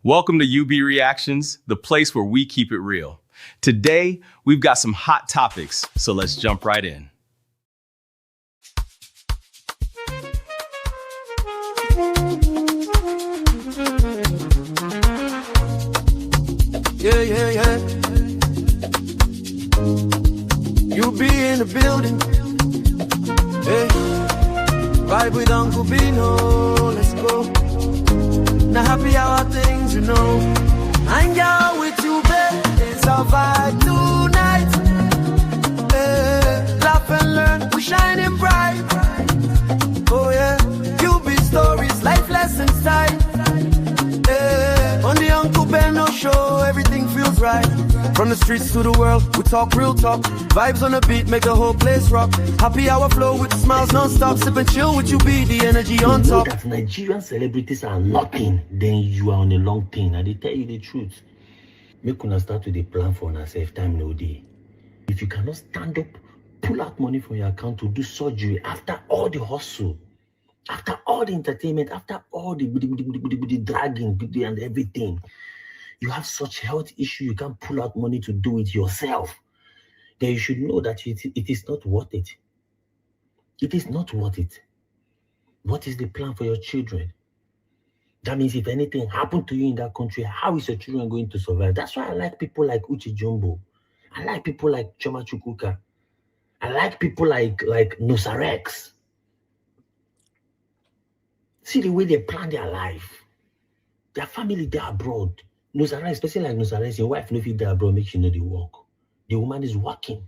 Welcome to UB Reactions, the place where we keep it real. Today, we've got some hot topics, so let's jump right in. Yeah. You be in the building. Hey, vibe with Uncle Bino. Let's go. Now happy hour things, you know. Hang out with you, babe. It's our vibe tonight. Hey, laugh and learn. We shining bright. Oh yeah. You be stories, life lessons time. On the Uncle Benno show, everything feels right. From the streets to the world, we talk real talk. Vibes on the beat, make the whole place rock. Happy hour flow with smiles non-stop. Sip and chill with you, be the energy on top. Know that Nigerian celebrities are nothing, then you are on a long thing. And they tell you the truth. Make una start with a plan for yourself, time no day. If you cannot stand up, pull out money from your account to do surgery after all the hustle, after all the entertainment, after all the dragging and everything, you have such health issue, you can't pull out money to do it yourself, then you should know that it is not worth it. It is not worth it. What is the plan for your children? That means if anything happened to you in that country, how is your children going to survive? That's why I like people like Uche Jumbo. I like people like Choma Chukwuka. I like people like Nosarex. See the way they plan their life. Their family, they are abroad. Nosarex, especially like Nosarex, your wife, no fit there abroad, make sure you know the work. The woman is working.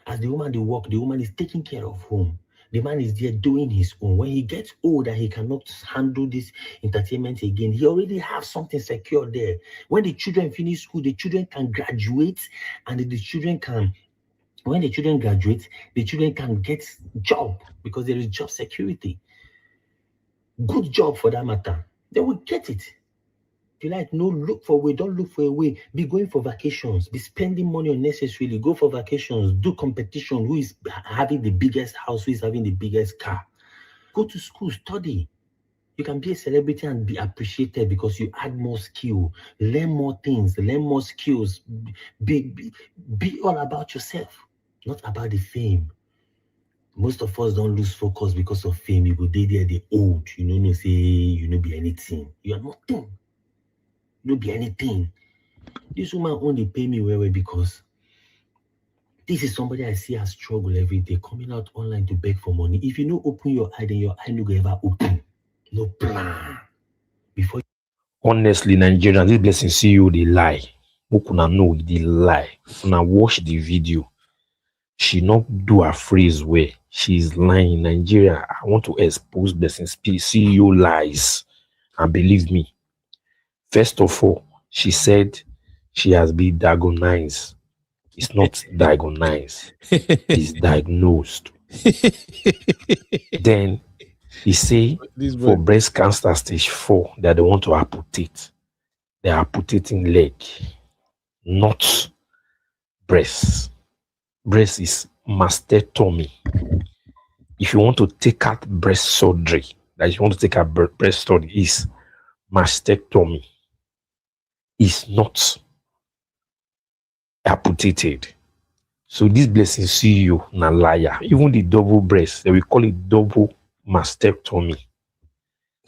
As the woman, they work, the woman is taking care of home. The man is there doing his own. When he gets older, he cannot handle this entertainment again. He already has something secure there. When the children finish school, the children can graduate, and the children can, when the children graduate, the children can get job because there is job security. Good job for that matter. They will get it. If you like, no, look for a way, don't look for a way. Be going for vacations, be spending money unnecessarily, go for vacations, do competition. Who is having the biggest house, who is having the biggest car? Go to school, study. You can be a celebrity and be appreciated because you add more skill, learn more things, learn more skills. Be all about yourself, not about the fame. Most of us don't lose focus because of fame. You go there, they old. You know, say you know be anything. You are nothing. You don't be anything. This woman only pay me well because this is somebody I see has struggle every day, coming out online to beg for money. If you know open your eye, then your eye no go ever open. No plan. Before. Honestly, Nigerians, this blessing see you they lie. Who can know they lie? When I watch the video, she not do a phrase where she's lying. In Nigeria, I want to expose blessing see you lies. And believe me, first of all, she said she has been diagnosed. It's not diagnosed, it's diagnosed. Then he say for breast cancer stage 4 that they want to amputate. They are amputating leg, not breast. Breast is mastectomy. If you want to take out breast surgery, that you want to take out breast surgery is mastectomy. Is not amputated. So this blessing see you na liar. Even the double breast, they will call it double mastectomy.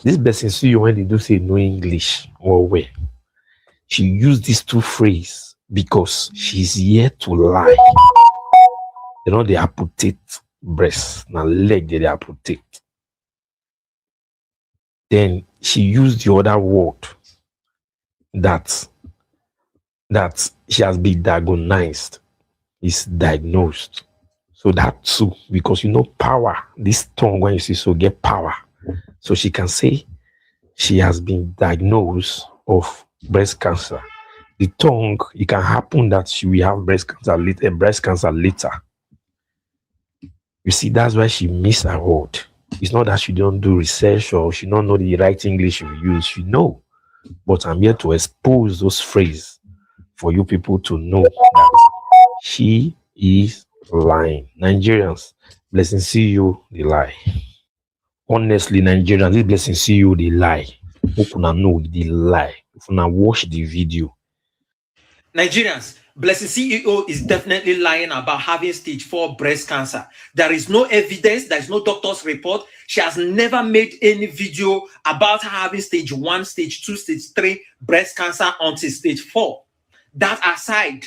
This blessing see you when they do say no English or where. She used these two phrases because she's here to lie. You know, they amputate breast, now leg they amputate. Then she used the other word that she has been diagnosed, is diagnosed. So that too, because you know power, this tongue when you see so get power. So she can say she has been diagnosed of breast cancer. The tongue, it can happen that she will have breast cancer later. You see, that's why she missed her word. It's not that she don't do research or she don't know the right English she will use. She know. But I'm here to expose those phrases for you people to know that she is lying. Nigerians, blessing see you, they lie. Honestly, Nigerians, this blessing see you, they lie. Make una know the lie. If una watch the video. Nigerians, Blessing CEO is definitely lying about having stage 4 breast cancer. There is no evidence, there is no doctor's report. She has never made any video about her having stage 1, stage 2, stage 3 breast cancer until stage 4. That aside,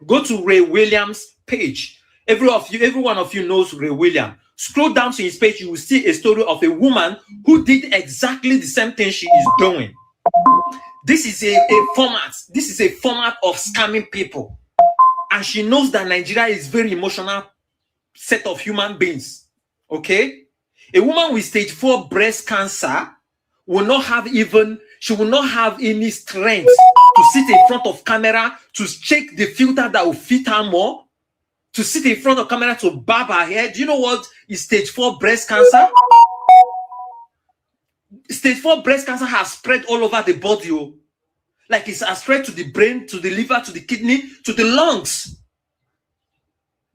go to Ray Williams' page. Every one of you knows Ray Williams. Scroll down to his page, you will see a story of a woman who did exactly the same thing she is doing. This is a format. This is a format of scamming people. And she knows that Nigeria is very emotional set of human beings. Okay? A woman with stage 4 breast cancer will not have any strength to sit in front of camera to check the filter that will fit her more, to sit in front of camera to barb her hair. Do you know what is stage 4 breast cancer? Stage 4 breast cancer has spread all over the body. Like it's spread to the brain, to the liver, to the kidney, to the lungs.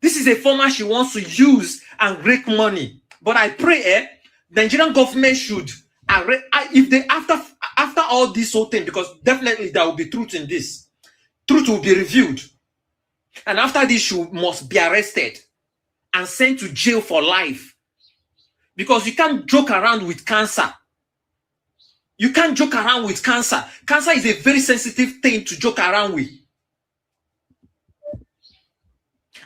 This is a format she wants to use and rake money. But I pray the Nigerian government should, if they, after all this whole thing, because definitely there will be truth in this, truth will be revealed. And after this, she must be arrested and sent to jail for life. Because you can't joke around with cancer. You can't joke around with cancer. Cancer is a very sensitive thing to joke around with.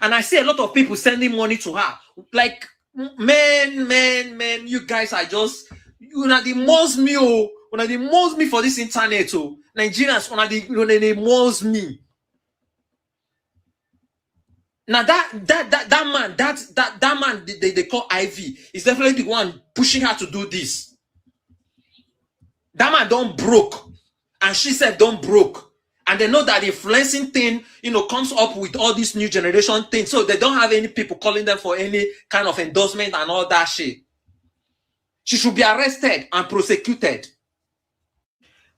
And I see a lot of people sending money to her. Like, man, you guys are just, you know, the most me, the most me for this internet, Nigerians, the most me. Now that man they call IV is definitely the one pushing her to do this. That man don't broke, and she said don't broke, and they know that the influencing thing, comes up with all this new generation thing, so they don't have any people calling them for any kind of endorsement and all that shit. She should be arrested and prosecuted.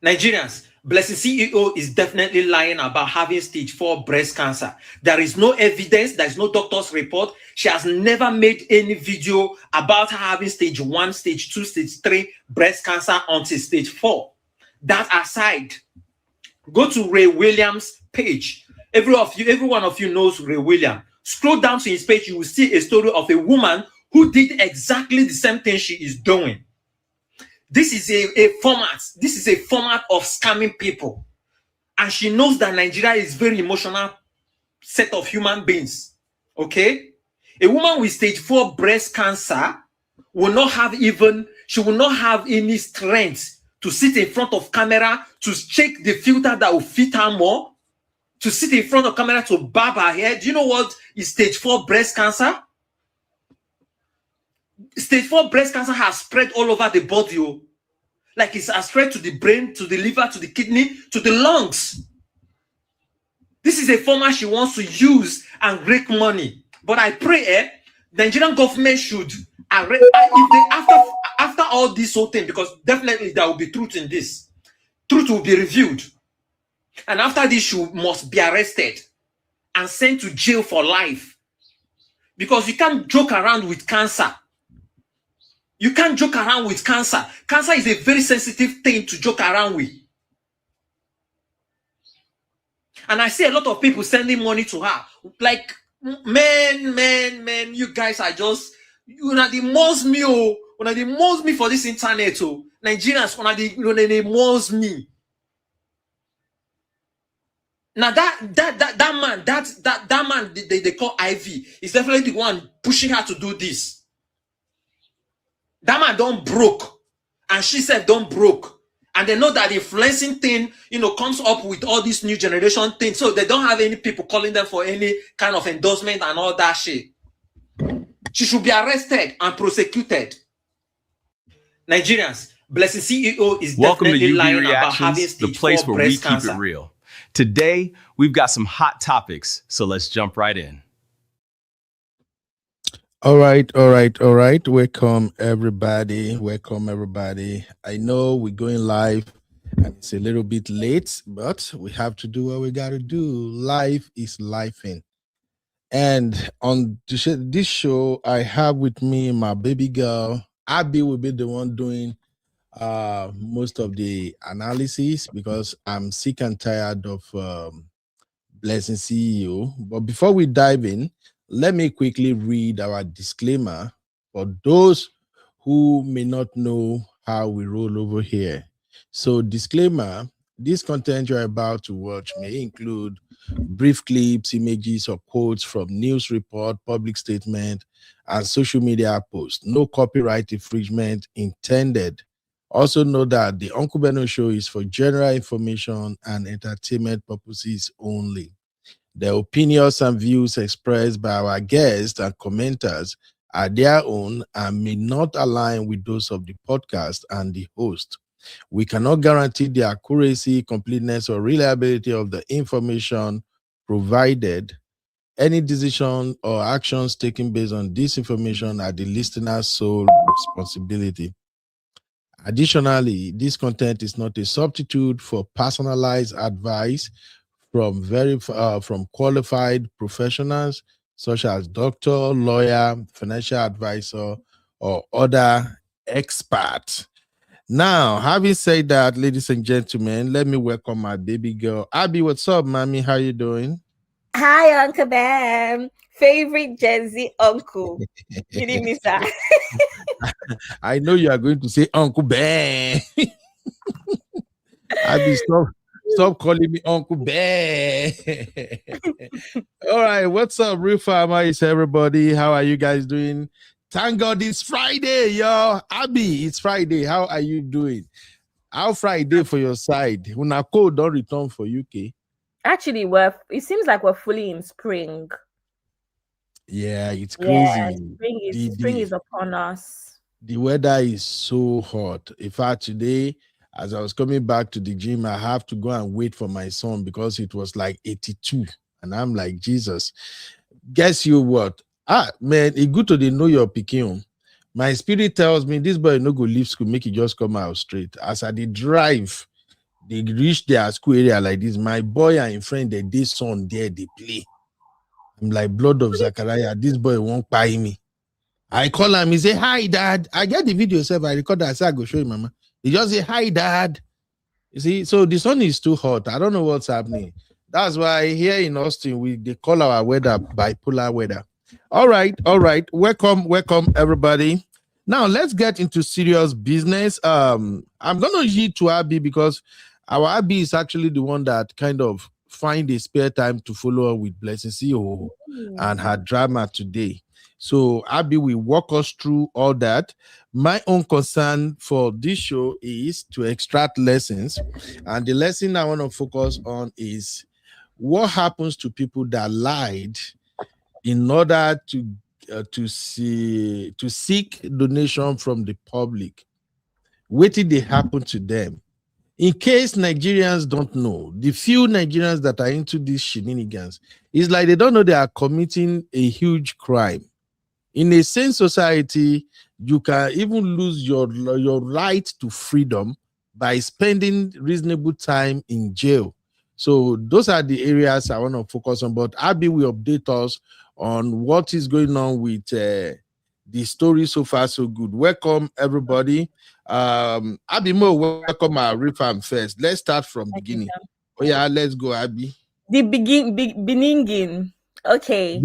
Nigerians, Blessing CEO is definitely lying about having stage 4 breast cancer. There is no evidence, there is no doctor's report. She has never made any video about her having stage 1, stage 2, stage 3 breast cancer until stage 4. That aside, go to Ray Williams' page. Every one of you knows Ray Williams. Scroll down to his page, you will see a story of a woman who did exactly the same thing she is doing. This is a format. This is a format of scamming people. And she knows that Nigeria is very emotional set of human beings. Okay? A woman with stage 4 breast cancer will not have any strength to sit in front of camera to check the filter that will fit her more, to sit in front of camera to barb her hair. Do you know what is stage 4 breast cancer? Stage 4 breast cancer has spread all over the body. Like it's spread to the brain, to the liver, to the kidney, to the lungs. This is a format she wants to use and rake money. But I pray the Nigerian government should, if they, after all this whole thing, because definitely there will be truth in this. Truth will be revealed. And after this, she must be arrested and sent to jail for life. Because you can't joke around with cancer. You can't joke around with cancer. Cancer is a very sensitive thing to joke around with. And I see a lot of people sending money to her. Like, man, you guys are just, the most me, the most me for this internet. Nigerians, the most me. Now that man they call IV is definitely the one pushing her to do this. That man don't broke, and she said don't broke, and they know that the influencing thing, comes up with all this new generation thing, so they don't have any people calling them for any kind of endorsement and all that shit. She should be arrested and prosecuted. Nigerians, Blessing CEO is Welcome to definitely UV lying about having Reactions, the stage place 4 where we breast keep cancer. it real. Today, we've got some hot topics, so let's jump right in. All right. Welcome everybody. I know we're going live and it's a little bit late, but we have to do what we got to do. Life is lifing. And on this show, I have with me my baby girl. Abby will be the one doing most of the analysis because I'm sick and tired of Blessing CEO. But before we dive in, let me quickly read our disclaimer for those who may not know how we roll over here. So, disclaimer: this content you're about to watch may include brief clips, images, or quotes from news report, public statement, and social media posts. No copyright infringement intended. Also, know that the Uncle Beno Show is for general information and entertainment purposes only. The opinions and views expressed by our guests and commenters are their own and may not align with those of the podcast and the host. We cannot guarantee the accuracy, completeness, or reliability of the information provided. Any decision or actions taken based on this information are the listener's sole responsibility. Additionally, this content is not a substitute for personalized advice from qualified professionals such as doctor, lawyer, financial advisor, or other experts. Now, having said that, ladies and gentlemen, let me welcome my baby girl, Abby. What's up, mommy? How you doing? Hi, Uncle Ben. Favorite Gen Z uncle. Good evening, sir. I know you are going to say Uncle Ben. Abby, stop calling me Uncle Ben. All right, what's up, real farmers, everybody? How are you guys doing? Thank God it's Friday, y'all. Abby, it's Friday. How are you doing? How Friday for your side? Una cold don't return for UK. Actually, it seems like we're fully in spring. Yeah, it's crazy. Spring is upon us. The weather is so hot. In fact, today, as I was coming back to the gym, I have to go and wait for my son because it was like 82. And I'm like, Jesus, guess you what? Man, it's good to know your picking. My spirit tells me this boy no go leave school, make it just come out straight. As I did drive, they reach their school area like this. My boy and his friend, they son there, they play. I'm like, blood of Zachariah, this boy won't buy me. I call him, he say, hi, dad. I get the video yourself. I record that. I say, I go show you, mama. He just say, hi, dad. You see, so the sun is too hot. I don't know what's happening. That's why here in Austin, they call our weather bipolar weather. All right. Welcome, everybody. Now, let's get into serious business. I'm going to yield to Abby because our Abby is actually the one that kind of find a spare time to follow her with Blessing CEO and her drama today. So Abby will walk us through all that. My own concern for this show is to extract lessons. And the lesson I want to focus on is what happens to people that lied in order to seek donation from the public. What did they happen to them? In case Nigerians don't know, the few Nigerians that are into these shenanigans, it's like they don't know they are committing a huge crime. In a sane society, you can even lose your right to freedom by spending reasonable time in jail. So those are the areas I want to focus on. But Abby will update us on what is going on with the story so far so good. Welcome, everybody. Abby Mo, welcome our refam first. Let's start from beginning. Oh yeah, let's go, Abby. The beginning. Okay.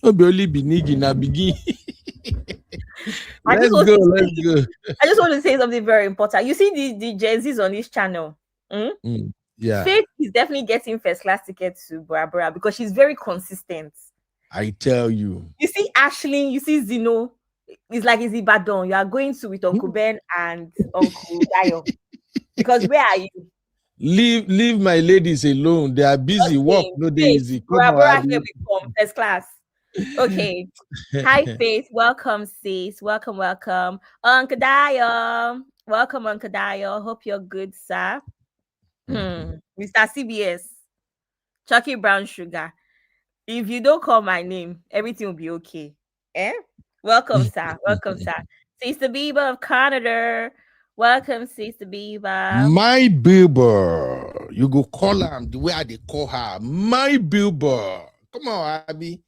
Not only beginning, now begin. Let's go. I just want to say something very important. You see the Gen Zs on this channel. Yeah. Faith is definitely getting first class tickets to Barbara because she's very consistent. I tell you. You see Ashley, you see Zino. It's like it's Ibadan. You are going to with Uncle Ben and Uncle Dayo. Because where are you? Leave my ladies alone. They are busy. Work no day easy. Barbara here we come. First class. Okay. Hi, Faith. Welcome, sis. Welcome. Uncle Dayo. Welcome, Uncle Dayo. Hope you're good, sir. Mr. CBS. Chucky Brown Sugar. If you don't call my name, everything will be okay. Welcome, sir. Sister Bieber of Canada. Welcome, Sister Bieber. My Bieber. You go call her the way they call her. My Bieber. Come on, Abby.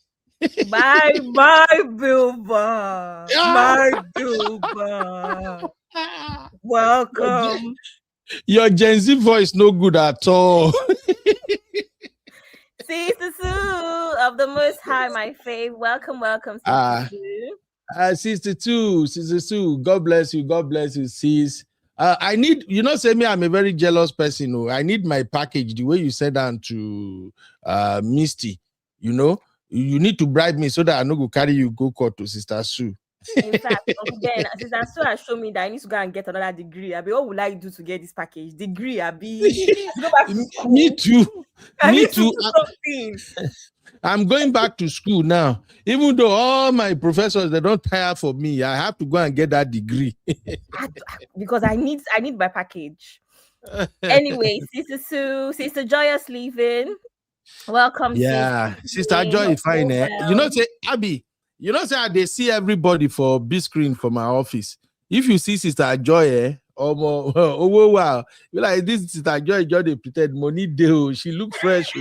Bye, my Bilba. My Bilba. Welcome. Your Gen Z voice no good at all. Sister Sue of the Most High, my fave. Welcome, Sister Sue. Sister Sue, God bless you, sis. I need, say me, I'm a very jealous person. Oh. I need my package the way you said that to Misty. You need to bribe me so that I no go carry you go court to Sister Sue. In fact, then Sister Sue has shown me that I need to go and get another degree. What would I do to get this package? Degree, go back to school. Me too. Me too. Something. I'm going back to school now. Even though all my professors, they don't hire for me, I have to go and get that degree. Because I need my package. Anyway, Sister Sue, Sister Joyous leaving. Welcome. Yeah, Sister Joy is fine. Say Abby, say they see everybody for big screen for my office. If you see Sister Joy, oh wow, you like this Sister Joy, they pretend money deal. She look fresh.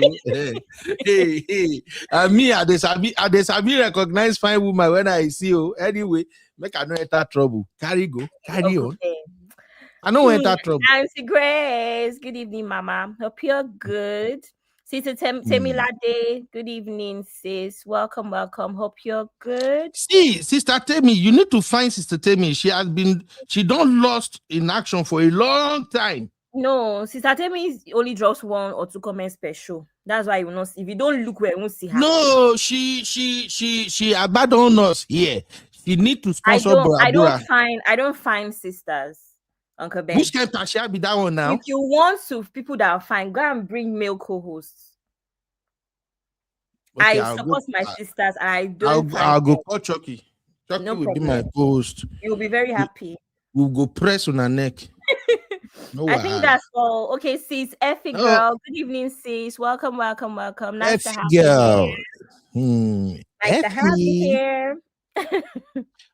hey. Me, I sabi recognize fine woman when I see you. Anyway, make I no enter trouble. Carry on. I know enter trouble. Auntie Grace, good evening, Mama. Hope you're good. Sister Temilade, good evening, sis. Welcome. Hope you're good. See, Sister Temi, you need to find Sister Temi. She don't lost in action for a long time. No, Sister Temi only drops 1 or 2 comments per show. That's why you will not see. If you don't look where you won't see her. No, she abandoned us here. She need to sponsor. I don't find sisters. Uncle Ben. Which kind of shall be that one now? If you want to people that are fine, go and bring male co-hosts. Okay, I support my sisters. I don't. I'll go call Chucky. Chucky no will problem. Be my co-host. You'll be very happy. We'll go press on her neck. No, I think that's all. Okay, sis, Effie girl. Good evening, sis. Welcome. Nice to have you here. Nice to have you here.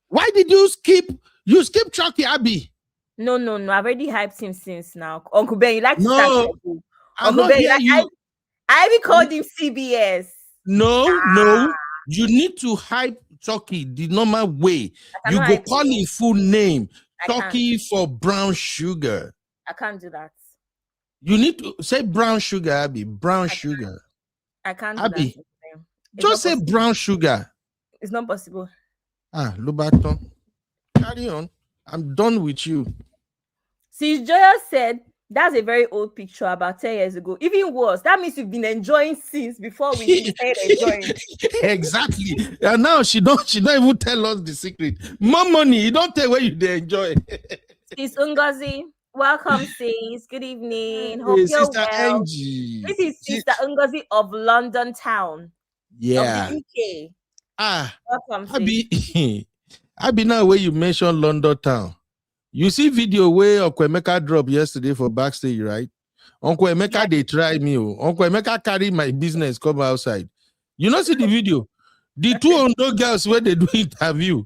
Why did you skip? You skip Chucky, Abby. No. I've already hyped him since now. Uncle Ben, you like to start? Uncle Ben, I even called him CBS. No. You need to hype Chucky the normal way. You go call him full name. Chucky for brown sugar. I can't do that. You need to say brown sugar, Abby. Brown sugar. I can't do Abby, that. Just say brown sugar. It's not possible. Lobato. Carry on. I'm done with you. See, Joya said that's a very old picture about 10 years ago. Even worse, that means you've been enjoying since before we started enjoying. Exactly. And now she don't even tell us the secret. More money, you don't tell where you enjoy. Sis Ungozi, welcome, sis. Good evening. Hope you're Sister well. Angie. This is Sister Ungozi of London Town. Yeah. Of the UK. Welcome, sis. Abby, now where you mentioned London Town. You see video where Uncle Emeka dropped yesterday for backstage, right? Uncle Emeka, they try me. Uncle Emeka carry my business, come outside. You know, see the video? The 2 Ondo girls where they do interview.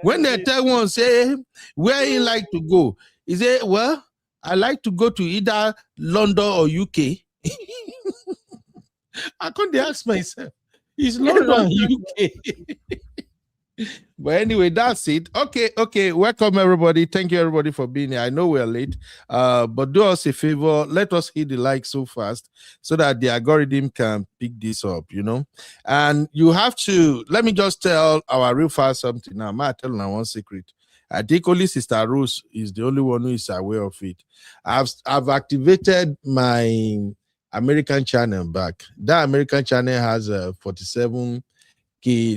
When they tell one, say, where you like to go? He say, well, I like to go to either London or UK. I couldn't ask myself. It's London, UK. But anyway, that's it. Okay. Welcome, everybody. Thank you, everybody, for being here. I know we're late, but do us a favor. Let us hit the like so fast so that the algorithm can pick this up, And you have to, let me just tell our real fast something now. I'm going to tell you one secret. I think only Sister Rose is the only one who is aware of it. I've activated my American channel back. That American channel has 47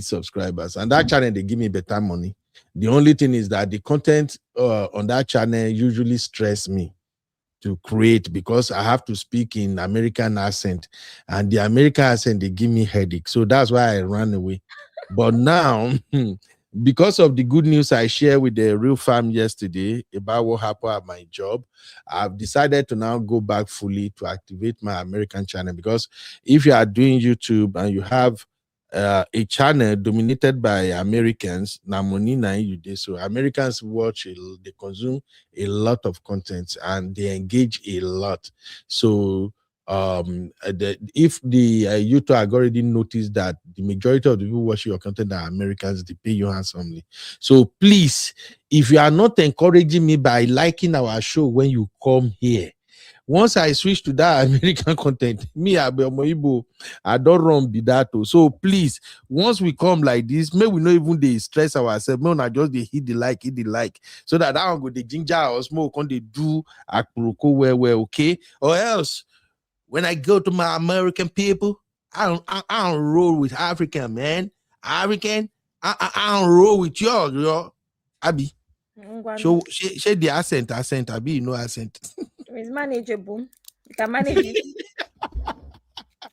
subscribers, and that channel they give me better money. The only thing is that the content on that channel usually stress me to create because I have to speak in American accent, and the American accent they give me headache. So that's why I ran away. But now, because of the good news I shared with the real fam yesterday about what happened at my job, I've decided to now go back fully to activate my American channel. Because if you are doing YouTube and you have a channel dominated by Americans, so Americans watch, they consume a lot of content and they engage a lot. So if the you two have already noticed that the majority of the people watching your content are Americans, they pay you handsomely. So please, if you are not encouraging me by liking our show when you come here, once I switch to that American content, me, I don't run be that. So please, once we come like this, may we not even they stress ourselves. No, not just they hit the like, so that I go the ginger or smoke on they do akpuroko where okay, or else when I go to my American people, I don't roll with African man. African, I don't roll with y'all. Abi. So she the accent, Abi, no accent. It's manageable. You can manage it.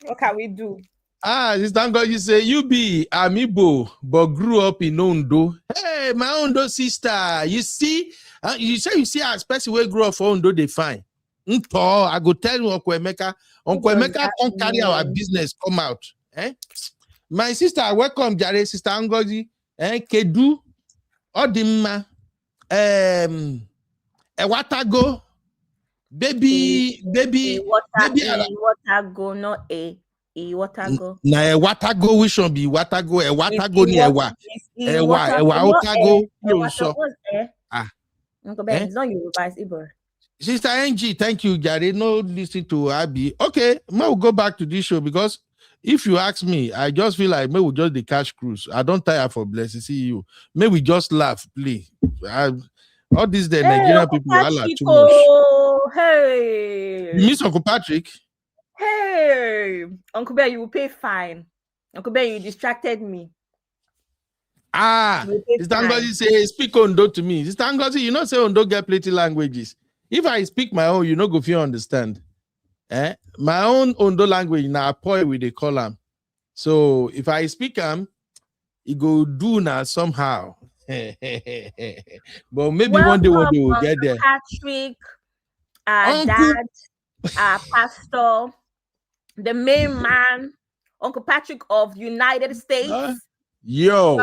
What can we do? This time God, you say you be Amibo, but grew up in Ondo. Hey, my Ondo sister, you see, you see as person where grew up for Ondo, they fine. I go tell you, Uncle Emeka can't carry our business come out. My sister, welcome, Jare, sister Ngozi. Kedu, Odimma, Ewatago. Baby, water go, not a water go. Na Ewatago, we should be Watago, Ewatago ni Ewa. Ewa Otago. It's not Yoruba, it's Igbo. Sister NG, thank you, Gary. No, listen to Abby. Okay, we'll go back to this show because if you ask me, I just feel like maybe we just the cash cruise. I don't tire for blessing. See you. Maybe we just laugh, play. All these the Nigerian people are like too much. Hey, you miss Uncle Patrick? Hey, Uncle Bear, you will pay fine. Uncle Bear, you distracted me. Sister Ngozi say speak Ondo to me. Sister Ngozi, you know say Ondo get plenty languages. If I speak my own, you know go feel understand. My own Ondo language now poi with the column. So if I speak it go do now somehow. But maybe one day we'll get there. Patrick, dad, pastor, the main man, Uncle Patrick of United States. Yo,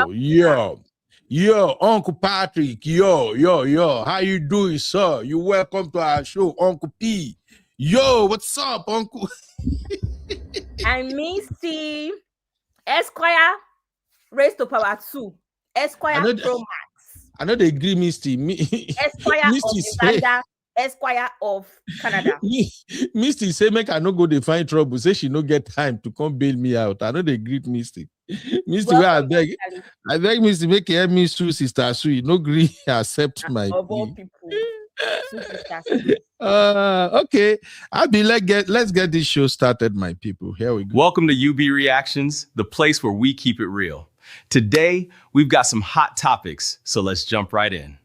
Uncle Patrick, yo, how you doing, sir? You welcome to our show, Uncle P. Yo, what's up, Uncle? And Missy, Esquire, raised to power 2. Esquire Pro Max. I know they agree, Misty. Esquire Misty of Uganda, Esquire of Canada. Misty say make I no go dey find trouble. Say she no get time to come bail me out. I know they greet Misty. Misty, where I beg Misty make help me sue Sister Sue. No agree accept my of all people. Okay. Let's get this show started, my people. Here we go. Welcome to UB Reactions, the place where we keep it real. Today, we've got some hot topics, so let's jump right in.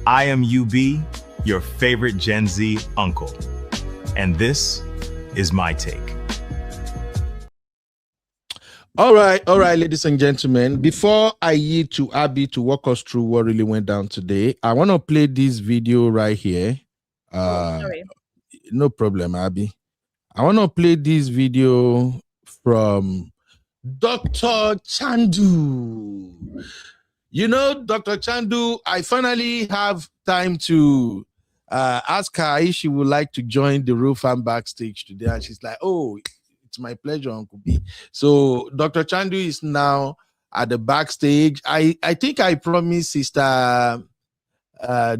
I am UB, your favorite Gen Z uncle, and this is my take. All right, ladies and gentlemen. Before I yield to Abby to walk us through what really went down today, I want to play this video right here. Sorry. No problem, Abby. I want to play this video from Dr. Chandu. You know, Dr. Chandu, I finally have time to ask her if she would like to join the Real Fan backstage today. And she's like, oh, it's my pleasure, Uncle B. So Dr. Chandu is now at the backstage. I think I promised Sister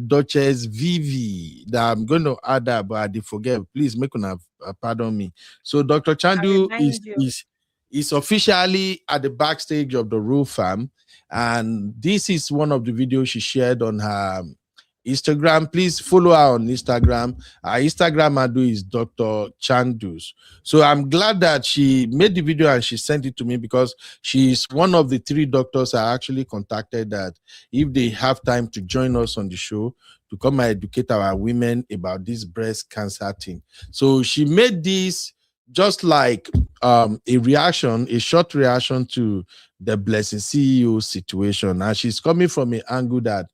Duchess Vivi that I'm going to add that, but I did forget. Please make una pardon me. So Dr. Chandu is officially at the backstage of the Real Fam, and this is one of the videos she shared on her Instagram. Please follow her on Instagram. Her Instagram handle is Dr. Chandus. So I'm glad that she made the video and she sent it to me because she's one of the 3 doctors I actually contacted that if they have time to join us on the show to come and educate our women about this breast cancer thing. So she made this just like a short reaction to the Blessing CEO situation. And she's coming from an angle that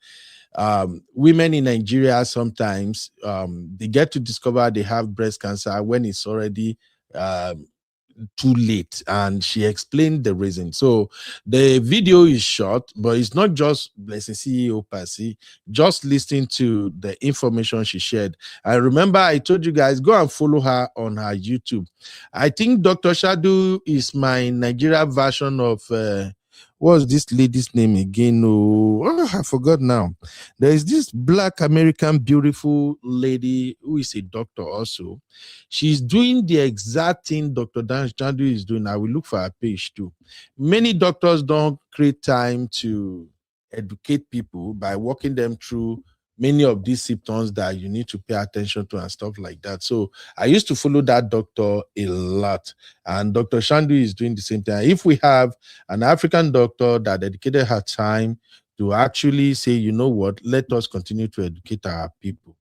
women in Nigeria sometimes they get to discover they have breast cancer when it's already too late, and she explained the reason. So the video is short, but it's not just Blessing CEO per se. Just listening to the information she shared. I remember I told you guys, go and follow her on her YouTube. I think Dr. Shadu is my Nigeria version of what's this lady's name again? Oh, I forgot now. There is this black American beautiful lady who is a doctor also. She's doing the exact thing Dr. Dan Chandus is doing. I will look for her page too. Many doctors don't create time to educate people by walking them through many of these symptoms that you need to pay attention to and stuff like that. So I used to follow that doctor a lot, and Dr. Shandu is doing the same thing. If we have an African doctor that dedicated her time to actually say, you know what, let us continue to educate our people,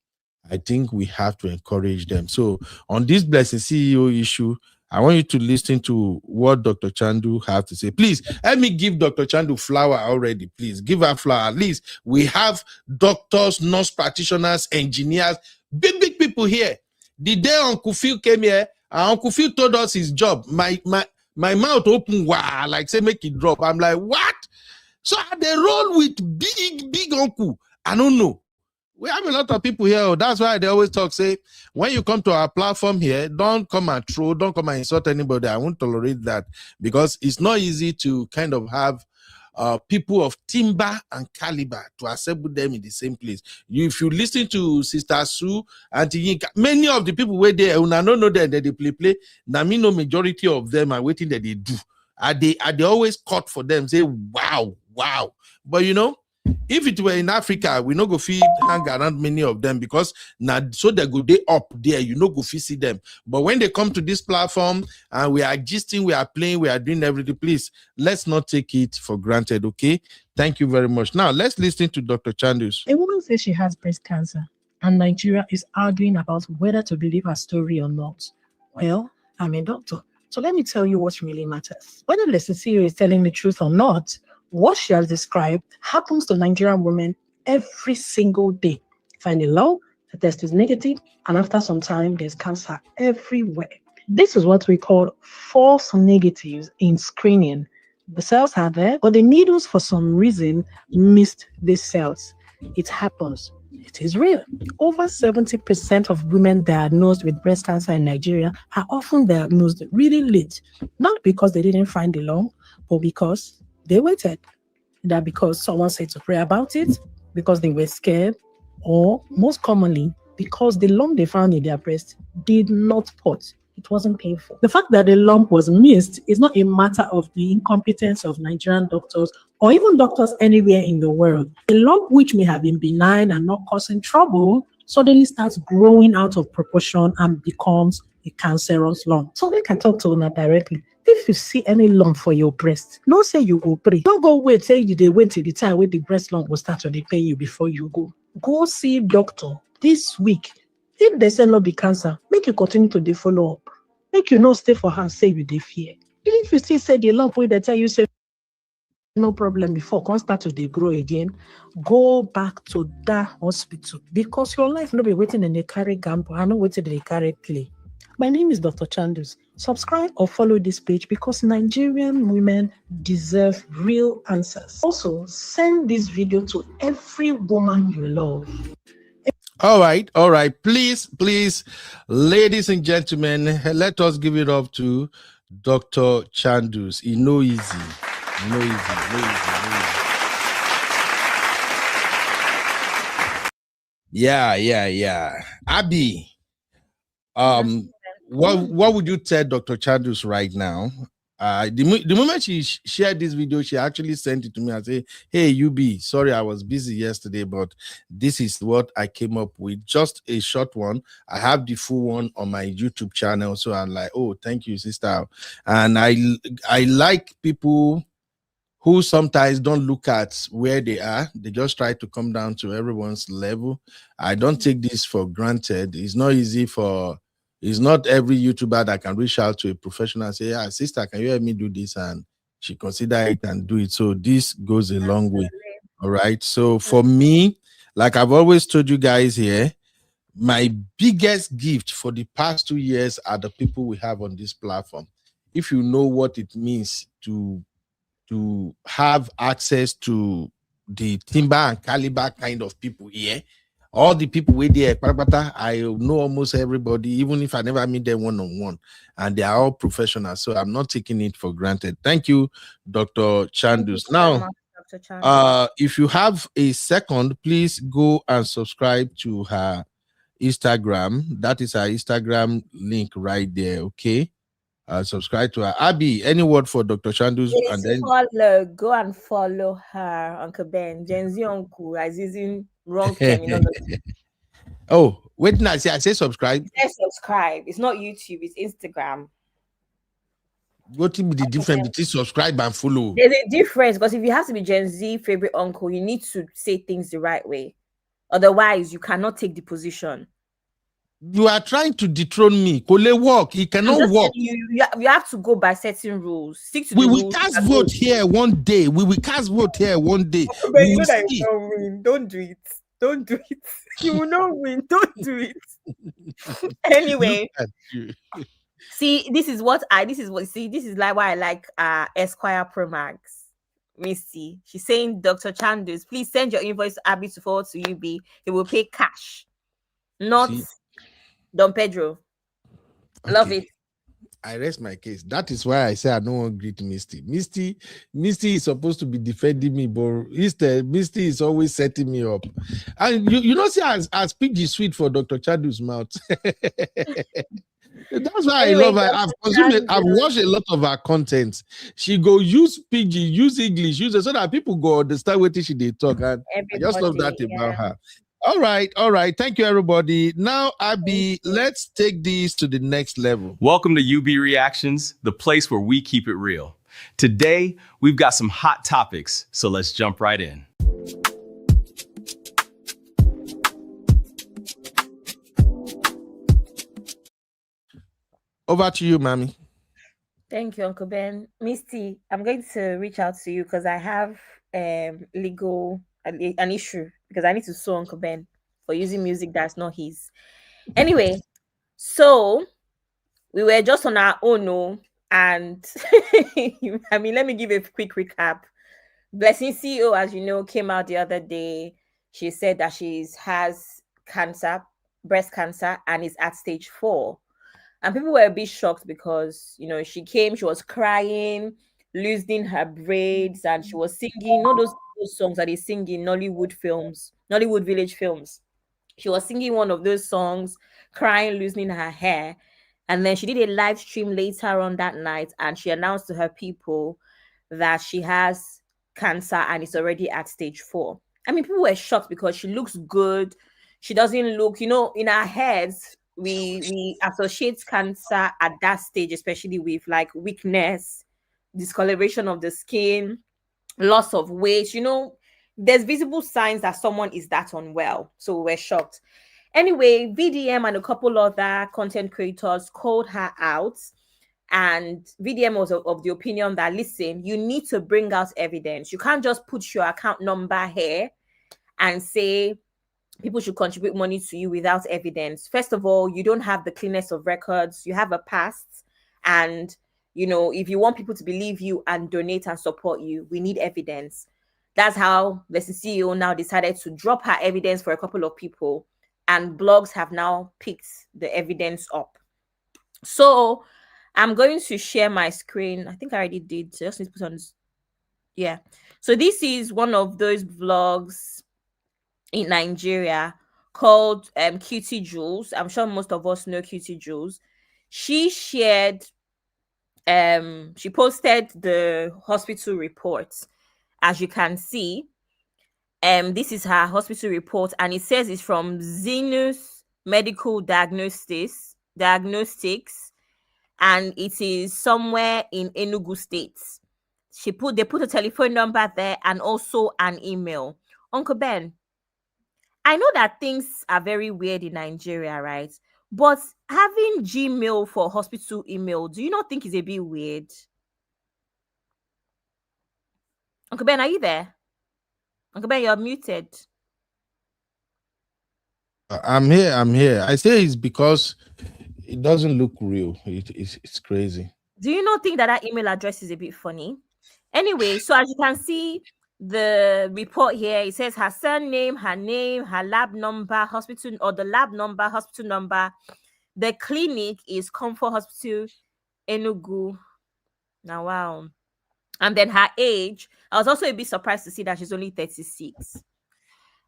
I think we have to encourage them. So on this Blessing CEO issue, I want you to listen to what Dr. Chandu have to say. Please, let me give Dr. Chandu flower already. Please, give her flower. At least we have doctors, nurse practitioners, engineers, big people here. The day Uncle Phil came here, Uncle Phil told us his job. My mouth open, wow, like say make it drop. I'm like, what? So they roll with big uncle. I don't know. We have a lot of people here. That's why they always talk, say, when you come to our platform here, don't come and troll, don't come and insult anybody. I won't tolerate that, because it's not easy to kind of have people of timber and caliber to assemble them in the same place. If you listen to Sister Sue, Auntie Yinka, many of the people where they don't know that they play. Now me know majority of them are waiting that they do. Are they always caught for them? Say wow. But you know, if it were in Africa, we no go feed hang around many of them, because now so they go day up there, you no go see them. But when they come to this platform and we are gisting, we are playing, we are doing everything, please let's not take it for granted. Okay, thank you very much. Now let's listen to Dr. Chandus. A woman says she has breast cancer, and Nigeria is arguing about whether to believe her story or not. Well, I'm a doctor, so let me tell you what really matters. Whether the CEO is telling the truth or not, what she has described happens to Nigerian women every single day. Find a low, the test is negative, and after some time, there's cancer everywhere. This is what we call false negatives in screening. The cells are there, but the needles, for some reason, missed these cells. It happens. It is real. Over 70% of women diagnosed with breast cancer in Nigeria are often diagnosed really late, not because they didn't find the lump, but because they waited. That because someone said to pray about it, because they were scared, or most commonly, because the lump they found in their breast did not pot. It wasn't painful. The fact that the lump was missed is not a matter of the incompetence of Nigerian doctors or even doctors anywhere in the world. The lump, which may have been benign and not causing trouble, suddenly starts growing out of proportion and becomes a cancerous lump. So they can talk to Una directly. If you see any lump for your breast, don't say you go pray. Don't go wait, say they wait till the time when the breast lump will start to pain you before you go. Go see doctor this week. If they say not be cancer, make you continue to follow up. Make you not stay for her, say you dey fear. If you still say the lump wey they tell you say no problem before, can't start to grow again, go back to that hospital, because your life no be waiting in the carry gamble, I know waiting in the carry play. My name is Dr. Chandus. Subscribe or follow this page, because Nigerian women deserve real answers. Also, send this video to every woman you love. All right. Please, ladies and gentlemen, let us give it up to Dr. Chandus. It's no easy. Yeah. Abby, what would you tell Dr. Chandus right now? The moment she shared this video, she actually sent it to me and said, hey, UB, sorry, I was busy yesterday, but this is what I came up with. Just a short one. I have the full one on my YouTube channel. So I'm like, oh, thank you, sister. And I like people who sometimes don't look at where they are. They just try to come down to everyone's level. I don't take this for granted. It's not easy it's not every YouTuber that can reach out to a professional and say, yeah, sister, can you help me do this? And she consider it and do it. So this goes a long way. All right. So for me, like I've always told you guys here, my biggest gift for the past 2 years are the people we have on this platform. if you know what it means to have access to the timber and caliber kind of people here, all the people with there, I know almost everybody, even if I never meet them one-on-one, and they are all professionals. So I'm not taking it for granted. Thank you, Dr. Chandus. Now, Dr. Chandus. if you have a second, please go and subscribe to her Instagram. That is her Instagram link right there. Okay. Subscribe to her. Abby, any word for Dr. Chandus? Yes, And then follow, go and follow her, Uncle Ben. Gen Z Uncle is using wrong terminology. Oh, wait, now I say subscribe. Yes, subscribe. It's not YouTube, it's Instagram. What will be the difference between subscribe and follow? There's a difference because if you have to be Gen Z favorite uncle, you need to say things the right way. Otherwise, you cannot take the position. You are trying to dethrone me. Kole work. It cannot work. You have to go by certain rules. Stick to we the will rules. cast vote here one day. We will cast vote here one day. But you know that you don't win. Don't do it. Don't do it. You will not win. Don't do it. Anyway. See, this is like why I like Esquire Pro Max. Misty. She's saying, Dr. Chandus, please send your invoice to Abby to forward to UB. He will pay cash. Not Don Pedro. Okay. Love it. I rest my case. That is why I say I don't want to greet Misty. Misty is supposed to be defending me, but instead, Misty is always setting me up. And you know, see, I speak the sweet for Dr. Chadus' mouth. That's why I love her. I've watched a lot of her content. She go use pidgin, use English, use it so that people go understand what she they talk. And I just love that about her. All right. Thank you, everybody. Now, Abby, let's take this to the next level. Welcome to UB Reactions, the place where we keep it real. Today, we've got some hot topics, so let's jump right in. Over to you, Mommy. Thank you, Uncle Ben. Misty, I'm going to reach out to you because I have an issue because I need to sue Uncle Ben for using music that's not his. Anyway, so we were just on our own, and I mean, let me give a quick recap. Blessing CEO, as you know, came out the other day. She said that she has cancer, breast cancer, and is at stage 4. And people were a bit shocked because, you know, she came, she was crying, losing her braids, and she was singing, those songs that they sing in Nollywood Village films. She was singing one of those songs, crying, losing her hair. And then she did a live stream later on that night, and she announced to her people that she has cancer and it's already at stage 4. I mean, people were shocked because she looks good. She doesn't look, in our heads, we associate cancer at that stage, especially with like weakness, discoloration of the skin, loss of weight. There's visible signs that someone is that unwell. So we're shocked. Anyway, VDM and a couple other content creators called her out, and VDM was of the opinion that, listen, you need to bring out evidence. You can't just put your account number here and say people should contribute money to you without evidence. First of all, you don't have the cleanness of records. You have a past. And, if you want people to believe you and donate and support you, we need evidence. That's how the CEO now decided to drop her evidence for a couple of people. And blogs have now picked the evidence up. So I'm going to share my screen. I think I already did. So I just need to put on this. Yeah. So this is one of those vlogs in Nigeria called Cutie Jules. I'm sure most of us know Cutie Jules. She shared, she posted the hospital report. As you can see, this is her hospital report, and it says it's from Zenus Medical Diagnostics, and it is somewhere in Enugu State. They put a telephone number there and also an email. Uncle Ben, I know that things are very weird in Nigeria, right? But having Gmail for hospital email, do you not think is a bit weird? Uncle Ben, are you there? Uncle Ben, you're muted. I'm here. I say it's because it doesn't look real. It's crazy. Do you not think that that email address is a bit funny? Anyway, so as you can see, the report here, it says her surname, her name, her lab number, hospital, or the lab number, hospital number. The clinic is Comfort Hospital, Enugu. Now, wow. And then her age, I was also a bit surprised to see that she's only 36.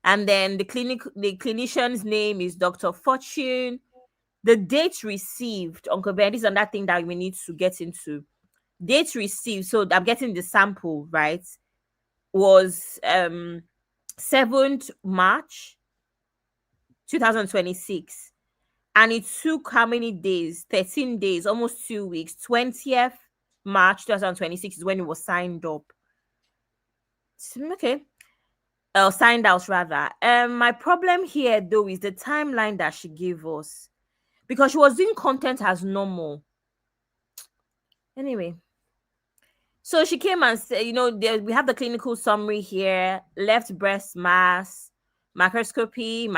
And then the clinician's name is Dr. Fortune. The date received, Uncle Ben, this is another thing that we need to get into. Date received, so I'm getting the sample, right? Was 7th March 2026. And it took how many days? 13 days, almost 2 weeks. 20th March 2026 is when it was signed up. Okay. Signed out rather. My problem here though is the timeline that she gave us, because she was doing content as normal. Anyway, so she came and said, we have the clinical summary here: left breast mass, microscopy,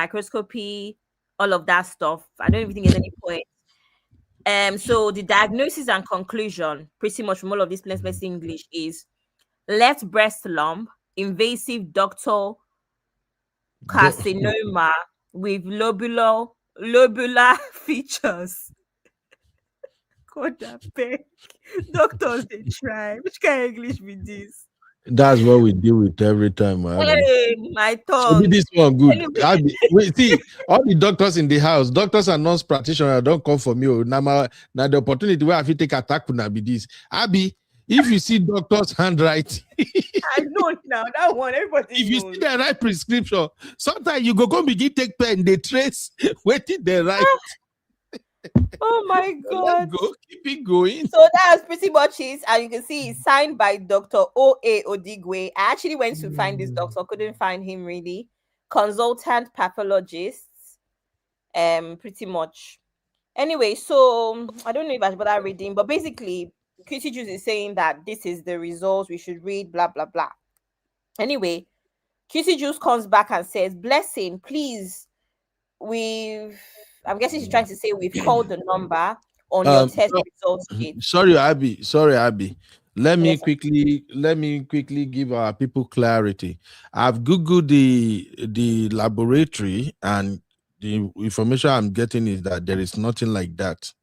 all of that stuff. I don't even think there's any point. So the diagnosis and conclusion, pretty much from all of this plain English, is left breast lump, invasive ductal carcinoma with lobular features. God, I beg. Doctors, they try. Which kind of English with this? That's what we deal with every time. Hey, my So tongue. this one good. Anyway. Wait, see, all the doctors in the house, doctors and nurse practitioners, don't come for me. Now the opportunity where I feel take attack could be this. Abby, if you see doctor's handwriting, I know now that one. Everybody if you knows. see the right prescription, sometimes you go begin take pen, they trace waiting the right. Oh my God. Let's go, keep it going. So that's pretty much it. And you can see it's signed by Dr. O.A. Odigwe. I actually went to find this doctor, couldn't find him really. Consultant pathologist. Pretty much. Anyway, so I don't know if I should bother reading, but basically, QT Juice is saying that this is the results we should read, blah, blah, blah. Anyway, QT Juice comes back and says, Blessing, please, I'm guessing she's trying to say we've called the number on your test results sheet. Sorry, Abby. Let me quickly give our people clarity. I've googled the laboratory, and the information I'm getting is that there is nothing like that.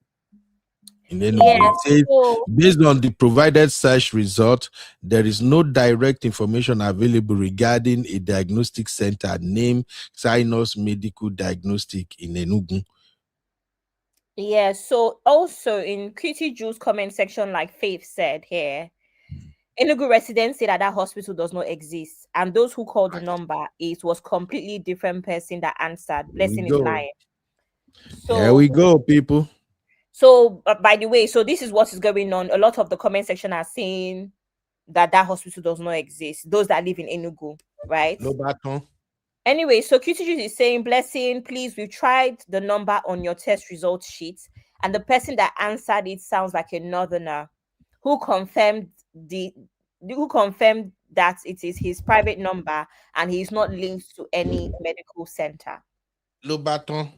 Based on the provided search result, there is no direct information available regarding a diagnostic center named Sinus Medical Diagnostic in Enugu. Yeah, so also in QT Juice comment section, like Faith said here, Enugu residents say that hospital does not exist, and those who called the number, it was completely different person that answered. Blessing is lying. So there we go, people. So, by the way, so this is what is going on. A lot of the comment section are saying that hospital does not exist. Those that live in Enugu, right? No baton. Anyway, so QTG is saying, Blessing, please, we tried the number on your test results sheet, and the person that answered it sounds like a northerner who confirmed that it is his private number and he is not linked to any medical center. No baton.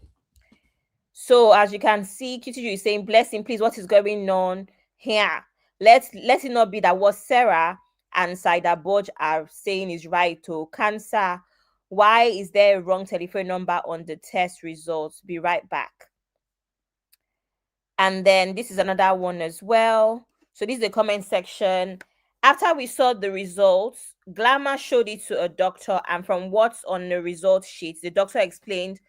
So as you can see, QTG is saying, Blessing, please, what is going on here? Let it not be that what Sarah and Saida Bodge are saying is right to cancer. Why is there a wrong telephone number on the test results? Be right back. And then this is another one as well. So this is the comment section. After we saw the results, Glamour showed it to a doctor, and from what's on the result sheet, the doctor explained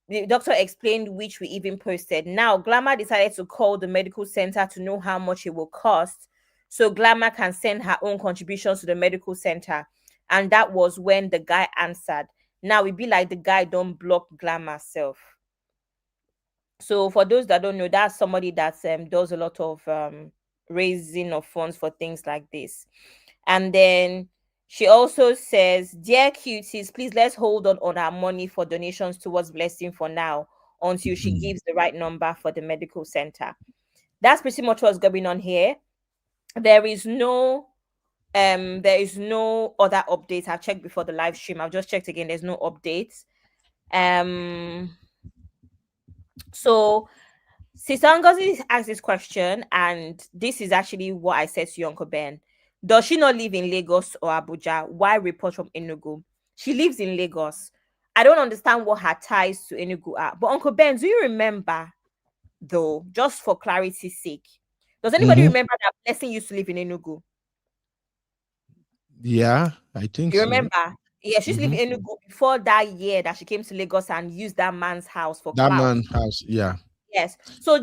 which we even posted. Now, Glamour decided to call the medical center to know how much it will cost, so Glamour can send her own contributions to the medical center. And that was when the guy answered. Now it be like the guy don't block Glamour self. So for those that don't know, that's somebody that does a lot of raising of funds for things like this. And then she also says, Dear cuties, please let's hold on our money for donations towards Blessing for now until she gives the right number for the medical center. That's pretty much what's going on here. There is no other updates. I've checked before the live stream. I've just checked again. There's no updates. So Sister Ngozi asked this question, and this is actually what I said to you, Uncle Ben. Does she not live in Lagos or Abuja? Why report from Enugu? She lives in Lagos. I don't understand what her ties to Enugu are. But Uncle Ben, do you remember, though, just for clarity's sake, does anybody remember that Blessing used to live in Enugu? Yeah, I think You so. remember? Yeah, she used to live in Enugu before that year that she came to Lagos and used that man's house for That clout. man's house, yeah. Yes. So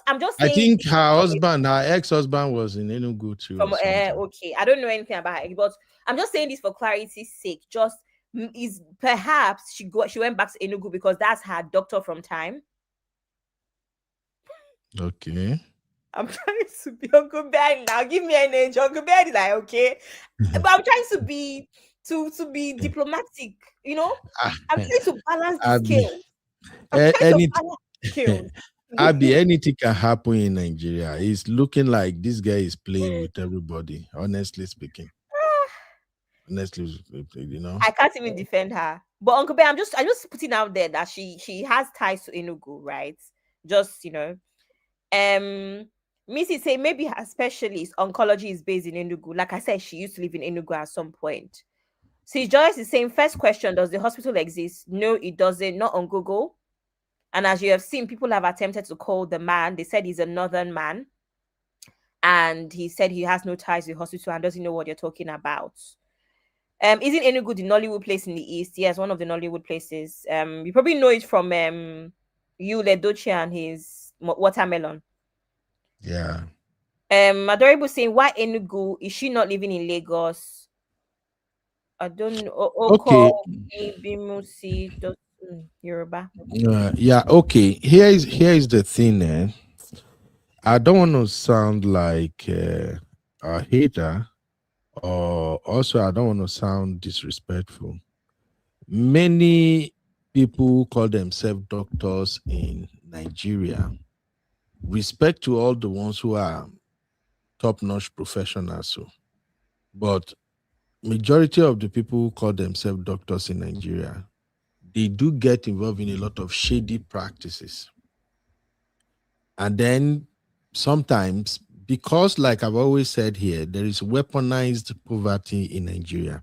I'm just I saying think her ex-husband was in Enugu too. from Or something. okay, I don't know anything about it, but I'm just saying this for clarity's sake. Just is perhaps she went back to Enugu because that's her doctor from time. Okay. I'm trying to be Uncle Ben now. Give me an age. Uncle Ben is like, okay. But I'm trying to be diplomatic, you know. I'm trying to balance the Abby, scales. I'm trying to anything, balance the scales. Abby, anything can happen in Nigeria. It's looking like this guy is playing with everybody, honestly speaking. Honestly, you know. I can't even defend her. But Uncle Ben, I'm just putting out there that she has ties to Enugu, right? Just Missy say maybe her specialist oncology is based in Enugu. Like I said, she used to live in Enugu at some point. See, Joyce is saying, first question, does the hospital exist? No, it doesn't. Not on Google. And as you have seen, people have attempted to call the man. They said he's a northern man. And he said he has no ties to the hospital and doesn't know what you're talking about. Isn't Enugu the Nollywood place in the east? Yes, one of the Nollywood places. You probably know it from Yule Doche and his watermelon. Yeah. Adorable saying, why Enugu? Is she not living in Lagos? I don't know. Okay. Bimusi, Yoruba. Yeah. Okay. Here is the thing. I don't want to sound like a hater, or also I don't want to sound disrespectful. Many people call themselves doctors in Nigeria. Respect to all the ones who are top-notch professionals. So, but majority of the people who call themselves doctors in Nigeria, they do get involved in a lot of shady practices. And then sometimes, because like I've always said here, there is weaponized poverty in Nigeria.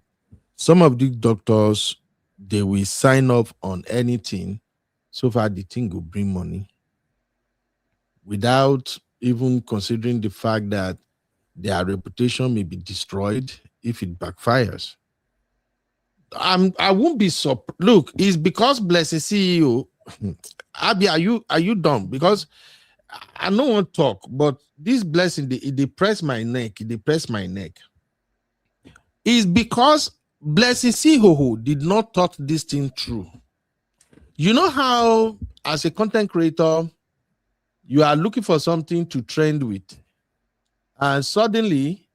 Some of these doctors, they will sign up on anything so far the thing will bring money, without even considering the fact that their reputation may be destroyed if it backfires. I won't be look, it's because Blessing CEO. Abby, are you dumb? Because I don't want to talk, but this Blessing, they press my neck. They press my neck. It's because Blessing CEO did not thought this thing through. You know how, as a content creator, you are looking for something to trend with, and suddenly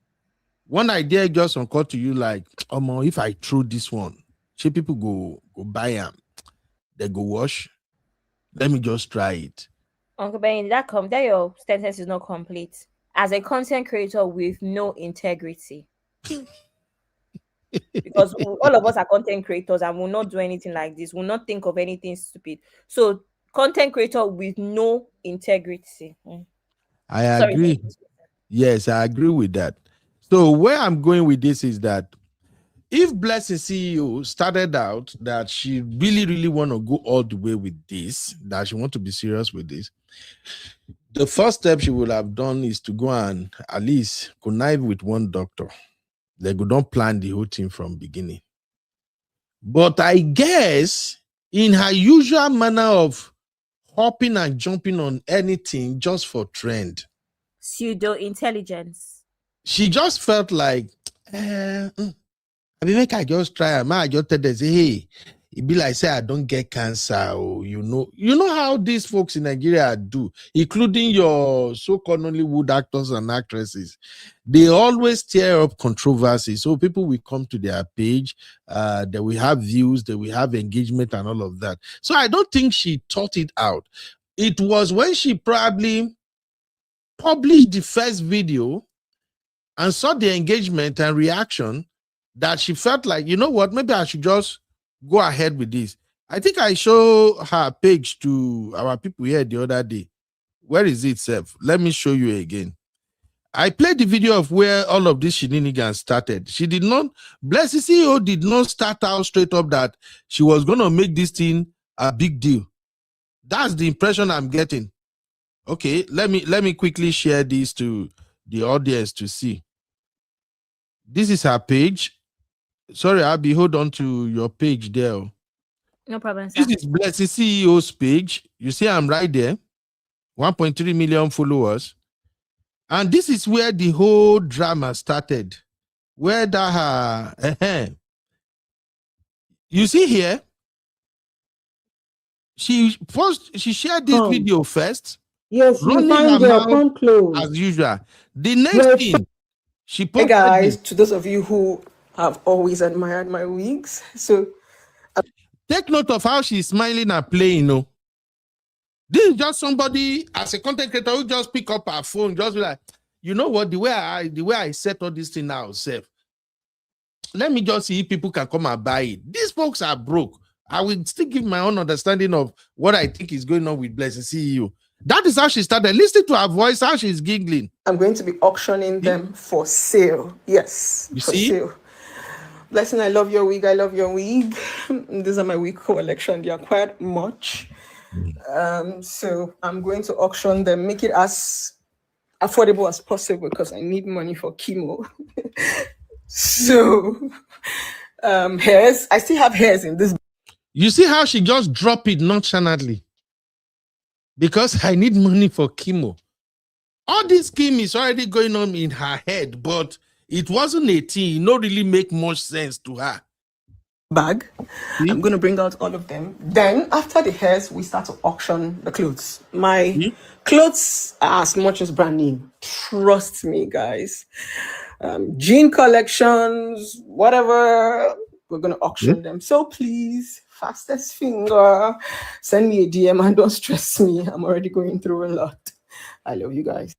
one idea just occurred to you, like, oh, if I throw this one, people go buy them, they go wash. Let me just try it. Uncle Ben, that your sentence is not complete. As a content creator with no integrity. Because all of us are content creators and will not do anything like this. Will not think of anything stupid. So, content creator with no integrity. I agree. Yes, I agree with that. So where I'm going with this is that if Blessing CEO started out that she really want to go all the way with this, that she want to be serious with this, the first step she would have done is to go and at least connive with one doctor. They don't plan the whole thing from beginning. But I guess in her usual manner of hopping and jumping on anything just for trend, pseudo intelligence, she just felt like, I mean, I just try. I just tell them, say, hey, it be like say I don't get cancer. Or you know how these folks in Nigeria do, including your so-called Nollywood actors and actresses. They always stir up controversy. So people will come to their page, they will have views, they will have engagement and all of that. So I don't think she thought it out. It was when she probably published the first video and saw the engagement and reaction that she felt like, you know what, maybe I should just go ahead with this. I think I show her page to our people here the other day. Where is it, Seth? Let me show you again. I played the video of where all of this shenanigans started. She did not, Blessy CEO did not start out straight up that she was going to make this thing a big deal. That's the impression I'm getting. Okay, let me quickly share this to the audience to see. This is her page. Sorry, Abby, hold on to your page there. No problem, sir. This is Blessy CEO's page. You see I'm right there. 1.3 million followers. And this is where the whole drama started. Where that you see here, she shared this video first. Yes, you running find her your mouth phone close. as usual. The next thing she Hey posted guys, this. to those of you who have always admired my wigs, so Take note of how she's smiling and playing. No, this is just somebody as a content creator who just pick up her phone, just be like, you know what? The way I set all this thing now, self. Let me just see if people can come and buy it. These folks are broke. I will still give my own understanding of what I think is going on with Blessing CEO. That is how she started. Listen to her voice, how she's giggling. I'm going to be auctioning them for sale. Yes, You for see? sale. Blessing, I love your wig. I love your wig. These are my wig collection. They are quite much. So I'm going to auction them, make it as affordable as possible because I need money for chemo. So hairs. I still have hairs in this. You see how she just dropped it nonchalantly? Because I need money for chemo. All this scheme is already going on in her head, but it wasn't a thing. It not really make much sense to her. Bag. I'm going to bring out all of them. Then after the hairs, we start to auction the clothes. My clothes are as much as brand new. Trust me, guys. Jean collections, whatever, we're going to auction them. So please, fastest finger, send me a DM and don't stress me. I'm already going through a lot. I love you guys.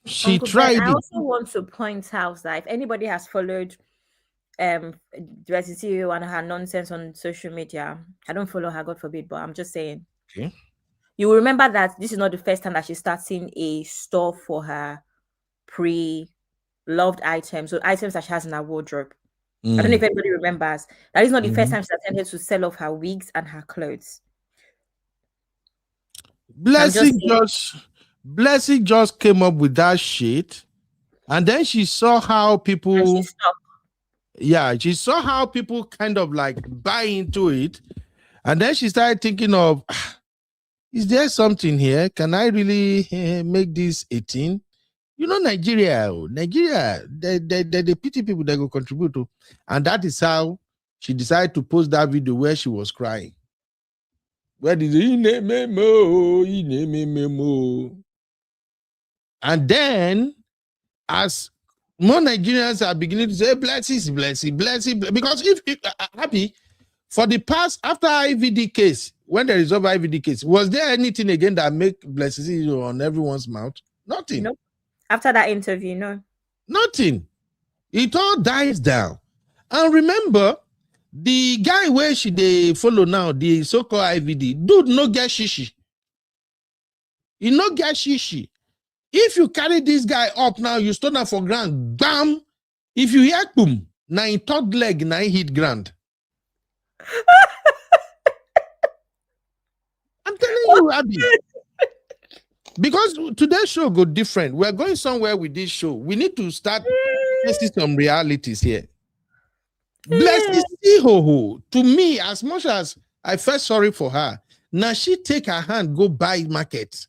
She Uncle tried Ben, I it. also want to point out that if anybody has followed Blessing CEO and her nonsense on social media, I don't follow her, God forbid, but I'm just saying. Okay. You will remember that this is not the first time that she's starting a store for her pre-loved items, so items that she has in her wardrobe. I don't know if anybody remembers. That is not the first time she's attempted to sell off her wigs and her clothes. Blessing just came up with that shit, and then she saw how people. She saw how people kind of like buy into it, and then she started thinking of, is there something here? Can I really make this 18? You know, Nigeria, the pity people that go contribute to, and that is how she decided to post that video where she was crying. Where did he name me? And then, as more Nigerians are beginning to say, blessing, because if happy for the past after IVD case, when they resolve IVD case, was there anything again that make blessings on everyone's mouth? Nothing. Nope. After that interview, no. Nothing. It all dies down. And remember, the guy where they follow now, the so-called IVD, dude no get shishi. He no get shishi. If you carry this guy up now, you stand up for ground, bam. If you hear boom, now in third leg, now hit ground. I'm telling you, Abby. Because today's show go different. We're going somewhere with this show. We need to start facing some realities here. Bless ho. To me, as much as I felt sorry for her, now she take her hand, go buy market.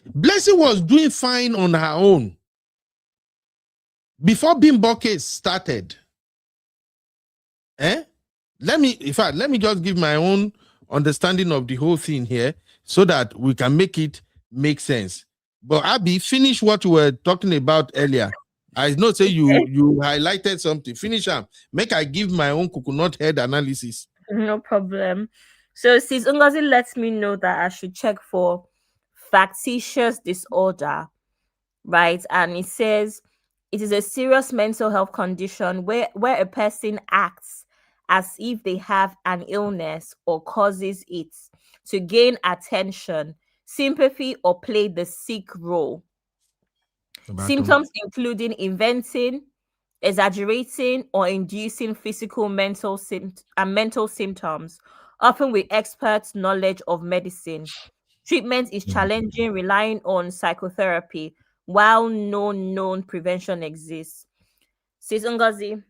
Blessing was doing fine on her own before Bimbo case started. Let me just give my own understanding of the whole thing here so that we can make it make sense. But Abby, finish what you were talking about earlier. I know say you highlighted something. Finish up. Make I give my own coconut head analysis. No problem. So Sis Ngozi lets me know that I should check for factitious disorder, right? And it says it is a serious mental health condition where a person acts as if they have an illness or causes it to gain attention, sympathy, or play the sick role. Symptoms including inventing, exaggerating, or inducing physical, mental symptoms, often with expert knowledge of medicine. Treatment is challenging, relying on psychotherapy, while no known prevention exists. Sis Ngozi,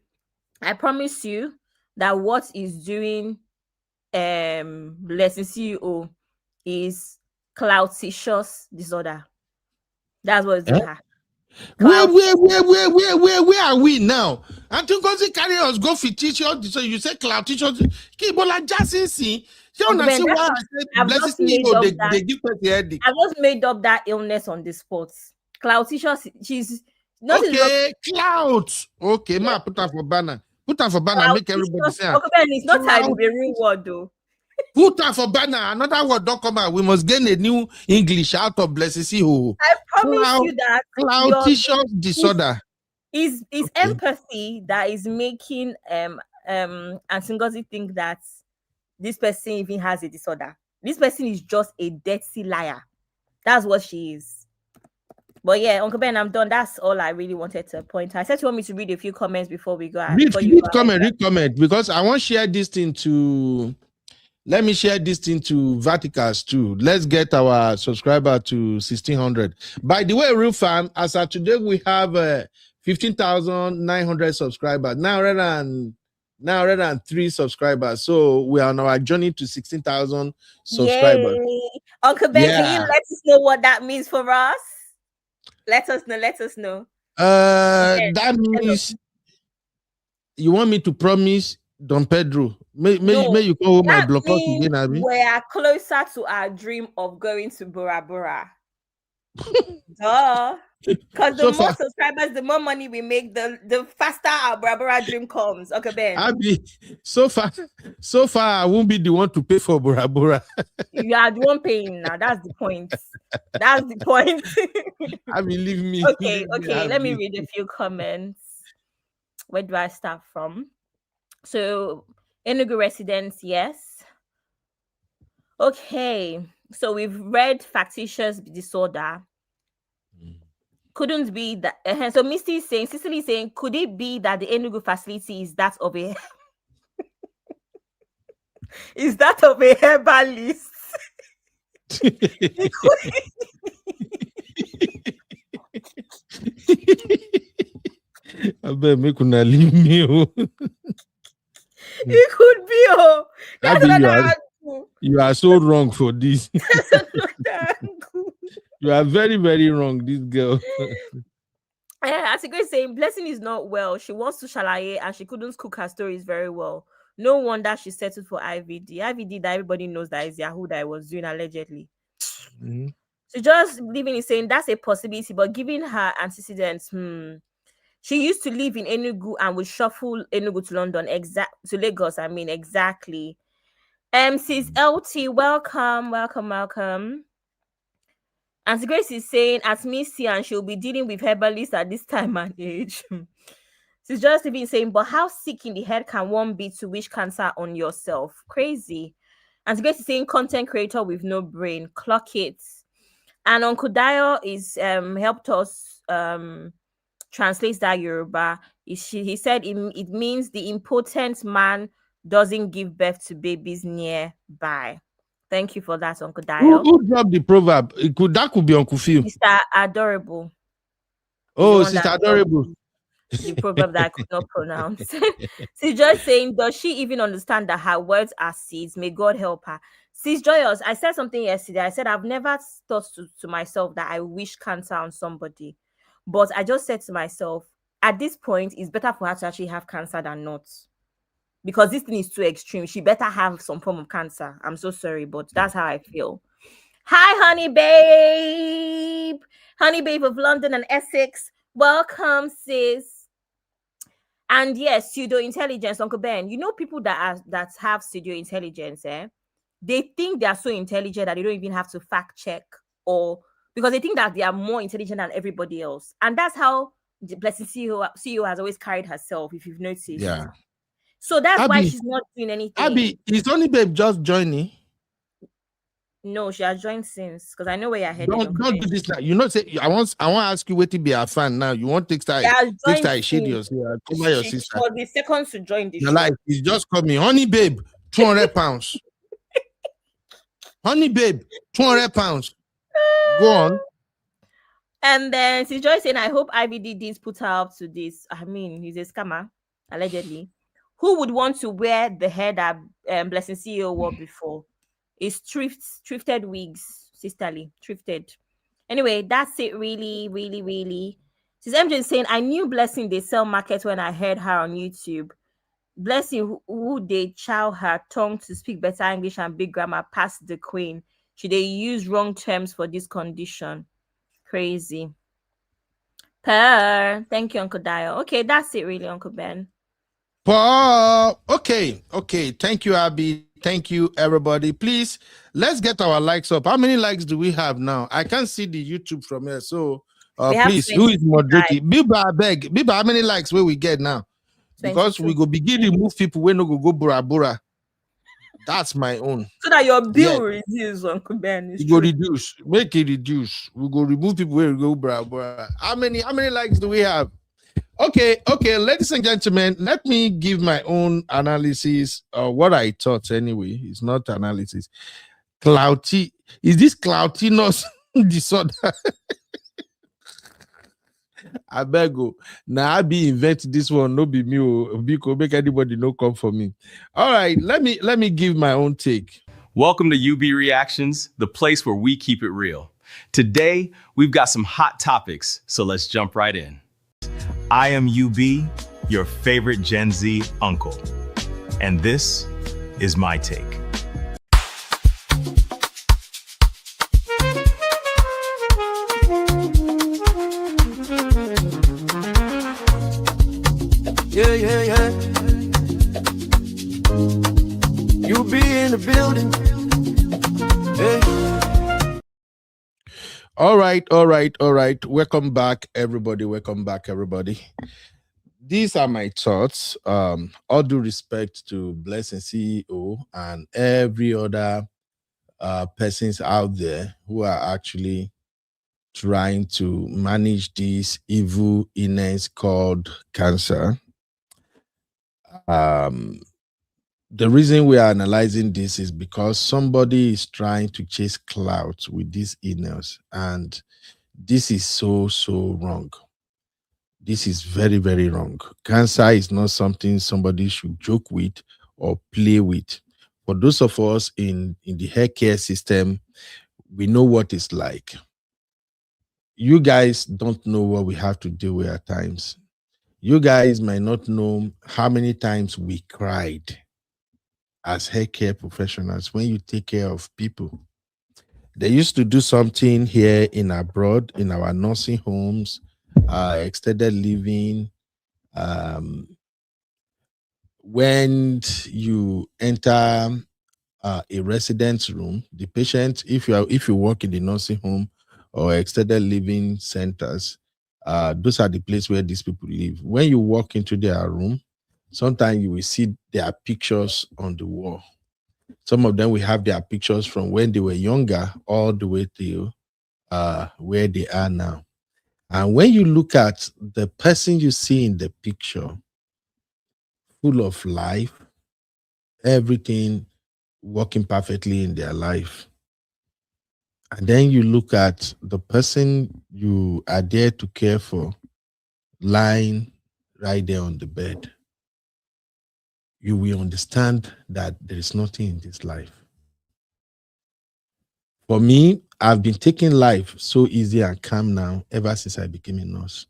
I promise you that what is doing Blessing CEO is clouticious disorder. That's what is doing her. Where are we now? I think because carry us go for teachers. So you say cloud teachers. Kibola Jackson see. You Uncle don't Ben, see why I said blessing you. They give us the headache. I just made up that illness on the spot. Clouticious. She's not okay. Cloud. Okay, ma put her for banner. Put her for banner. Make everybody say. Uncle Ben, it's not a real word though. Put her for banner. Another word don't come out. We must gain a new English out of blessing. See who. I promise you that clouticious disorder is empathy that is making and Ngozi think that this person even has a disorder. This person is just a dirty liar. That's what she is. But yeah, Uncle Ben, I'm done. That's all I really wanted to point out. I said you want me to read a few comments before we go. Read comment because I want to share this thing to. Let me share this thing to Vaticans too. Let's get our subscriber to 1,600. By the way, real fam, as of today, we have 15,900 subscribers. 903 subscribers. So we are on our journey to 16,000 subscribers. Yay. Uncle Ben, can you let us know what that means for us? Let us know. That means you want me to promise Don Pedro. May you come home and block us again, Abby? We are closer to our dream of going to Bora Bora. Duh. Because the more subscribers, the more money we make, the faster our Bora Bora dream comes. Okay, Ben. Abby, so far, I won't be the one to pay for Bora Bora. You are the one paying now. That's the point. Abby, leave me. Okay. Let me read a few comments. Where do I start from? So, Enugu residents, yes. Okay, so we've read factitious disorder. Couldn't be that. So Misty is saying, Cicely is saying, could it be that the Enugu facility is that of a herbalist? I bet me couldn't leave me. It could be. That's you are so wrong for this. You are very, very wrong, this girl. As a great saying, Blessing is not well. She wants to shalaye and she couldn't cook her stories very well. No wonder she settled for IVD. IVD that everybody knows that is Yahoo that I was doing allegedly. Mm-hmm. So just living is saying that's a possibility, but given her antecedents, she used to live in Enugu and would shuffle Enugu to London, to Lagos. I mean, exactly. Sis LT, welcome. And Grace is saying, as Missy, and she'll be dealing with herbalists at this time and age. She's just even saying, but how sick in the head can one be to wish cancer on yourself? Crazy. And Grace is saying, content creator with no brain, clock it. And Uncle Dio is helped us translate that Yoruba. He said it means the impotent man doesn't give birth to babies nearby. Thank you for that, Uncle Dio. Who dropped the proverb? That could be Uncle Phil. Mr. Adorable. Oh, Sister Adorable. The proverb that I could not pronounce. She's just saying, does she even understand that her words are seeds? May God help her. Sis Joyous, I said something yesterday. I said I've never thought to myself that I wish cancer on somebody. But I just said to myself, at this point, it's better for her to actually have cancer than not. Because this thing is too extreme. She better have some form of cancer. I'm so sorry, but that's how I feel. Hi, honey babe. Honey babe of London and Essex. Welcome, sis. And yes, pseudo-intelligence, Uncle Ben. You know people that have pseudo-intelligence, they think they are so intelligent that they don't even have to fact check, or because they think that they are more intelligent than everybody else. And that's how the Blessing CEO has always carried herself, if you've noticed. Yeah. So that's why Abby, she's not doing anything. Abby, is only babe just joining? No, she has joined since, because I know where you're headed. Don't do this now. You know, say I want to ask you what to be a fan now. You want take She has joined shade since. your cover your She sister. was the second to join the You're show. like, he's just called me, honey babe, 200 pounds. Honey babe, 200 pounds. Go on. And then she's just saying, I hope IVD didn't put her up to this. I mean, he's a scammer, allegedly. Who would want to wear the hair that Blessing CEO wore before? It's thrifted wigs, sisterly, thrifted. Anyway, that's it. Really, really, really. She's MJ saying, I knew Blessing they sell market when I heard her on YouTube. Blessing who they chow her tongue to speak better English and big grammar past the queen. Should they use wrong terms for this condition? Crazy. Thank you, Uncle Dio. Okay, that's it, really, Uncle Ben. Okay. Thank you, Abby. Thank you, everybody. Please, let's get our likes up. How many likes do we have now? I can't see the YouTube from here. So, please, who is moderating? Biba, I beg. Biba, how many likes will we get now? 22. Because we go begin to move people when no go bura bura. That's my own. So that your bill reduces, Uncle Ben. You go reduce. Make it reduce. We go remove people where we go bura bura. How many likes do we have? Okay, ladies and gentlemen, let me give my own analysis of what I thought anyway. It's not analysis. Clouty. Is this cloutiness disorder? I beg you. Now I be invent this one, no be me, because make anybody no come for me. All right, let me give my own take. Welcome to UB Reactions, the place where we keep it real. Today, we've got some hot topics, so let's jump right in. I am UB, your favorite Gen Z uncle, and this is my take. Yeah. You be in the building. Hey. All right. Welcome back, everybody. These are my thoughts. All due respect to Blessing CEO and every other persons out there who are actually trying to manage this evil illness called cancer. The reason we are analyzing this is because somebody is trying to chase clout with this illness, and this is so wrong. This is very, very wrong. Cancer is not something somebody should joke with or play with. For those of us in the healthcare system, we know what it's like. You guys don't know what we have to deal with at times. You guys might not know how many times we cried as healthcare professionals when you take care of people. They used to do something here in abroad, in our nursing homes, extended living. When you enter a residence room, the patient, if you work in the nursing home or extended living centers, those are the places where these people live. When you walk into their room, sometimes you will see their pictures on the wall. Some of them will have their pictures from when they were younger all the way to where they are now. And when you look at the person you see in the picture, full of life, everything working perfectly in their life. And then you look at the person you are there to care for, lying right there on the bed. You will understand that there is nothing in this life. For me, I've been taking life so easy and calm now ever since I became a nurse.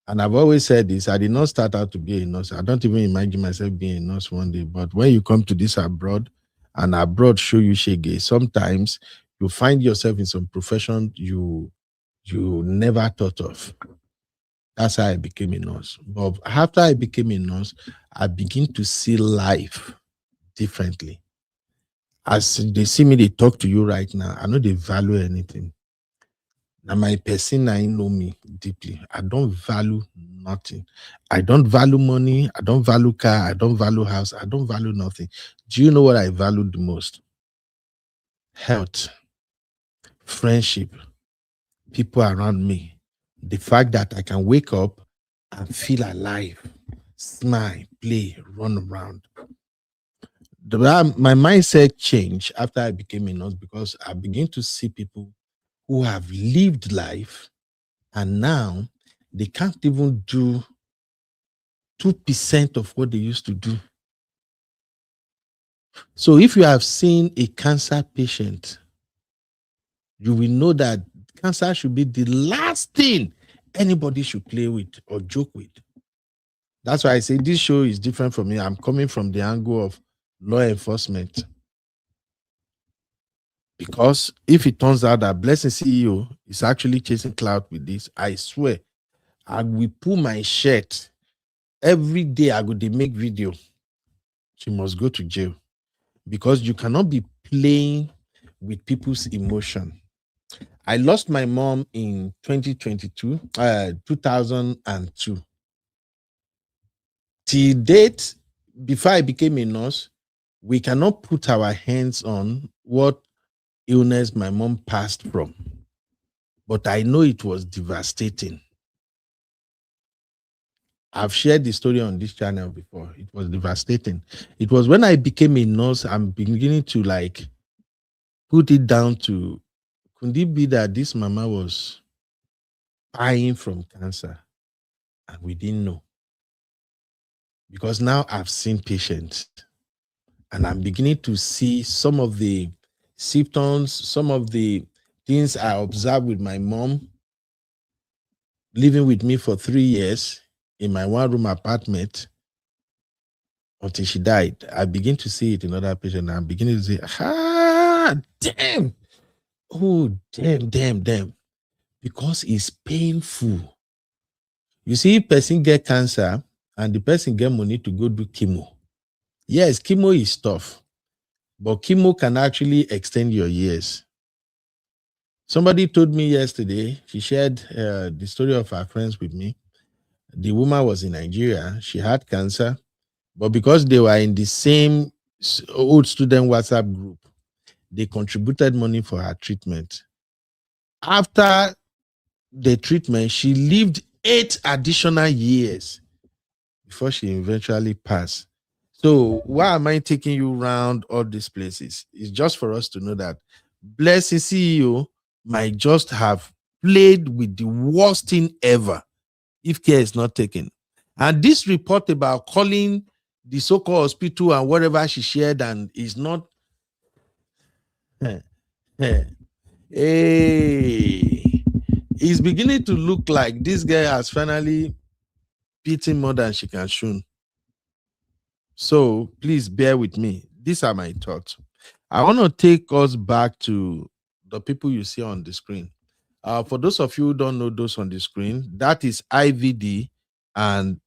And I've always said this, I did not start out to be a nurse. I don't even imagine myself being a nurse one day. But when you come to this abroad, and abroad show you shege, sometimes you find yourself in some profession you never thought of. That's how I became a nurse. But after I became a nurse, I begin to see life differently. As they see me, they talk to you right now. I know they value anything. Now my person, I know me deeply. I don't value nothing. I don't value money. I don't value car. I don't value house. I don't value nothing. Do you know what I value the most? Health, friendship, people around me. The fact that I can wake up and feel alive, smile, play, run around. My mindset changed after I became a nurse because I began to see people who have lived life and now they can't even do 2% of what they used to do. So if you have seen a cancer patient, you will know that cancer should be the last thing anybody should play with or joke with. That's why I say this show is different from me. I'm coming from the angle of law enforcement. Because if it turns out that Blessing CEO is actually chasing clout with this, I swear, I will pull my shirt. Every day I go to make video. She must go to jail. Because you cannot be playing with people's emotion. I lost my mom in 2002. Till date, before I became a nurse, we cannot put our hands on what illness my mom passed from. But I know it was devastating. I've shared the story on this channel before. It was devastating. It was when I became a nurse, I'm beginning to like put it down to, could it be that this mama was dying from cancer and we didn't know? Because now I've seen patients and I'm beginning to see some of the symptoms, some of the things I observed with my mom living with me for 3 years in my one-room apartment until she died. I begin to see it in other patients. I'm beginning to say, damn. Oh, damn. Because it's painful. You see, person get cancer and the person get money to go do chemo. Yes, chemo is tough, but chemo can actually extend your years. Somebody told me yesterday, she shared the story of her friends with me. The woman was in Nigeria. She had cancer, but because they were in the same old student WhatsApp group, they contributed money for her treatment. After the treatment, she lived 8 additional years before she eventually passed. So why am I taking you around all these places? It's just for us to know that Blessing CEO might just have played with the worst thing ever if care is not taken. And this report about calling the so-called hospital and whatever she shared and is not it's beginning to look like this guy has finally beaten more than she can chew. So please bear with me. These are my thoughts. I want to take us back to the people you see on the screen. For those of you who don't know those on the screen, that is IVD and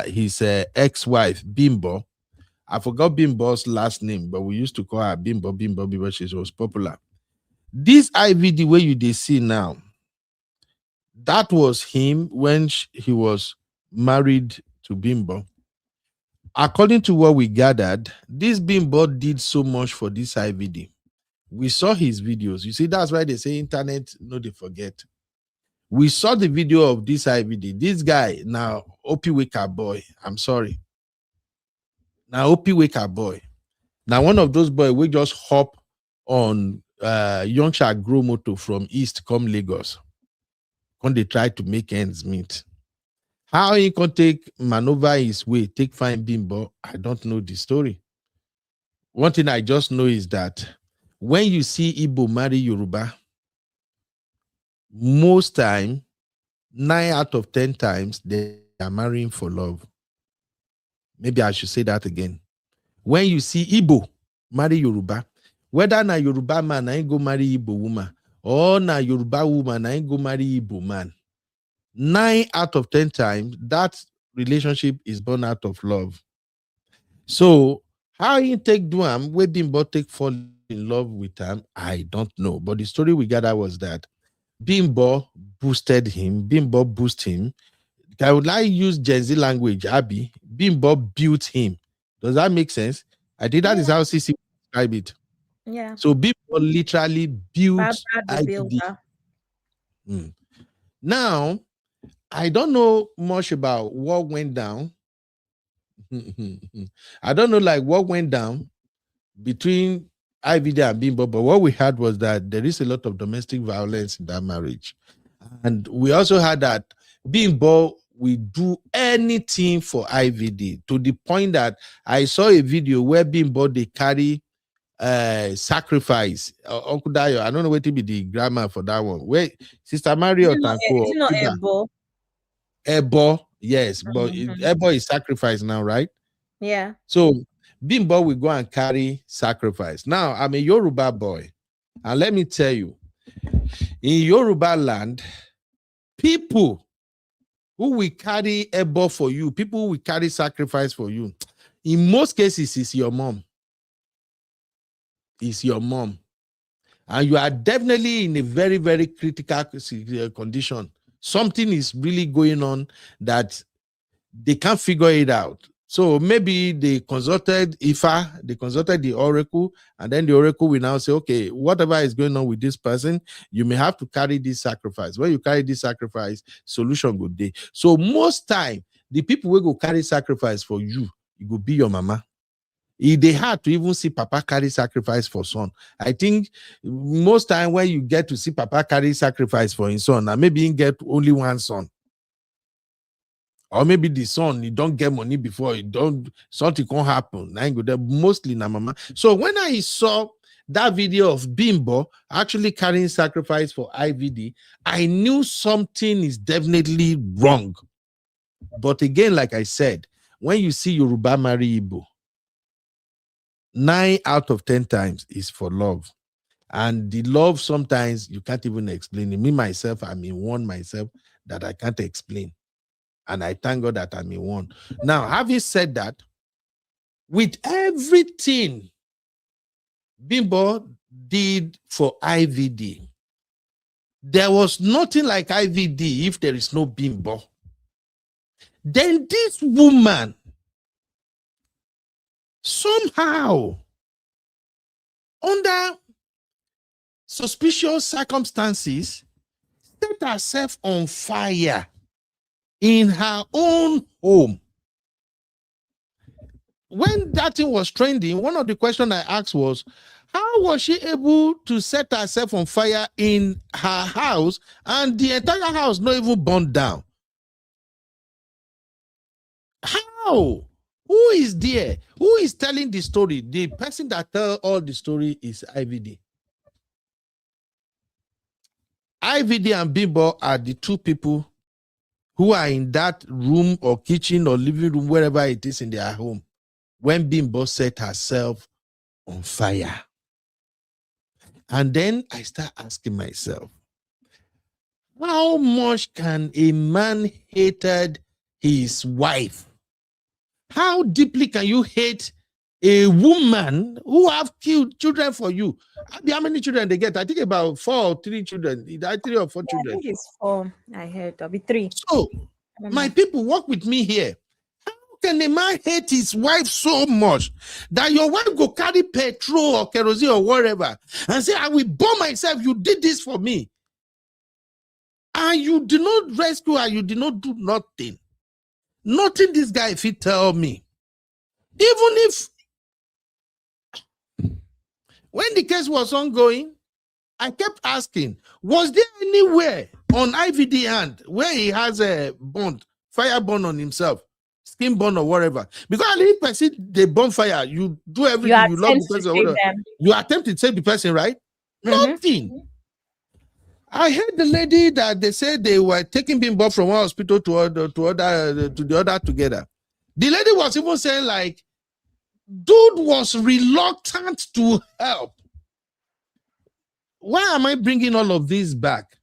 his ex-wife, Bimbo. I forgot Bimbo's last name, but we used to call her Bimbo because she was popular. This IVD where you see now, that was him when he was married to Bimbo. According to what we gathered, this Bimbo did so much for this IVD. We saw his videos. You see, that's why they say internet, no, they forget. We saw the video of this IVD. This guy, now, Opie Waker boy. I'm sorry. Now, Opie Waker boy. Now, one of those boys, we just hop on Youngsha Grow Moto from East come Lagos. When they try to make ends meet. How he can take maneuver his way, take fine Bimbo, I don't know the story. One thing I just know is that when you see Igbo marry Yoruba, most time, 9 out of 10 times, they are marrying for love. Maybe I should say that again. When you see Igbo marry Yoruba, whether na Yoruba man ain't go marry Igbo woman, or na Yoruba woman ain't go marry Igbo man, 9 out of 10 times, that relationship is born out of love. So, how you take Duam, where Bimbo take fall in love with him, I don't know. But the story we gather was that Bimbo boosted him. Bimbo boost him. I would like use Gen Z language, Abby. Bimbo built him. Does that make sense? I think that is how CC describe it. Yeah. So Bimbo literally built Barbara the IVD. builder. Now, I don't know much about what went down. I don't know like what went down between IVD and Bimbo, but what we had was that there is a lot of domestic violence in that marriage. And we also had that Bimbo will do anything for IVD, to the point that I saw a video where Bimbo they carry sacrifice. Uncle Dayo, I don't know what to be the grammar for that one. Wait, Sister Mario Tanko. It's not Ebo. Ebo, yes, but Ebo is sacrifice now, right? Yeah. So Bimbo will go and carry sacrifice. Now, I'm a Yoruba boy, and let me tell you, in Yoruba land, people who will carry Ebo for you, people who will carry sacrifice for you, in most cases, it's your mom. It's your mom. And you are definitely in a very, very critical condition. Something is really going on that they can't figure it out. So maybe they consulted Ifa, they consulted the oracle, and then the oracle will now say, okay, whatever is going on with this person, you may have to carry this sacrifice. When you carry this sacrifice, solution good day. So most time, the people will go carry sacrifice for you, it will be your mama. They had to even see Papa carry sacrifice for son. I think most time when you get to see Papa carry sacrifice for his son, and maybe he get only one son. Or maybe the son, he don't get money before, something can't happen. Mostly na mama. So when I saw that video of Bimbo actually carrying sacrifice for IVD, I knew something is definitely wrong. But again, like I said, when you see Yoruba marry Igbo, 9 out of 10 times is for love. And the love, sometimes you can't even explain it. Me, myself, I'm in one myself that I can't explain. And I thank God that I'm in one. Now, having said that, with everything Bimbo did for IVD, there was nothing like IVD if there is no Bimbo. Then this woman, somehow, under suspicious circumstances, set herself on fire in her own home. When that thing was trending, one of the questions I asked was, how was she able to set herself on fire in her house and the entire house not even burned down? How? Who is there? Who is telling the story? The person that tells all the story is IVD. IVD and Bimbo are the two people who are in that room or kitchen or living room, wherever it is in their home, when Bimbo set herself on fire. And then I start asking myself, how much can a man hated his wife? How deeply can you hate a woman who have killed children for you? How many children they get? I think about 4 or 3 children. 3 or 4 children. I think it's 4. I heard there'll be 3. So, my people, work with me here. How can a man hate his wife so much that your wife go carry petrol or kerosene or whatever and say, I will burn myself, you did this for me. And you did not rescue her, you did not do nothing. Nothing this guy if he tell me. Even if, when the case was ongoing, I kept asking, was there anywhere on IVD hand where he has a bond, fire burn on himself, skin burn or whatever? Because if person they burn fire, you do everything, you love the person or whatever. You attempt to save the person, right? Nothing. I heard the lady that they said they were taking Bimbo from one hospital to the other together. The lady was even saying like, dude was reluctant to help. Why am I bringing all of this back?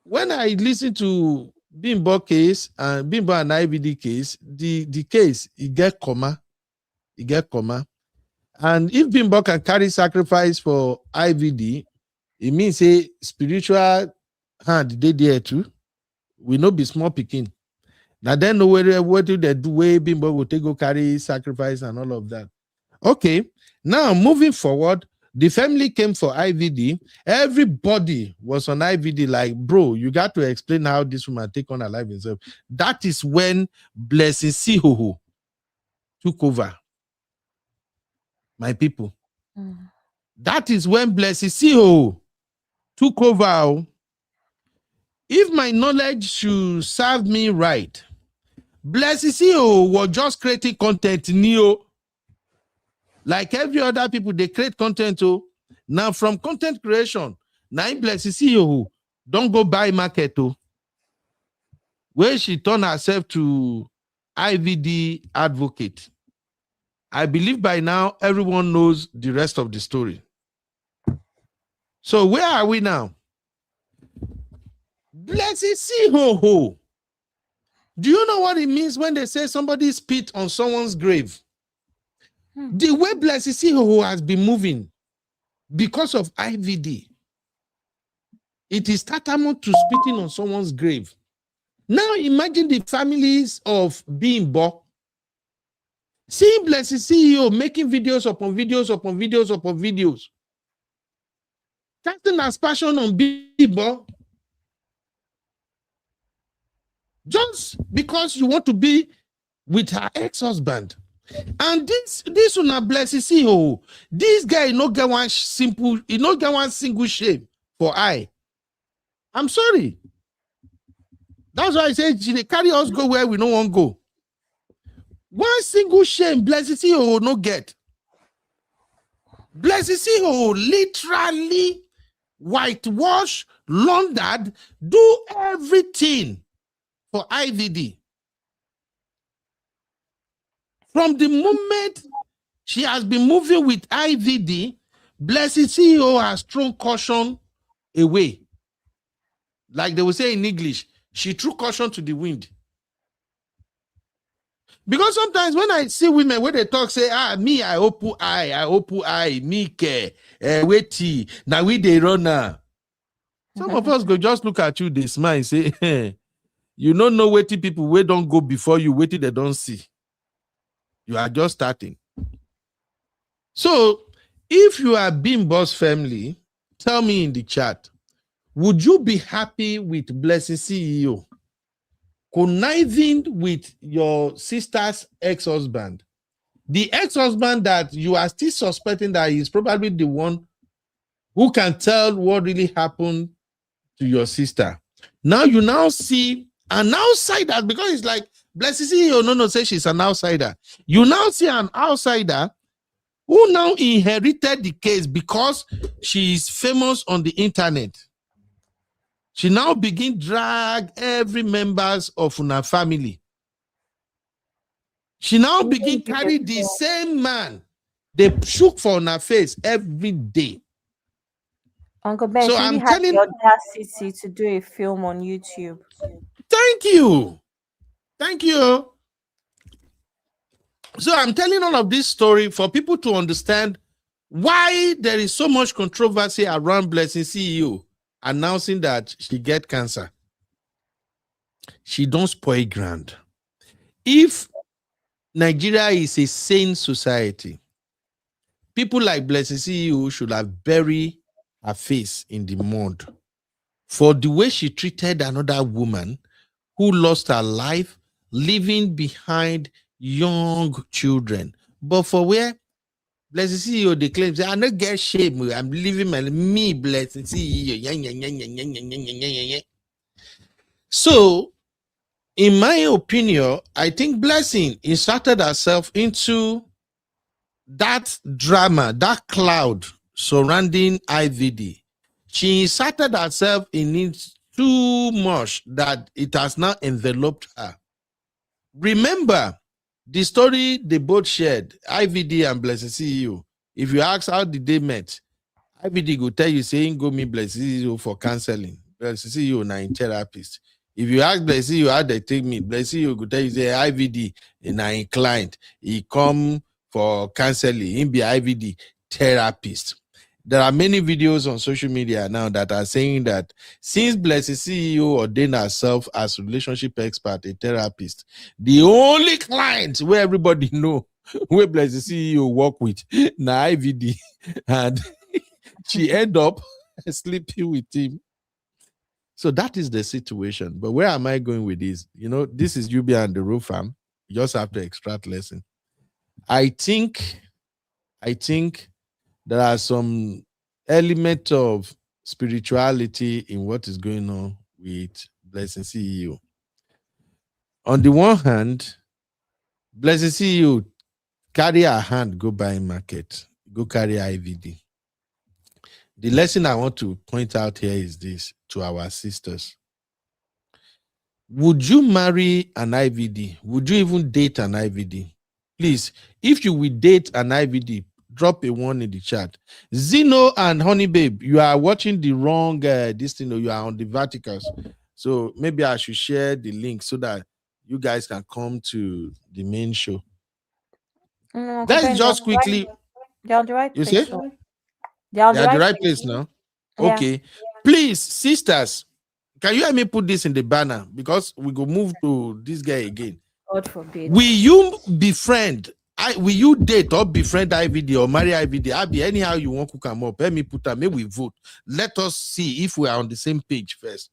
When I listen to Bimbo case and Bimbo and IVD case, the case, it get comma. And if Bimbo can carry sacrifice for IVD, it means a spiritual hand they there too. We no be small picking. Now then know what do they do way Bimbo will take go carry sacrifice and all of that. Okay, now moving forward, the family came for IVD. Everybody was on IVD. Like, bro, you got to explain how this woman take on her life himself. That is when Blessing Sihoho took over. My people. That is when Blessing Sihoho took over. If my knowledge should serve me right, Blessing Sihoho was just creating content new. Like every other people, they create content. Oh, now from content creation, now Blessing Sihoho don't go buy market. Oh, where she turned herself to IVD advocate. I believe by now everyone knows the rest of the story. So where are we now? Blessing Sihoho. Do you know what it means when they say somebody spit on someone's grave? The way Blessing Sihoho has been moving because of IVD, it is tantamount to spitting on someone's grave. Now imagine the families of Bimbo seeing Blessing CEO making videos upon videos upon videos upon videos, casting as passion on Bimbo just because you want to be with her ex-husband. And this one a Blessing CEO. This guy no get one simple, he no get one single shame for I. I'm sorry. That's why I say they carry us go where we don't want to go. One single shame Blessing CEO no get. Blessing CEO literally whitewash, laundered, do everything for IVD. From the moment she has been moving with IVD, Blessing CEO has thrown caution away. Like they will say in English, she threw caution to the wind. Because sometimes when I see women, when they talk, say, me, I open eye, me care, wait, now we they run now. Some of us go just look at you, they smile and say, hey, you don't know waiting people, wait don't go before you, waiting they don't see. You are just starting. So, if you are Bimbo's family, tell me in the chat, would you be happy with Blessing CEO conniving with your sister's ex-husband? The ex-husband that you are still suspecting that he's probably the one who can tell what really happened to your sister. Now you now see an outsider, because it's like Blessing CEO no say she's an outsider. You now see an outsider who now inherited the case because she is famous on the internet. She now begin drag every members of her family. She now begin carry the same man. They shook for her face every day. Uncle Ben, so I'm telling the audacity to do a film on YouTube. Thank you. Thank you. So I'm telling all of this story for people to understand why there is so much controversy around Blessing CEO announcing that she get cancer. She don't spoil ground. If Nigeria is a sane society, people like Blessing CEO should have buried her face in the mud for the way she treated another woman who lost her life, leaving behind young children. But for where Blessing CEO declaims, I don't get shame. I'm leaving me Blessing CEO. So, in my opinion, I think Blessing inserted herself into that drama, that cloud surrounding IVD. She inserted herself in it too much that it has now enveloped her. Remember the story they both shared, IVD and Blessing CEO. If you ask how did they met, IVD will tell you saying go meet Blessing CEO for counseling. Blessing CEO na in therapist. If you ask Blessing CEO how they take me, Blessing CEO will tell you say IVD na in client. He come for counseling. He be IVD therapist. There are many videos on social media now that are saying that since Blessed CEO ordained herself as relationship expert, a therapist, the only client where everybody know where Blessed CEO work with, na IVD, and she end up sleeping with him. So that is the situation. But where am I going with this? You know, this is Yubi and the Roof Farm. You just have to extract lesson. I think there are some element of spirituality in what is going on with Blessing CEO. On the one hand, Blessing CEO carry her hand, go buy market, go carry IVD. The lesson I want to point out here is this to our sisters. Would you marry an IVD? Would you even date an IVD? Please, if you will date an IVD, drop a 1 in the chat. Zeno and Honey Babe, you are watching the wrong this thing, or you are on the verticals. So maybe I should share the link so that you guys can come to the main show. Let's just quickly. They're on the right You place. say? So. They're on They are the right place. place now. Yeah. Okay. Please, sisters, can you help me put this in the banner? Because we go move to this guy again. God forbid. Will you befriend? Will you date or befriend IVD or marry IVD? Abi, anyhow you want to come up. Let me put that. Maybe we vote. Let us see if we are on the same page first.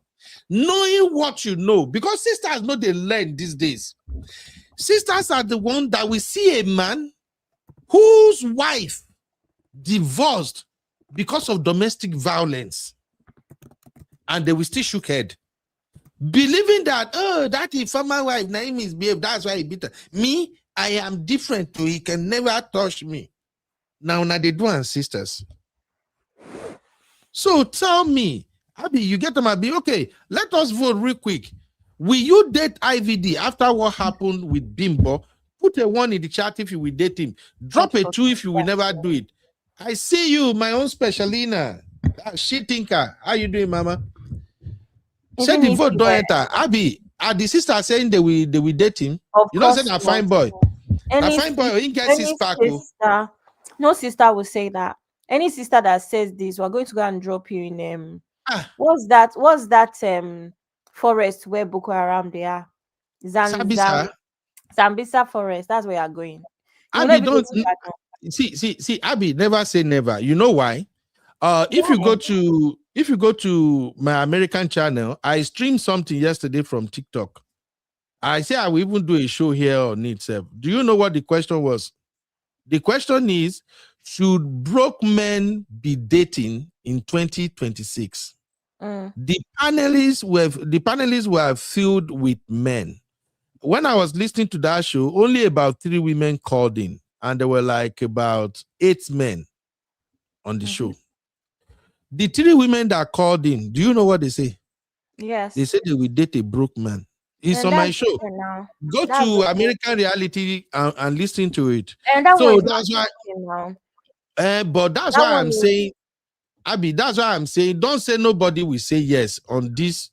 Knowing what you know, because sisters know they learn these days. Sisters are the one that we see a man whose wife divorced because of domestic violence, and they will still shook head, believing that, oh, that is former wife, name is babe, that's why he beat her. Me, I am different too. He can never touch me. Now they do, and sisters. So tell me, Abi, you get them, Abi. Okay, let us vote real quick. Will you date IVD after what happened with Bimbo? Put a 1 in the chat if you will date him. Drop a 2 if you will never do it. I see you, my own specialina. She thinker. How you doing, mama? Say the vote don't enter. Abi, are the sisters saying they will date him? You know, saying a fine boy. A fine boy, he gets his sparkle. No sister will say that. Any sister that says this, we're going to go and drop you in what's that forest where Boko Haram they are? Zambisa forest. That's where you're going. Abi, don't see, Abi, never say never. You know why? If you go to my American channel, I streamed something yesterday from TikTok. I say I will even do a show here on itself. Do you know what the question was? The question is, should broke men be dating in 2026? The panelists were filled with men. When I was listening to that show, only about 3 women called in, and there were like about 8 men on the show. The 3 women that called in, do you know what they say? Yes. They said they will date a broke man. It's on my show. Go to American Reality and listen to it. So that's why. But that's why I'm saying, Abi, that's why I'm saying, don't say nobody will say yes on this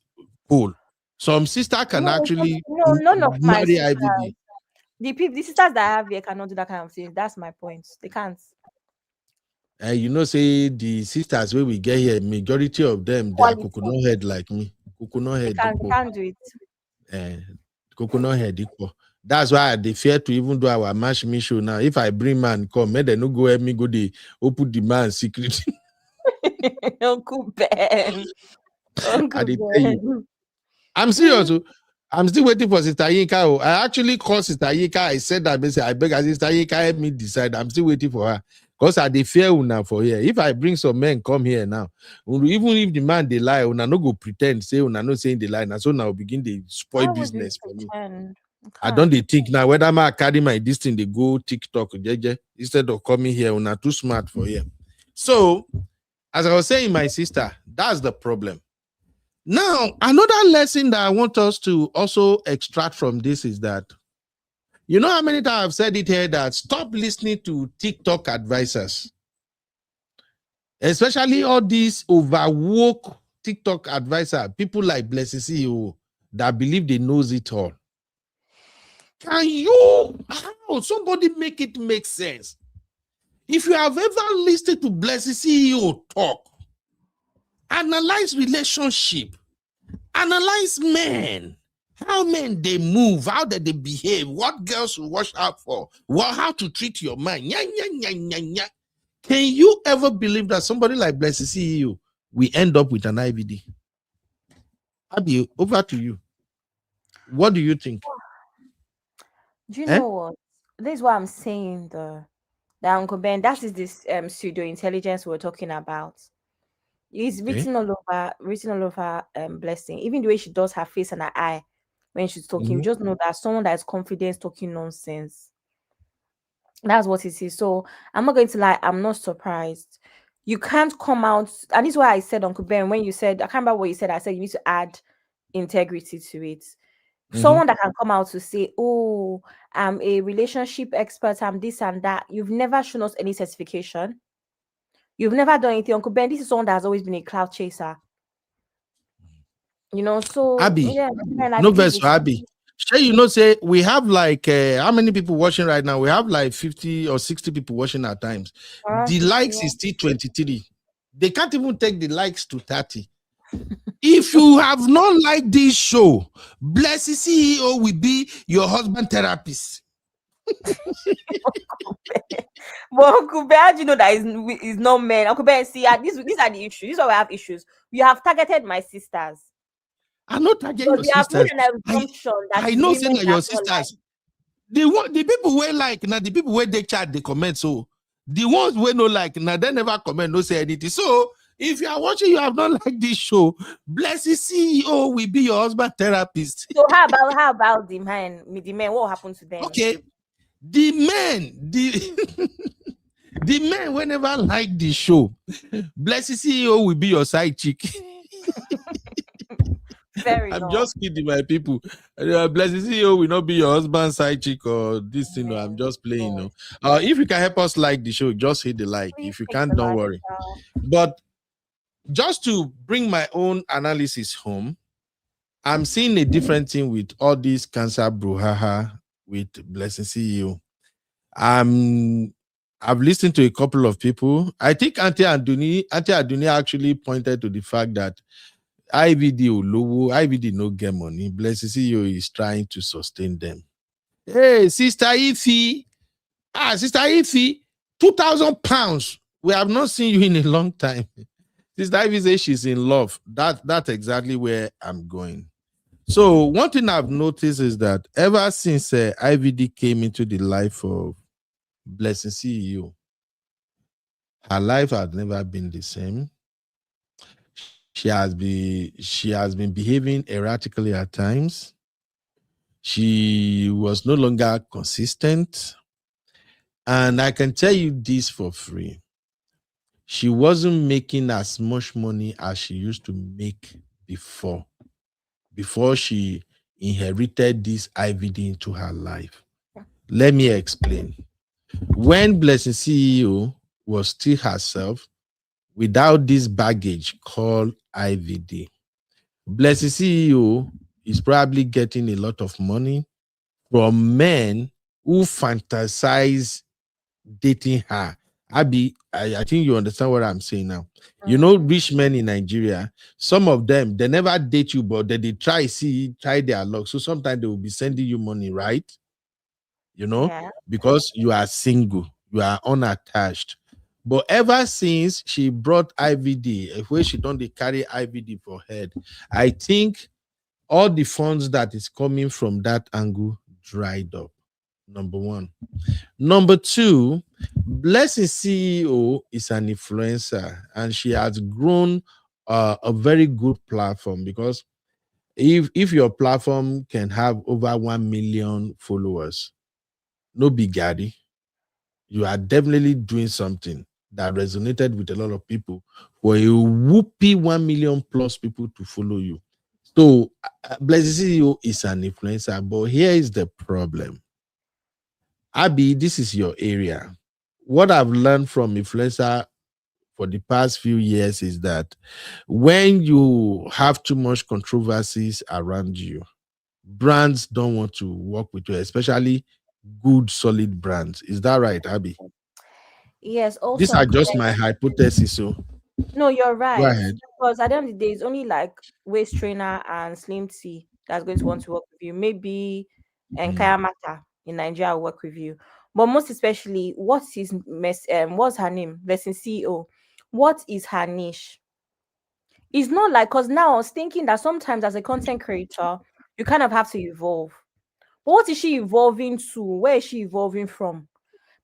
poll. Some sister can actually none of my marry sisters. IVD. The sisters that I have here cannot do that kind of thing. That's my point. They can't. You know, say the sisters where we get here, majority of them, they are coconut head like me. Coconut head. They can't do it. Coconut head equal. That's why they fear to even do our match me show now. If I bring man come, they no go help me go the open the man secret. Uncle Ben. Uncle Ben. I'm serious. I'm still waiting for Sister Yinka. I actually called Sister Yinka. I said that I beg Sister Yinka help me decide. I'm still waiting for her. Because I dey fear una for here. If I bring some men come here now, even if the man they lie, una no go pretend say una no saying they lie. Now so now begin the spoil business for me. I don't think now whether I carry my this thing they go TikTok instead of coming here. Una too smart for here. So as I was saying, my sister, that's the problem. Now another lesson that I want us to also extract from this is that, you know how many times I've said it here that stop listening to TikTok advisors, especially all these overwoke TikTok advisors, people like Blessed CEO that believe they knows it all. Can you, how somebody make it make sense? If you have ever listened to Blessed CEO talk, analyze relationship, analyze men, how men they move, how they behave, what girls you watch out for, how to treat your man. Can you ever believe that somebody like Blessed CEO will end up with an IVD? Abi, over to you. What do you think? Do you know what? This is what I'm saying. The Uncle Ben, that is this pseudo intelligence we're talking about. It's written all over Blessing. Even the way she does her face and her eye when she's talking, you just know that someone that is confident talking nonsense. That's what it is. So I'm not going to lie, I'm not surprised. You can't come out, and this is why I said, Uncle Ben, when you said, I can't remember what you said, I said you need to add integrity to it. Someone that can come out to say, oh, I'm a relationship expert, I'm this and that. You've never shown us any certification. You've never done anything. Uncle Ben, this is someone that has always been a cloud chaser. You know, so Abby, yeah, no verse for Abby. Sure, you know, say we have like how many people watching right now? We have like 50 or 60 people watching at times. The likes is still 23. They can't even take the likes to 30. If you have not liked this show, Blessed CEO will be your husband therapist. But Uncle Ben, how do you know that is not men? Uncle Ben, see, these are the issues. These are why I have issues. You have targeted my sisters. I'm not targeting your sisters. I know saying that your sisters. The people where like now the people where they chat they comment, so the ones where no like now they never comment, no say anything. So if you are watching, you have not liked this show, Blessed CEO will be your husband therapist. So how about the men? What will happen to them? Okay, the men, the men whenever like the show, Blessed CEO will be your side chick. I'm just kidding, my people. Blessed CEO will not be your husband's side chick or this thing. I'm just playing. If you can help us like the show, just hit the like. If you can't, don't worry. But just to bring my own analysis home, I'm seeing a different thing with all this cancer brouhaha with Blessed CEO. I've listened to a couple of people. I think Auntie Aduni actually pointed to the fact that IVD no get money. Blessed CEO is trying to sustain them. Hey, Sister Ify. Sister Ify, 2,000 pounds. We have not seen you in a long time. Sister Ify says she's in love. That's exactly where I'm going. So one thing I've noticed is that ever since IVD came into the life of Blessed CEO, her life has never been the same. She has been behaving erratically at times. She was no longer consistent. And I can tell you this for free. She wasn't making as much money as she used to make before she inherited this IVD into her life. Let me explain. When Blessed CEO was still herself, without this baggage called IVD, Blessed CEO is probably getting a lot of money from men who fantasize dating her. Abby, I think you understand what I'm saying now. You know, rich men in Nigeria, some of them, they never date you, but they try their luck. So sometimes they will be sending you money, right? You know, because you are single, you are unattached. But ever since she brought IVD, where she don't carry IVD for head, I think all the funds that is coming from that angle dried up. Number one. Number two, Blessing CEO is an influencer, and she has grown a very good platform, because if your platform can have over 1 million followers, no big gaddy, you are definitely doing something that resonated with a lot of people, for a whoopee 1 million plus people to follow you. So Blessed CEO is an influencer, but here is the problem. Abby, this is your area. What I've learned from influencer for the past few years is that when you have too much controversies around you, brands don't want to work with you, especially good, solid brands. Is that right, Abby? Yes, also These are Uncle just Ben. my hypothesis. So No, you're go right. ahead. Because at the end of the day, it's only like waist trainer and slim T that's going to want to work with you. Maybe and Mhm. Kaya Mata in Nigeria will work with you. But most especially, what's her name? Lesson CEO. What is her niche? It's not like because now I was thinking that sometimes as a content creator, you kind of have to evolve. But what is she evolving to? Where is she evolving from?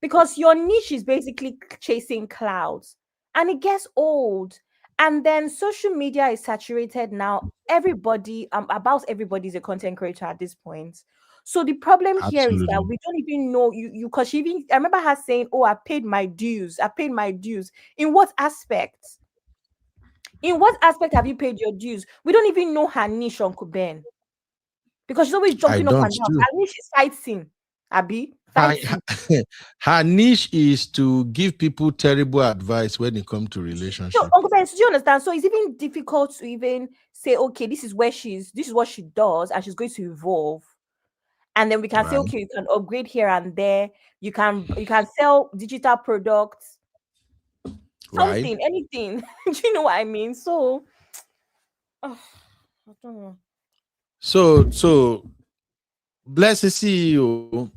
Because your niche is basically chasing clouds and it gets old. And then social media is saturated now. Everybody, about everybody is a content creator at this point. So the problem here is that Absolutely. we don't even know you because she even I remember her saying, "Oh, I paid my dues. I paid my dues." In what aspect? In what aspect have you paid your dues? We don't even know her niche, Uncle Ben, because she's always I jumping up don't and down. too. Her niche is fighting, Abby, Her, fighting. her niche is to give people terrible advice when it comes to So, relationship. Uncle Ben, so do you understand? So it's even difficult to even say, okay, this is what she does, and she's going to evolve. And then we can say, Right. okay, you can upgrade here and there. You can sell digital products, Right. something, anything. Do you know what I mean? So, oh, I don't know. So bless the CEO.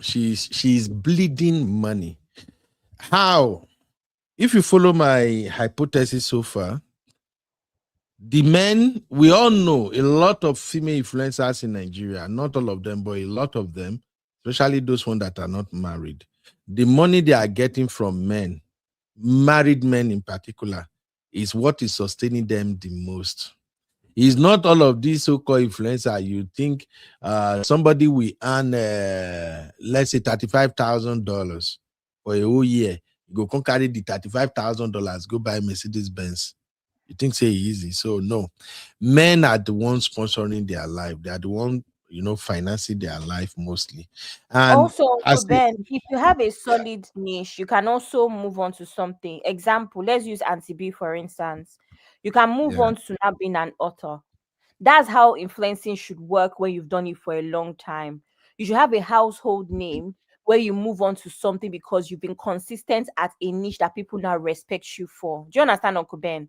She's bleeding money. How? If you follow my hypothesis so far, the men, we all know a lot of female influencers in Nigeria, not all of them, but a lot of them, especially those ones that are not married, the money they are getting from men, married men in particular, is what is sustaining them the most. It's not all of these so-called influencer. You think somebody will earn, let's say, $35,000 for a whole year. You go come carry the $35,000, go buy Mercedes Benz. You think say easy? So no, men are the ones sponsoring their life. They are the one, financing their life mostly. And Also, as Uncle Ben, if you have a solid niche, you can also move on to something. Example, let's use Auntie B for instance. You can move yeah, on to now being an author. That's how influencing should work when you've done it for a long time. You should have a household name where you move on to something because you've been consistent at a niche that people now respect you for. Do you understand, Uncle Ben?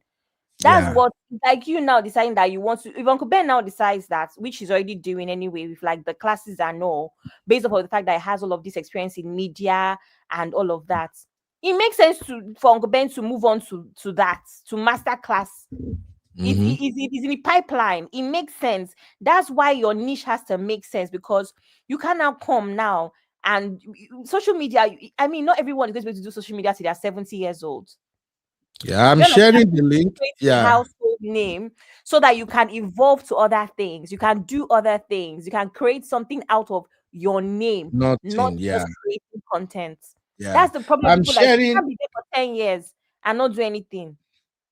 That's yeah, what like you now deciding that you want to if Uncle Ben now decides that, which he's already doing anyway, with like the classes and all, based off of the fact that he has all of this experience in media and all of that. It makes sense for Uncle Ben to move on to that, to master class. mm-hmm. It is in the pipeline. It makes sense. That's why your niche has to make sense because you can now come now and social media. I mean, not everyone is going to be able to do social media till they're 70 years old. Yeah. I'm You understand? sharing the link. Create a Yeah, household name so that you can evolve to other things. You can do other things. You can create something out of your name, not nothing. just Yeah, creating content. yeah. That's the problem. I'm People like you sharing. can't be there for 10 years and not do anything.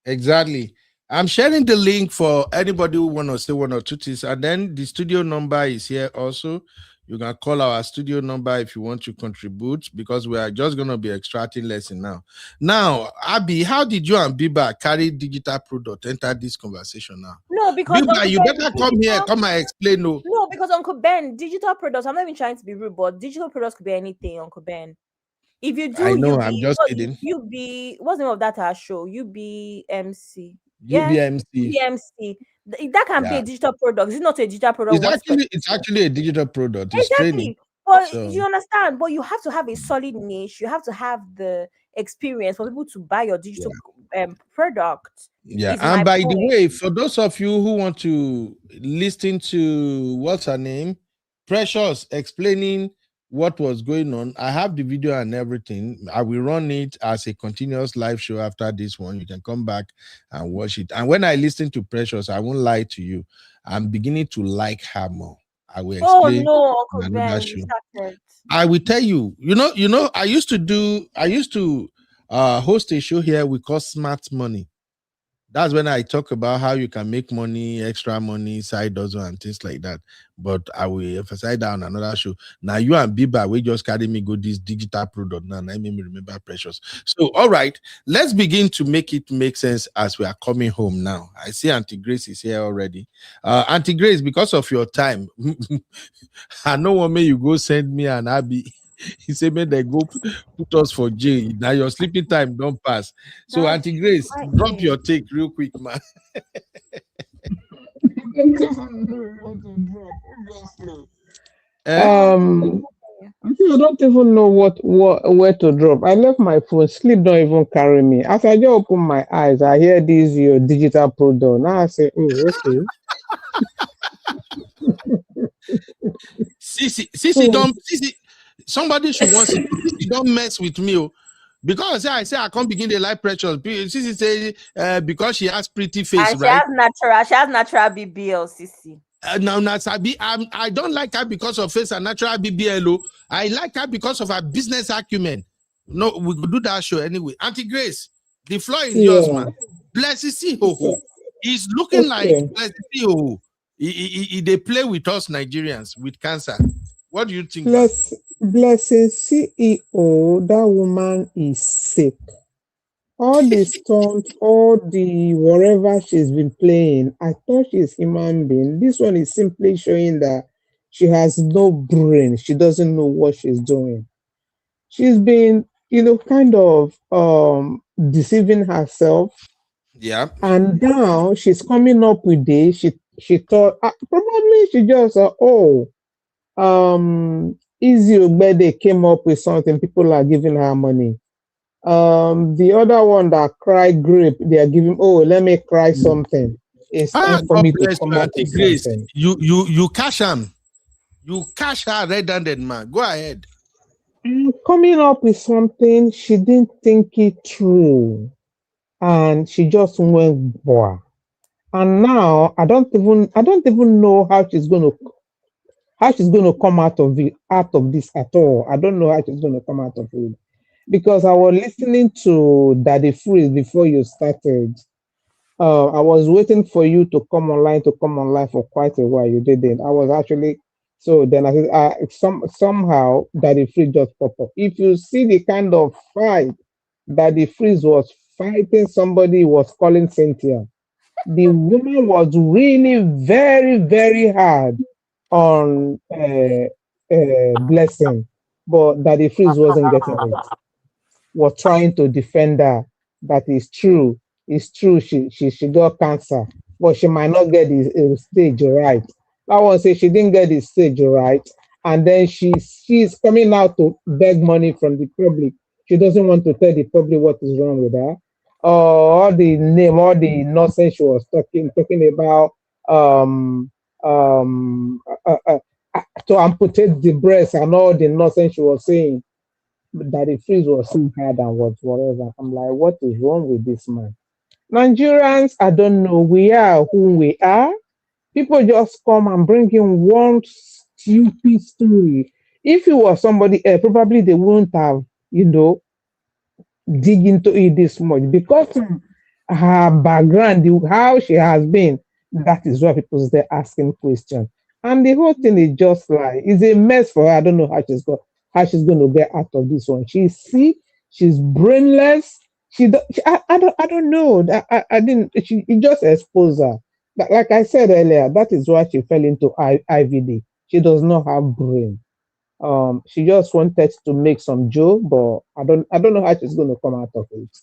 Exactly. I'm sharing the link for anybody who want to say one or two things. And then the studio number is here also. You can call our studio number if you want to contribute because we are just going to be extracting lesson now. Now, Abby, how did you and Biba carry digital product enter this conversation now? No, because Biba, Uncle you Ben, better come here. Come and explain. No, no, because Uncle Ben, digital products, I'm not even trying to be rude, but digital products could be anything, Uncle Ben. If you I do know. I'm just kidding. what's the name of that our show? UBMC. Yeah, UBMC. UBMC. That can be a Yeah. digital product. It's not a digital product whatsoever. It's actually a digital product. It's training. Exactly. But So you understand, but you have to have a solid niche. You have to have the experience for people to buy your yeah. digital product. Yeah, Is and my by the point. way, for those of you who want to listen to what's her name, Precious explaining what was going on, I have the video and everything. I will run it as a continuous live show after this one. You can come back and watch it. And when I listen to Precious, I won't lie to you, I'm beginning to like her more. I will Oh explain no, in Uncle another Ben, you show. started. I will tell you, I used to host a show here we call Smart Money. That's when I talk about how you can make money, extra money, side hustle, and things like that. But I will emphasize that on another show. Now, you and Biba, we just carry me go this digital product now. And I made me remember Precious. So, all right, let's begin to make it make sense as we are coming home now. I see Auntie Grace is here already. Auntie Grace, because of your time, I know what may you go send me an Abby. He said, "Man, they go put us for jail. Now your sleeping time don't pass." So, That's Auntie Grace, right. drop your take real quick, man. Eh? I think I don't even know where to drop. I left my phone. Sleep don't even carry me. As I just open my eyes, I hear this your digital product. Now I say, oh, okay. Sissy, don't Sissy. Somebody should want Sissy, don't mess with me. Oh. Because I say I can't begin the life pressure. Sissy say because she has pretty face, And right? she has natural BBL, Sissy. Now, Sabi, I don't like her because of face and natural BBLO. I like her because of her business acumen. No, we could do that show anyway. Auntie Grace, the floor is yours, man. Blessy Ho. He's looking like Blessy Ho. They play with us Nigerians with cancer. What do you think? Blessing CEO, that woman is sick. All the stunts, all the whatever she's been playing, I thought she's human being. This one is simply showing that she has no brain. She doesn't know what she's doing. She's been, kind of deceiving herself. Yeah. And now she's coming up with this. She thought probably she just Easy Ogbede came up with something. People are giving her money. The other one that cried grape, they are giving, let me cry something. It's time for me to come up with something. You cash him. You cash her red-handed, man. Go ahead. Coming up with something, she didn't think it through. And she just went boah. And now I don't even know how she's gonna come out of this at all. I don't know how she's gonna come out of it. Because I was listening to Daddy Freeze before you started. I was waiting for you to come online for quite a while. You didn't. I was actually so then I said somehow Daddy Freeze just popped up. If you see the kind of fight Daddy Freeze was fighting, somebody was calling Cynthia. The woman was really very, very hard on Blessing, but Daddy Freeze wasn't getting it. Was trying to defend her. That is true. It's true. She got cancer, but she might not get the stage right. I want to say she didn't get the stage right, and then she's coming out to beg money from the public. She doesn't want to tell the public what is wrong with her. All the nonsense she was talking about to amputate the breast and all the nonsense she was saying. Daddy Freeze was so hard and whatever. I'm like, what is wrong with this man? Nigerians, I don't know. We are who we are. People just come and bring in one stupid story. If it was somebody else, probably they wouldn't have, dig into it this much because her background, how she has been. That is why people start asking questions. And the whole thing is just like it's a mess for her. I don't know how she's going to get out of this one. She's sick. She's brainless. I don't know. I didn't. It just exposed her. But like I said earlier, that is why she fell into IVD. She does not have brain. She just wanted to make some joke, but I don't know how she's going to come out of it.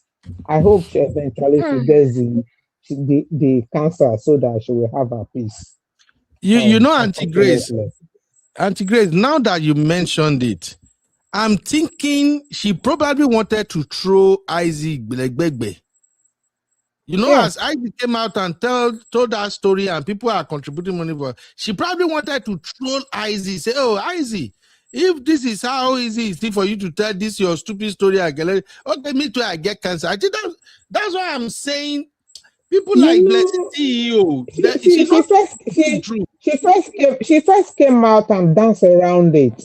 I hope she eventually she gets the cancer so that she will have her peace. You know, Auntie Grace, now that you mentioned it, I'm thinking she probably wanted to throw Isaac Begbegbe. As Isaac came out and told that story and people are contributing money for her, she probably wanted to troll Isaac, say, oh, Isaac, if this is how easy it is for you to tell this your stupid story, okay, me too, I get cancer. I think that's why I'm saying people like Blessing CEO. She first came out and danced around it,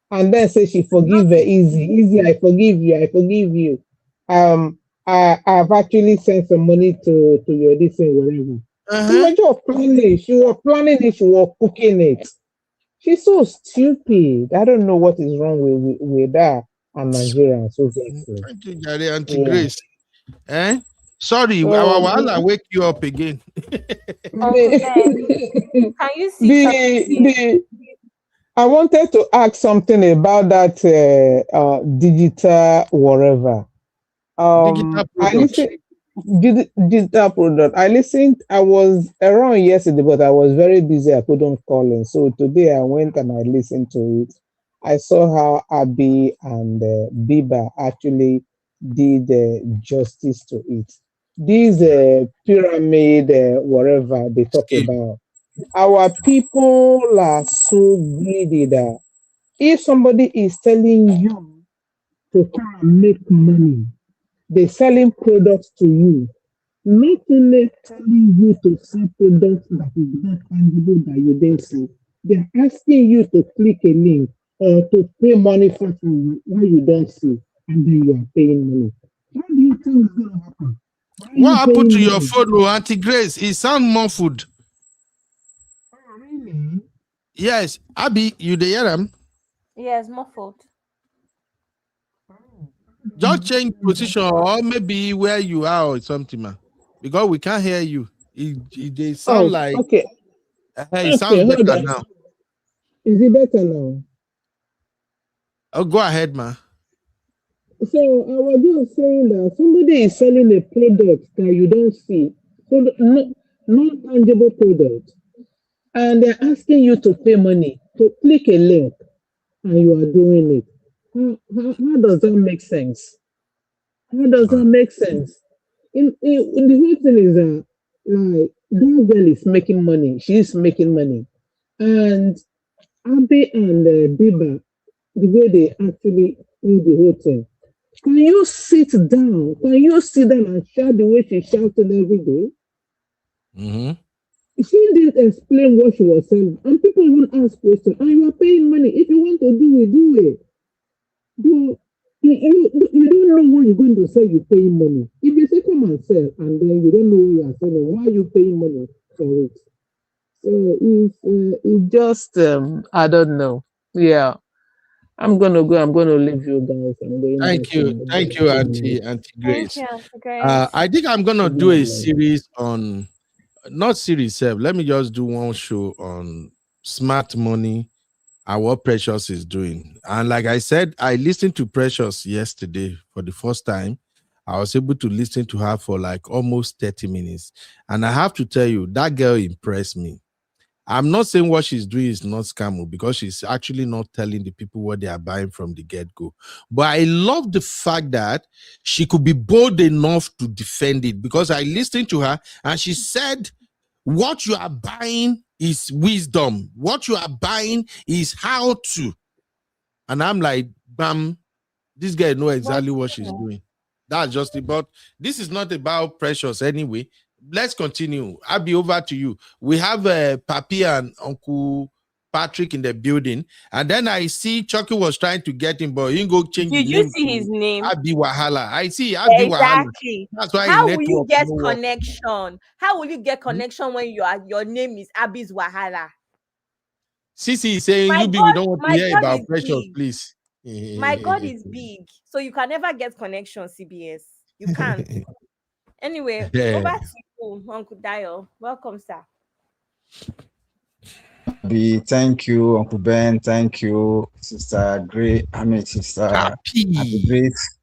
and then say she forgive her easy. I forgive you. I've actually sent some money to your this and whatever. She was just planning. She was planning it. She was cooking it. She's so stupid. I don't know what is wrong with her and Nigerians. So thank you, Gary, Auntie Grace. Sorry, our wahala wake you up again. Can you see I wanted to ask something about that digital whatever. Digital I product. listened digital product. I listened. I was around yesterday, but I was very busy. I couldn't call in. So today I went and I listened to it. I saw how Abby and Biba actually did justice to it. These pyramid, whatever they talk Scheme. about. Our people are so greedy that if somebody is telling you to come and make money, they're selling products to you, not only telling you to sell products that is not tangible that you don't see, they're asking you to click a link or to pay money for something where you don't see, and then you are paying money. What do you think is going to happen? Why are What you happened to paying your money? phone, oh, Auntie Grace? It sound muffled. Oh, really? Yes, Abby, you dey hear them? Yes, muffled. Just change position or maybe where you are or something, man. Because we can't hear you. They sound Oh, like okay. it Okay, sounds hold better on. now. Is it better now? Oh, go ahead, man. So I was just saying that somebody is selling a product that you don't see, so non-tangible product, and they're asking you to pay money to click a link, and you are doing it. How does that make sense? How does that make sense? In the whole thing is that like that girl is making money. She's making money, and Abby and Biba, the way they actually do the whole thing. Can you sit down? Can you sit down and shout the way she shouted every day? Mm-hmm. She didn't explain what she was saying, and people won't ask questions. And you are paying money. If you want to do it, do it. Do you don't know what you're going to sell. You're paying money. If you say come and sell, and then you don't know what you are selling, why are you paying money for it? So it's just I don't know. Yeah. I'm gonna go. I'm gonna leave you guys. I'm going back Thank to you, the Auntie Thank Grace. you, Auntie Grace. I think I'm gonna do a to series on not series, self. Let me just do one show on smart money and what Precious is doing. And like I said, I listened to Precious yesterday for the first time. I was able to listen to her for like almost 30 minutes. And I have to tell you, that girl impressed me. I'm not saying what she's doing is not scam because she's actually not telling the people what they are buying from the get-go. But I love the fact that she could be bold enough to defend it because I listened to her and she said, what you are buying is wisdom. What you are buying is how to. And I'm like, bam, this guy knows exactly what she's doing. That's just about, this is not about Precious anyway. Let's continue. I'll be over to you. We have Papi and Uncle Patrick in the building. And then I see Chucky was trying to get him, but he didn't go change the Did you name see his to name? Abi Wahala. I see Abi Wahala. Exactly. That's why his How will you network get no work. connection? How will you get connection when your name is Abby's Wahala? Sisi is saying, My you be, we God, don't want to my hear God about is Precious, big. please. My God is big. So you can never get connection, CBS. You can't. Anyway, over to you, Uncle Dio. Welcome, sir. Thank you, Uncle Ben. Thank you, Sister Gray. Sister Auntie Grace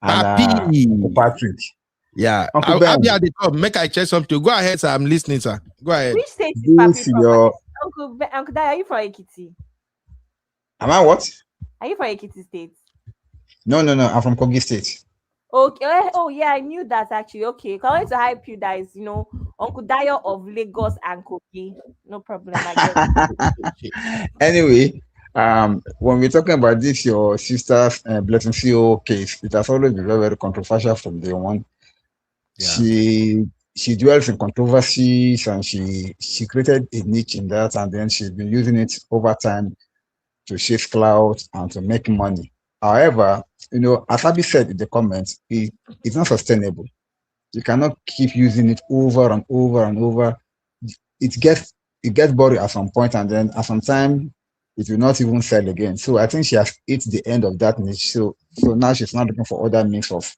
and Uncle Patrick. Yeah, Uncle Ben. I'll be at the top. Make I check something. Go ahead, sir. I'm listening, sir. Go ahead. Which state is Papi from? Uncle Dio, are you from Ekiti? Am I what? Are you from Ekiti State? No. I'm from Kogi State. Okay. Oh, yeah, I knew that actually. Okay. I wanted to hype you guys, Uncle Dio of Lagos and Kogi. No problem. I get Anyway, when we're talking about this, your sister's Blessing CEO case, it has always been very, very controversial from day one. Yeah. She dwells in controversies and she created a niche in that, and then she's been using it over time to chase clout and to make money. However, as Abby said in the comments, it's not sustainable. You cannot keep using it over and over and over. It gets boring at some point, and then at some time it will not even sell again. So I think she has hit the end of that niche. So now she's not looking for other means of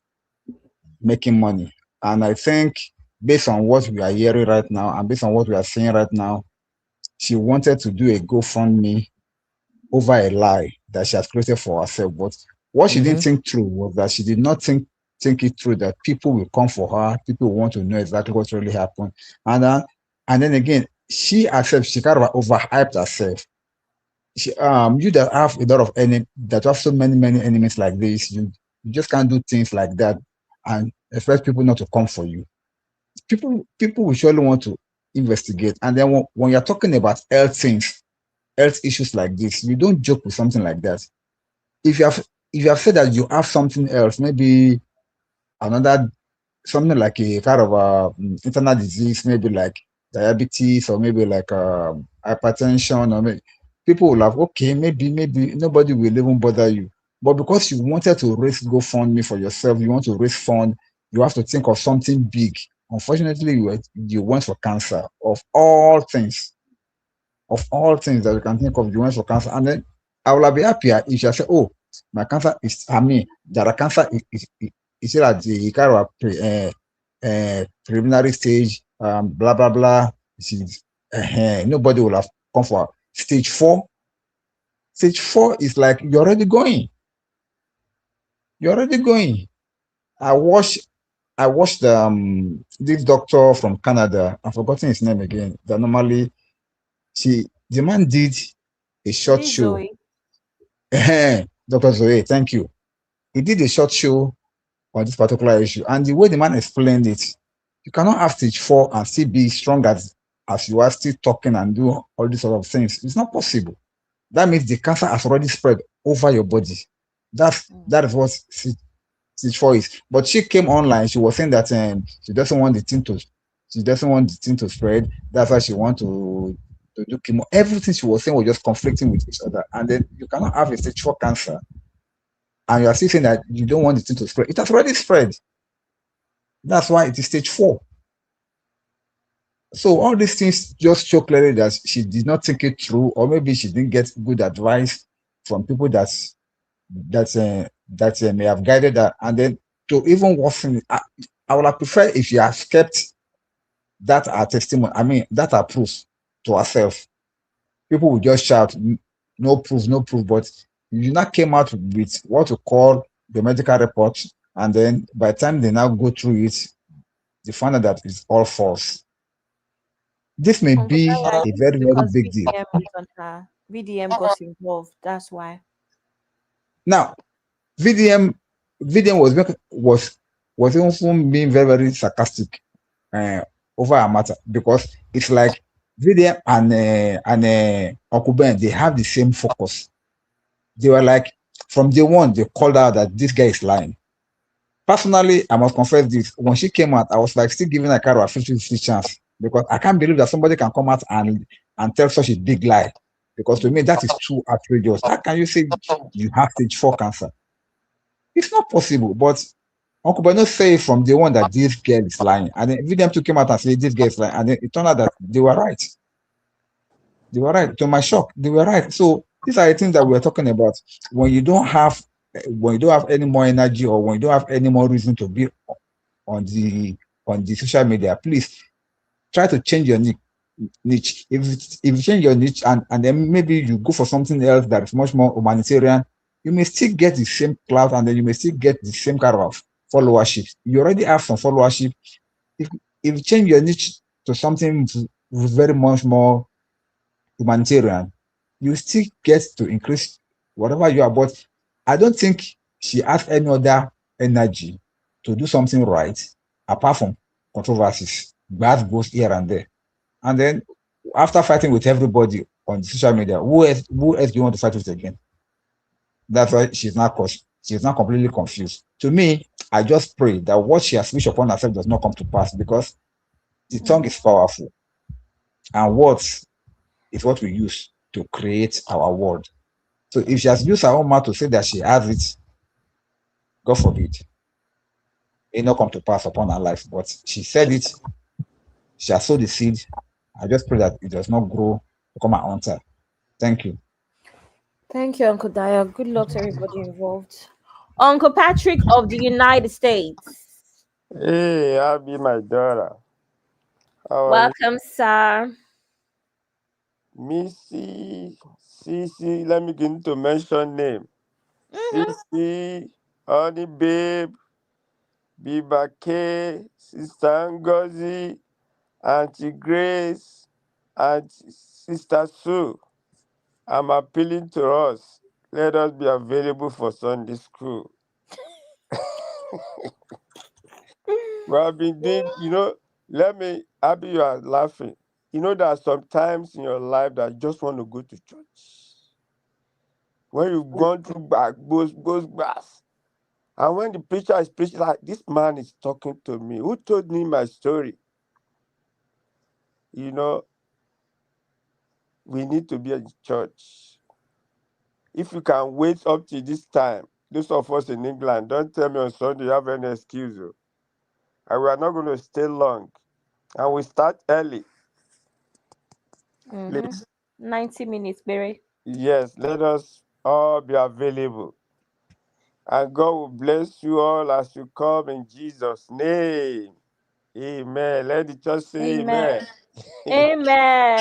making money. And I think based on what we are hearing right now and based on what we are seeing right now, she wanted to do a GoFundMe over a lie that she has created for herself. But what she didn't think through was that she did not think it through that people will come for her, people want to know exactly what really happened. And then again, she herself, she kind of overhyped herself. You that have a lot of that have so many enemies like this, you just can't do things like that and expect people not to come for you. People will surely want to investigate. And then when you're talking about health issues like this, you don't joke with something like that. If you have said that you have something else, maybe another something like a kind of internal disease, maybe like diabetes or maybe like hypertension, or maybe, people will have, okay, maybe nobody will even bother you. But because you wanted to raise GoFundMe for yourself, you want to raise fund, you have to think of something big. Unfortunately, you went for cancer. Of all things that you can think of, you went for cancer. And then I will be happier if you say, oh, my cancer is, that a cancer is still at the kind of preliminary stage, blah, blah, blah. Nobody will have come for stage 4. Stage 4 is like, you're already going. I watched this doctor from Canada. I've forgotten his name again. That normally, the man did a short show. Dr. Zoe, thank you. He did a short show on this particular issue, and the way the man explained it, you cannot have stage 4 and still be strong as you are still talking and do all these sort of things. It's not possible. That means the cancer has already spread over your body. That is what stage 4 is. But she came online. She was saying that she doesn't want the thing to spread. That's why she wants to do chemo. Everything she was saying was just conflicting with each other. And then you cannot have a stage 4 cancer, and you are still saying that you don't want the thing to spread. It has already spread. That's why it is stage 4. So all these things just show clearly that she did not think it through, or maybe she didn't get good advice from people that may have guided her. And then to even worsen, I would have preferred if she had kept that her testimony, that her proof to herself. People would just shout, no proof. But you now came out with what you call the medical report, and then by the time they now go through it, they find out that it's all false. This may be a very, very big deal. VDM got involved. That's why. Now, VDM was even being very, very sarcastic over a matter, because it's like VDM and Uncle Ben, they have the same focus. They were like, from day one, they called out that this guy is lying. Personally, I must confess this. When she came out, I was like still giving a kind of a 50-50 chance, because I can't believe that somebody can come out and tell such a big lie. Because to me, that is too outrageous. How can you say you have stage 4 cancer? It's not possible. But Uncle Beno say from day one that this girl is lying. And then VDM too came out and said this girl is lying. And then it turned out that they were right. To my shock, they were right. So these are the things that we're talking about. When you don't have any more energy, or when you don't have any more reason to be on the social media, please try to change your niche. If you change your niche and then maybe you go for something else that is much more humanitarian, you may still get the same clout, and then you may still get the same kind of followership. You already have some followership. If you change your niche to something very much more humanitarian, you still get to increase whatever you are. But I don't think she has any other energy to do something right apart from controversies, bad goes here and there. And then after fighting with everybody on social media, who else do you want to fight with again? That's why she's not completely confused. To me, I just pray that what she has wished upon herself does not come to pass, because the tongue is powerful, and words is what we use to create our world. So if she has used her own mouth to say that she has it, God forbid, it not come to pass upon her life. But she said it, she has sowed the seed. I just pray that it does not grow to come and haunt her. Thank you. Thank you, Uncle Daya. Good luck to everybody involved. Uncle Patrick of the United States. Hey, Abby, my daughter. Welcome, sir. Missy, Cece, let me begin to mention name. Cece, Honey Babe, Biba K, Sister Ngozi, Auntie Grace, and Sister Sue. I'm appealing to us. Let us be available for Sunday school. We have been doing, Abby, you are laughing. You know, there are some times in your life that you just want to go to church. When you've gone through grass, and when the preacher is preaching, like, this man is talking to me. Who told me my story? You know, we need to be in church. If you can wait up to this time, those of us in England, don't tell me on Sunday you have any excuse. And we are not going to stay long. And we start early. Please. 90 minutes, Barry. Yes, let us all be available. And God will bless you all as you come in Jesus' name. Amen. Let the church say Amen. amen.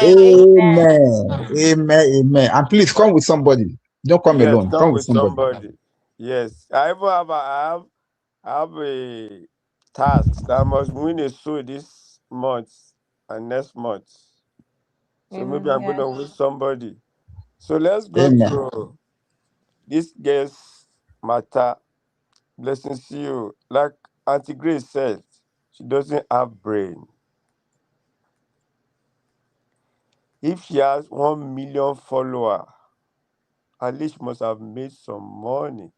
Amen. Amen. Amen. Amen. And please come with somebody. Don't come Yes, alone. come Come with with somebody. somebody. Yes. I have a task that I must win a soul this month and next month. So maybe I'm Yes. gonna win somebody. So let's go Amen. to this girl's matter. Blessings to you. Like Auntie Grace said, she doesn't have brain. If she has 1 million followers, at least she must have made some money.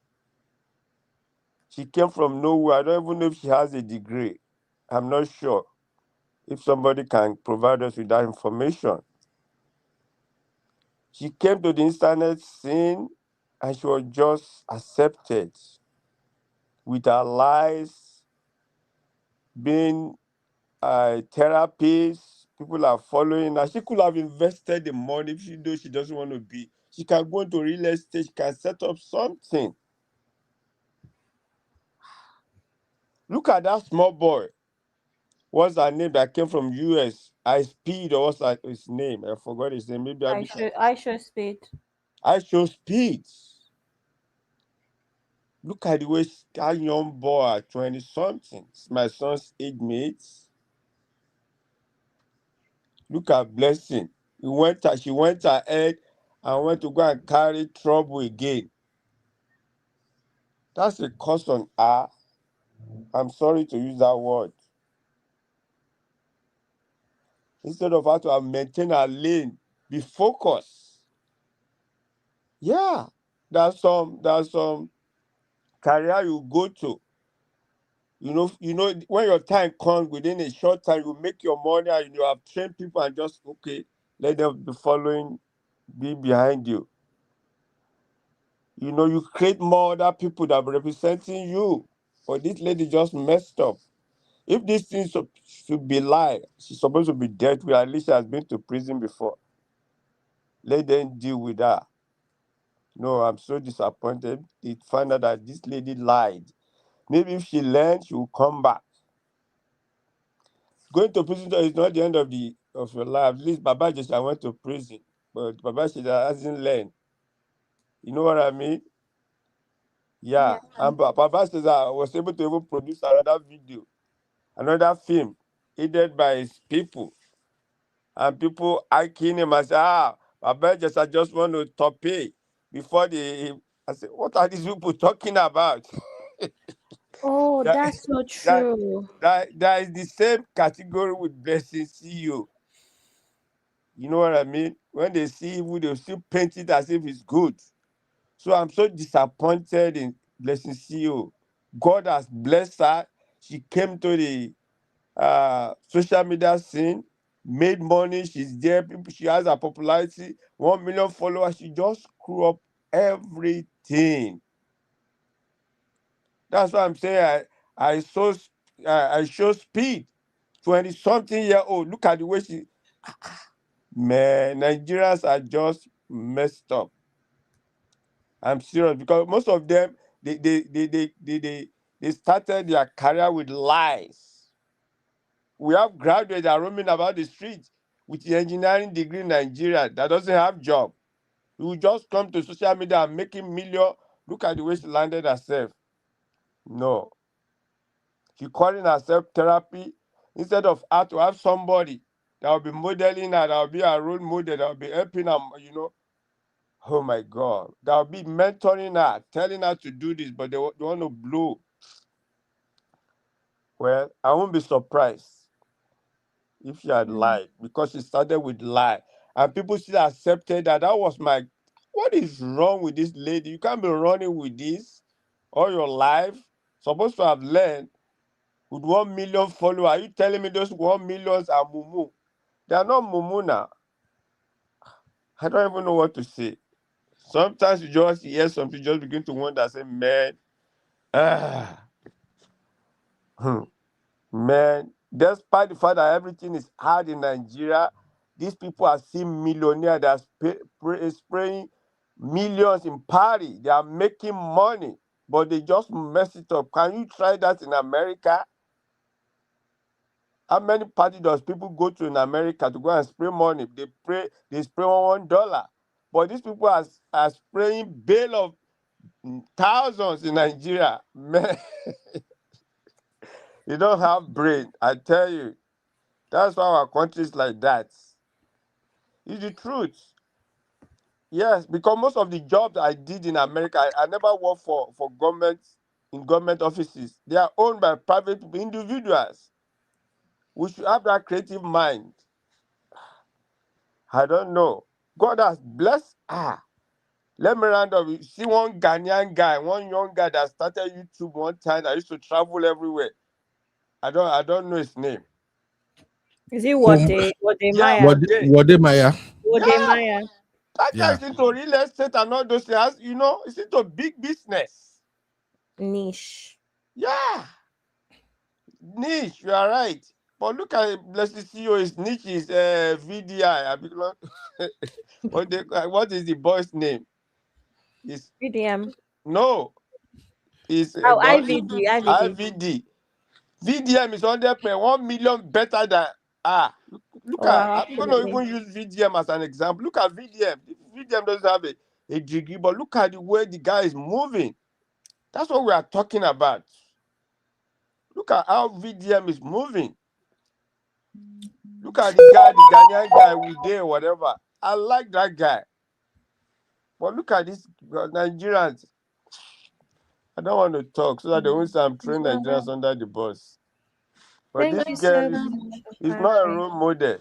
She came from nowhere. I don't even know if she has a degree. I'm not sure. If somebody can provide us with that information. She came to the internet scene and she was just accepted with her lies, being a therapist. People are following her. She could have invested the money if she knows she doesn't want to be. She can go into real estate. She can set up something. Look at that small boy. What's her name that came from US? I Speed, or what's his name? I forgot his name. Maybe I should speed. I show Speed. Look at the way that young boy at 20 something. My son's age mates. Look at Blessing. She went ahead and went to go and carry trouble again. That's a curse on her. I'm sorry to use that word. Instead of her to have maintained her lane, be focused. Yeah, there's some career you go to. You know, when your time comes within a short time, you make your money and you have trained people and just let them be behind you. You know, you create more other people that are representing you. But this lady just messed up. If this thing should be lie, she's supposed to be dead with. At least she has been to prison before. Let them deal with that. No, I'm so disappointed. They find out that this lady lied. Maybe if she learns, she will come back. Going to prison is not the end of your life. At least Baba just went to prison, but Baba hasn't learned. You know what I mean? Yeah. And Baba says I was able to even produce another video, another film, aided by his people. And people hiking him and say, Baba just want to top pay before I said, what are these people talking about? Oh, that, that's so that, true. that is the same category with Blessing CEO. You know what I mean? When they see evil, they'll still paint it as if it's good. So I'm so disappointed in Blessing CEO. God has blessed her. She came to the social media scene, made money. She's there. She has a popularity, 1 million followers. She just screw up everything. That's why I'm saying I show Speed, 20-something-year-old. Look at the way she. Man, Nigerians are just messed up. I'm serious because most of them they started their career with lies. We have graduates that are roaming about the streets with the engineering degree in Nigeria that doesn't have job. He will just come to social media and making million. Look at the way she landed herself. No. She calling herself therapy instead of her to have somebody that will be modeling her, that will be a role model, that will be helping her, you know. Oh my God. That will be mentoring her, telling her to do this, but they want to blow. Well, I won't be surprised if she had lied, because she started with lie. And people still accepted that. That was my, what is wrong with this lady? You can't be running with this all your life. Supposed to have learned with 1 million followers. Are you telling me those 1 million are mumu? They are not mumu now. I don't even know what to say. Sometimes you just hear something, just begin to wonder, say, man, man, despite the fact that everything is hard in Nigeria, these people are still millionaires. They are spraying millions in party. They are making money, but they just mess it up. Can you try that in America? How many parties does people go to in America to go and spray money? They spray $1. But these people are spraying bail of thousands in Nigeria. Man, you don't have brain, I tell you. That's why our country is like that. It's the truth. Yes, because most of the jobs I did in America, I never worked for government, in government offices. They are owned by private individuals. We should have that creative mind. I don't know. God has blessed her. Let me round up. You see one Ghanaian guy, one young guy that started YouTube one time. I used to travel everywhere. I don't know his name. Is it Wode Yeah, Maya? Wode Maya. Wode Yeah. Maya. That guy is into real estate and all those things. You know, it's into big business. Niche. Yeah. Niche, you are right. But look at Blessed CEO, his niche is VDI. What is the boy's name? It's VDM. no. It's Oh, IVD. IVD. VDM is 1 million better than look Oh, at, wow, I'm gonna absolutely. even use VDM as an example. Look at VDM. VDM doesn't have a degree, but look at the way the guy is moving. That's what we are talking about. Look at how VDM is moving. Look at the guy, the Ghanaian guy with there, whatever. I like that guy. But look at this Nigerians. I don't want to talk so that they won't say I'm throwing Nigerians under the bus. But Thank this you girl so much, is not a Patrick. role model.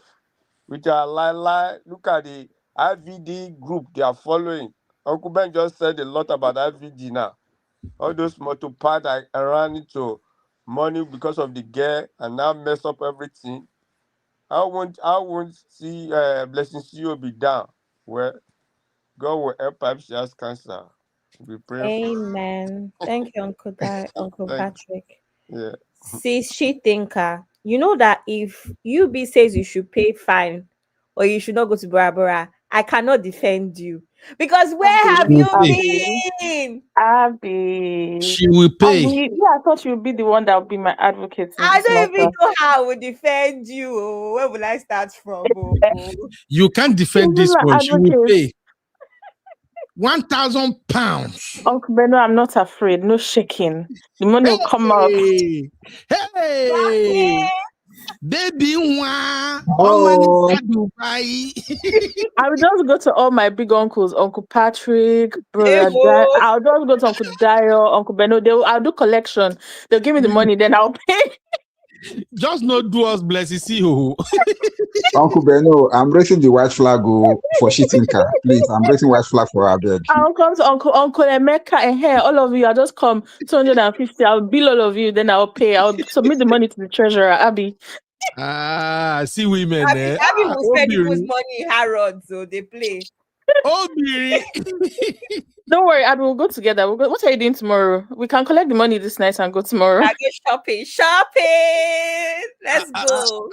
With her lie. Look at the IVD group they are following. Uncle Ben just said a lot about IVD now. All those motopads I ran into money because of the girl and now mess up everything. I won't see Blessing CEO be down. Well, God will help her if she has cancer. Be praying for her. Amen. Thank you, Uncle Thank Patrick. yeah. Sis, she thinker. You know that if UB says you should pay fine or you should not go to Bora Bora, I cannot defend you. Because where have you been? Abby. She will pay. Yeah, I thought you would be the one that would be my advocate in I this don't even matter. know how I would defend you. Oh, where will I start from? Oh. You can't defend You'll be this my one. She will advocate. pay £1,000. Uncle Beno, I'm not afraid. No shaking. The money will come out. Hey, baby, one. Oh, Dubai. I will just go to all my big uncles, Uncle Patrick, Brother Evo. I'll just go to Uncle Dio, Uncle Beno. I'll do collection. They'll give me the money, then I'll pay. Just not do us blessing. See who. Uncle Beno, I'm raising the white flag for Shitinka. Please, I'm raising white flag for her beg. I'll come to Uncle Emeka and here, all of you. I'll just come 250. I'll bill all of you, then I'll pay. I'll submit the money to the treasurer, Abby. See women there. Abby will spend people's money in Harrods, so they play. Don't worry, Abby, we'll go together. What are you doing tomorrow? We can collect the money this night and go tomorrow. I go shopping. Let's go.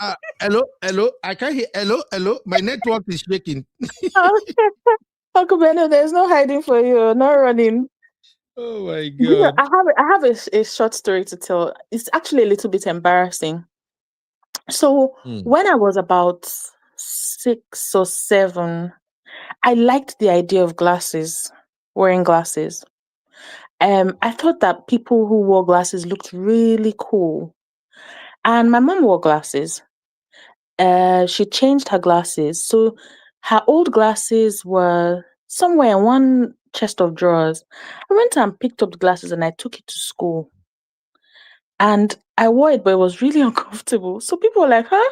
Hello. I can't hear. Hello. My network is shaking. Uncle Beno, there's no hiding for you. No running. Oh my God. You know, I have a short story to tell. It's actually a little bit embarrassing. So when I was about 6 or 7, I liked the idea of glasses, wearing glasses. I thought that people who wore glasses looked really cool. And my mom wore glasses. She changed her glasses. So her old glasses were somewhere in one chest of drawers. I went and picked up the glasses and I took it to school. And I wore it, but it was really uncomfortable. So people were like, huh?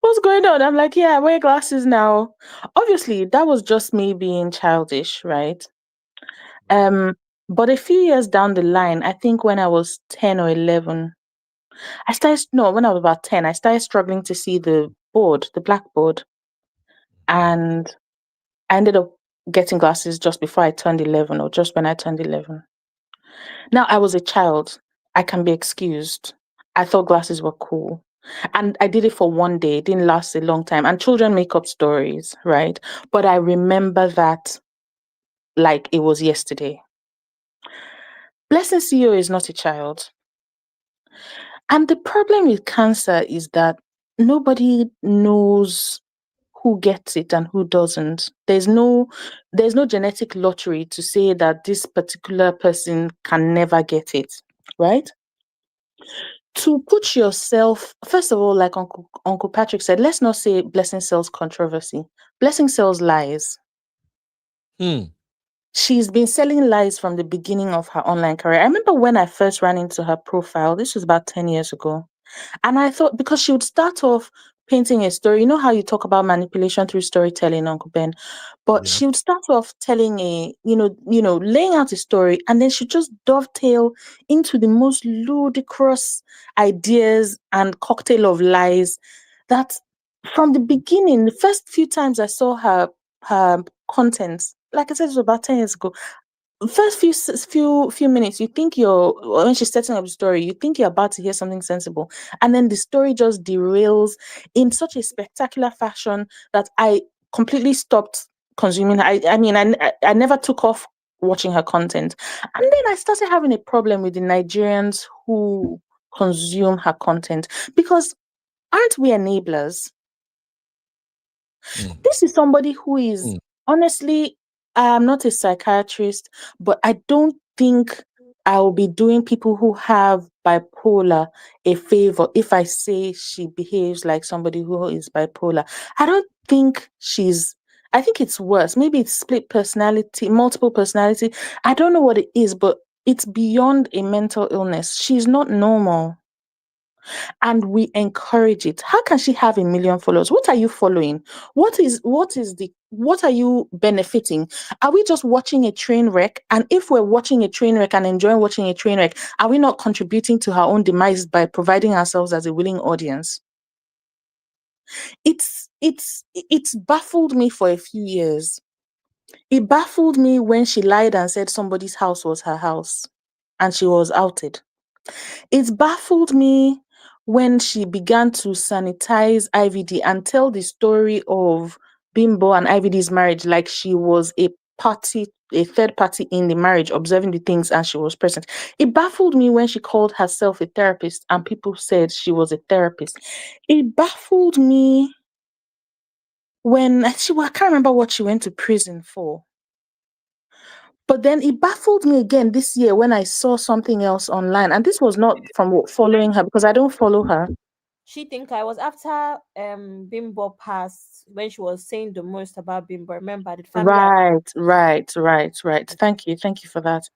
What's going on? I'm like, yeah, I wear glasses now. Obviously, that was just me being childish, right? But a few years down the line, I think when I was 10 or 11, when I was about 10, I started struggling to see the board, the blackboard. And I ended up getting glasses just before I turned 11 or just when I turned 11. Now, I was a child. I can be excused. I thought glasses were cool. And I did it for one day. It didn't last a long time. And children make up stories, right? But I remember that like it was yesterday. Blessing CEO is not a child. And the problem with cancer is that nobody knows who gets it and who doesn't. There's no genetic lottery to say that this particular person can never get it, right? To put yourself, first of all, like Uncle Patrick said, let's not say Blessing sells controversy. Blessing sells lies. She's been selling lies from the beginning of her online career. I remember when I first ran into her profile, this was about 10 years ago. And I thought, because she would start off painting a story, you know how you talk about manipulation through storytelling, Uncle Ben, but she would start off telling laying out a story, and then she'd just dovetail into the most ludicrous ideas and cocktail of lies that from the beginning, the first few times I saw her content, like I said, it was about 10 years ago. First few minutes, you think when she's setting up the story, you think you're about to hear something sensible, and then the story just derails in such a spectacular fashion that I completely stopped consuming. I never took off watching her content, and then I started having a problem with the Nigerians who consume her content, because aren't we enablers? This is somebody who is honestly, I'm not a psychiatrist, but I don't think I will be doing people who have bipolar a favor if I say she behaves like somebody who is bipolar. I think it's worse. Maybe it's split personality, multiple personality. I don't know what it is, but it's beyond a mental illness. She's not normal. And we encourage it. How can she have 1 million followers? What are you following? What are you benefiting? Are we just watching a train wreck? And if we're watching a train wreck and enjoying watching a train wreck, are we not contributing to her own demise by providing ourselves as a willing audience? It's baffled me for a few years. It baffled me when she lied and said somebody's house was her house and she was outed. It's baffled me when she began to sanitize IVD and tell the story of Bimbo and IVD's marriage like she was a third party in the marriage, observing the things and she was present. It baffled me when she called herself a therapist and people said she was a therapist. It baffled me when I can't remember what she went to prison for. But then it baffled me again this year when I saw something else online. And this was not from following her, because I don't follow her. She think I was after Bimbo passed, when she was saying the most about Bimbo. Remember the family. Right. Thank you for that.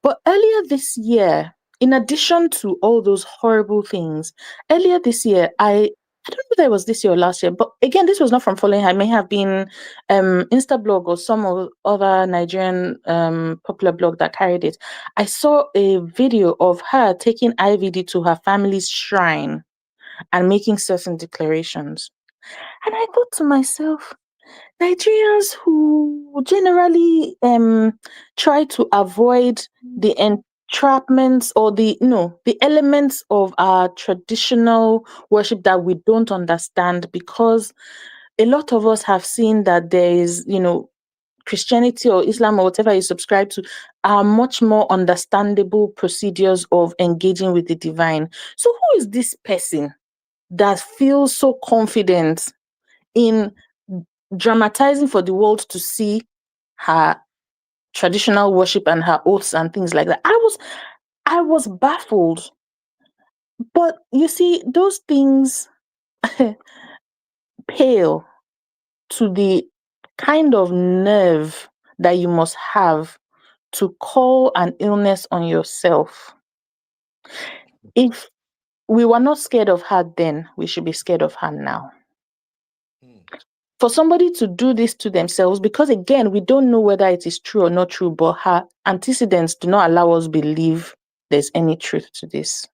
But earlier this year, in addition to all those horrible things, earlier this year, I don't know whether it was this year or last year, but again, this was not from following her. It may have been Instablog or some other Nigerian popular blog that carried it. I saw a video of her taking IVD to her family's shrine and making certain declarations. And I thought to myself, Nigerians who generally try to avoid the entrapments or the elements of our traditional worship that we don't understand, because a lot of us have seen that there is, Christianity or Islam or whatever you subscribe to are much more understandable procedures of engaging with the divine. So who is this person that feels so confident in dramatizing for the world to see her traditional worship and her oaths and things like that. I was baffled. But you see, those things pale to the kind of nerve that you must have to call an illness on yourself. If we were not scared of her then, we should be scared of her now. For somebody to do this to themselves, because again, we don't know whether it is true or not true, but her antecedents do not allow us believe there's any truth to this.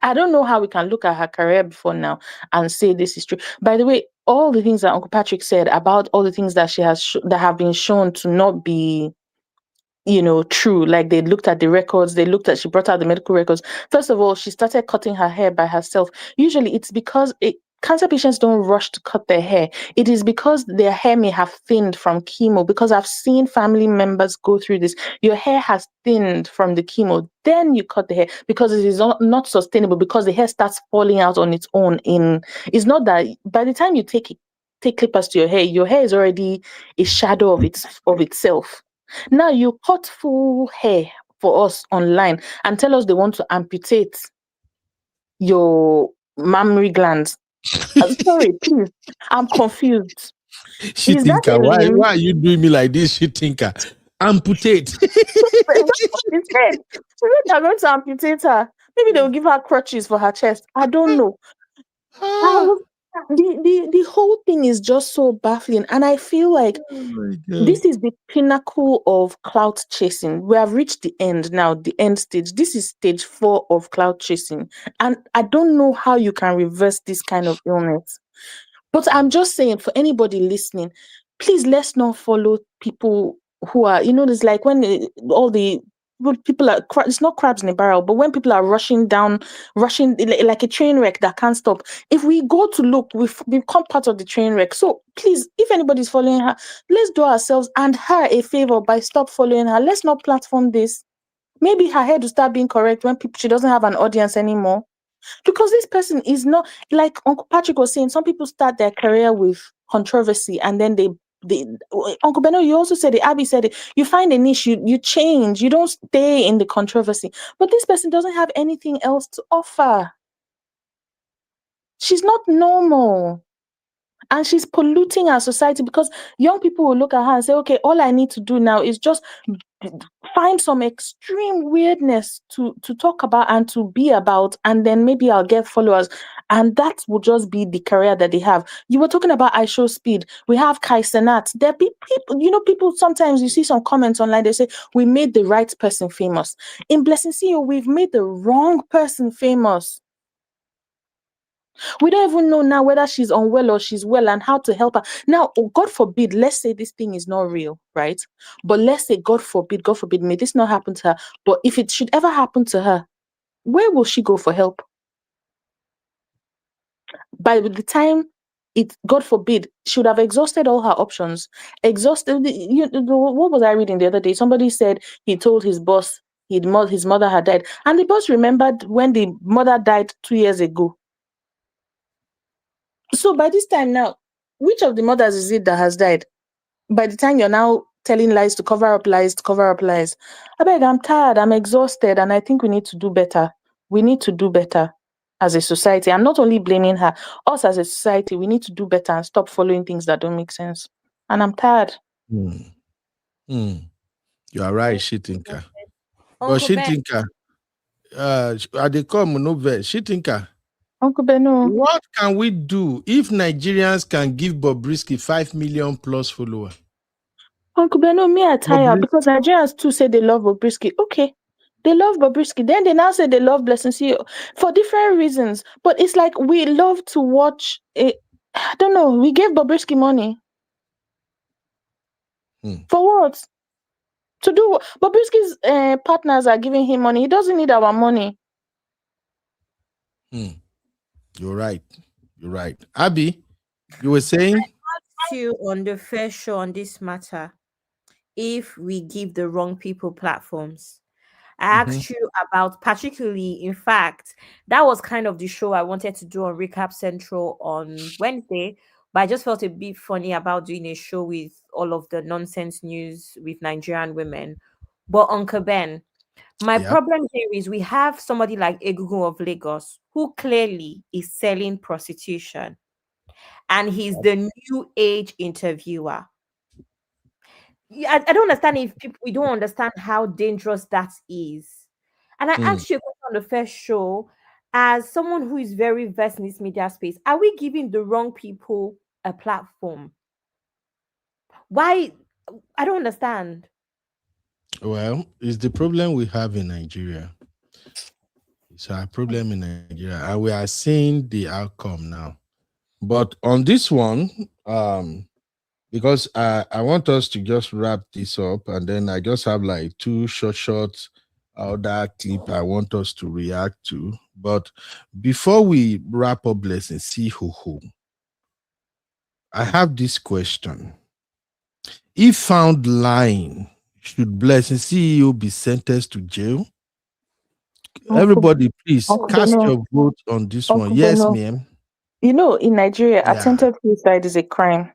I don't know how we can look at her career before now and say this is true. By the way, all the things that Uncle Patrick said about all the things that she has that have been shown to not be, true. Like they looked at the records, she brought out the medical records. First of all, she started cutting her hair by herself. Usually it's because cancer patients don't rush to cut their hair. It is because their hair may have thinned from chemo, because I've seen family members go through this. Your hair has thinned from the chemo, then you cut the hair because it is not sustainable, because the hair starts falling out on its own. It's not that by the time you take clippers to your hair is already a shadow of itself. Now you cut full hair for us online and tell us they want to amputate your mammary glands. Sorry, please. I'm confused. She Is that thinker, a limb? why are you doing me like this? She thinker, amputate. That's what she said. Maybe they're going to amputate her. Maybe they'll give her crutches for her chest. I don't know. The whole thing is just so baffling, and I feel like this is the pinnacle of clout chasing. We have reached the end now, the end stage. This is stage 4 of clout chasing, and I don't know how you can reverse this kind of illness. But I'm just saying, for anybody listening, please let's not follow people who are, it's like when all the people are, it's not crabs in a barrel, but when people are rushing like a train wreck that can't stop. If we go to look, we've become part of the train wreck. So please, if anybody's following her, let's do ourselves and her a favor by stop following her. Let's not platform this. Maybe her head will start being correct when she doesn't have an audience anymore. Because this person is not, like Uncle Patrick was saying, some people start their career with controversy and then they Uncle Beno, you also said it, Abby said it, you find a niche, you change, you don't stay in the controversy. But this person doesn't have anything else to offer. She's not normal. And she's polluting our society, because young people will look at her and say, okay, all I need to do now is just find some extreme weirdness to talk about and to be about, and then maybe I'll get followers. And that will just be the career that they have. You were talking about I Show Speed. We have Kai Senat. There be people, people, sometimes you see some comments online, they say, we made the right person famous. In Blessing CEO, we've made the wrong person famous. We don't even know now whether she's unwell or she's well and how to help her. Now, God forbid, let's say this thing is not real, right? But let's say, God forbid, may this not happen to her. But if it should ever happen to her, where will she go for help? By the time God forbid, she would have exhausted all her options. What was I reading the other day? Somebody said he told his boss his mother had died. And the boss remembered when the mother died 2 years ago. So by this time now, which of the mothers is it that has died? By the time you're now telling lies to cover up lies, I beg, I'm tired, I'm exhausted, and I think we need to do better. We need to do better as a society. I'm not only blaming her. Us as a society, we need to do better and stop following things that don't make sense. And I'm tired. You are right, she thinker. But Uncle she Ben. thinker, they come no she thinker. Uncle Beno, what can we do if Nigerians can give Bobrisky 5 million plus followers? Uncle Beno, me are tired because Nigerians too say they love Bobrisky. Okay, they love Bobrisky. Then they now say they love Blessing CEO for different reasons. But it's like we love to watch it. I don't know. We gave Bobrisky money. For what? To do what? Bobrisky's partners are giving him money. He doesn't need our money. You're right. Abby, you were saying? I asked you on the first show on this matter if we give the wrong people platforms. I asked you about, particularly, in fact, that was kind of the show I wanted to do on Recap Central on Wednesday, but I just felt a bit funny about doing a show with all of the nonsense news with Nigerian women. But Uncle Ben, my problem here is we have somebody like Egungun of Lagos who clearly is selling prostitution, and he's the new age interviewer. I don't understand if we don't understand how dangerous that is. And I asked you a question on the first show, as someone who is very versed in this media space, are we giving the wrong people a platform? Why? I don't understand. Well, it's the problem we have in Nigeria. It's our problem in Nigeria, and we are seeing the outcome now. But on this one, because I want us to just wrap this up, and then I just have like two short other clip I want us to react to. But before we wrap up, let's see who. I have this question. If found lying, should Blessing CEO be sentenced to jail? Everybody, please cast your vote on this one. Yes, ma'am. You know, in Nigeria, attempted suicide is a crime.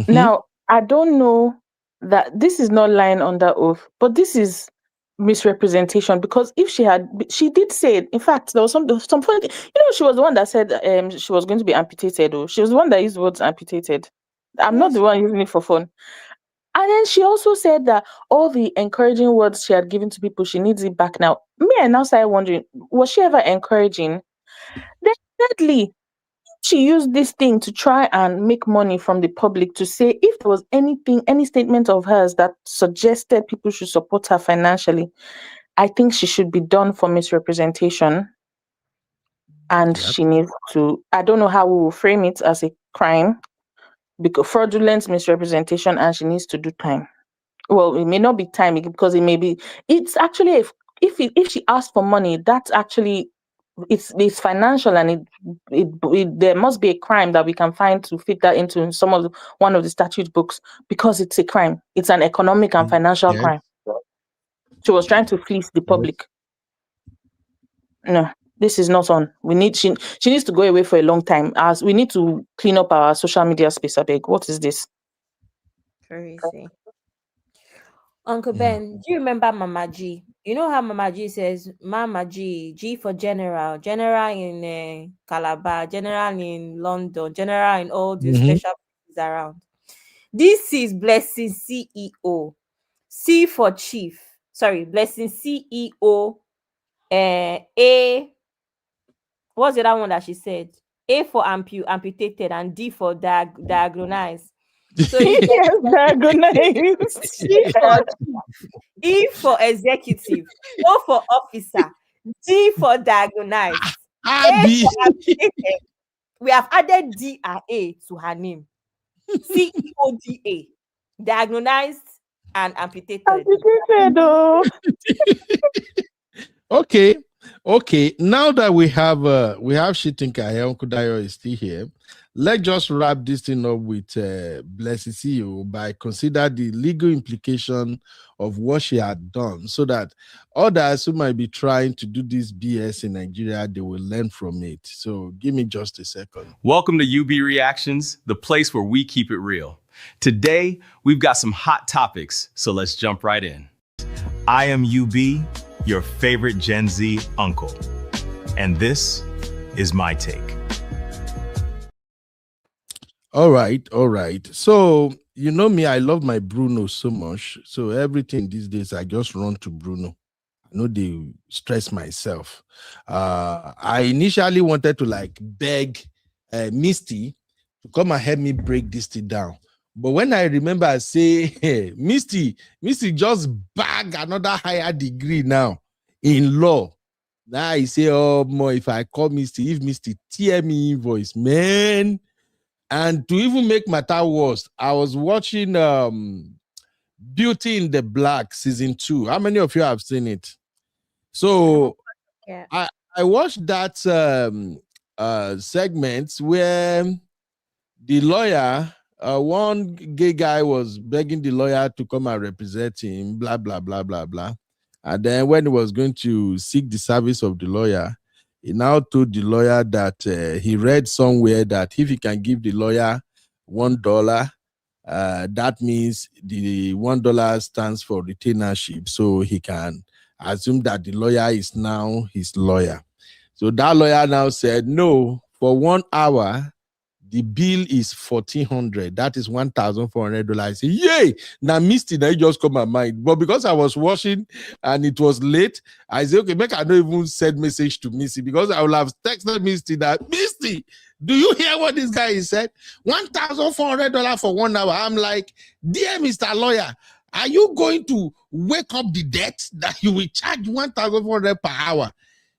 Now, I don't know that this is not lying under oath, but this is misrepresentation, because if she did say it. In fact, there was some funny, she was the one that said she was going to be amputated, or she was the one that used the words amputated. I'm not the one using it for fun. And then she also said that all the encouraging words she had given to people, she needs it back now. Me, I now started wondering, was she ever encouraging? Then thirdly, she used this thing to try and make money from the public, to say if there was any statement of hers that suggested people should support her financially, I think she should be done for misrepresentation. And she needs to, I don't know how we will frame it as a crime, because fraudulent misrepresentation, and she needs to do time. Well, it may not be time, because it may be, it's actually, if she asked for money, that's actually, it's financial, and there must be a crime that we can find to fit that into one of the statute books, because it's a crime. It's an economic and financial crime. She was trying to fleece the public. No, this is not on. She needs to go away for a long time, as we need to clean up our social media space. I beg. What is this? Crazy. Uncle Ben, do you remember Mama G? You know how Mama G says, Mama G, G for general in Calabar, general in London, general in all the special places around. This is Blessing CEO. C for chief. Sorry, Blessing CEO. A. What's the other one that she said? A for amputated, and D for diagonized. So yes, diagonized. C for chief, E for executive, O for officer, D for diagonized, A for amputated. We have added D and A to her name. CEODA, diagonized and amputated. Okay. Now that we have Shitinka here, Uncle Dayo is still here. Let's just wrap this thing up with Blessing CEO by consider the legal implication of what she had done, so that others who might be trying to do this BS in Nigeria, they will learn from it. So give me just a second. Welcome to UB Reactions, the place where we keep it real. Today, we've got some hot topics, so let's jump right in. I am UB, your favorite Gen Z uncle, and this is my take. All right. So, you know me, I love my Bruno so much. So everything these days, I just run to Bruno. I know they stress myself. I initially wanted to beg Misty to come and help me break this thing down. But when I remember, I say, hey, Misty just bag another higher degree now in law. Now I say, oh, more if I call Misty, if Misty tear me invoice, man. And to even make matter worse, I was watching Beauty in the Black season 2. How many of you have seen it? So yeah. I watched that segment where the lawyer One gay guy was begging the lawyer to come and represent him, blah, blah, blah, blah, blah. And then when he was going to seek the service of the lawyer, he now told the lawyer that he read somewhere that if he can give the lawyer $1, that means the $1 stands for retainership. So he can assume that the lawyer is now his lawyer. So that lawyer now said, no, for 1 hour, the bill is $1,400. That is $1,400. I say, yay! Now, Misty, now you just come my mind. But because I was washing and it was late, I say, okay, make I don't even send message to Misty because I will have texted Misty that, Misty, do you hear what this guy said? $1,400 for 1 hour. I'm like, dear Mr. Lawyer, are you going to wake up the debt that you will charge $1,400 per hour?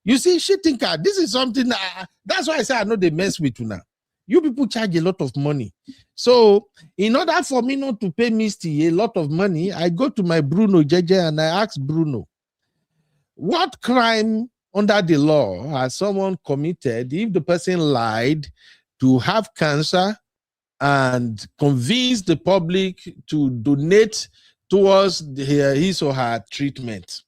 You see, she think this is something that's why I say I know they mess with you now. You people charge a lot of money. So in order for me not to pay Misty a lot of money, I go to my Bruno JJ and I ask Bruno, what crime under the law has someone committed if the person lied to have cancer and convince the public to donate towards his or her treatment?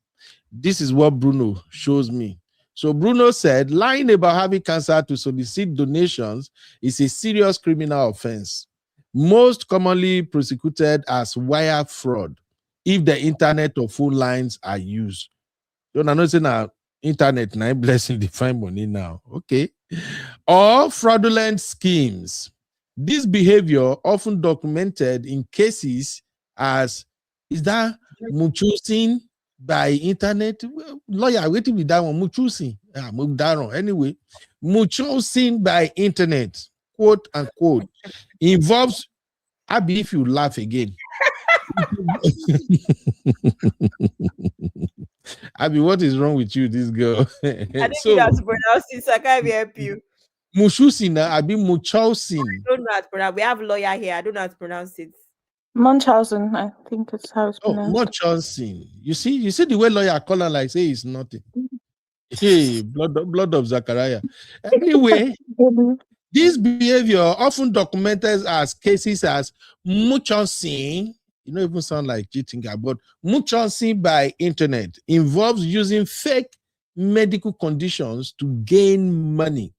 This is what Bruno shows me. So Bruno said, lying about having cancer to solicit donations is a serious criminal offense, most commonly prosecuted as wire fraud if the internet or phone lines are used. You know, now internet now blessing define money now. Okay. Or fraudulent schemes. This behavior often documented in cases as, is that muchusing by internet? Lawyer waiting with that one, muchusing. Anyway, muchusing by internet, quote unquote, involves, Abby, if you laugh again. Abby, what is wrong with you, this girl? I didn't know how to pronounce it, so I can't even help you. Muchusing, Abby, muchusing. I don't know how to pronounce. We have a lawyer here. I don't know how to pronounce it. Munchausen, I think it's how it's pronounced. Munchausen. You see the way lawyer call her like say it's nothing. Hey, blood of Zachariah. Anyway, this behavior often documented as cases as Munchausen. You know, even sound like cheating, but Munchausen by internet involves using fake medical conditions to gain money,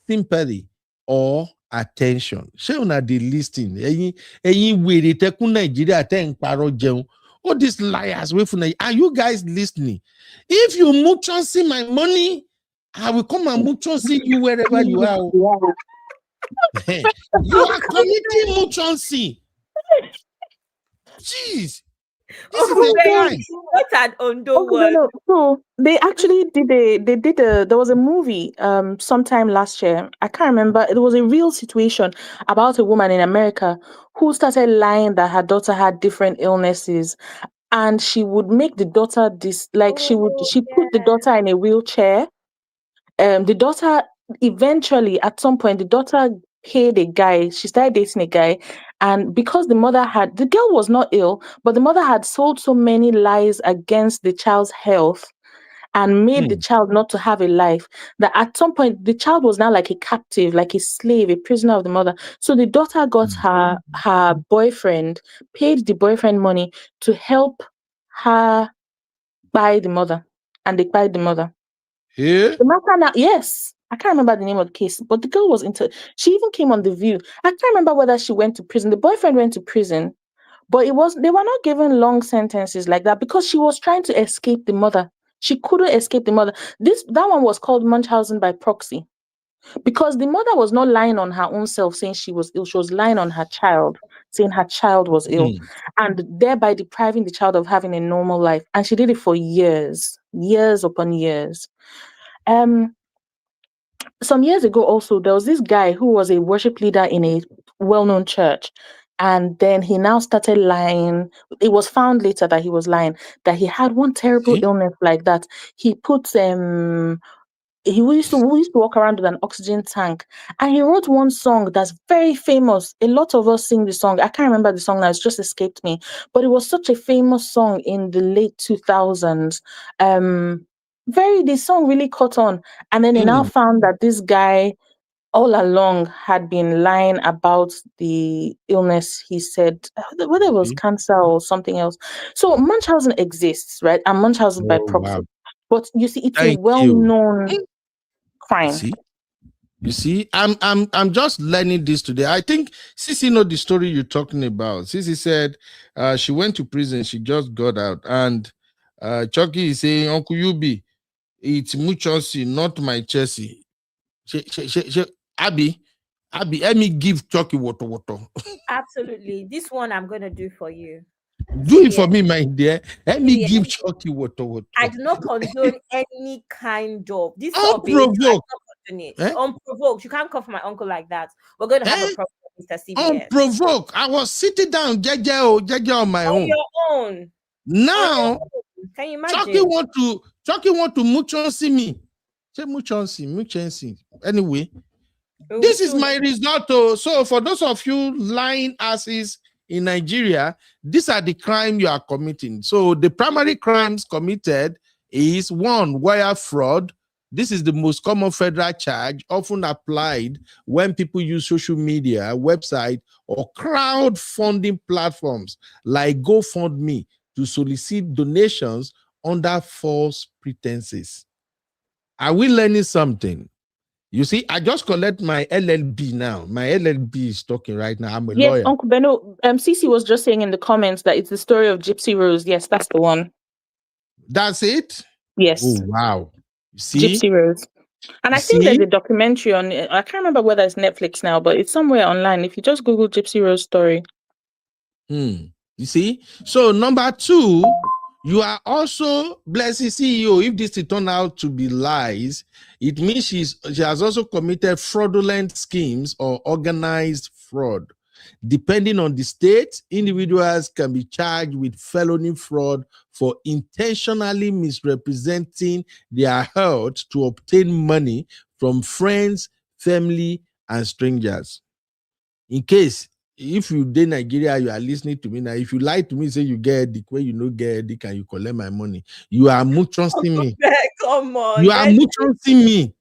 sympathy, or attention. Ṣé una dey listing? Ẹ̀yin wèrè tẹ́kún Nigeria tẹ́ ń parọ́ jẹun. All these liars wait for Nigeria. Are you guys listening? If you Munchausen my money, I will come and Munchausen you wherever you are. You are committing Munchausen. Jeez. This is a crime. What an Ondo word. No. So they actually there was a movie sometime last year. I can't remember. It was a real situation about a woman in America who started lying that her daughter had different illnesses, and she would make the daughter she put the daughter in a wheelchair. The daughter eventually at some point the daughter paid a guy. She started dating a guy, and because the girl was not ill, but the mother had sold so many lies against the child's health and made the child not to have a life, that at some point the child was now like a captive, like a slave, a prisoner of the mother. So the daughter got her boyfriend, paid the boyfriend money to help her buy the mother, and they buy the mother. Yeah. The matter now, yes. I can't remember the name of the case, but the girl was she even came on The View. I can't remember whether she went to prison. The boyfriend went to prison, but they were not given long sentences like that because she was trying to escape the mother. She couldn't escape the mother. That one was called Munchausen by proxy, because the mother was not lying on her own self saying she was ill. She was lying on her child, saying her child was ill, and thereby depriving the child of having a normal life. And she did it for years upon years. Some years ago also, there was this guy who was a worship leader in a well-known church. And then he now started lying. It was found later that he was lying, that he had one terrible illness like that. He put he used to walk around with an oxygen tank, and he wrote one song that's very famous. A lot of us sing the song. I can't remember the song now; it's just escaped me. But it was such a famous song in the late 2000s. The song really caught on, and then they now found that this guy all along had been lying about the illness. He said whether it was cancer or something else. So Munchausen exists, right? And Munchausen by Oh proxy. wow. But you see, it's a Thank you. well-known You crime. see, I'm just learning this today. I think Sissy know the story you're talking about. Sissy said she went to prison, she just got out, and Chucky is saying, Uncle Yubi, it's Muchosi, not my Chelsea. Abby, let me give Chucky water. Absolutely. This one I'm going to do for you. Do it for me, my dear. Let me give Chucky water. I do not condone any kind of this Unprovoked. I do not condone it. Unprovoked. You can't come for my uncle like that. We're going to have a problem with Mr. CBS. Unprovoked. I was sitting down, Jaja on my own. On your own. Now, can you imagine? Chucky want to muchonsi me. Say muchonsi. Anyway, this is my result. So for those of you lying asses in Nigeria, these are the crimes you are committing. So the primary crimes committed is 1, wire fraud. This is the most common federal charge, often applied when people use social media, website, or crowdfunding platforms like GoFundMe to solicit donations under false pretenses. Are we learning something? You see, I just collect my LLB now. My LLB is talking right now. I'm a lawyer. Uncle Benno, Cece was just saying in the comments that it's the story of Gypsy Rose. Yes, that's the one. That's it? Yes. Oh, wow. You see? Gypsy Rose. And I think there's a documentary on it. I can't remember whether it's Netflix now, but it's somewhere online. If you just Google Gypsy Rose story. You see? So number 2, you are also blessing CEO. If this turn out to be lies, it means she has also committed fraudulent schemes or organized fraud. Depending on the state, individuals can be charged with felony fraud for intentionally misrepresenting their health to obtain money from friends, family, and strangers. In case, if you in Nigeria, you are listening to me now. If you lie to me, say you get headache, where you know get headache and you collect my money, you are muchonsing me. Come on. You are muchonsing me.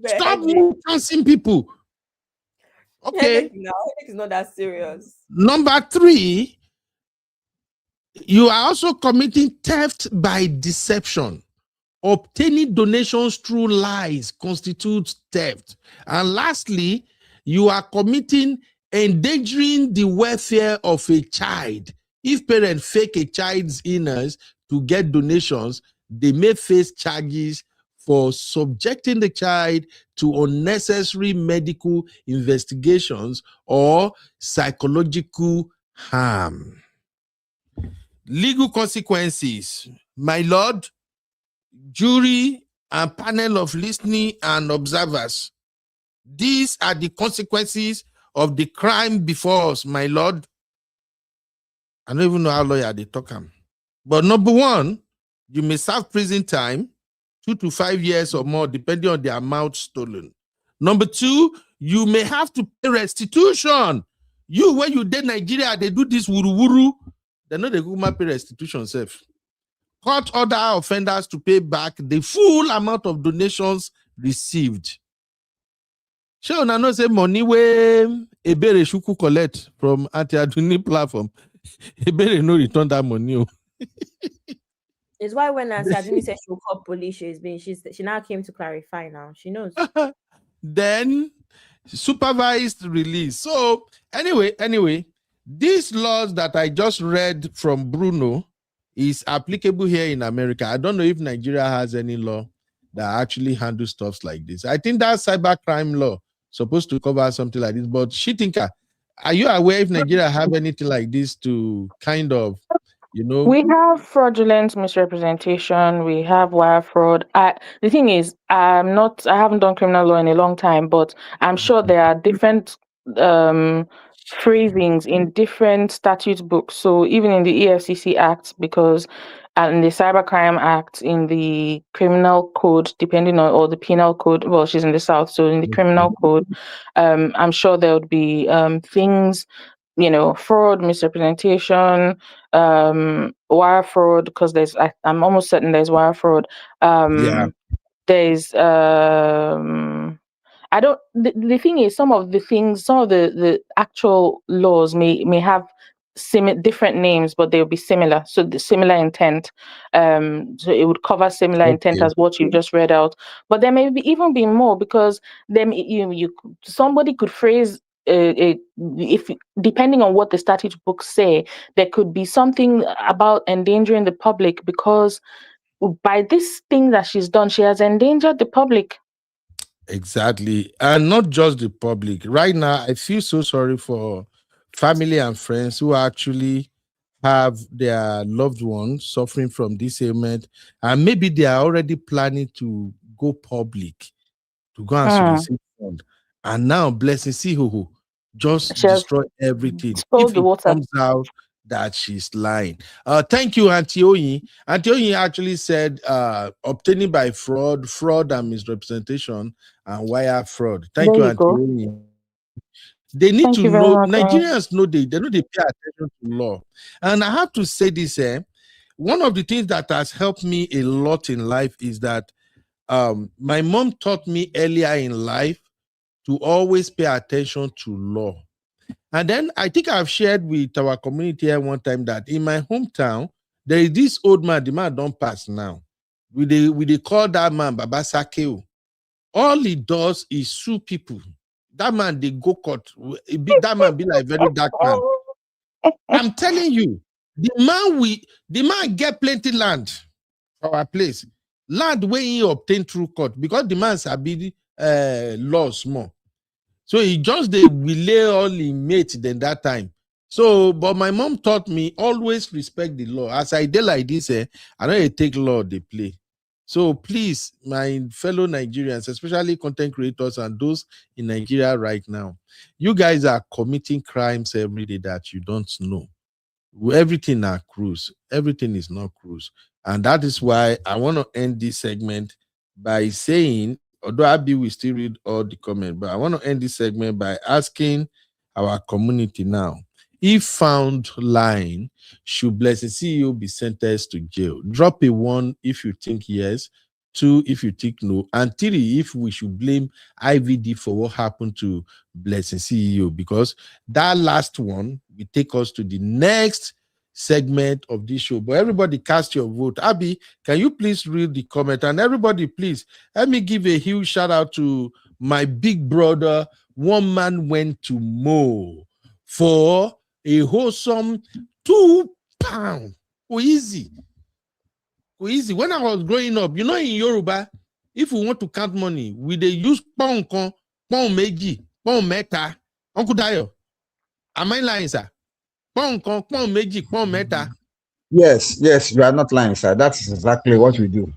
Stop muchonsing people. Okay. No, it's not that serious. Number 3, you are also committing theft by deception. Obtaining donations through lies constitutes theft. And lastly, you are committing endangering the welfare of a child. If parents fake a child's illness to get donations, they may face charges for subjecting the child to unnecessary medical investigations or psychological harm. Legal consequences. My lord, jury, and panel of listening and observers. These are the consequences of the crime before us, my lord. I don't even know how lawyer they talk am. But number 1, you may serve prison time, 2 to 5 years or more, depending on the amount stolen. Number 2, you may have to pay restitution. You, when you did Nigeria, they do this wuru-wuru. They know they go pay restitution self. Court order offenders to pay back the full amount of donations received. Sure, I know say money where Ebere Shuku collect from anti-Aduni platform. Ebere no return that money. It's why when Aduni said she'll call police, she now came to clarify now. She knows. Then supervised release. So anyway, these laws that I just read from Bruno is applicable here in America. I don't know if Nigeria has any law that actually handles stuff like this. I think that cybercrime law supposed to cover something like this. But Shitinka, are you aware if Nigeria have anything like this to kind of, We have fraudulent misrepresentation. We have wire fraud. The thing is, I haven't done criminal law in a long time, but I'm sure there are different phrasings in different statute books. So even in the EFCC Act, in the Cybercrime Act, in the criminal code, depending on, or the penal code, well, she's in the South, so in the criminal code, I'm sure there would be things, fraud, misrepresentation, wire fraud, because I'm almost certain there's wire fraud. there's I don't. The thing is, some of the actual laws may have different names, but they'll be similar. So the similar intent. So it would cover similar intent Okay. as what you just read out. But there may even be more, because then somebody could phrase. If depending on what the statute books say, there could be something about endangering the public, because by this thing that she's done, she has endangered the public. Exactly. And not just the public. Right now, I feel so sorry for family and friends who actually have their loved ones suffering from this ailment, and maybe they are already planning to go public to go and solicit fund. And now, blessing, see who just She has destroy everything spoiled if the it water. comes out that she's lying. Thank you, Auntie Oyin. Auntie Oyin actually said obtaining by fraud and misrepresentation and wire fraud. Thank There you, you Auntie go. Oyin. They need Thank to you very know, much. Nigerians know they pay attention to law. And I have to say this, one of the things that has helped me a lot in life is that my mom taught me earlier in life to always pay attention to law. And then I think I've shared with our community here one time that in my hometown, there is this old man, the man don't pass now. We they call that man Baba Sakeo. All he does is sue people. That man, they go court. That man be like very dark man. I'm telling you, the man get plenty land for our place. Land where he obtain through court, because the man sabi law small. So he just they relay all he mate than that time. So, but my mom taught me always respect the law. As I did like this, I don't take law they play. So please, my fellow Nigerians, especially content creators and those in Nigeria right now, you guys are committing crimes every day that you don't know. Everything are cruise. Everything is not cruise. And that is why I want to end this segment by saying, although Abby will still read all the comments, but I want to end this segment by asking our community now, if found lying, should Blessing CEO be sentenced to jail? Drop a 1 if you think yes, 2 if you think no, and 3 if we should blame IVD for what happened to Blessing CEO, because that last one will take us to the next segment of this show. But everybody cast your vote. Abby, can you please read the comment? And everybody, please let me give a huge shout out to my big brother. One man went to Mo for a wholesome £2. Easy. When I was growing up, in Yoruba, if we want to count money, we they use pound meji, pound meta. Uncle Dayo, am I lying, sir? Pound meji, pound meta. Yes, you are not lying, sir. That's exactly what we do.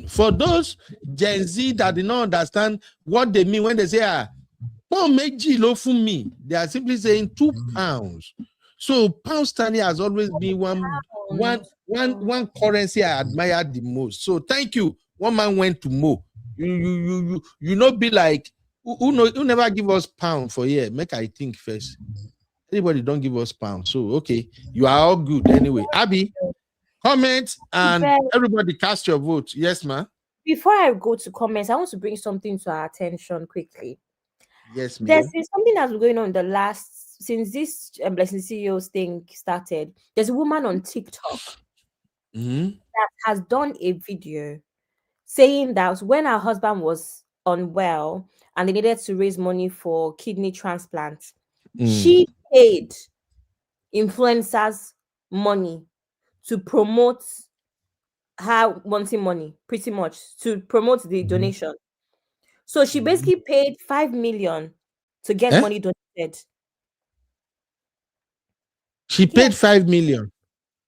For those Gen Z that do not understand what they mean when they say pound meji low for me, they are simply saying £2. So pound sterling has always been one currency I admired the most. So thank you. One man went to Mo. You not be like who never give us pound for here. Make I think first. Anybody don't give us pound. So okay, you are all good anyway. Abby, comment and everybody cast your vote. Yes, ma'am. Before I go to comments, I want to bring something to our attention quickly. Yes, ma'am. There's been something that's been going on since this Blessing CEO's thing started. There's a woman on TikTok that has done a video saying that when her husband was unwell and they needed to raise money for kidney transplant, she paid influencers money to promote her wanting money, pretty much to promote the donation. So she basically paid 5 million to get money donated. She paid 5 million.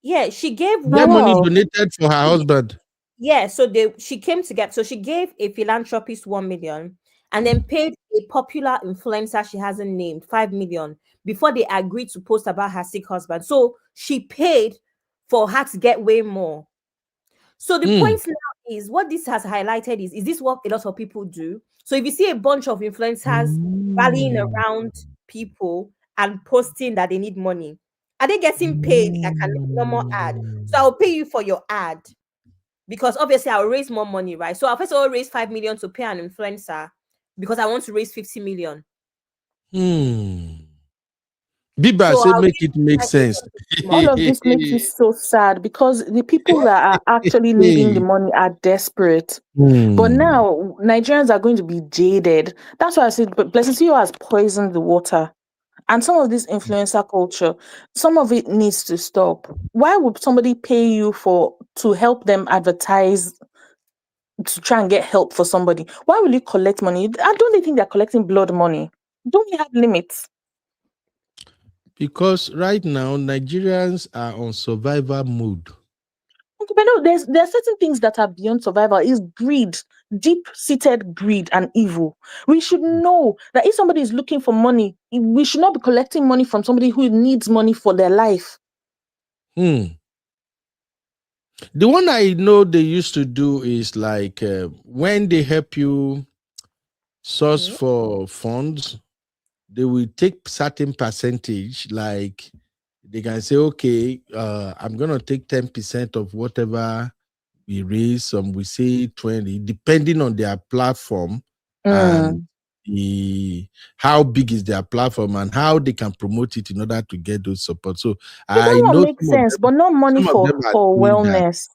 Yeah, she gave get money donated for her husband. Yeah, so she came together. So she gave a philanthropist 1 million and then paid a popular influencer she hasn't named 5 million before they agreed to post about her sick husband. So she paid for her to get way more. So the point now is what this has highlighted is this what a lot of people do? So if you see a bunch of influencers rallying around people and posting that they need money, are they getting paid like a normal ad? So I'll pay you for your ad. because obviously I'll raise more money, right? So I'll first of all raise 5 million to pay an influencer because I want to raise 50 million. Biba So say I'll make give it make 5 sense. million. All of this makes me so sad because the people that are actually needing the money are desperate. But now Nigerians are going to be jaded. That's why I said Blessing CEO has poisoned the water. And some of this influencer culture, some of it needs to stop. Why would somebody pay you to help them advertise to try and get help for somebody? Why will you collect money? I don't think they're collecting blood money. Don't we have limits? Because right now Nigerians are on survival mode. Okay, but no, there are certain things that are beyond survival. Is greed, deep-seated greed and evil. We should know that if somebody is looking for money, we should not be collecting money from somebody who needs money for their life. The one I know they used to do is like when they help you source for funds, they will take certain percentage, like they can say, okay, I'm gonna take 10% of whatever we raise, some we say 20, depending on their platform and how big is their platform and how they can promote it in order to get those support. So I That one know makes sense, but not money some of for them are doing that. wellness.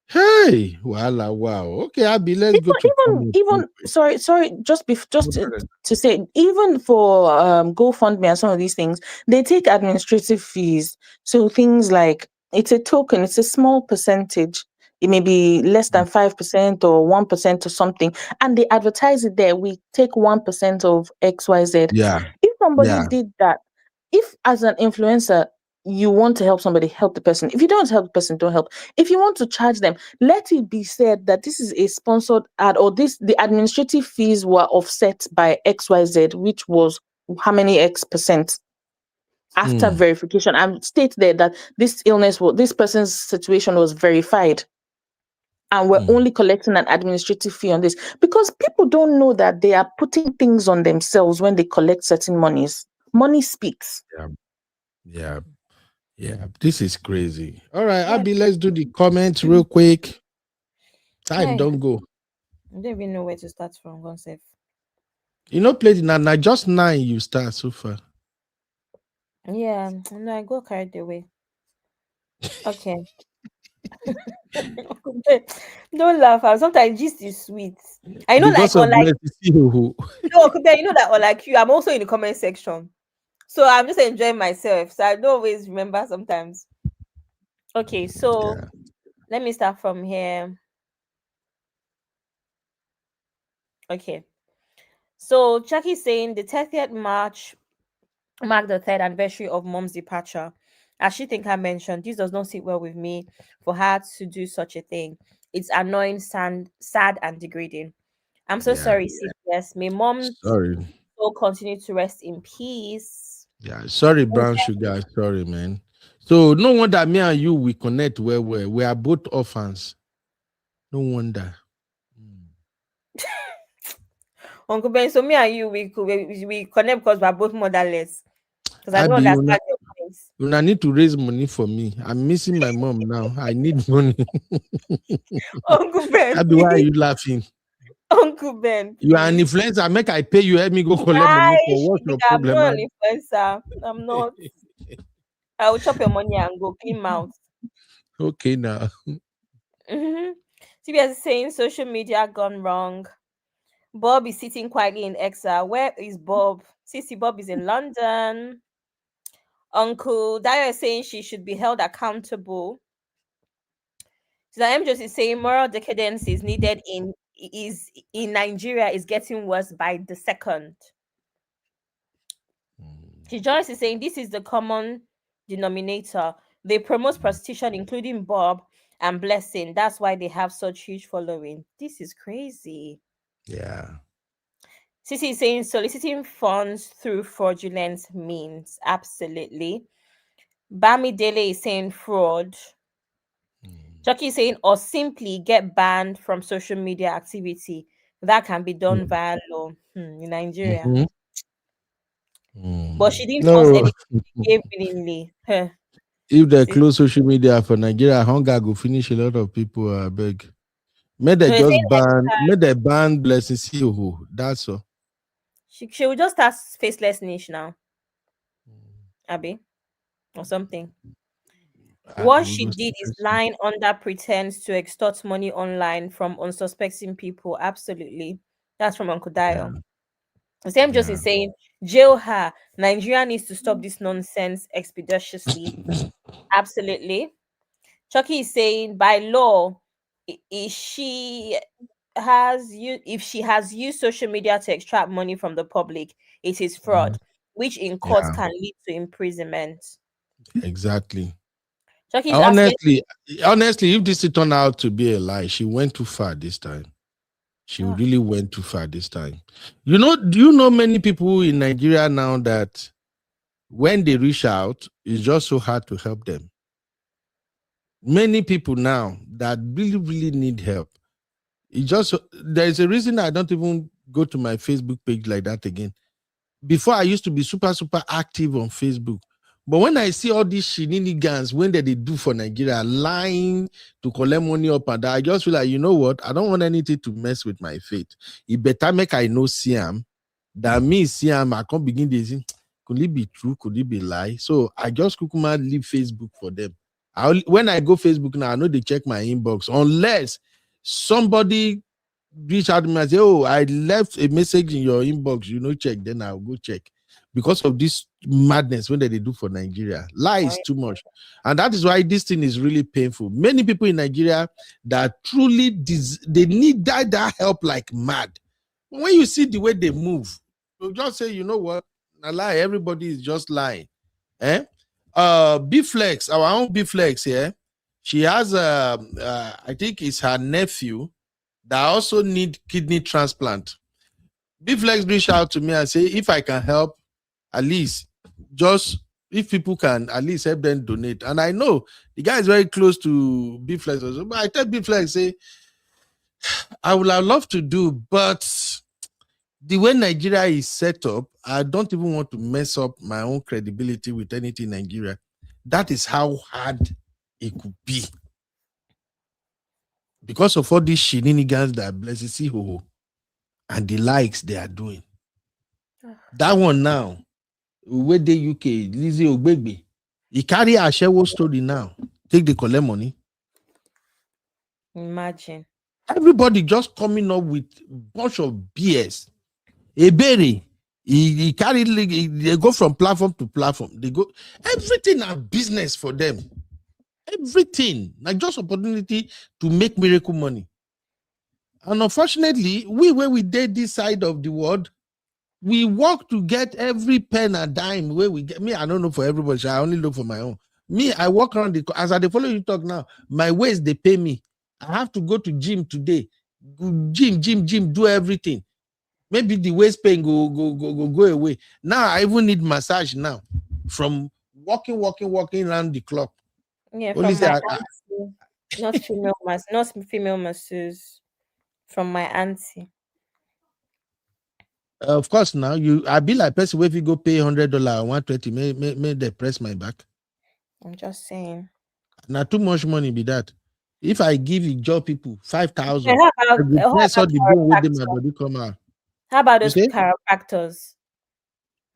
Hey, voila, wow. Okay, Abby, let's go to comments. Even sorry, just to say, even for GoFundMe and some of these things, they take administrative fees. So things like it's a token, it's a small percentage. It may be less than 5% or 1% or something, and they advertise it there. We take 1% of XYZ. Yeah. If somebody Yeah. did that, if as an influencer you want to help somebody, help the person. If you don't help the person, don't help. If you want to charge them, let it be said that this is a sponsored ad, or the administrative fees were offset by XYZ, which was how many X% after verification, and state there that this person's situation was verified, and we're only collecting an administrative fee on this, because people don't know that they are putting things on themselves when they collect certain monies. Money speaks. Yeah, this is crazy. All right, Abby, let's do the comments real quick. Time don't go. I don't even know where to start from, God save. You know, play now just 9 you start so far. Yeah, no, I go carried away. Okay. Don't laugh. Sometimes gist is sweet. I know, Because like, of unlike you. no, Kube, you know that unlike you, I'm also in the comment section. So I'm just enjoying myself. So I don't always remember sometimes. Okay, so let me start from here. Okay. So Chucky's saying the 30th March marked the third anniversary of mom's departure. As she think I mentioned, this does not sit well with me for her to do such a thing. It's annoying, sad, and degrading. I'm so sorry, CPS. May mom soul continue to rest in peace. Yeah, sorry, brown sugar. Sorry, man. So no wonder me and you we connect well. We are both orphans. No wonder. Uncle Ben, so me and you we connect because we're both motherless. Because I don't Abby, understand your points. you need to raise money for me. I'm missing my mom now. I need money. Uncle Ben, Abby, why are you laughing? Uncle Ben, please. You are an influencer. Make I pay you. Help me go collect money for what's your I'm problem? not an influencer. I'm not. I will chop your money and go clean mouth. Okay, now. CBS is saying social media gone wrong. Bob is sitting quietly in exile. Where is Bob? Sissy Bob is in London. Uncle Dio is saying she should be held accountable. So I'm just saying moral decadence is needed in Nigeria is getting worse by the second. Joyce is saying this is the common denominator. They promote prostitution, including Bob and Blessing. That's why they have such huge following. This is crazy. Yeah. Sissy is saying soliciting funds through fraudulent means. Absolutely. Bami Dele is saying fraud. Chucky is saying or simply get banned from social media activity. That can be done via law in Nigeria. But she didn't force anything. She gave willingly. If they close social media for Nigeria, hunger go finish a lot of people. I beg. May they So you're saying may they ban Blessing CEO. That's all. she will just start faceless niche now, Abby, or something. What she did is lying under pretense to extort money online from unsuspecting people. Absolutely. That's from Uncle Dio. The same just is saying, jail her. Nigeria needs to stop this nonsense expeditiously. Absolutely. Chucky is saying, by law, if she has used social media to extract money from the public, it is fraud, which in court Yeah. can lead to imprisonment. Exactly. Chucky is asking, Honestly, if this turned out to be a lie, she went too far this time. She really went too far this time. Do you know many people in Nigeria now that when they reach out, it's just so hard to help them? Many people now that really, really need help. There's a reason I don't even go to my Facebook page like that again. Before, I used to be super, super active on Facebook. But when I see all these shenanigans, when they do for Nigeria, lying to collect money up and down, I just feel like, you know what? I don't want anything to mess with my faith. It better make I know Siam than me Siam. I can't begin to think, could it be true? Could it be lie? So I just quickly leave Facebook for them. When I go Facebook now, I know they check my inbox unless somebody reach out to me and say, oh, I left a message in your inbox, check, then I'll go check. Because of this madness when they do for Nigeria. Lie is too much. And that is why this thing is really painful. Many people in Nigeria that truly, they need that help like mad. When you see the way they move, you just say, you know what? A lie, everybody is just lying. B-Flex, our own B-Flex here, she has, I think it's her nephew that also need kidney transplant. B-Flex reached out to me and say, if I can help, at least just if people can at least help them donate. And I know the guy is very close to B-Flex also, but I tell B-Flex, say, I would have loved to do, but the way Nigeria is set up, I don't even want to mess up my own credibility with anything in Nigeria. That is how hard it could be. Because of all these shenanigans that Blessed CEO and the likes they are doing. That one now, where the UK, Lizzie Ogbegbe, he carry a share story now. Take the collect money. Imagine. Everybody just coming up with a bunch of BS. Ebere, he carry, they go from platform to platform. They go, everything are business for them. Everything. Like just opportunity to make miracle money. And unfortunately, where we did this side of the world, we work to get every pen and dime where we get. Me, I don't know for everybody. I only look for my own. Me, I walk around as I follow you talk now. My ways they pay me. I have to go to gym today. Gym, do everything. Maybe the waist pain go away. Now I even need massage now. From walking around the clock. Yeah, from my auntie. Not female masseuse. From my auntie. Of course, now I be like person if you go pay $100 or $120, may they press my back. I'm just saying. Now too much money be that. If I give you job people 5,000, how about the bone with my body come out. How about those chiropractors?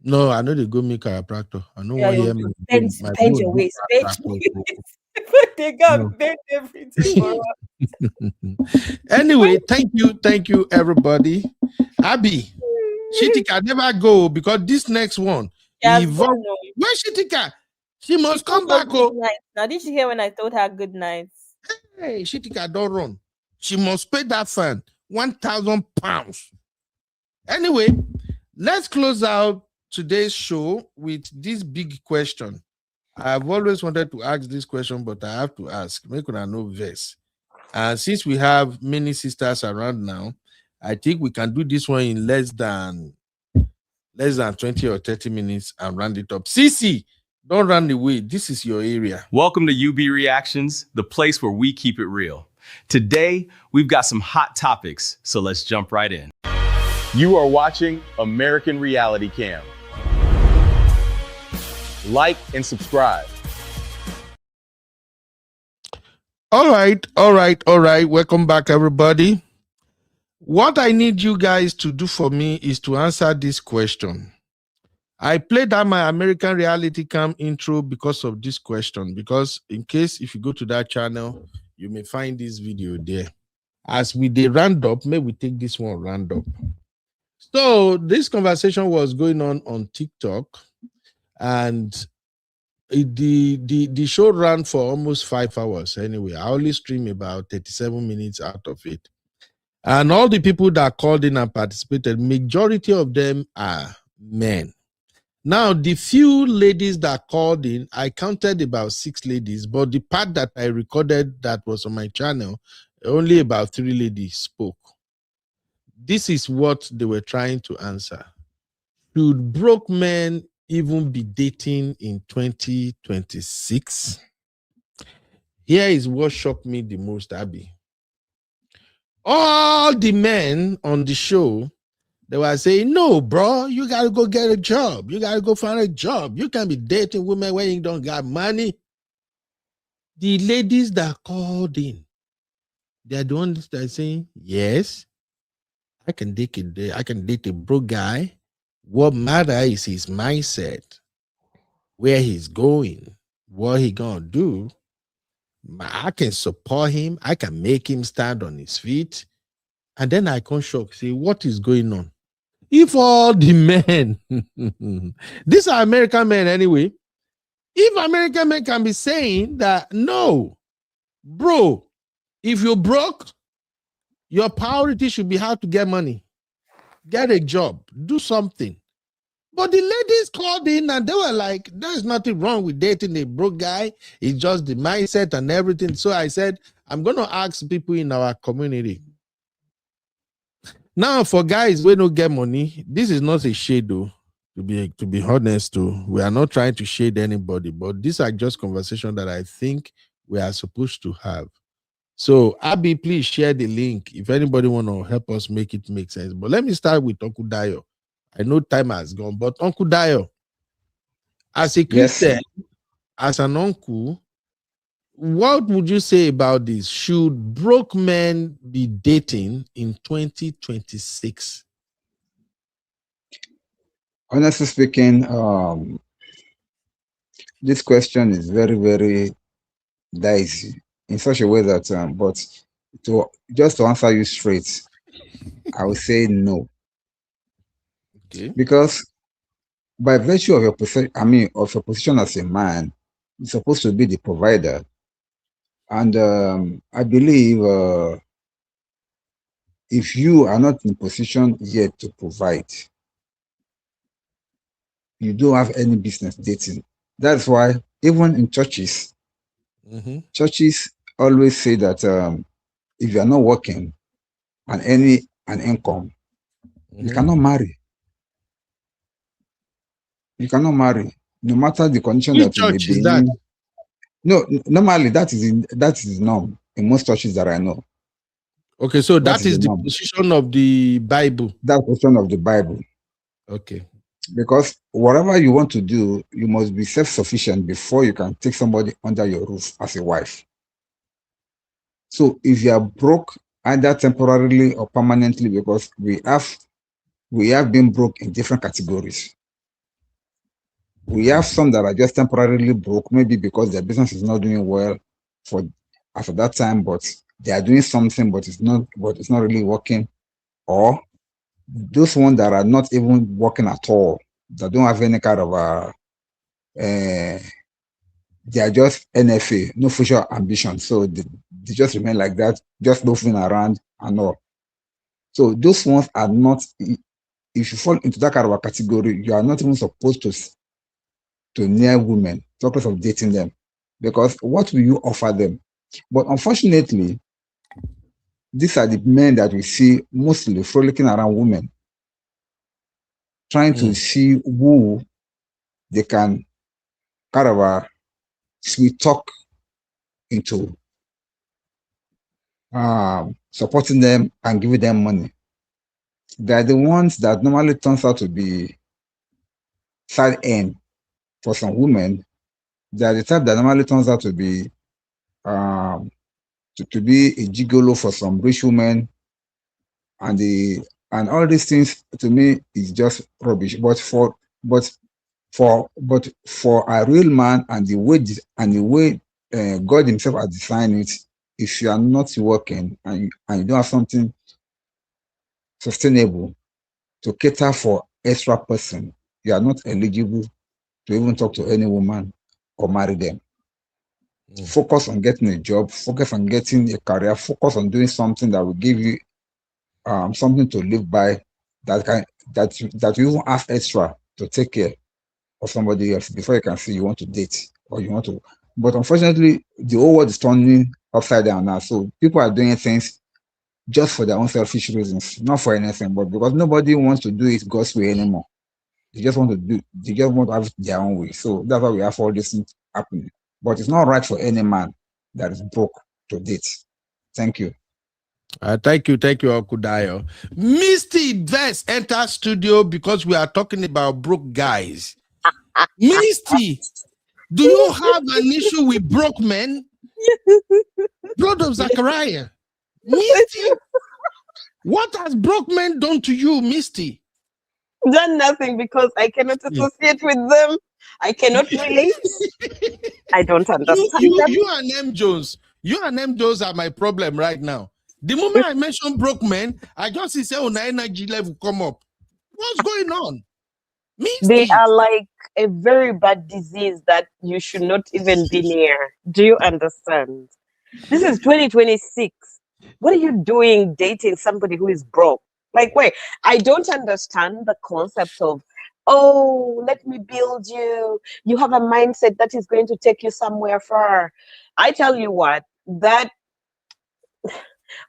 No, I know they go me chiropractor. I know one here. Bend your waist. They got bend everything for us. Anyway, thank you, everybody. Abby, Shitika never go because this next one. Where's Shitika? She must come back. Now, did you hear when I told her good night? Hey, Shitika, don't run. She must pay that fan £1,000. Anyway, let's close out today's show with this big question. I've always wanted to ask this question, but I have to ask. Make I know this. Since we have many sisters around now, I think we can do this one in less than 20 or 30 minutes and round it up. Cece, don't run away. This is your area. Welcome to UB Reactions, the place where we keep it real. Today, we've got some hot topics, so let's jump right in. You are watching American Reality Cam. Like and subscribe. All right. Welcome back, everybody. What I need you guys to do for me is to answer this question. I played that my American Reality Cam intro because of this question, because in case if you go to that channel, you may find this video there. As we did round up, maybe we take this one round up. So this conversation was going on TikTok, and the show ran for almost 5 hours anyway. I only stream about 37 minutes out of it. And all the people that called in and participated, majority of them are men. Now, the few ladies that called in, I counted about 6 ladies, but the part that I recorded that was on my channel, only about 3 ladies spoke. This is what they were trying to answer. Should broke men even be dating in 2026? Here is what shocked me the most, Abby. All the men on the show, they were saying, no, bro, you got to go get a job. You got to go find a job. You can't be dating women when you don't got money. The ladies that called in, they're the ones that are saying, yes, I can date a broke guy. What matters is his mindset, where he's going, what he gonna do. I can support him. I can make him stand on his feet. And then I can shock, say, what is going on? If all the men, these are American men anyway, if American men can be saying that, no, bro, if you're broke, your priority should be how to get money, get a job, do something. But the ladies called in and they were like, there's nothing wrong with dating a broke guy. It's just the mindset and everything. So I said, I'm going to ask people in our community. Now, for guys we don't get money, this is not a shade, though. To be honest, too, we are not trying to shade anybody, but these are just conversations that I think we are supposed to have. So, Abby, please share the link if anybody want to help us make it make sense. But let me start with Uncle Dayo. I know time has gone, but Uncle Dayo, as a Christian, as an uncle, what would you say about this? Should broke men be dating in 2026? Honestly speaking, this question is very, very dicey in such a way that, but to answer you straight, I would say no. Okay. Because by virtue of your position, of your position as a man, you're supposed to be the provider. And I believe if you are not in a position yet to provide, you don't have any business dating. That's why even in churches, churches always say that if you are not working and earning an income, you cannot marry. You cannot marry, no matter the condition that you may be in. No, normally that is the norm in most churches that I know. Okay, so that is the position of the Bible. That position of the Bible. Okay. Because whatever you want to do, you must be self-sufficient before you can take somebody under your roof as a wife. So if you are broke, either temporarily or permanently, because we have been broke in different categories. We have some that are just temporarily broke, maybe because their business is not doing well after that time, but they are doing something, but it's not really working. Or those ones that are not even working at all, that don't have any kind of they are just NFA, no future ambition. So they just remain like that, just loafing around and all. So those ones are not, if you fall into that kind of a category, you are not even supposed to near women, talk of dating them, because what will you offer them? But unfortunately, these are the men that we see mostly frolicking around women, trying to see who they can kind of sweet talk into supporting them and giving them money. They're the ones that normally turns out to be side end for some women. They're the type that normally turns out to be to be a gigolo for some rich women, and all these things to me is just rubbish. But for a real man and the way God Himself has designed it, if you are not working and you don't have something sustainable to cater for extra person, you are not eligible to even talk to any woman or marry them. Focus on getting a job, focus on getting a career, focus on doing something that will give you something to live by, that you even ask extra to take care of somebody else before you can see you want to date or you want to. But unfortunately, the whole world is turning upside down now. So people are doing things just for their own selfish reasons, not for anything, but because nobody wants to do it God's way anymore. They just want to have it their own way. So that's why we have all this things happening. But it's not right for any man that is broke to date. Thank you. Thank you, Okudayo. Misty Vest enter studio because we are talking about broke guys. Misty, do you have an issue with broke men? Blood of Zachariah. Misty, what has broke men done to you, Misty? Done nothing, because I cannot associate with them. I cannot relate. I don't understand them. You and M. Jones. You and M. Jones are my problem right now. The moment I mention broke men, I just say, oh, my energy level come up. What's going on? Misty. They are like a very bad disease that you should not even be near. Do you understand? This is 2026. What are you doing dating somebody who is broke? Like, wait, I don't understand the concept of, oh, let me build you. You have a mindset that is going to take you somewhere far. I tell you what, that...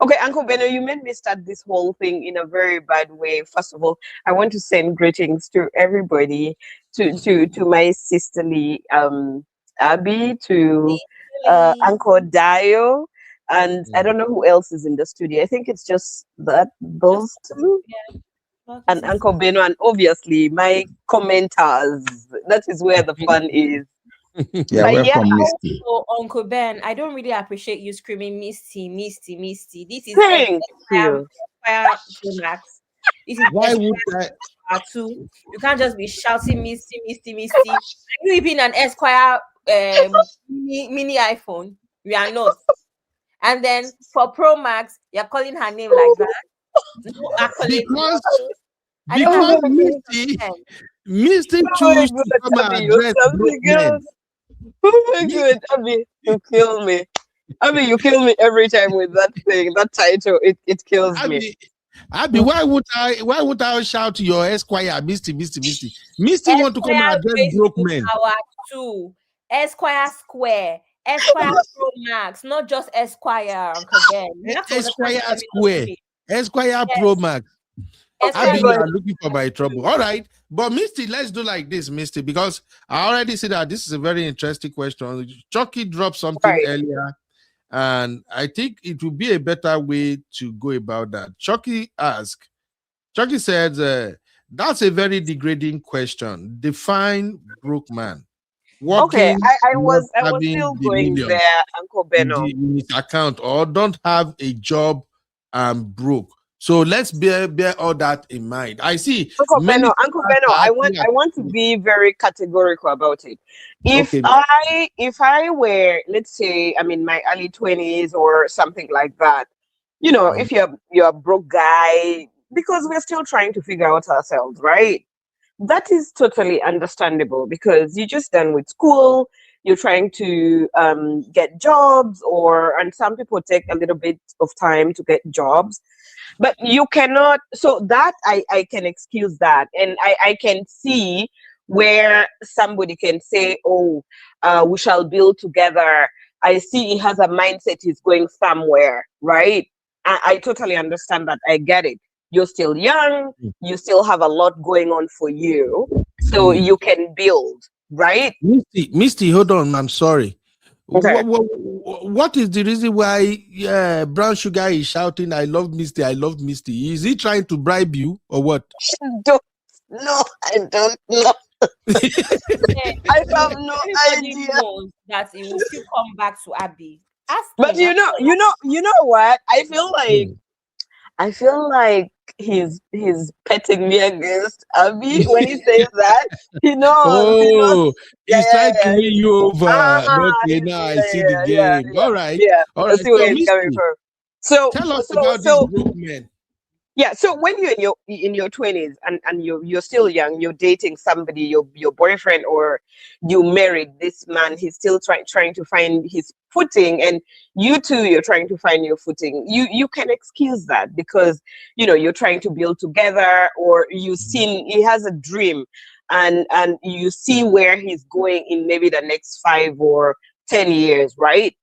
Okay, Uncle Benno, you made me start this whole thing in a very bad way. First of all, I want to send greetings to everybody, to my sisterly Abby, to Uncle Dio, and I don't know who else is in the studio. I think it's just those two, and Uncle Benno, and obviously my commenters. That is where the fun is. Yeah, welcome, Misty. Also, Uncle Ben, I don't really appreciate you screaming Misty, Misty, Misty. This is Thank you. Max. This is why would I? You can't just be shouting Misty, Misty, Misty. Are you even an Esquire mini iPhone? We are not. And then for Pro Max, you're calling her name like that. No accolades. Because Misty choose to come and address broke men. Oh my God, Abby, you kill me. Abby, you kill me every time with that thing, that title. It kills me. Abby, why would I shout your Esquire, Misty? Misty want to come and address broke men. Power 2, Esquire Square, Esquire Pro Max, not just Esquire, Uncle Ben. Esquire Square, Esquire Pro Max. Abby, you are looking for my trouble. All right. But Misty, let's do like this, Misty, because I already said that this is a very interesting question. Chucky dropped something earlier, and I think it would be a better way to go about that. Chucky said, that's a very degrading question. Define broke man. Working, I was still going there, Uncle Benno. In his account, or don't have a job and broke. So let's bear all that in mind. I see. Uncle Benno, I want to be very categorical about it. If I were, let's say, I'm in my early 20s or something like that, you know, if you're a broke guy, because we're still trying to figure out ourselves, right? That is totally understandable, because you're just done with school, you're trying to get jobs, and some people take a little bit of time to get jobs. But you cannot, so that I can excuse that. And I can see where somebody can say, oh, we shall build together. I see he has a mindset, he's going somewhere, right? I totally understand that. I get it. You're still young, you still have a lot going on for you, so you can build, right? Misty, hold on, I'm sorry. Okay. What is the reason why Brown Sugar is shouting, I love Misty, I love Misty? Is he trying to bribe you or what? I don't know. I have no idea. That it will still come back to Abby. Ask But him. you know what? Hmm. I feel like he's petting me against Abby when he says that. He knows. Oh, Yeah, he's yeah, trying to yeah. win you over. Okay, He's, now I see the yeah, yeah, game. yeah, yeah. All I right. see where So, he's coming Misty, from. So, tell us so, about this so, broke man. yeah. So when you're in your 20s and you're still young, you're dating somebody, your boyfriend, or you married this man, he's still trying to find his footing, and you too, you're trying to find your footing. You can excuse that because you're trying to build together, or you seen he has a dream, and you see where he's going in maybe the next 5 or 10 years, right?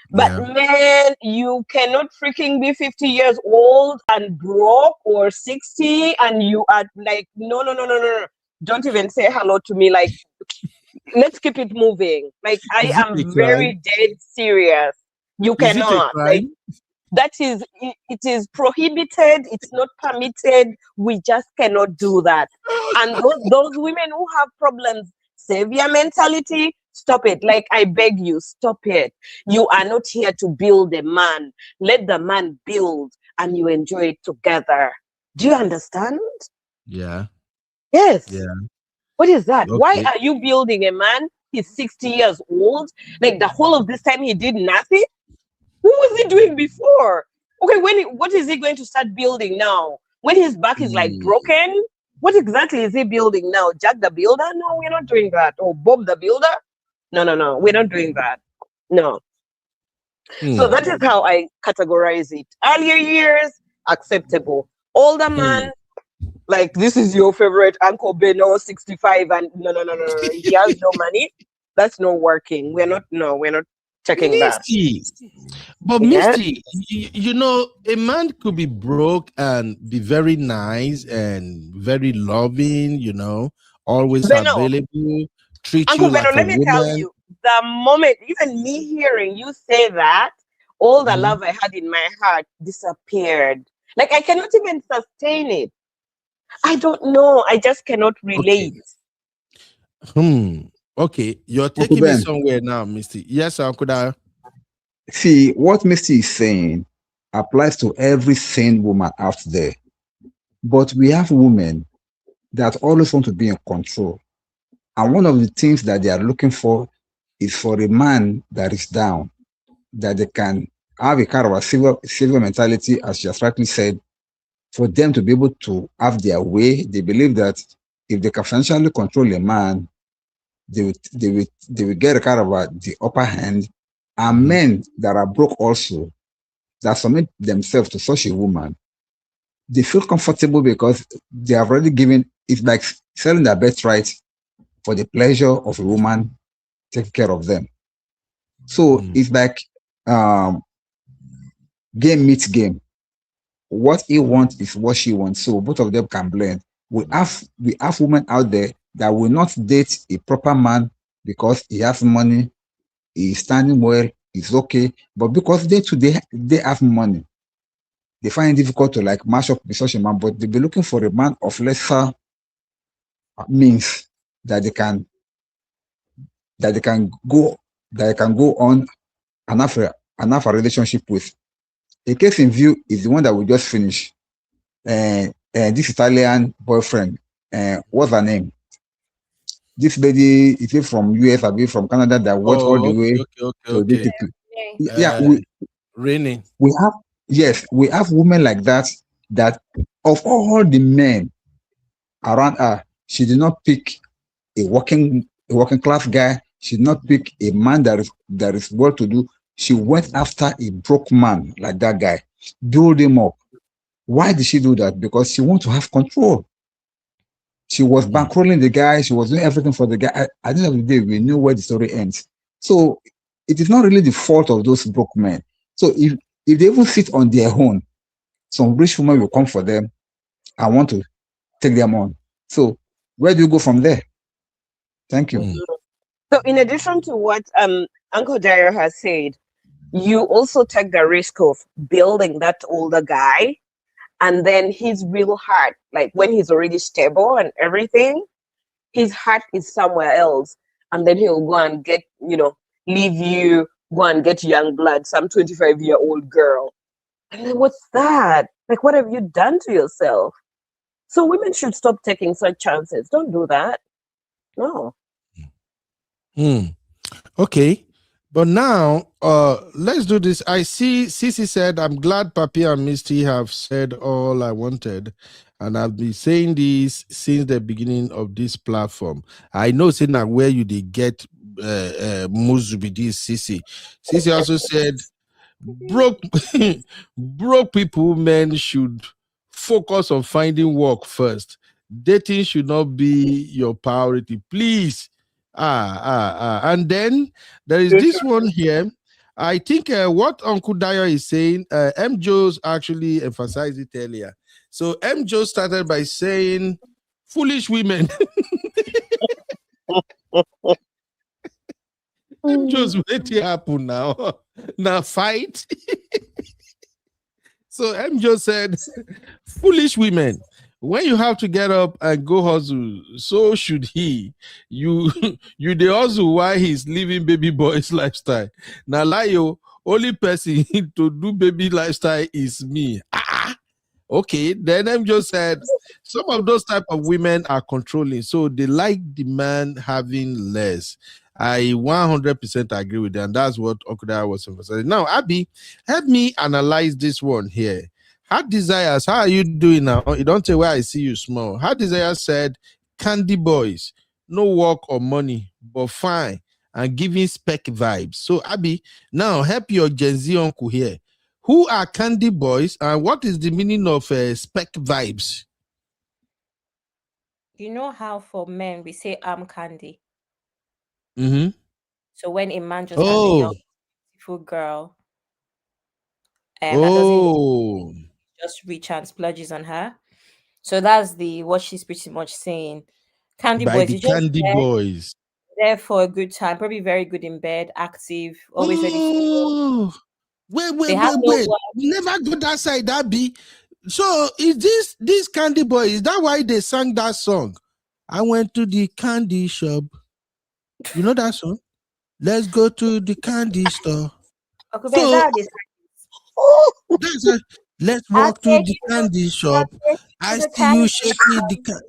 But Yeah. man, you cannot freaking be 50 years old and broke, or 60, and you are like, no, no, no, no, no, no. Don't even say hello to me. Like, let's keep it moving. Like, I Is it a am crime? very dead serious. You Is it a cannot. Like, crime? that is, it is prohibited. It's not permitted. We just cannot do that. And those women who have problems, savior mentality, stop it. Like, I beg you, stop it. You are not here to build a man. Let the man build and you enjoy it together. Do you understand? Yeah. Yes. Yeah. What is that? Why Okay. are you building a man? He's 60 years old. Like, the whole of this time he did nothing. What was he doing before? Okay, what is he going to start building now? When his back is like broken, what exactly is he building now? Jack the Builder? No, we're not doing that. Or Bob the Builder? No, no, no, we're not doing that. No. So that is how I categorize it. Earlier years, acceptable. Older man, like this is your favorite Uncle Beno, 65, and no, no, no, no, no. He has no money. That's not working. We're not checking that. Misty. But Yes. Misty, a man could be broke and be very nice and very loving, always Beno, available, treat Uncle you Beno, like a let me tell woman. you, the moment, even me hearing you say that, all the love I had in my heart disappeared. Like, I cannot even sustain it. I don't know. I just cannot relate. Okay, you're Uncle taking me Ben, somewhere now, Misty. Yes, Uncle Dara. see what Misty is saying applies to every sane woman out there. But we have women that always want to be in control. And one of the things that they are looking for is for a man that is down, that they can have a kind of a civil mentality, as you rightly said, for them to be able to have their way. They believe that if they can financially control a man, they will get a kind of the upper hand. And men that are broke also, that submit themselves to such a woman, they feel comfortable because they have already given, it's like selling their birthright for the pleasure of a woman taking care of them. So it's like game meets game. What he wants is what she wants. So both of them can blend. We have women out there that will not date a proper man because he has money, he's standing well, he's okay. But because they have money, they find it difficult to like match up with such a man. But they'll be looking for a man of lesser means that they can go on and have a relationship with. A case in view is the one that we just finished. This Italian boyfriend, what's her name? This lady, is it from US or from Canada that went all the way to Okay. the yeah, we have women like that of all the men around her, she did not pick a working class guy. She did not pick a man that is well to do. She went after a broke man like that guy, build him up. Why did she do that? Because she wants to have control. She was bankrolling the guy. She was doing everything for the guy. At the end of the day, we knew where the story ends. So it is not really the fault of those broke men. So if they even sit on their own, some rich woman will come for them and want to take them on. So where do you go from there? Thank you. So in addition to what Uncle Dario has said, you also take the risk of building that older guy, and then his real heart, like when he's already stable and everything, his heart is somewhere else, and then he'll go and leave you go and get young blood, some 25-year-old girl. And then what's that? Like, what have you done to yourself? So women should stop taking such chances. Don't do that. No. Okay. But now, let's do this. I see Sisi said, I'm glad Papi and Misty have said all I wanted. And I've been saying this since the beginning of this platform. I know, saying that where you they get moves with this Sisi. Sisi also said, broke broke people, men should focus on finding work first. Dating should not be your priority, please. And then there is this one here. I think what Uncle Dayo is saying, M. Joe's actually emphasized it earlier. So M. Joe started by saying, foolish women. M. Joe's waiting happen now. Now fight. So M. Joe said, foolish women. When you have to get up and go hustle, so should he. You the hustle while he's living baby boy's lifestyle. Now, Layo, only person to do baby lifestyle is me. Okay, then M just said some of those type of women are controlling, so they like the man having less. I 100% agree with that, and that's what Okuda was emphasizing. Now, Abby, help me analyze this one here. Heart Desires, how are you doing now? You don't say where I see you small. Heart Desires said, candy boys, no work or money, but fine, and giving spec vibes. So, Abby, now help your Gen Z uncle here. Who are candy boys, and what is the meaning of spec vibes? You know how for men we say I'm candy. Mm-hmm. So when a man just has a young, beautiful girl, that doesn't just reach and splurges on her. So that's what she's pretty much saying. Candy By boys, the candy boys. There for a good time, probably very good in bed, active, always ready to go. Wait. We never go that side, that be. So is this candy boy, is that why they sang that song? I went to the candy shop. You know that song? Let's go to the candy store. So, let's walk to the candy shop. I see you shaking the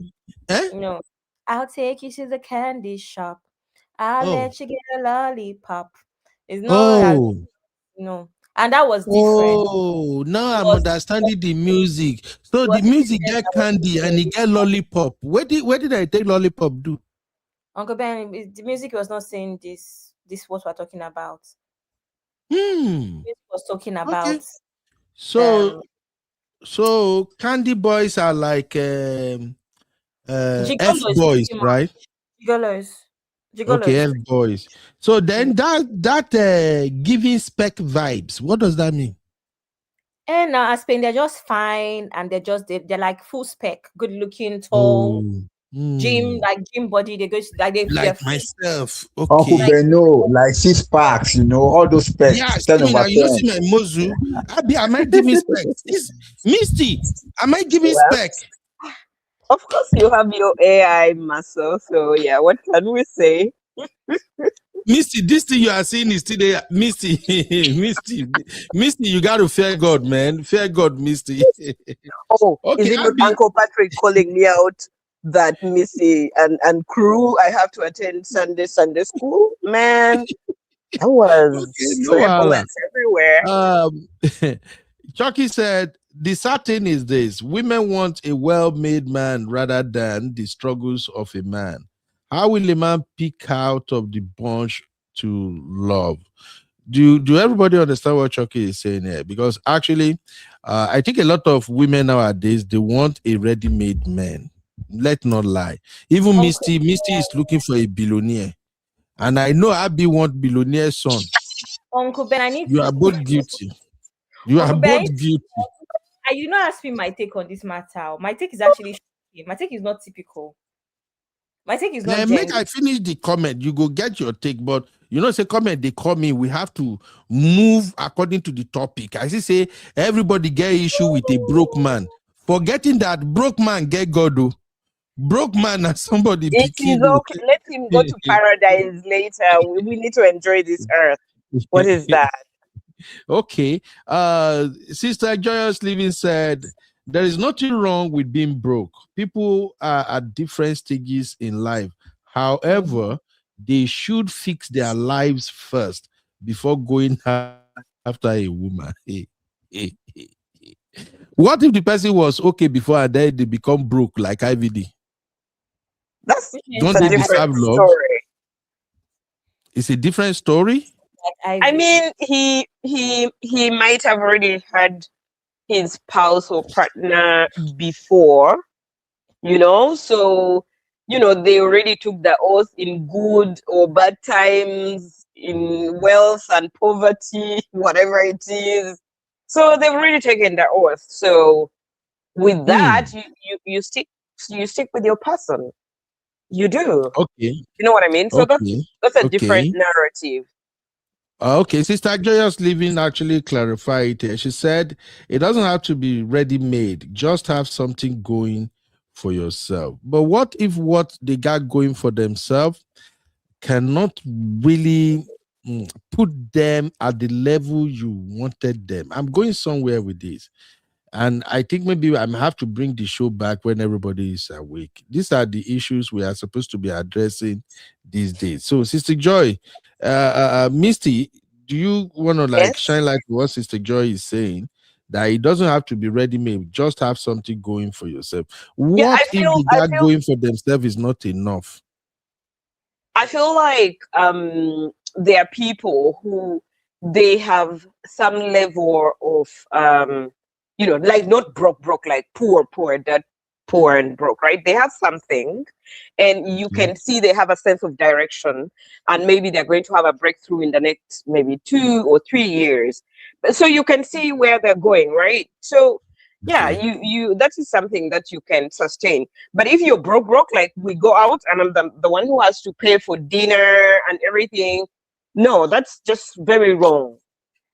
candy. No, I'll take you to the candy shop. I'll let you get a lollipop. It's not no. And that was different. Oh, now I'm understanding the music. So the music get candy and it get lollipop. Where did I take lollipop do? Uncle Ben, the music was not saying this what we're talking about. It was talking about. So candy boys are like F boys, right? Gigolos. Okay, F boys. So then that giving spec vibes, what does that mean? And now as Spain, they're just fine, and they're like full spec, good looking, tall, gym body. They go like myself. Okay. Uncle Beno, like 6 packs, all those specs. Yeah, see me now, you don't see my mozu. Am I giving specs? Misty, am I giving spec? Of course, you have your AI muscle. So yeah, what can we say? Misty, this thing you are seeing is today. Misty, Misty, you got to fear God, man. Fear God, Misty. Okay, is it not Uncle Patrick calling me out that Missy and crew? I have to attend Sunday school, man. That was turbulence everywhere. Chucky said, the certain is this: women want a well-made man rather than the struggles of a man. How will a man pick out of the bunch to love? Do everybody understand what Chucky is saying here? Because actually, I think a lot of women nowadays, they want a ready-made man. Let's not lie. Even Misty is looking for a billionaire. And I know Abby want billionaire son. Uncle Ben, you are both guilty. You are both guilty. You not ask me my take on this matter. My take is actually shocking. My take is not typical. My take is not make I finish the comment. You go get your take, but say comment, they call me. We have to move according to the topic. I say everybody get issue with a broke man. Forgetting that broke man get God. Broke man and somebody. It is okay. Let him go to paradise later. We need to enjoy this earth. What is that? Okay. Sister Joyous Living said, there is nothing wrong with being broke. People are at different stages in life. However, they should fix their lives first before going after a woman. What if the person was okay before and then they become broke like IVD? Don't they deserve love? Story. It's a different story. I mean, he might have already had his spouse or partner before, so they already took the oath in good or bad times, in wealth and poverty, whatever it is. So they've already taken the oath. So with that, you stick with your person. You do. Okay. You know what I mean? So that's a different narrative. Okay, Sister Joyous Living actually clarified it. She said it doesn't have to be ready-made, just have something going for yourself. But what if what they got going for themselves cannot really put them at the level you wanted them? I'm going somewhere with this. And I think maybe I have to bring the show back when everybody is awake. These are the issues we are supposed to be addressing these days. So, Sister Joy, Misty, do you want to shine light on what Sister Joy is saying? That it doesn't have to be ready-made, just have something going for yourself. What if the guy going for themselves is not enough? I feel like there are people who they have some level of like not broke, like poor, that poor and broke, right? They have something, and you can see they have a sense of direction, and maybe they're going to have a breakthrough in the next maybe 2 or 3 years. So you can see where they're going, right? So you that is something that you can sustain. But if you're broke, like we go out and I'm the one who has to pay for dinner and everything, no, that's just very wrong.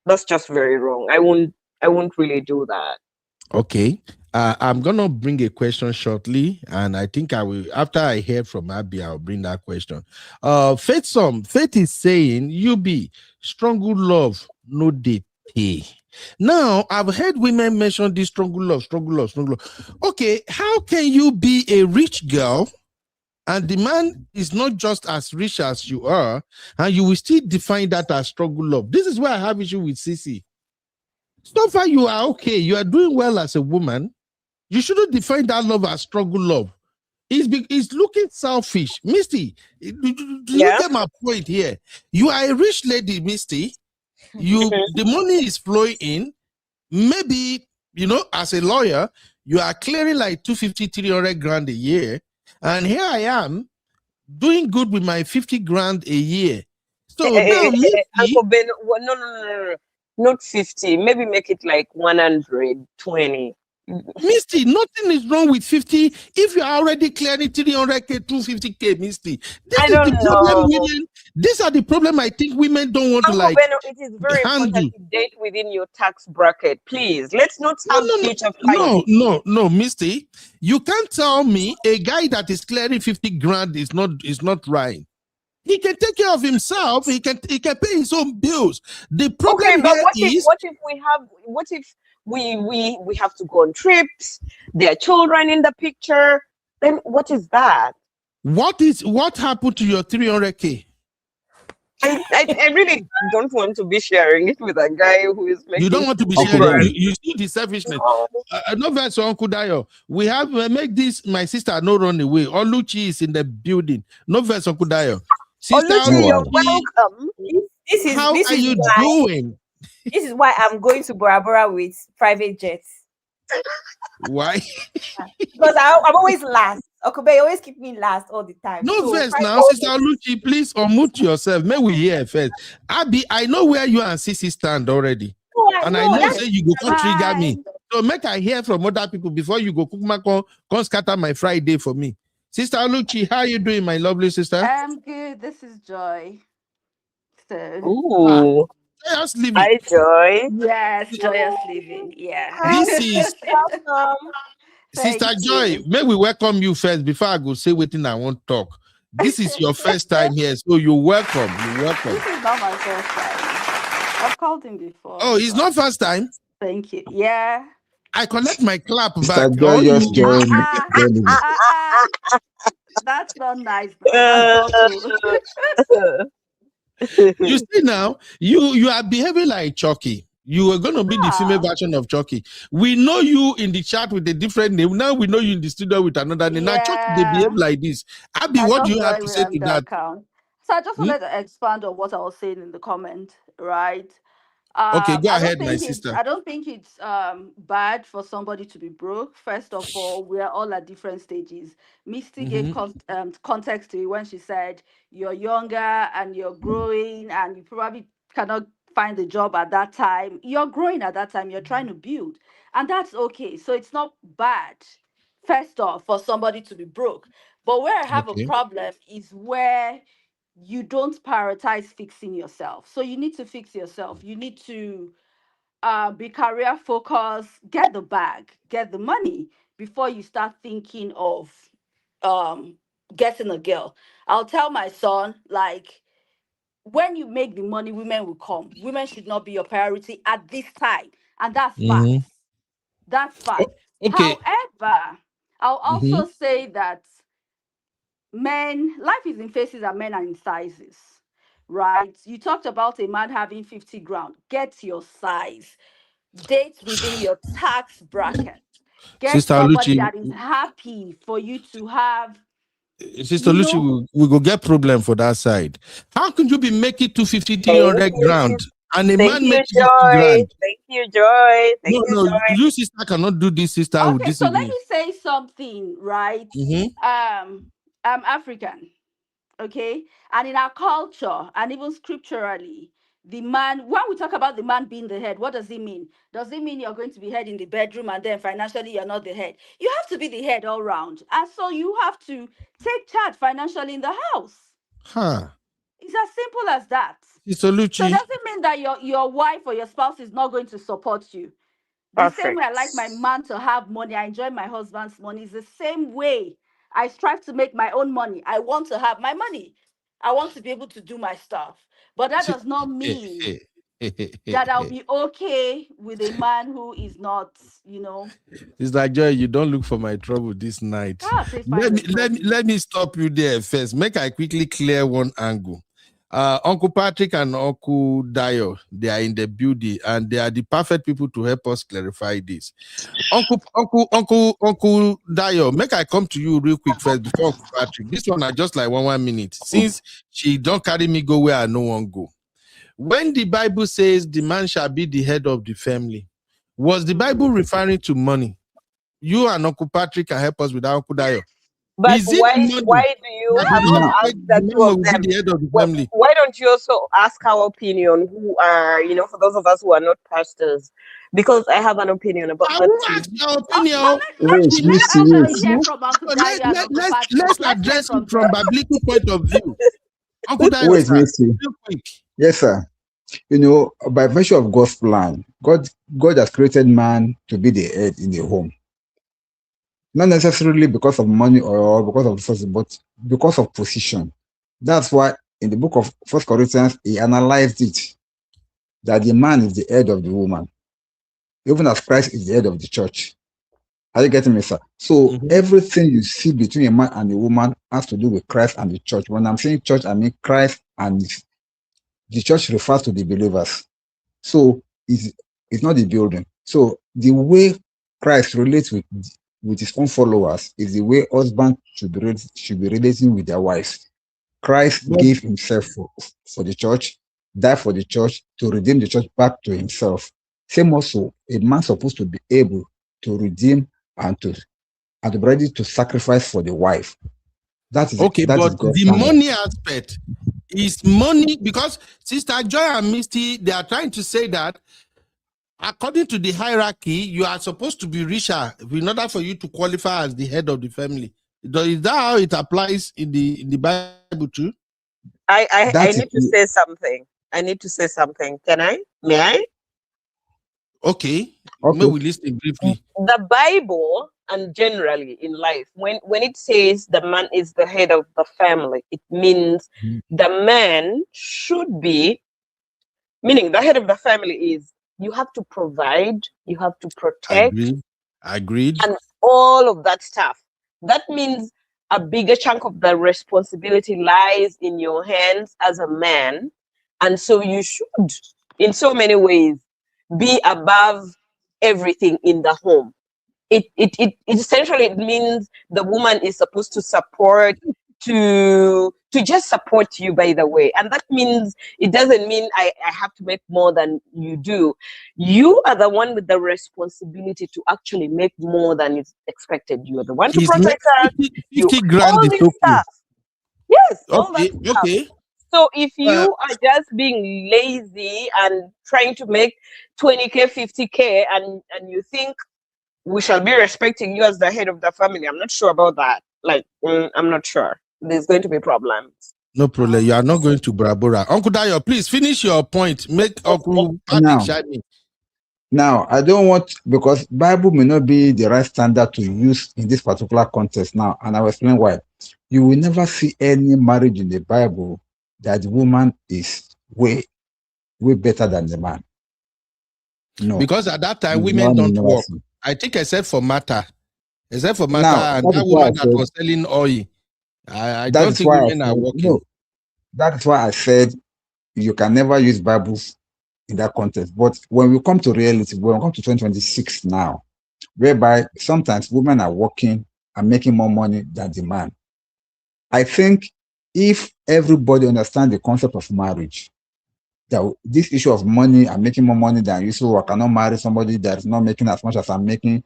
That's just very wrong. I won't really do that. Okay. I'm gonna bring a question shortly, and I think I will after I hear from Abby, I'll bring that question. Faith is saying you be strong good love, no dey pay. Now I've heard women mention this strong good love. Okay, how can you be a rich girl and the man is not just as rich as you are, and you will still define that as struggle love? This is why I have issue with Sisi. So far, you are okay. You are doing well as a woman. You shouldn't define that love as struggle love. It's looking selfish. Misty, do you get my point here? You are a rich lady, Misty. The money is flowing in. Maybe, as a lawyer, you are clearing like 250, 300 grand a year. And here I am doing good with my 50 grand a year. So now, Uncle Ben, no. Not 50, maybe make it like 120. Misty, nothing is wrong with 50 if you are already clearing 300k, 250k, Misty. These are the problem I think women don't want Uncle to like. Beno, it is very important to date within your tax bracket. Please, let's not have future fights. No, Misty. You can't tell me a guy that is clearing 50 grand is not right. He can take care of himself. He can pay his own bills. The problem but here what if we have to go on trips? There are children in the picture. Then what is that? What happened to your 300k? I really don't want to be sharing it with a guy who is making. You don't want to be sharing. You see the selfishness. No verse, Uncle Dayo. We have make this my sister no run away. Oluchi is in the building. No verse, Uncle Dayo. Sister Oluchi, you're welcome. How are you doing? This is why I'm going to Bora Bora with private jets. Why? Because I'm always last. Okube always keep me last all the time. No verse now, Sister Oluchi. Please unmute yourself. May we hear first. Abby, I know where you and Sisi stand already. I know say you go come trigger me. So make I hear from other people before you go cook my come scatter my Friday for me. Sister Oluchi, how are you doing, my lovely sister? I'm good. This is Joy. So, ooh, joyous living. Hi, Joy. Yes, joyous living. Yeah. This is welcome. Sister Joy. May we welcome you first before I go say what I want to talk. This is your first time here, so you're welcome. You're welcome. This is not my first time. I've called him before. Oh, it's not first time. Thank you. Yeah. I collect my clap Sister back. Joy just joined. That's not nice. That's not cool. You see now, you are behaving like Chucky. You are going to be the female version of Chucky. We know you in the chat with a different name. Now we know you in the studio with another name. Now Chucky, they behave like this. Abby, what do you have to say to that? Account. So I just wanted to expand on what I was saying in the comment, right? Okay, go ahead, my sister. I don't think it's bad for somebody to be broke. First of all, we are all at different stages. Misty gave context to it when she said you're younger and you're growing and you probably cannot find a job at that time. You're growing at that time. You're trying to build, and that's okay. So it's not bad. First off, for somebody to be broke, but where I have a problem is where you don't prioritize fixing yourself. So you need to fix yourself. You need to be career focused, get the bag, get the money before you start thinking of getting a girl. I'll tell my son, like, when you make the money, women will come. Women should not be your priority at this time. And that's fact. That's fact. Okay. However, I'll also say that life is in phases and men are in sizes, right? You talked about a man having 50 grand. Get your size. Date within your tax bracket. Get Sister somebody Luchi, that is happy for you to have. Sister Luchi, we go get problem for that side. How could you be making 250, 300 grand and a man makes 50 grand? Thank you, Joy. Thank you, No, Joy. you sister cannot do this sisterhood. Okay, so let me say something, right? I'm African, okay? And in our culture, and even scripturally, the man, when we talk about the man being the head, what does it mean? Does it mean you're going to be head in the bedroom and then financially you're not the head? You have to be the head all round. And so you have to take charge financially in the house. It's as simple as that. So it doesn't mean that your wife or your spouse is not going to support you. The same way I like my man to have money, I enjoy my husband's money. It's the same way I strive to make my own money. I want to have my money. I want to be able to do my stuff. But that does not mean that I'll be okay with a man who is not, It's like, Joy, you don't look for my trouble this night. Let me stop you there first. Make I quickly clear one angle. Uncle Patrick and Uncle Dio, they are in the building and they are the perfect people to help us clarify this. Uncle Dio, make I come to you real quick first before Uncle Patrick. This one are just like one minute. Since she don't carry me go where I no one go. When the Bible says the man shall be the head of the family, was the Bible referring to money? You and Uncle Patrick can help us with Uncle Dio. But why do you have to ask the two of them? Why don't you also ask our opinion, who are, for those of us who are not pastors? Because I have an opinion about that. Ask your opinion. Let's address it from a biblical point of view. Uncle Dio, Missy. Yes, sir. By virtue of God's plan, God has created man to be the head in the home. Not necessarily because of money or because of resources, but because of position. That's why in the book of 1 Corinthians, he analyzed it, that the man is the head of the woman, even as Christ is the head of the church. Are you getting me, sir? So everything you see between a man and a woman has to do with Christ and the church. When I'm saying church, I mean Christ, and the church refers to the believers. So it's not the building. So the way Christ relates with his own followers is the way husbands should be relating with their wives. Christ gave himself for the church, died for the church to redeem the church back to himself. Same also, a man supposed to be able to redeem and to be ready to sacrifice for the wife. That is okay, that but is God's the standard. money aspect is money, because Sister Joy and Misty, they are trying to say that according to the hierarchy, you are supposed to be richer in order for you to qualify as the head of the family. Is that how it applies in the Bible too? I need to say something. I need to say something. Can I? May I? Okay. May we listen briefly? The Bible and generally in life, when it says the man is the head of the family, it means the man should be Meaning the head of the family is you have to provide, you have to protect, Agreed. and all of that stuff. That means a bigger chunk of the responsibility lies in your hands as a man. And so you should, in so many ways, be above everything in the home. It essentially it means the woman is supposed to support, to just support you, by the way. And that means it doesn't mean I have to make more than you do. You are the one with the responsibility to actually make more than is expected. You are the one to protect us. 50 grand All is this okay. stuff. Yes, all Okay, that stuff. okay. So if you are just being lazy and trying to make 20K, 50K, and you think we shall be respecting you as the head of the family, I'm not sure about that. Like, I'm not sure. There's going to be problems. No problem. You are not going to Brabora. Uncle Dayo, please finish your point. Make Uncle Patrick shine me. Now, I don't want, because Bible may not be the right standard to use in this particular context now, and I will explain why. You will never see any marriage in the Bible that the woman is way better than the man. No. Because at that time, women don't work. I think except for Martha. Except for Martha Now, and that woman that was selling oil. I don't think women are working. No, that is why I said you can never use Bibles in that context. But when we come to reality, when we come to 2026 now, whereby sometimes women are working and making more money than the man, I think if everybody understands the concept of marriage, that this issue of money and making more money than you, so I cannot marry somebody that is not making as much as I'm making,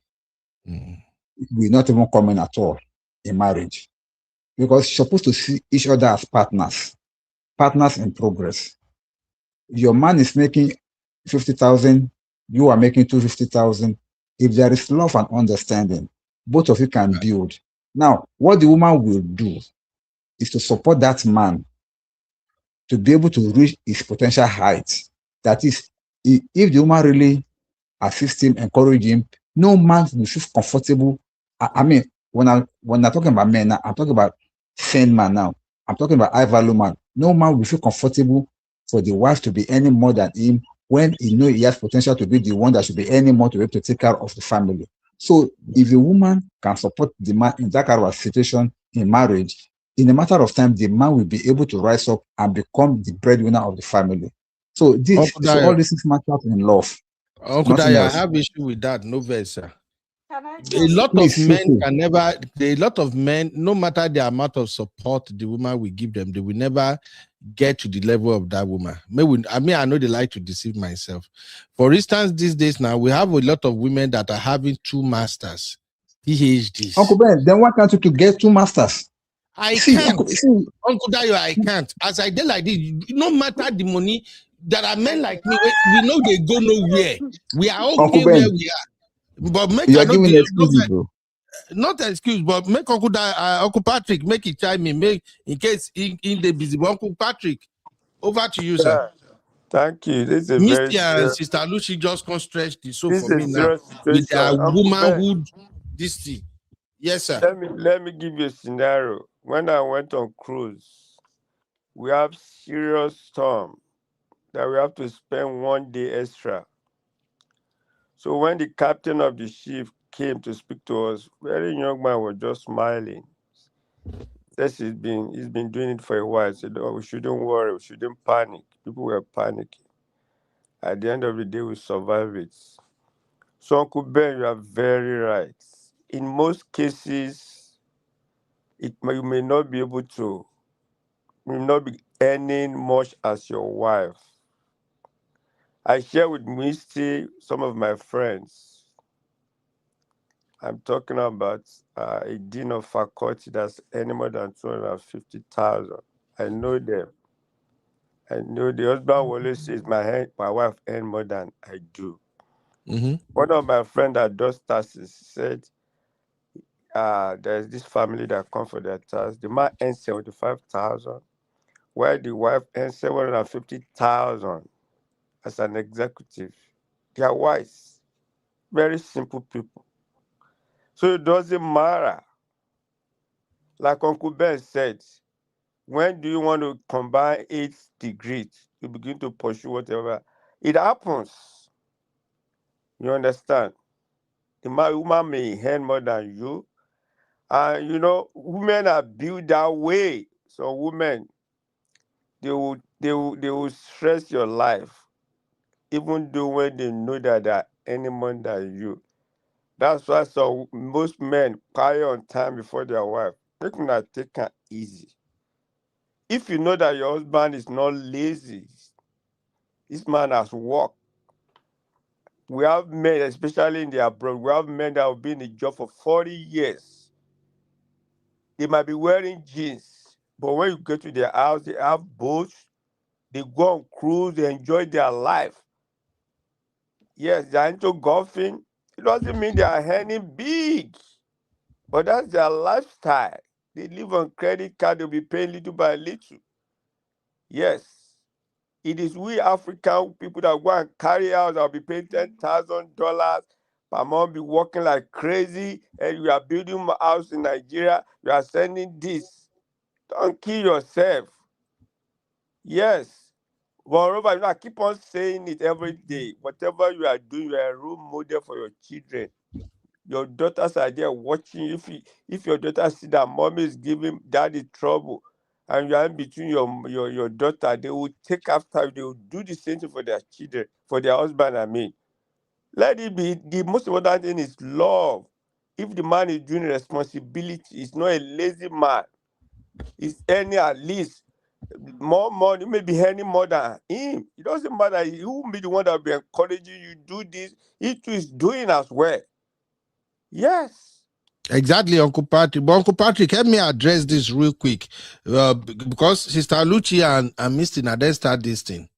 will not even come in at all in marriage. Because you're supposed to see each other as partners in progress. Your man is making 50,000, you are making 250,000. If there is love and understanding, both of you can build. Now, what the woman will do is to support that man to be able to reach his potential heights. That is, if the woman really assists him, encourage him, no man will feel comfortable. I mean, when I'm talking about men now, I'm talking about sane man now. I'm talking about high value man. No man will feel comfortable for the wife to be any more than him when he knows he has potential to be the one that should be any more to be able to take care of the family. So if a woman can support the man in that kind of a situation in marriage, in a matter of time, the man will be able to rise up and become the breadwinner of the family. So all this is matters in love. Uncle Dayo, I have issue with that. No verse, sir. A lot of men can never, a lot of men, no matter the amount of support the woman will give them, they will never get to the level of that woman. I know they like to deceive myself. For instance, these days now, we have a lot of women that are having 2 masters, PhDs. Uncle Ben, then why can't you get 2 masters? I can't. Uncle Dayo, I can't. As I did like this, no matter the money, there are men like me, we know they go nowhere. We are okay where we are. But make you are giving excuses, bro. Not excuse, but make Uncle Patrick make it chime me, make in case in the busy. Uncle Patrick, over to you, sir. Thank you. This is a Misty very and Sister Lucy just can't stretch the soul this for me is now with their womanhood. This thing. Yes, sir. Let me give you a scenario. When I went on cruise, we have serious storm that we have to spend 1 day extra. So when the captain of the ship came to speak to us, very young man was just smiling. Says he's been doing it for a while. He said, "Oh, we shouldn't worry, we shouldn't panic." People were panicking. At the end of the day, we survived it. So Uncle Ben, you are very right. In most cases, you may not be able to, you may not be earning much as your wife. I share with Misty some of my friends. I'm talking about a dean of faculty that's earning more than 250,000. I know them. I know the husband always says my wife earn more than I do. One of my friends that does taxes said there's this family that come for their tax. The man earns 75,000, while the wife earns 750,000 as an executive. They are wise, very simple people. So it doesn't matter. Like Uncle Ben said, when do you want to combine 8 degrees You begin to pursue whatever. It happens. You understand? The woman may earn more than you. And you know, women are built that way. So women, they will stress your life, even though when they know that they are any more than you. That's why most men pay on time before their wife. Make them take it easy. If you know that your husband is not lazy, this man has work. We have men, especially in the abroad, we have men that have been in the job for 40 years. They might be wearing jeans, but when you get to their house, they have boats, they go on cruise, they enjoy their life. Yes, they're into golfing. It doesn't mean they are earning big, but that's their lifestyle. They live on credit card, they'll be paying little by little. Yes. It is we African people that go and carry out, I'll be paying $10,000 per month, be working like crazy, and you are building a house in Nigeria, you are sending this. Don't kill yourself. Yes. Moreover, you know, I keep on saying it every day. Whatever you are doing, you are a role model for your children. Your daughters are there watching. If your daughter see that mommy is giving daddy trouble, and you are in between your daughter, they will take after you. They will do the same thing for their children, for their husband. I mean, let it be. The most important thing is love. If the man is doing responsibility, he's not a lazy man. He's earning at least more money, maybe earning more than him. It doesn't matter. He won't be the one that will be encouraging you do this. He too is doing as well. Yes. Exactly, Uncle Patrick. But Uncle Patrick, help me address this real quick. Because Sister Lucci and Misty now they start this thing.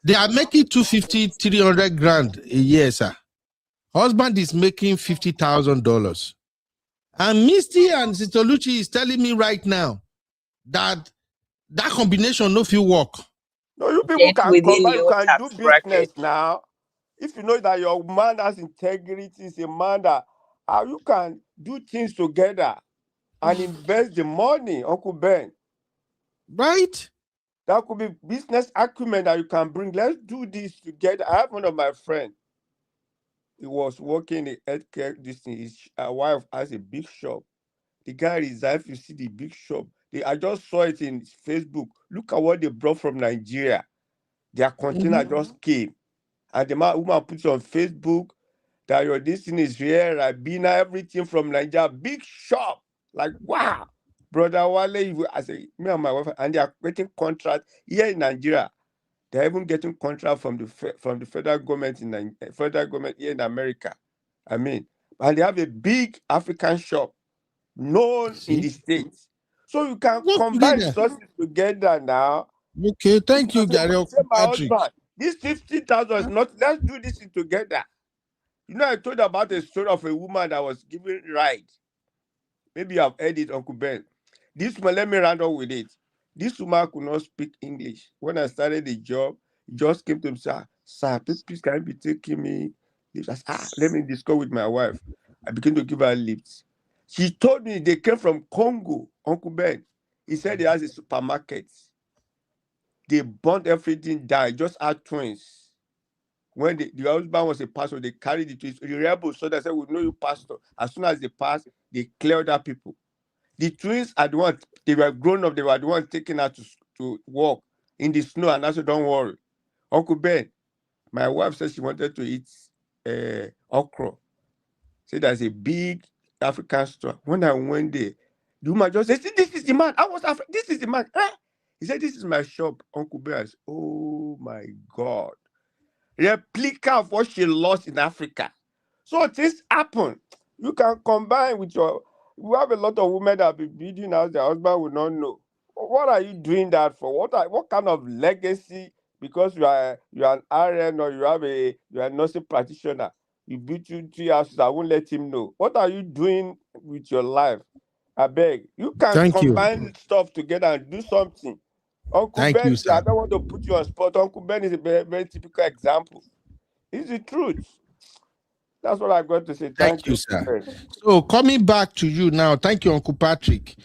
They are making 250, 300 grand a year, sir. Husband is making $50,000. And Misty and Sister Lucci is telling me right now that combination no fit work. No, you people can combine, you can do business now. If you know that your man has integrity, is a man that you can do things together and invest the money, Uncle Ben. Right? That could be business acumen that you can bring. Let's do this together. I have one of my friends. He was working in healthcare. His wife has a big shop. The guy resigned. You see the big shop. I just saw it in Facebook. Look at what they brought from Nigeria. Their container just came. And the woman puts on Facebook that your this thing is here, Rabina, everything from Nigeria, big shop. Like, wow. Brother Wale, I say, me and my wife, and they are getting contract here in Nigeria. They're even getting contract from the federal government here in America. I mean, and they have a big African shop known in the States. So you can combine resources together now. Okay, thank you, Gary. My husband, this 50,000 is not, let's do this together. You know, I told about a story of a woman that was given ride. Maybe you have heard it, Uncle Ben. This woman, let me round up with it. This woman could not speak English. When I started the job, he just came to me and said, sir, please can you be taking me lifts? I said, let me discuss with my wife. I began to give her lifts. She told me they came from Congo, Uncle Ben. He said he has a supermarket. They burnt everything down, just had twins. When the husband was a pastor, they carried it to the rebels. So they said, we know you, pastor. As soon as they passed, they cleared other people. The twins are the ones, they were grown up, they were the ones taken out to walk in the snow. And I said, don't worry. Uncle Ben, my wife said she wanted to eat okra. Said there's a big African store. When I went there, the woman just said, this is the man. This is the man. He said, this is my shop, Uncle Ben. I said, oh my God. Replica of what she lost in Africa. So things happen. You can combine with we have a lot of women that be building house, their husband will not know. What are you doing that for? What kind of legacy? Because you are an RN or you are a nursing practitioner. You build 2-3 houses, I won't let him know. What are you doing with your life? I beg. You can combine stuff together and do something. Uncle Ben, I don't want to put you on spot. Uncle Ben is a very, very typical example. It's the truth. That's what I've got to say. Thank you, sir. So coming back to you now, thank you, Uncle Patrick.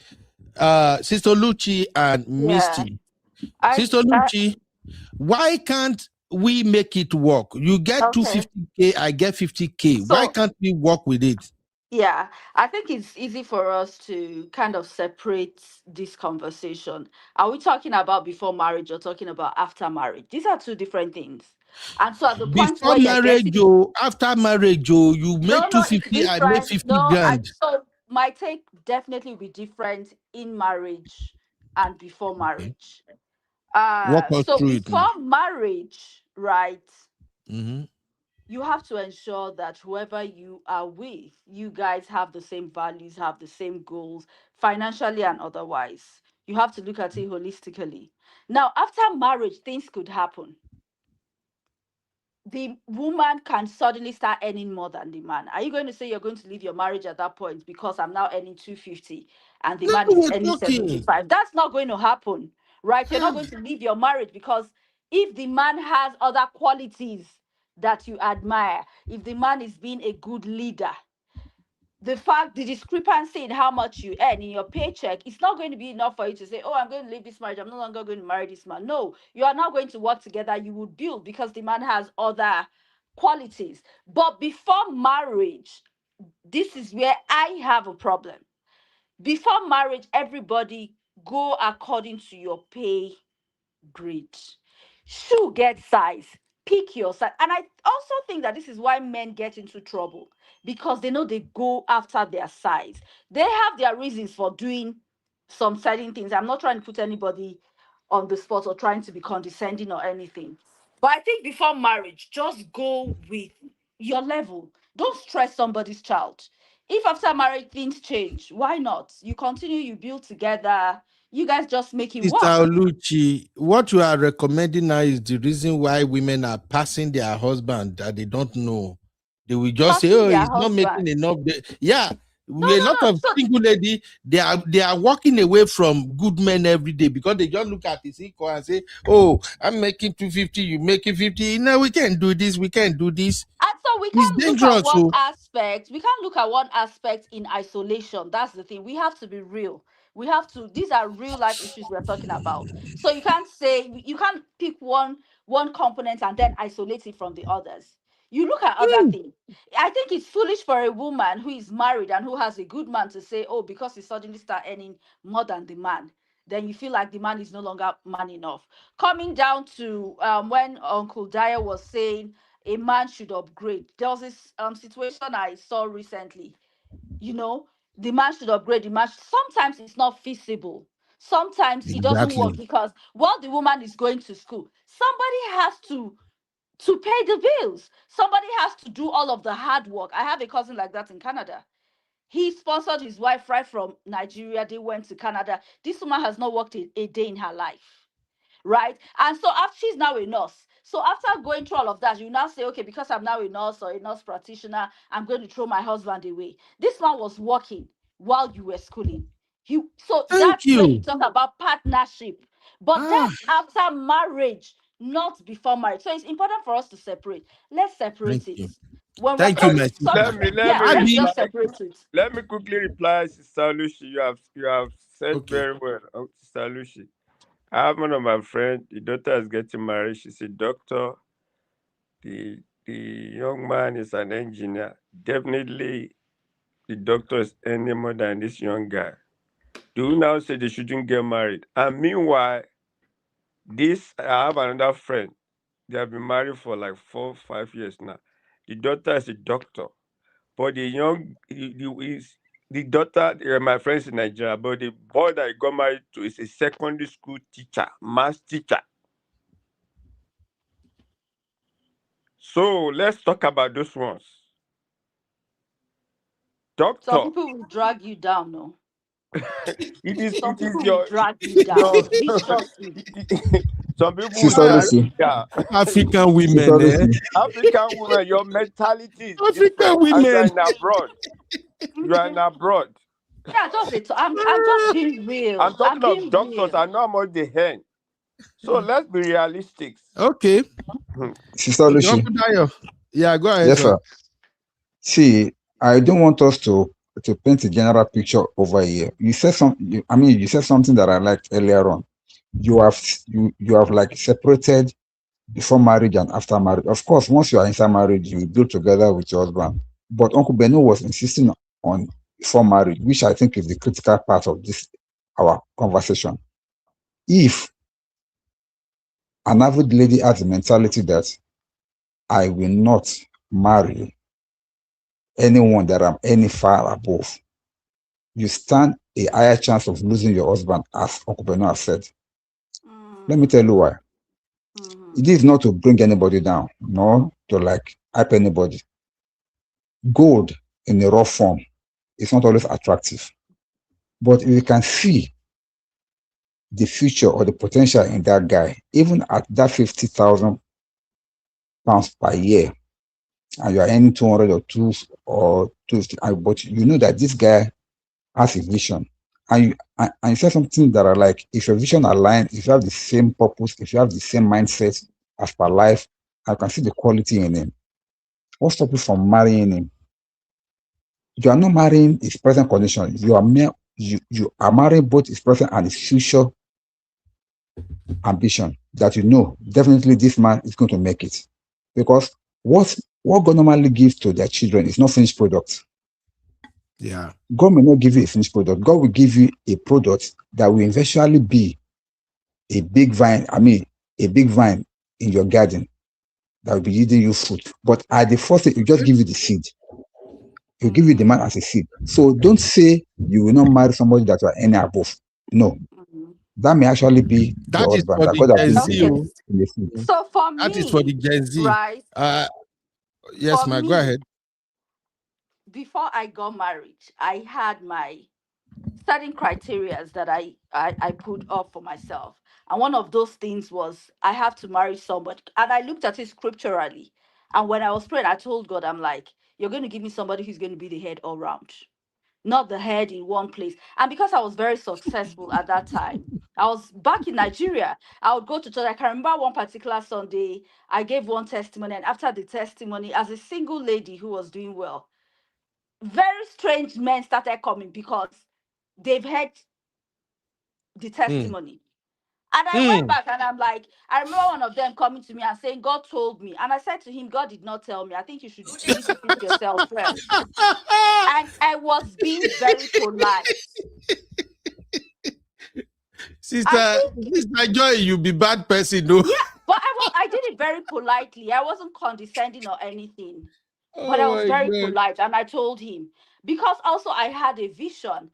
Sister Lucci and Misty. Sister Lucci, Why can't we make it work? You get Okay. 250K, I get 50K. Why So can't we work with it? yeah, I think it's easy for us to kind of separate this conversation. Are we talking about before marriage or talking about after marriage? These are two different things. And so at the point Before where you're marriage, getting oh, after marriage, oh, you no, make no, it's 250, I make different. 50 No, I grand. so my take definitely will be different in marriage and before marriage. Walk us So through it now. before marriage, right? Mm-hmm. You have to ensure that whoever you are with, you guys have the same values, have the same goals, financially and otherwise. You have to look at it holistically. Now, after marriage, things could happen. The woman can suddenly start earning more than the man. Are you going to say you're going to leave your marriage at that point because I'm now earning 250 and the Now man is we're earning talking. 75? That's not going to happen, right? You're not going to leave your marriage because if the man has other qualities that you admire, if the man is being a good leader, the discrepancy in how much you earn in your paycheck, it's not going to be enough for you to say, oh, I'm going to leave this marriage, I'm no longer going to marry this man. No, you are not going to work together. You would build because the man has other qualities. But before marriage, this is where I have a problem. Before marriage, everybody go according to your pay grade. Shoe get size. Pick your size. And I also think that this is why men get into trouble because they know they go after their size. They have their reasons for doing some certain things. I'm not trying to put anybody on the spot or trying to be condescending or anything. But I think before marriage, just go with your level. Don't stress somebody's child. If after marriage things change, why not? You continue, you build together, you guys just make it Sister work. Oluchi, what you are recommending now is the reason why women are passing their husband that they don't know. They will just say, Passing "Oh, their he's not making husband. enough." Yeah, No, a no, lot no. of So single lady they are walking away from good men every day because they just look at his income and say, "Oh, I'm making 250, you making 50. No, we can't do this. We can't do this." and so we It's can't look at dangerous. one So aspect. We can't look at one aspect in isolation. That's the thing. We have to be real. We have to. These are real life issues we're talking about. So you can't say you can't pick one component and then isolate it from the others. You look at other things. I think it's foolish for a woman who is married and who has a good man to say, "Oh, because he suddenly start earning more than the man." Then you feel like the man is no longer man enough. Coming down to when Uncle Daya was saying a man should upgrade. There was this situation I saw recently. You know, the man should upgrade. The man sometimes it's not feasible. Sometimes it doesn't work exactly. because while the woman is going to school, somebody has to pay the bills. Somebody has to do all of the hard work. I have a cousin like that in Canada. He sponsored his wife right from Nigeria. They went to Canada. This woman has not worked a day in her life, right? And so after she's now a nurse. So after going through all of that, you now say, okay, because I'm now a nurse or a nurse practitioner, I'm going to throw my husband away. This man was working while you were schooling. So Thank that's where you you. talk about partnership. But that's after marriage, not before marriage. So it's important for us to separate. Let's Thank separate it. you. When we're Thank you, talking, my Let sister. me let yeah, me let's Abi, just reply. separate it. Let me quickly reply, Sister Lucy. You have said okay. very well, Sister Lucy. I have one of my friends. The daughter is getting married. She's a doctor. The young man is an engineer. Definitely, the doctor is earning more than this young guy. Do you now say they shouldn't get married? And meanwhile, I have another friend. They have been married for like 4-5 years now. The daughter is a doctor, but the daughter. My friends in Nigeria, but the boy that he got married to is a secondary school teacher, math teacher. So let's talk about those ones. Some Doctor, people will drag you down, no. it Some is people will your drag you down your viciously. some people will Sister drag Ah, you Lucy. down. African Sister women, eh? Lucy. African woman, your mentality is different, African and you are women. in abroad. You are in abroad. Yeah, I'm just being I'm real. I'm talking of being doctors. I real. know how much they earn. So let's be realistic. Okay. Sister Okay, Lucy. Uncle Dayo. Yeah, go ahead, Yes, sir. sir. See, I don't want us to paint a general picture over here. You said something that I liked earlier on. you have like separated before marriage and after marriage. Of course, once you are inside marriage, you build together with your husband. But Uncle Beno was insisting on before marriage, which I think is the critical part of this our conversation. If an average lady has the mentality that I will not marry anyone that I'm any far above, you stand a higher chance of losing your husband, as Uncle Beno has said. Let me tell you why. It is not to bring anybody down, nor to like hype anybody. Gold in a raw form is not always attractive. But if you can see the future or the potential in that guy, even at that 50,000 pounds per year, and you are earning 200 or 250, but you know that this guy has a vision. And you said something that are like, if your vision aligns, if you have the same purpose, if you have the same mindset as per life, I can see the quality in him. What stops you from marrying him? You are not marrying his present condition. You are marrying both his present and his future ambition, that you know definitely this man is going to make it. Because what God normally gives to their children is not finished product. Yeah. God may not give you a finished product. God will give you a product that will eventually be a big vine. A big vine in your garden that will be yielding you fruit. But at the first, it just give you the seed. He'll give you the man as a seed. So don't say you will not marry somebody that you are any above. No. That may actually be That your is husband for that the God has Gen given Z. to Okay. you in the seed. So for That is for the me, Gen Z. right? Yes, For ma, go me, ahead. before I got married, I had my certain criteria that I put up for myself. And one of those things was I have to marry somebody. And I looked at it scripturally. And when I was praying, I told God, I'm like, you're going to give me somebody who's going to be the head all round, not the head in one place. And because I was very successful at that time, I was back in Nigeria. I would go to church. I can remember one particular Sunday, I gave one testimony. And after the testimony, as a single lady who was doing well, very strange men started coming because they've heard the testimony. And I went back and I'm like, I remember one of them coming to me and saying, God told me. And I said to him, God did not tell me. I think you need to fix yourself first. And I was being very polite. Sister Joy, you be bad person, no? Yeah, but I did it very politely. I wasn't condescending or anything. But I Oh was my very God. polite. And I told him, because also I had a vision.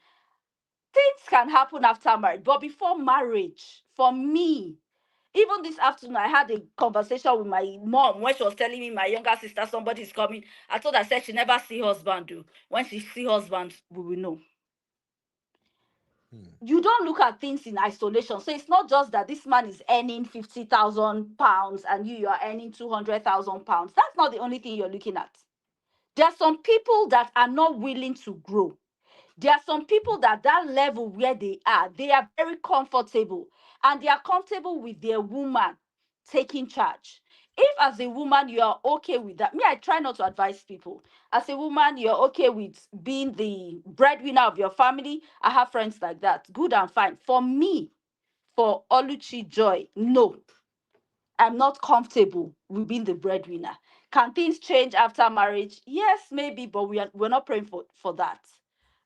Things can happen after marriage, but before marriage, for me, even this afternoon, I had a conversation with my mom when she was telling me my younger sister, somebody's coming. I told her, said she never see husband do. When she see husband, we will know. You don't look at things in isolation. So it's not just that this man is earning 50,000 pounds and you are earning 200,000 pounds. That's not the only thing you're looking at. There are some people that are not willing to grow. There are some people that level where they are very comfortable, and they are comfortable with their woman taking charge. If as a woman you are okay with that, me, I try not to advise people. As a woman, you're okay with being the breadwinner of your family. I have friends like that. Good and fine. For me, for Oluchi Joy, no. I'm not comfortable with being the breadwinner. Can things change after marriage? Yes, maybe, but we're not praying for that,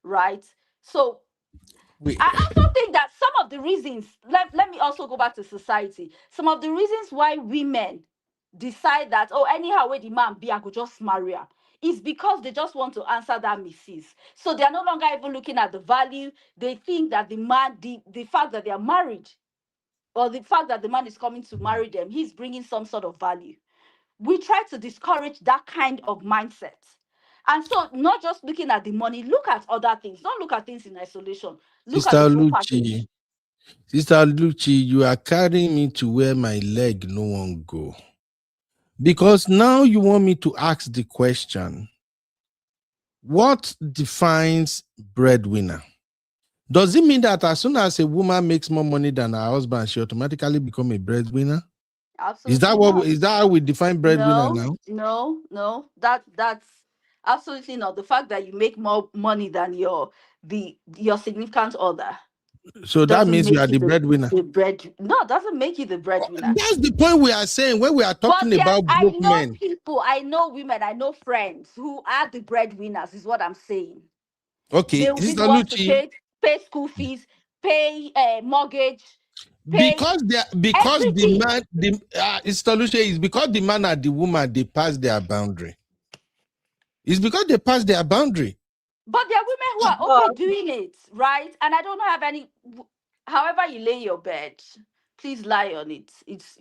right? So I also think that some of the reasons, let me also go back to society. Some of the reasons why women decide that, oh, anyhow, where the man be, I could just marry her, is because they just want to answer that missus. So they're no longer even looking at the value. They think that the man, the fact that they are married, or the fact that the man is coming to marry them, he's bringing some sort of value. We try to discourage that kind of mindset. And so, not just looking at the money, look at other things. Don't look at things in isolation. Look at the full package. Sister Lucci, you are carrying me to where my leg no one go. Because now you want me to ask the question, what defines breadwinner? Does it mean that as soon as a woman makes more money than her husband, she automatically become a breadwinner? Absolutely Is that how we define breadwinner now? No. That's absolutely not. The fact that you make more money than your significant other So that doesn't means you make are you the breadwinner. No, doesn't make you the breadwinner. That's the point we are saying when we are But talking about I broke know men. people, I know women, I know friends who are the breadwinners, is what I'm saying. Okay, They will be the Sister ones to Lucci, pay school fees, pay mortgage, pay because everything. Sister Lucci, is because the man and the woman they pass their boundary. It's because they pass their boundary. But there are women who are okay doing it, right? And I don't have any. However you lay your bed, please lie on it. It's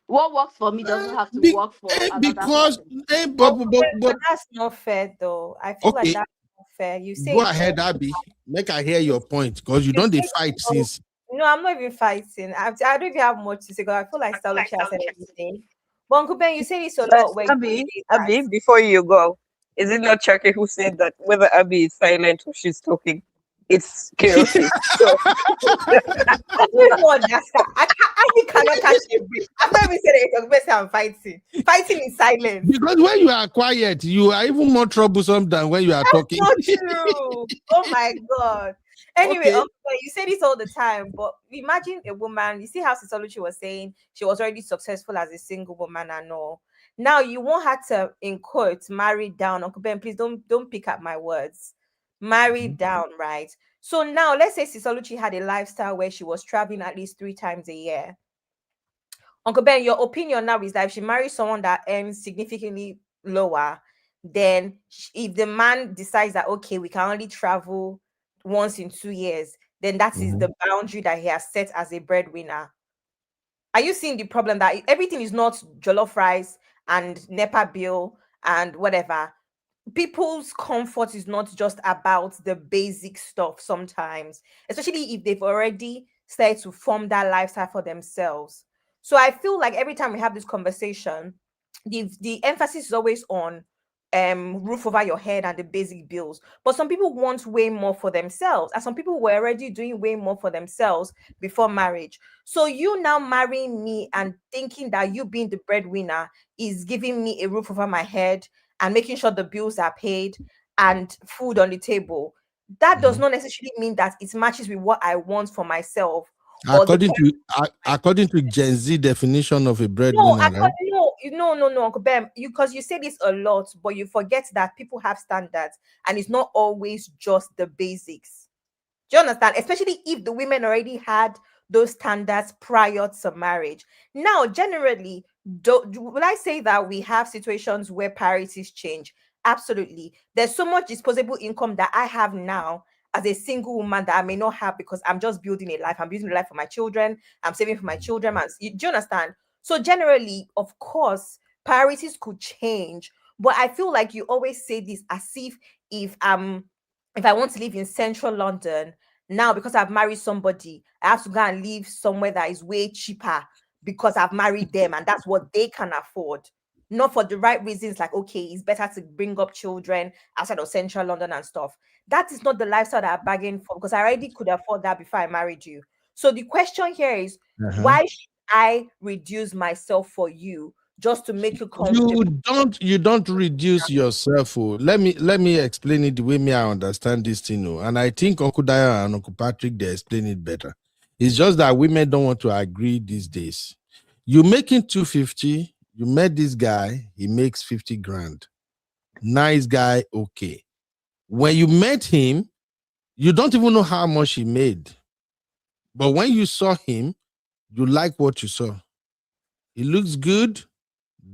what works for me doesn't have to work for another Because person. but That's not fair, though. I feel like okay, that's not fair. You go say it's ahead, Abby. Make I hear your point because you you don't say they fight since. no, I'm not even fighting. I don't even have much to say because I feel like Stalochi has said everything. But Uncle Ben, you say this a lot where you say Abby, before you go, is it not Chucky who said that whether Abby is silent or she's talking, it's chaotic? So I don't even understand. I cannot catch a break. I've not even said it. Uncle Ben say I'm fighting. Fighting in silence. Because when you are quiet, you are even more troublesome than when you are talking. Not true. Oh my god. Anyway, Okay. you say this all the time, but imagine a woman. You see how Sisoluchi was saying she was already successful as a single woman and all. Now you won't have to, in quotes, marry down. Uncle Ben, please don't pick up my words. Marry down, right? So now let's say Sisoluchi had a lifestyle where she was traveling at least 3 times a year. Uncle Ben, your opinion now is that if she marries someone that earns significantly lower, then if the man decides that okay, we can only travel once in 2 years, then that is the boundary that he has set as a breadwinner. Are you seeing the problem that everything is not jollof rice and NEPA bill and whatever? People's comfort is not just about the basic stuff sometimes, especially if they've already started to form that lifestyle for themselves. So I feel like every time we have this conversation, the emphasis is always on roof over your head and the basic bills. But some people want way more for themselves, and some people were already doing way more for themselves before marriage. So you now marrying me and thinking that you being the breadwinner is giving me a roof over my head and making sure the bills are paid and food on the table. That does not necessarily mean that it matches with what I want for myself. Or the According to Gen Z definition of a no, breadwinner, right? no, Uncle Ben, because you say this a lot, but you forget that people have standards and it's not always just the basics. Do you understand? Especially if the women already had those standards prior to marriage. Now, generally, will I say that we have situations where priorities change? Absolutely. There's so much disposable income that I have now as a single woman that I may not have because I'm just building a life. I'm building a life for my children. I'm saving for my children. Do you understand? So generally, of course, priorities could change. But I feel like you always say this as if I want to live in central London now because I've married somebody, I have to go and live somewhere that is way cheaper because I've married them and that's what they can afford. Not for the right reasons, like okay, it's better to bring up children outside of central London and stuff. That is not the lifestyle that I bargained for because I already could afford that before I married you. So the question here is why should I reduce myself for you just to make you comfortable? You don't reduce yourself. Oh. Let me explain it the way me I understand this thing. Oh. And I think Uncle Daya and Uncle Patrick they explain it better. It's just that women don't want to agree these days. You making 250, you met this guy, he makes 50 grand. Nice guy, okay. When you met him, you don't even know how much he made. But when you saw him, you like what you saw. He looks good,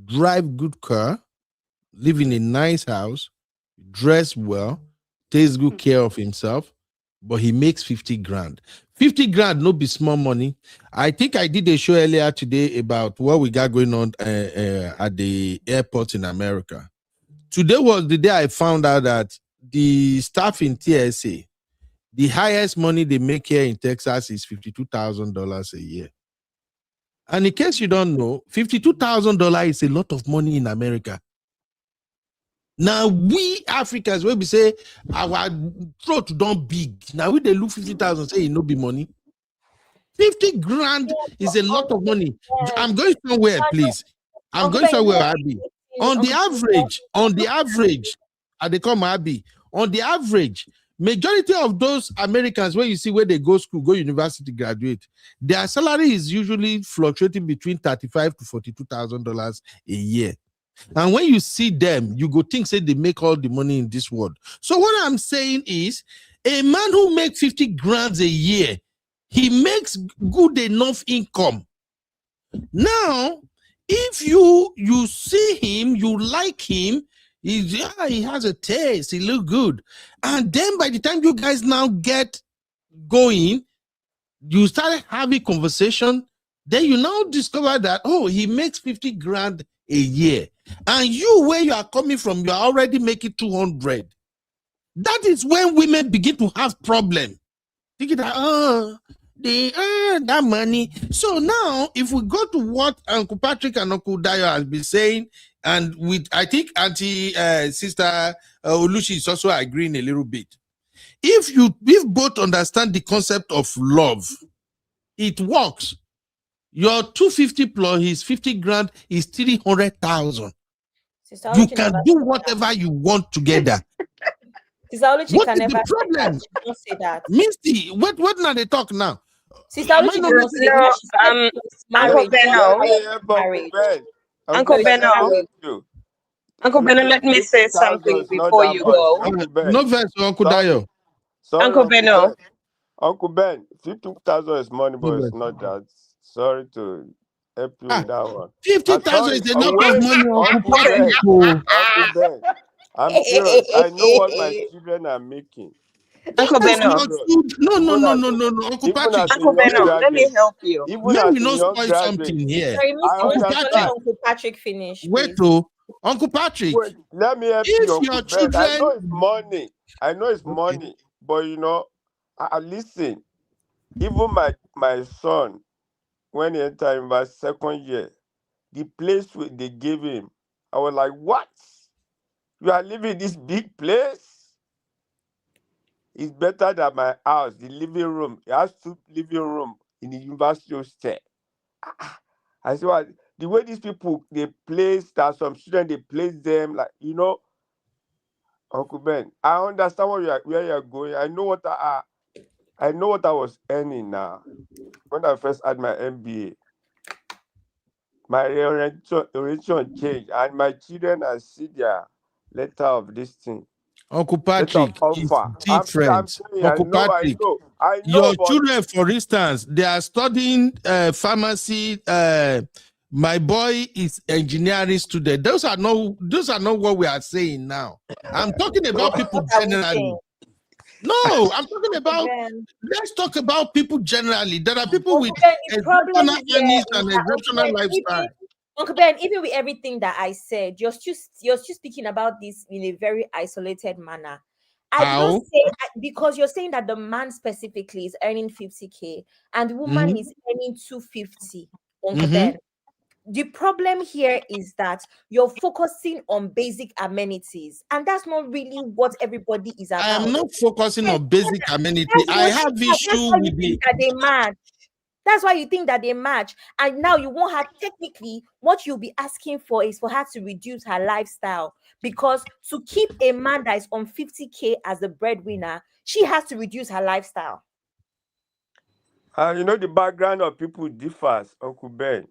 drive good car, live in a nice house, dress well, takes good care of himself, but he makes 50 grand. 50 grand, no be small money. I think I did a show earlier today about what we got going on at the airport in America. Today was the day I found out that the staff in TSA, the highest money they make here in Texas is $52,000 a year. And in case you don't know, $52,000 is a lot of money in America. Now we Africans, when we say our throat don't big, now we they look 50,000 say it no be money. 50 grand is a lot of money. I'm going somewhere, please. I'm going somewhere, Abby. On the average, I they come Abby. On the average, majority of those Americans, where you see where they go school, go university, graduate, their salary is usually fluctuating between $35,000 to $42,000 a year. And when you see them, you go think say they make all the money in this world. So what I'm saying is, a man who makes 50 grand a year, he makes good enough income. Now, if you see him, you like him, he has a taste, he look good. And then by the time you guys now get going, you started having conversation, then you now discover that, oh, he makes 50 grand a year. And you, where you are coming from, you are already making 200. That is when women begin to have problem. Thinking that, they earn that money. So now, if we go to what Uncle Patrick and Uncle Dayo has been saying, and with, I think Auntie Sister Olushi is also agreeing a little bit. If both understand the concept of love, it works. Your 250 plus his 50 grand is 300,000. You can do whatever you want together. Sister Oluchi What can is never the problem? don't say that. Misty, what now they talk now? Sister Oluchi did not say that. She said Uncle marriage. Uncle Beno. Uncle Beno, let me say something before you go. No verse, Uncle Dayo. Sorry, Uncle Beno. Uncle Ben, 50,000 is money, but it's not that. Sorry to help you with that one. 50,000 is enough of money, Uncle Patrick. Uncle Ben, I'm serious. I know what my children are making. Uncle Beno. No, Uncle Patrick. Uncle Beno, let me help you. Let me not spoil something here. Sorry, Uncle Patrick. Uncle Patrick finish. Wait, Uncle Patrick. Wait, let me help you, Uncle Ben. I know it's money. I know it's money, but you know, listen. Even my son, when he entered in my second year, the place they gave him, I was like, what? You are living in this big place? It's better than my house, the living room. It has 2 living rooms in the university hostel. I said, well, the way these people, they place, that some students, they place them, like, you know, Uncle Ben, I understand where you're going. I know what I was earning now. When I first had my MBA, my orientation changed, and my children are see their letter of this thing. Uncle Patrick is different. Uncle Patrick, I know, your children, for instance, they are studying pharmacy. My boy is engineering student. Those are not what we are saying now. I'm talking about people generally. No, I'm talking about. Let's talk about people generally. There are people with exceptional earnings and exceptional lifestyle. Uncle Ben, even with everything that I said, you're still speaking about this in a very isolated manner. I don't say because you're saying that the man specifically is earning 50K and the woman is earning 250. Uncle Ben, the problem here is that you're focusing on basic amenities, and that's not really what everybody is about. I am not focusing on basic amenities. I have issue with the that they match. That's why you think that they match. And now you won't have, technically, what you'll be asking for is for her to reduce her lifestyle. Because to keep a man that is on 50K as the breadwinner, she has to reduce her lifestyle. You know, the background of people differs, Uncle Ben.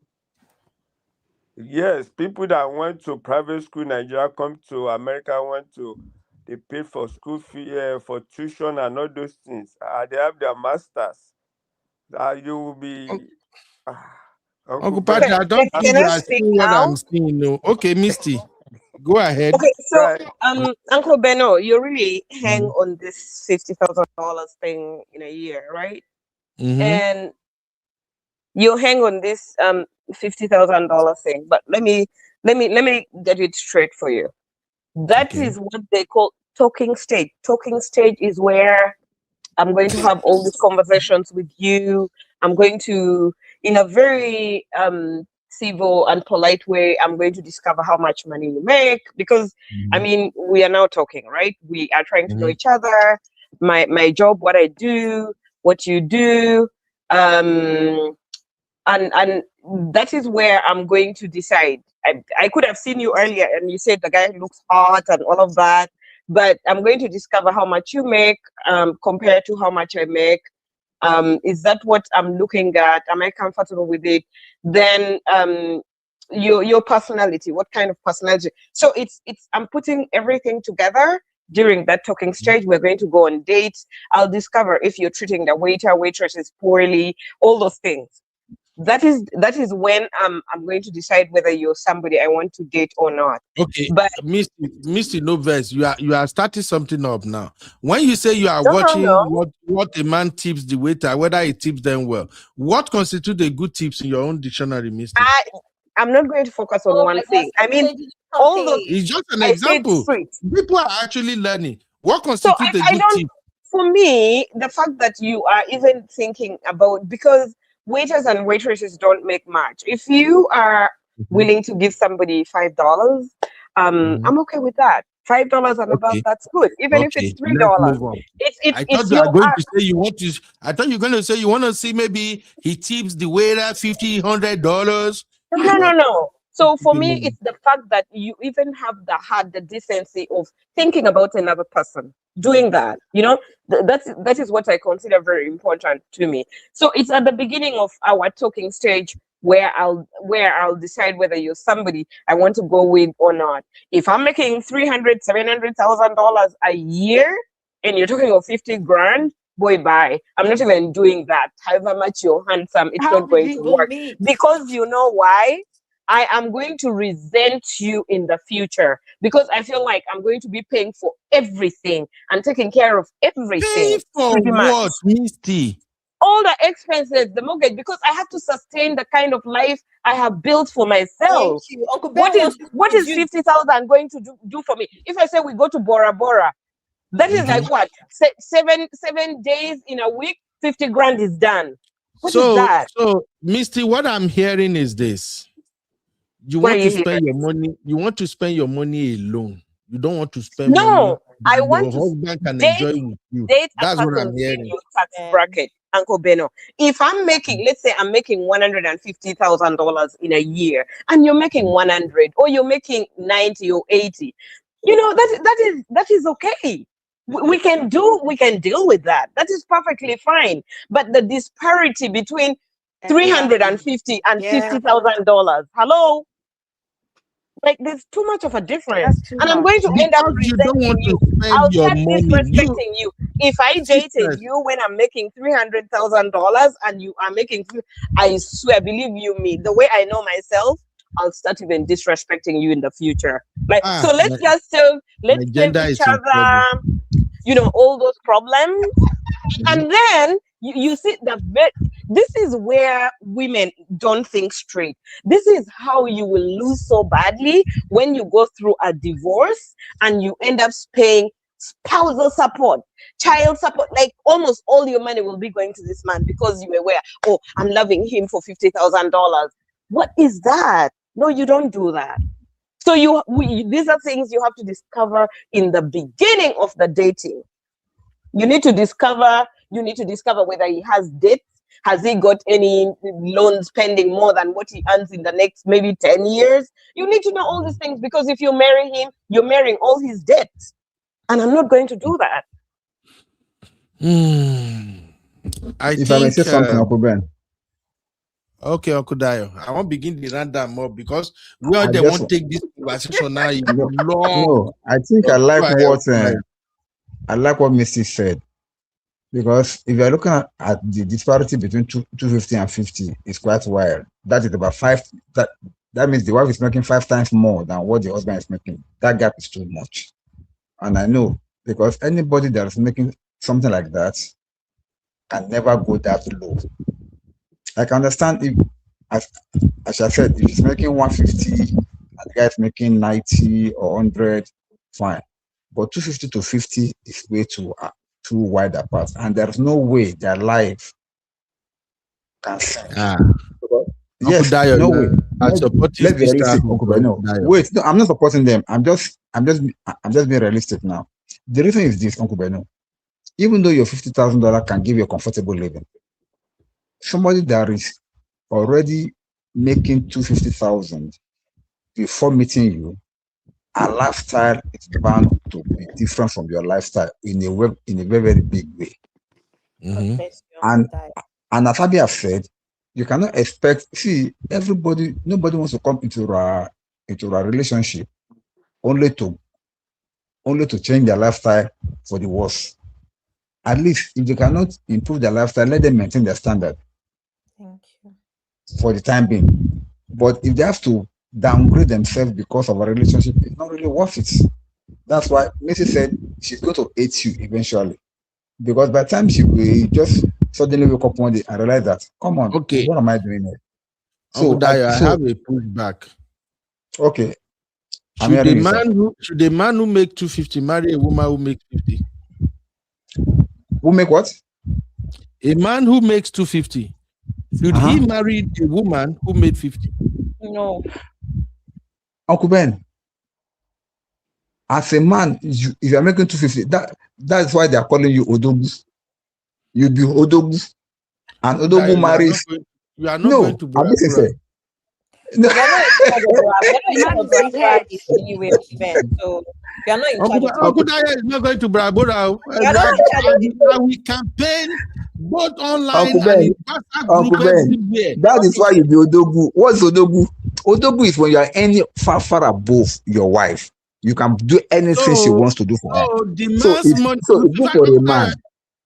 Yes, people that went to private school in Nigeria come to America, they pay for school fee, for tuition and all those things. They have their masters. You will be... Uncle Patrick, I don't think you are seeing what I'm seeing. No. Okay, Misty, go ahead. Okay, so Uncle Beno, you really hang on this $50,000 thing in a year, right? And you hang on this $50,000 thing. But let me get it straight for you. That is what they call talking stage. Talking stage is where I'm going to have all these conversations with you. I'm going to, in a very civil and polite way, I'm going to discover how much money you make, because I mean, we are now talking, right? We are trying to know each other, my job, what I do, what you do, and that is where I'm going to decide. I could have seen you earlier and you said the guy looks hot and all of that. but I'm going to discover how much you make compared to how much I make. Is that what I'm looking at? Am I comfortable with it? Then your personality, what kind of personality? So it's I'm putting everything together during that talking stage. We're going to go on dates. I'll discover if you're treating the waiter, waitress poorly, all those things. That is when I'm going to decide whether you're somebody I want to date or not. Okay, but Misty Novels, you are starting something up now. When you say you are no, watching no. what a man tips the waiter, whether he tips them well, what constitutes a good tips in your own dictionary, Misty? I'm not going to focus on one thing. I mean, all those. It's just an I said example. street. People are actually learning. What So constitutes a I good don't. tip? For me, the fact that you are even thinking about, because waiters and waitresses don't make much. If you are willing to give somebody $5, I'm okay with that. $5 and above, that's good. Even if it's $3, I thought it's you your are going art. to say you want to. I thought you're going to say you want to see maybe he tips the waiter $50, $100. No. So for me, it's the fact that you even have the heart, the decency of thinking about another person, doing that. You know, that is what I consider very important to me. So it's at the beginning of our talking stage where I'll decide whether you're somebody I want to go with or not. If I'm making $300,000-$700,000 a year and you're talking of 50 grand, boy, bye. I'm not even doing that. However much you're handsome, it's not going to work. Because you know why? I am going to resent you in the future because I feel like I'm going to be paying for everything and taking care of everything. Pay for what, Misty? All the expenses, the mortgage, because I have to sustain the kind of life I have built for myself. What is 50,000 going to do for me? If I say we go to Bora Bora, that is like what? 7 days in a week, 50 grand is done. What is that? So, Misty, what I'm hearing is this. You want to spend your money. You want to spend your money alone. You don't want to spend money. No, I want your husband can date, enjoy with you. Date That's a what I'm person hearing. in your tax bracket, Uncle Beno. If I'm making, let's say I'm making $150,000 in a year, and you're making 100, or you're making 90 or 80, you know that is okay. We can deal with that. That is perfectly fine. But the disparity between 350 and $50,000, hello. Like there's too much of a difference, and I'm going to end up resenting you. I'll start disrespecting you. If I dated you when I'm making $300,000 and you are making, I swear, believe you me, the way I know myself, I'll start even disrespecting you in the future. Like so, let's save each other, you know, all those problems, and then you see this is where women don't think straight. This is how you will lose so badly when you go through a divorce and you end up paying spousal support, child support. Like almost all your money will be going to this man because you were aware, oh, I'm loving him for $50,000. What is that? No, you don't do that. So these are things you have to discover in the beginning of the dating. You need to discover whether he has debts. Has he got any loans pending more than what he earns in the next maybe 10 years? You need to know all these things, because if you marry him, you're marrying all his debts. And I'm not going to do that. If I may say something, Uncle Ben. Okay, Uncle Dayo. I won't begin the random more because we are the one take this conversation now. No, I think I like what Missy said. Because if you're looking at the disparity between 250 and 50, it's quite wide. That is about that means the wife is making 5 times more than what the husband is making. That gap is too much. And I know, because anybody that is making something like that can never go that low. I can understand if, as I said, if he's making 150 and the guy is making 90 or 100, fine. But 250 to 50 is way too wide apart, and there's no way their life can yes, no way. Let's be realistic, no. Wait, no, I'm not supporting them. I'm just being realistic now. The reason is this, Uncle Beno. Even though your $50,000 can give you a comfortable living, somebody that is already making $250,000 before meeting you her lifestyle is bound to be different from your lifestyle in a very, very big way. And as Fabi have said, you cannot expect. See, nobody wants to come into a relationship only to change their lifestyle for the worse. At least if they cannot improve their lifestyle, let them maintain their standard. Thank you. For the time being. But if they have to downgrade themselves because of a relationship, it's not really worth it. That's why Missy said she's going to hate you eventually. Because by the time she will just suddenly wake up one day and realize that, come on, okay, what am I doing here? So I have a pushback. Okay. Should the man who make 250 marry a woman who makes 50? Who make what? A man who makes 250. Should he marry a woman who made 50? No. Uncle Ben, as a man, if you're making 250, that's why they are calling you Odogu. You'll be Odogu. And Odogu marries. You are not going to I'm listening. No. They're not in charge of anyway, so you're not in charge of Uncle Daya is not going to Brabora. We campaign both online and in WhatsApp group everywhere. That is why you be Odogu. What's Odogu? Odogu is when you are any far above your wife. You can do anything she wants to do for her. So it's for a man.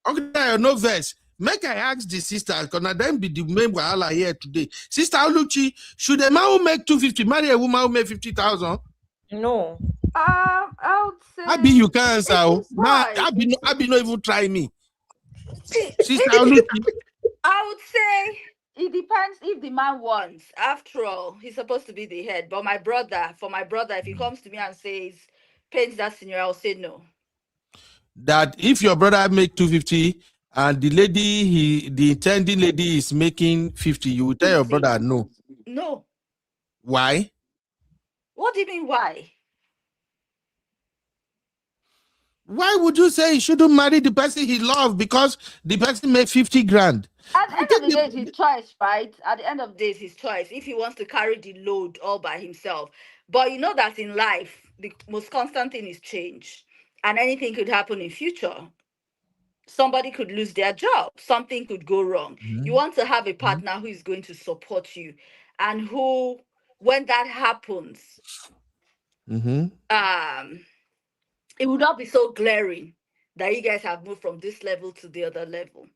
Uncle Daya, no verse. Make I ask the sister, because I then be the main wahala here today. Sister Oluchi, should a man who make 250 marry a woman who make 50,000? No. I would say. Abi, you can answer. Abi not even try me. Sister Oluchi. I would say it depends if the man wants. After all, he's supposed to be the head. But for my brother, if he comes to me and says, paint that scenario, I'll say no. That if your brother make 250 and the intending lady is making 50, you will tell your brother no. No. Why? What do you mean why? Why would you say he shouldn't marry the person he loves because the person made 50 grand? At the end of the day, it's his choice, right? At the end of the day, it's his choice if he wants to carry the load all by himself. But you know that in life, the most constant thing is change. And anything could happen in future. Somebody could lose their job. Something could go wrong. You want to have a partner who is going to support you and who, when that happens, it would not be so glaring that you guys have moved from this level to the other level.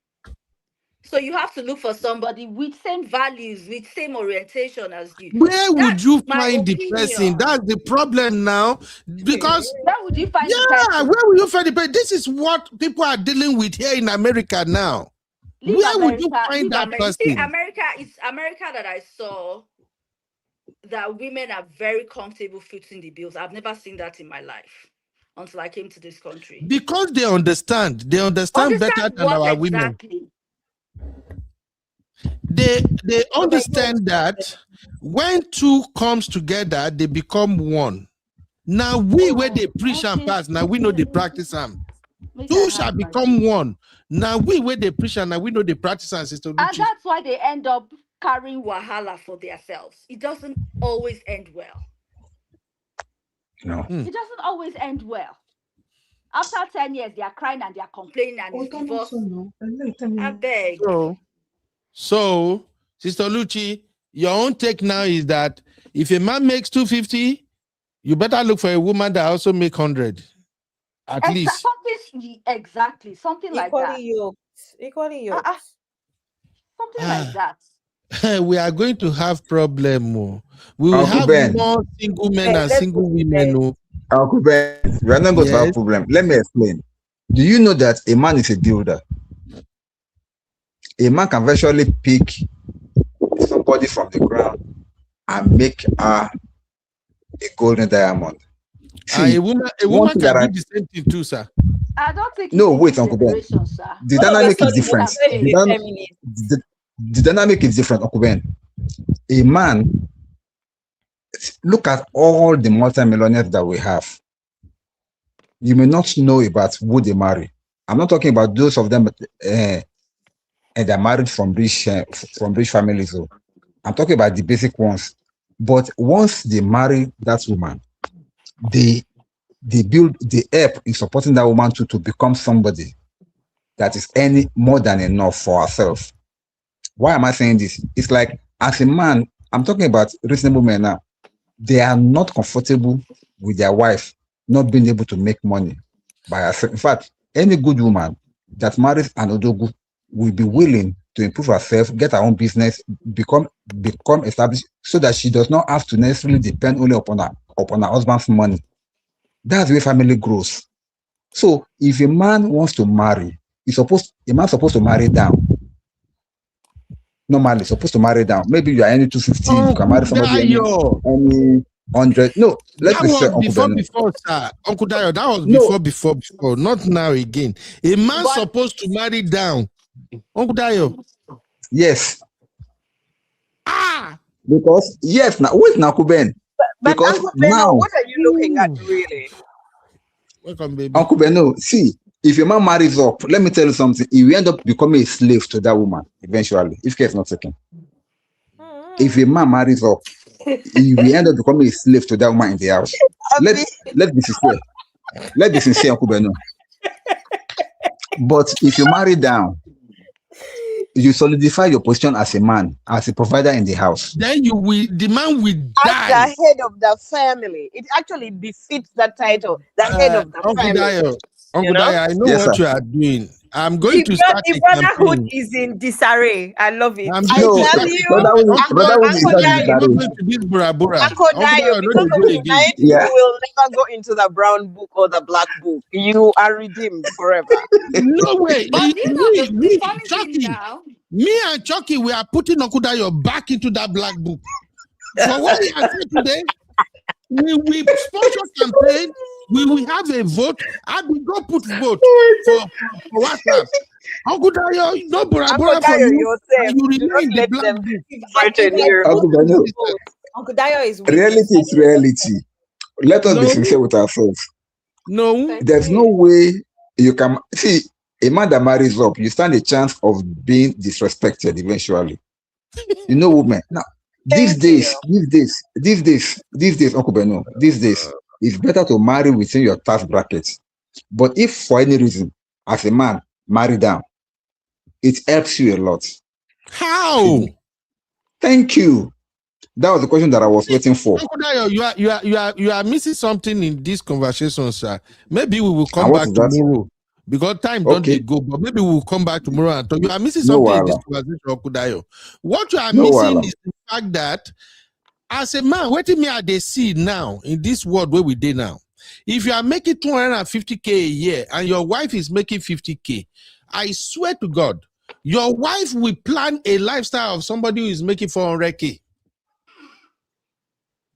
So you have to look for somebody with same values, with same orientation as you. Where would you find the person? That's the problem now. Because where would you find the person? Where will you find the person? This is what people are dealing with here in America now. Would you find that person? See, America that I saw that women are very comfortable footing the bills. I've never seen that in my life until I came to this country. Because they understand. They understand better than our women. They understand that when two comes together, they become one. Now where they preach and pass, now we know they practice them. Two shall become one. Now where they preach and now we know they practice and sister. And that's why they end up carrying wahala for themselves. It doesn't always end well. No. It doesn't always end well. After 10 years, they are crying and they are complaining and it's divorce. I beg. So, Sister Luchi, your own take now is that if a man makes 250, you better look for a woman that also make 100. At least. Exactly. Something like that. Equally yoked. Something like that. We are going to have problem. We will have more single men and single women. Uncle Ben, we are not going to have problem. Let me explain. Do you know that a man is a builder? A man can virtually pick somebody from the ground and make a golden diamond. See, a woman can do the same thing too, sir. I don't think. No, wait, Uncle Ben. The dynamic is different. The dynamic is different, Uncle Ben. A man, look at all the multi-millionaires that we have. You may not know about who they marry. I'm not talking about those of them and they're married from rich families. So I'm talking about the basic ones. But once they marry that woman, they build the help in supporting that woman to become somebody that is any more than enough for herself. Why am I saying this? It's like, as a man, I'm talking about reasonable men now. They are not comfortable with their wife not being able to make money by herself. In fact, any good woman that marries an odogu will be willing to improve herself, get her own business, become established, so that she does not have to necessarily depend only upon her husband's money. That's where family grows. So if a man wants to marry, a man's supposed to marry down. Normally, supposed to marry down. Maybe you are any 250, you can marry somebody any 100. No, let's That say was Uncle before, sir. Uncle Dayo, that was No. before, not now again. A man supposed to marry down. Uncle Dayo. Yes. Because yes, now wait now, Kuben. But Because Uncle Beno, now, what are you looking at really? Welcome, baby. Uncle Beno, see, if a man marries up, let me tell you something, he will end up becoming a slave to that woman eventually, if care is not taken. If a man marries up, he will end up becoming a slave to that woman in the house. Let's be sincere. Let's be sincere, Uncle Beno. But if you marry down, you solidify your position as a man, as a provider in the house. Then the man will die. As the head of the family. It actually befits that title, the head of the family. Uncle Dayo, I know what you are doing. I'm going to start the brotherhood is in disarray. I love it. I'm going to start brotherhood is not in disarray. Uncle Dayo, because of tonight, you will never go into the brown book or the black book. You are redeemed forever. No way. But you know the funny thing now. Me and Chucky, we are putting Uncle Dayo back into that black book. For what we are saying today, we sponsor campaign. We will have a vote. I will go put vote for WhatsApp. Uncle Dayo, no Bora for you. You remain the black book. Uncle Dayo is reality is reality. Let us be sincere with ourselves. No. There's no way you can see a man that marries up, you stand a chance of being disrespected eventually. You know, women. Now, these days, Uncle Beno, these days, it's better to marry within your tax bracket. But if for any reason, as a man, marry down, it helps you a lot. How? Thank you. That was the question that I was waiting for. You are missing something in this conversation, sir. Maybe we will come back tomorrow. Because time don't go, but maybe we'll come back tomorrow and talk. You are missing something in this conversation, Uncle Dayo. What you are missing is the fact that as a man, what me are they see now in this world where we did now? If you are making 250K a year and your wife is making 50K, I swear to God, your wife will plan a lifestyle of somebody who is making 400K.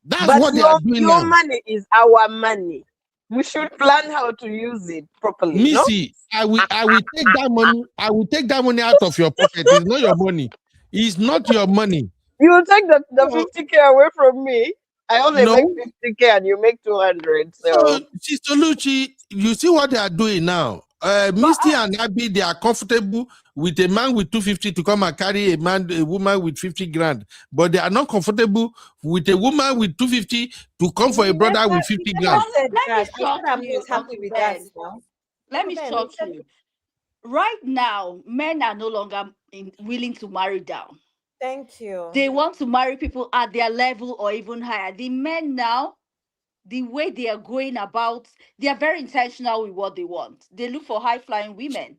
That's what they are doing now. Your money is our money. We should plan how to use it properly. Missy, I will take that money. I will take that money out of your pocket. It's not your money. It's not your money. You will take the 50K away from me. I only make 50K and you make 200. So Sister Lucci, you see what they are doing now. Misty and Abby, they are comfortable with a man with 250 to come and carry a woman with 50 grand, but they are not comfortable with a woman with 250 to come for a brother with 50 grand. Let me shock you. Right now, men are no longer willing to marry down. Thank you. They want to marry people at their level or even higher. The men now, the way they are going about, they are very intentional with what they want. They look for high-flying women.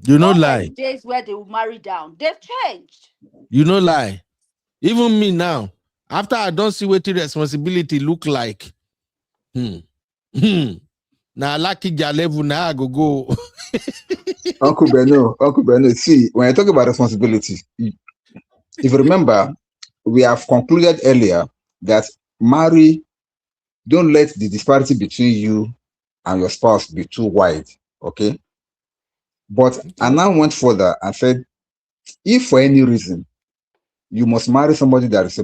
You know lie. Days where they will marry down. They've changed. You know lie. Even me now, after I don't see what the responsibility look like. Now lucky level now I go. Uncle Beno, see, when I talk about responsibility, if you remember, we have concluded earlier that don't let the disparity between you and your spouse be too wide, okay? But I now went further and said, if for any reason you must marry somebody that is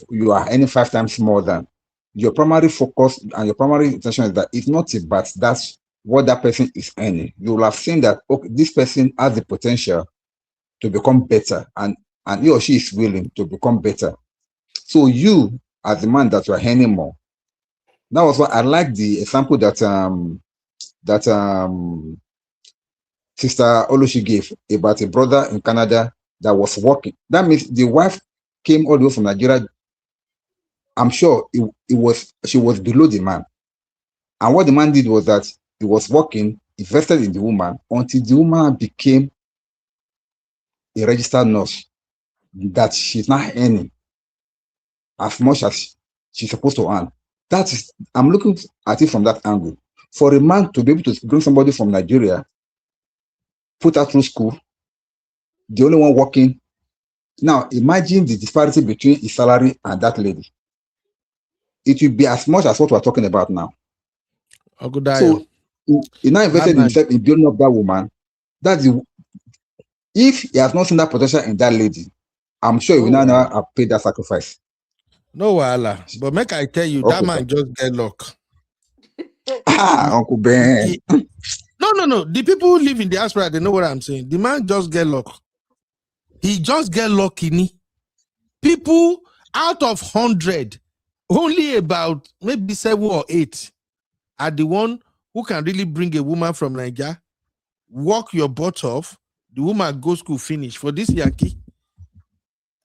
you are earning 5 times more than, your primary focus and your primary intention is that it's not about that's what that person is earning. You will have seen that, okay, this person has the potential to become better and he or she is willing to become better. So you, as the man that you are earning more, That was what I like the example that Sister Olushi gave about a brother in Canada that was working. That means the wife came all the way from Nigeria. I'm sure she was below the man. And what the man did was that he was working, invested in the woman until the woman became a registered nurse, that she's not earning as much as she's supposed to earn. That is, I'm looking at it from that angle. For a man to be able to bring somebody from Nigeria, put her through school, the only one working. Now, imagine the disparity between his salary and that lady. It will be as much as what we're talking about now. So, he now invested himself in building up that woman. That's the, if he has not seen that potential in that lady, I'm sure he will now have paid that sacrifice. No wahala, but make I tell you, that man just get luck. Uncle Ben. No. The people who live in the diaspora, they know what I'm saying. The man just get luck. He just get lucky. People out of 100, only about maybe 7 or 8 are the one who can really bring a woman from Nigeria, walk your butt off, the woman go school finish for this Yankee,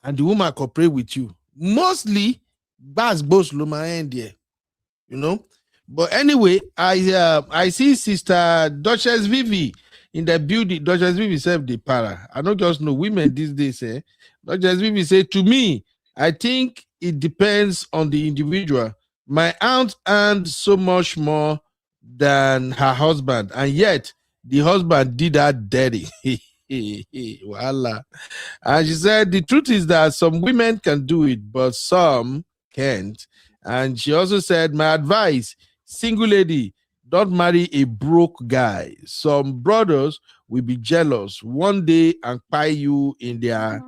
and the woman cooperate with you. Mostly, Bas Bos Loma end there, you know. But anyway, I see Sister Duchess Vivi in the building. Duchess Vivi said the para. I don't just know women these days. Duchess Vivi said, to me, I think it depends on the individual. My aunt earned so much more than her husband, and yet the husband did her dirty. Voila. And she said the truth is that some women can do it, but some can't. And she also said, my advice, single lady, don't marry a broke guy. Some brothers will be jealous one day and buy you in their.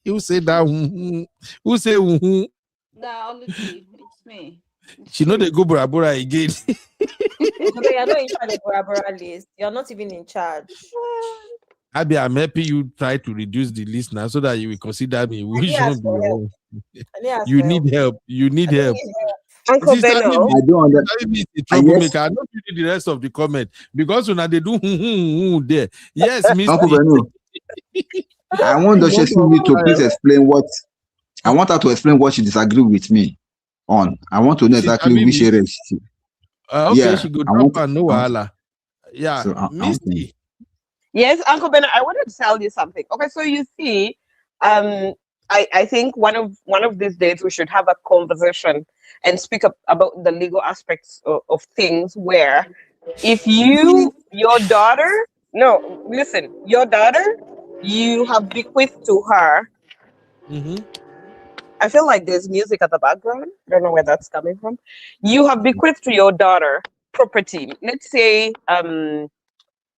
You say that. Who say? Nah, Oluchi, it's me. She know they go Bora Bora again. You're not in charge of Bora Bora list. You're not even in charge. Abby, I'm happy you try to reduce the list now so that you will consider me. Which one be your own? You need help. You need help. Uncle Benno. I don't understand. Troublemaker. I don't read the rest of the comment because when they do there. Yes, Mr. Uncle Benno. I want Duchess Vivi to please explain what. I want her to explain what she disagreed with me on. I want to know exactly which area she. Okay, yeah, she could drop her no wahala. Yeah, so, Misty. Yes, Uncle Ben, I wanted to tell you something. Okay, so you see, I think one of these days we should have a conversation and speak about the legal aspects of things where if your daughter, your daughter, you have bequeathed to her. Mm-hmm. I feel like there's music at the background. I don't know where that's coming from. You have bequeathed to your daughter property. Let's say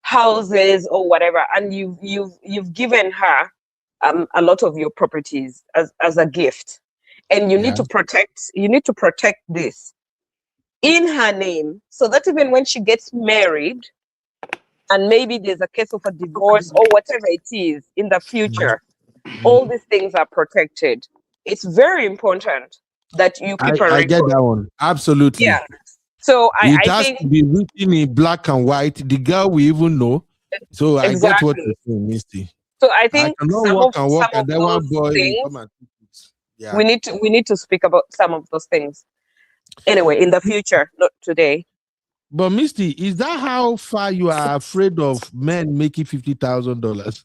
houses or whatever, and you've given her a lot of your properties as a gift, and you need to protect this in her name, so that even when she gets married and maybe there's a case of a divorce or whatever it is in the future, all these things are protected. It's very important that you keep I get that one. Absolutely. Yeah. So it I has think to be written in black and white. The girl we even know. So I get what you're saying, Misty. So I think some of those things, we need to speak about some of those things. Anyway, in the future, not today. But Misty, is that how far you are afraid of men making $50,000?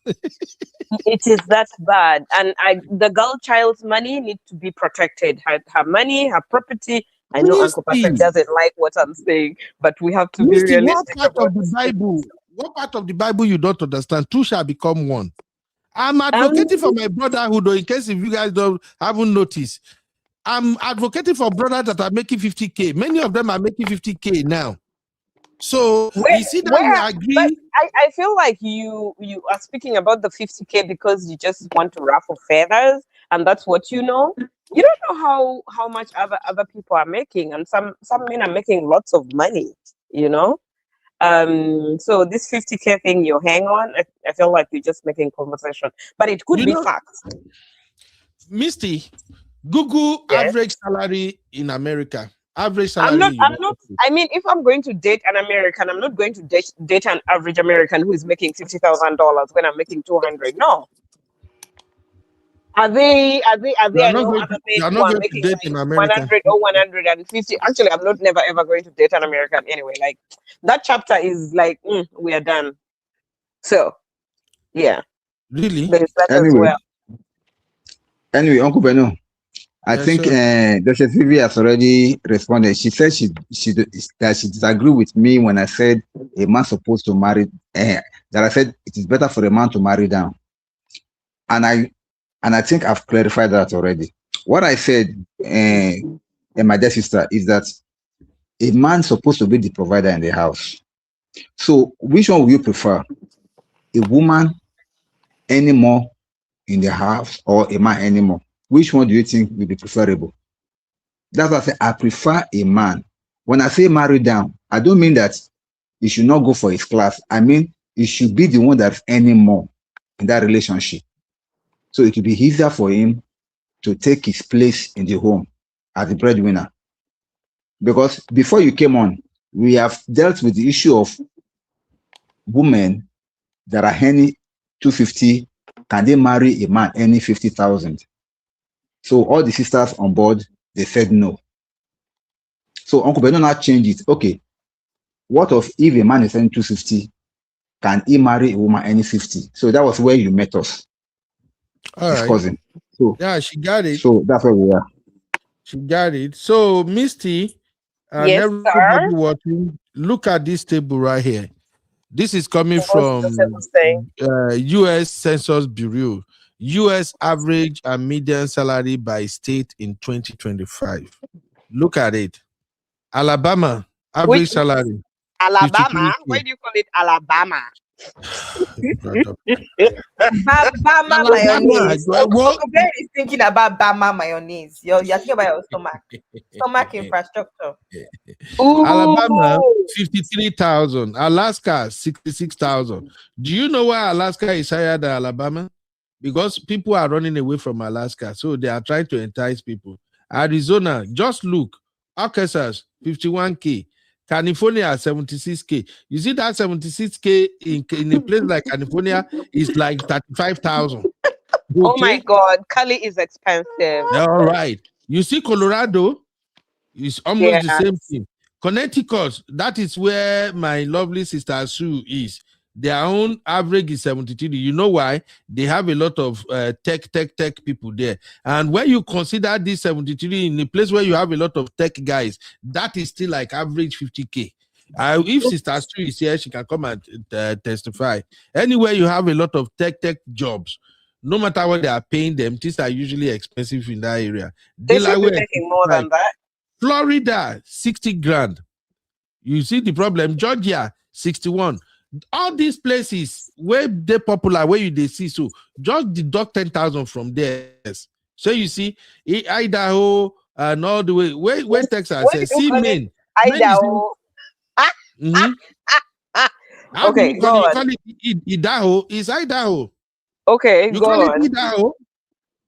It is that bad, and the girl child's money needs to be protected. Her money, her property. I know Misty. Uncle Patrick doesn't like what I'm saying, but we have to Misty, be realistic. What part of the Bible you don't understand? Two shall become one. I'm advocating for my brotherhood, in case if you guys haven't noticed. I'm advocating for brothers that are making 50K. Many of them are making 50K now. So you see that we agree. But I feel like you are speaking about the 50K because you just want to ruffle feathers, and that's what you know. You don't know how much other people are making, and some men are making lots of money, you know. So this 50K thing you hang on, I feel like you're just making conversation, but it could be facts. Misty, Google Yes. average salary in America. Average I'm salary not. in I'm United not. States. I mean, if I'm going to date an American, I'm not going to date an average American who is making $50,000 when I'm making 200. No. Are they? You are I not know going other to, men you are who not are going to making date like in America. 100 or 150. Actually, I'm not never ever going to date an American anyway. Like that chapter is like we are done. So yeah, Really? there's that as Anyway, well. Uncle Beno, I Yes, think sir. Dr. Sylvia has already responded. She said that she disagreed with me when I said a man supposed to marry. That I said it is better for a man to marry down, and I think I've clarified that already. What I said, and my dear sister, is that a man supposed to be the provider in the house. So, which one will you prefer? A woman anymore in the house or a man anymore? Which one do you think will be preferable? That's why I say I prefer a man. When I say marry down, I don't mean that he should not go for his class. I mean he should be the one that's earning more in that relationship. So it will be easier for him to take his place in the home as the breadwinner. Because before you came on, we have dealt with the issue of women that are earning 250. Can they marry a man earning 50,000? So all the sisters on board, they said no. So Uncle Beno now changed it. Okay, what of if a man is earning 250? Can he marry a woman earning 50? So that was where you met us All right. discussing. So Yeah, she got it. So that's where we are. She got it. So, Misty, and Yes, everybody sir. watching, look at this table right here. This is coming What's the from table saying? U.S. Census Bureau. U.S. average and median salary by state in 2025. Look at it. Alabama, average Which salary, Alabama? 53K. Why do you call it Alabama? Bama Alabama. mayonnaise. What? Uncle Ben is thinking about Bama mayonnaise. You're thinking about your stomach infrastructure. Alabama, Ooh. 53,000. Alaska, 66,000. Do you know why Alaska is higher than Alabama? Because people are running away from Alaska. So they are trying to entice people. Arizona, just look. Arkansas, 51K. California, 76K. You see that 76K in a place like California is like 35,000. Okay? Oh my God, Cali is expensive. All right. You see Colorado, it's almost the Yeah. same thing. Connecticut, that is where my lovely sister Sue is. Their own average is 73. You know why? They have a lot of tech people there. And when you consider this 73 in a place where you have a lot of tech guys, that is still like average 50K. If Sister Sue is here, she can come and testify. Anywhere you have a lot of tech jobs, no matter what they are paying them, things are usually expensive in that area. They should be making more than that. Florida, 60 grand. You see the problem. Georgia, 61. All these places where they're popular, where they see, so just deduct 10,000 from there. So you see, Idaho and all the way, where Texas says, see Maine. Idaho. How do Okay, you call go it? You on. call it Idaho? It's Idaho. Okay, You go call on. it Idaho?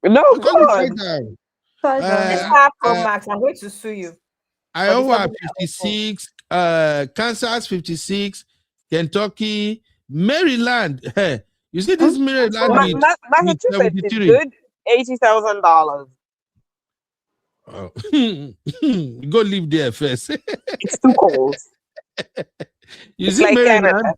No, You go call it on. Idaho. Max, I'm going to sue you. Iowa 56, Kansas 56, Kentucky, Maryland. You see this Maryland with Massachusetts is 73. good. $80,000. Oh. Go live there first. It's too cold. You It's see like Maryland. Canada.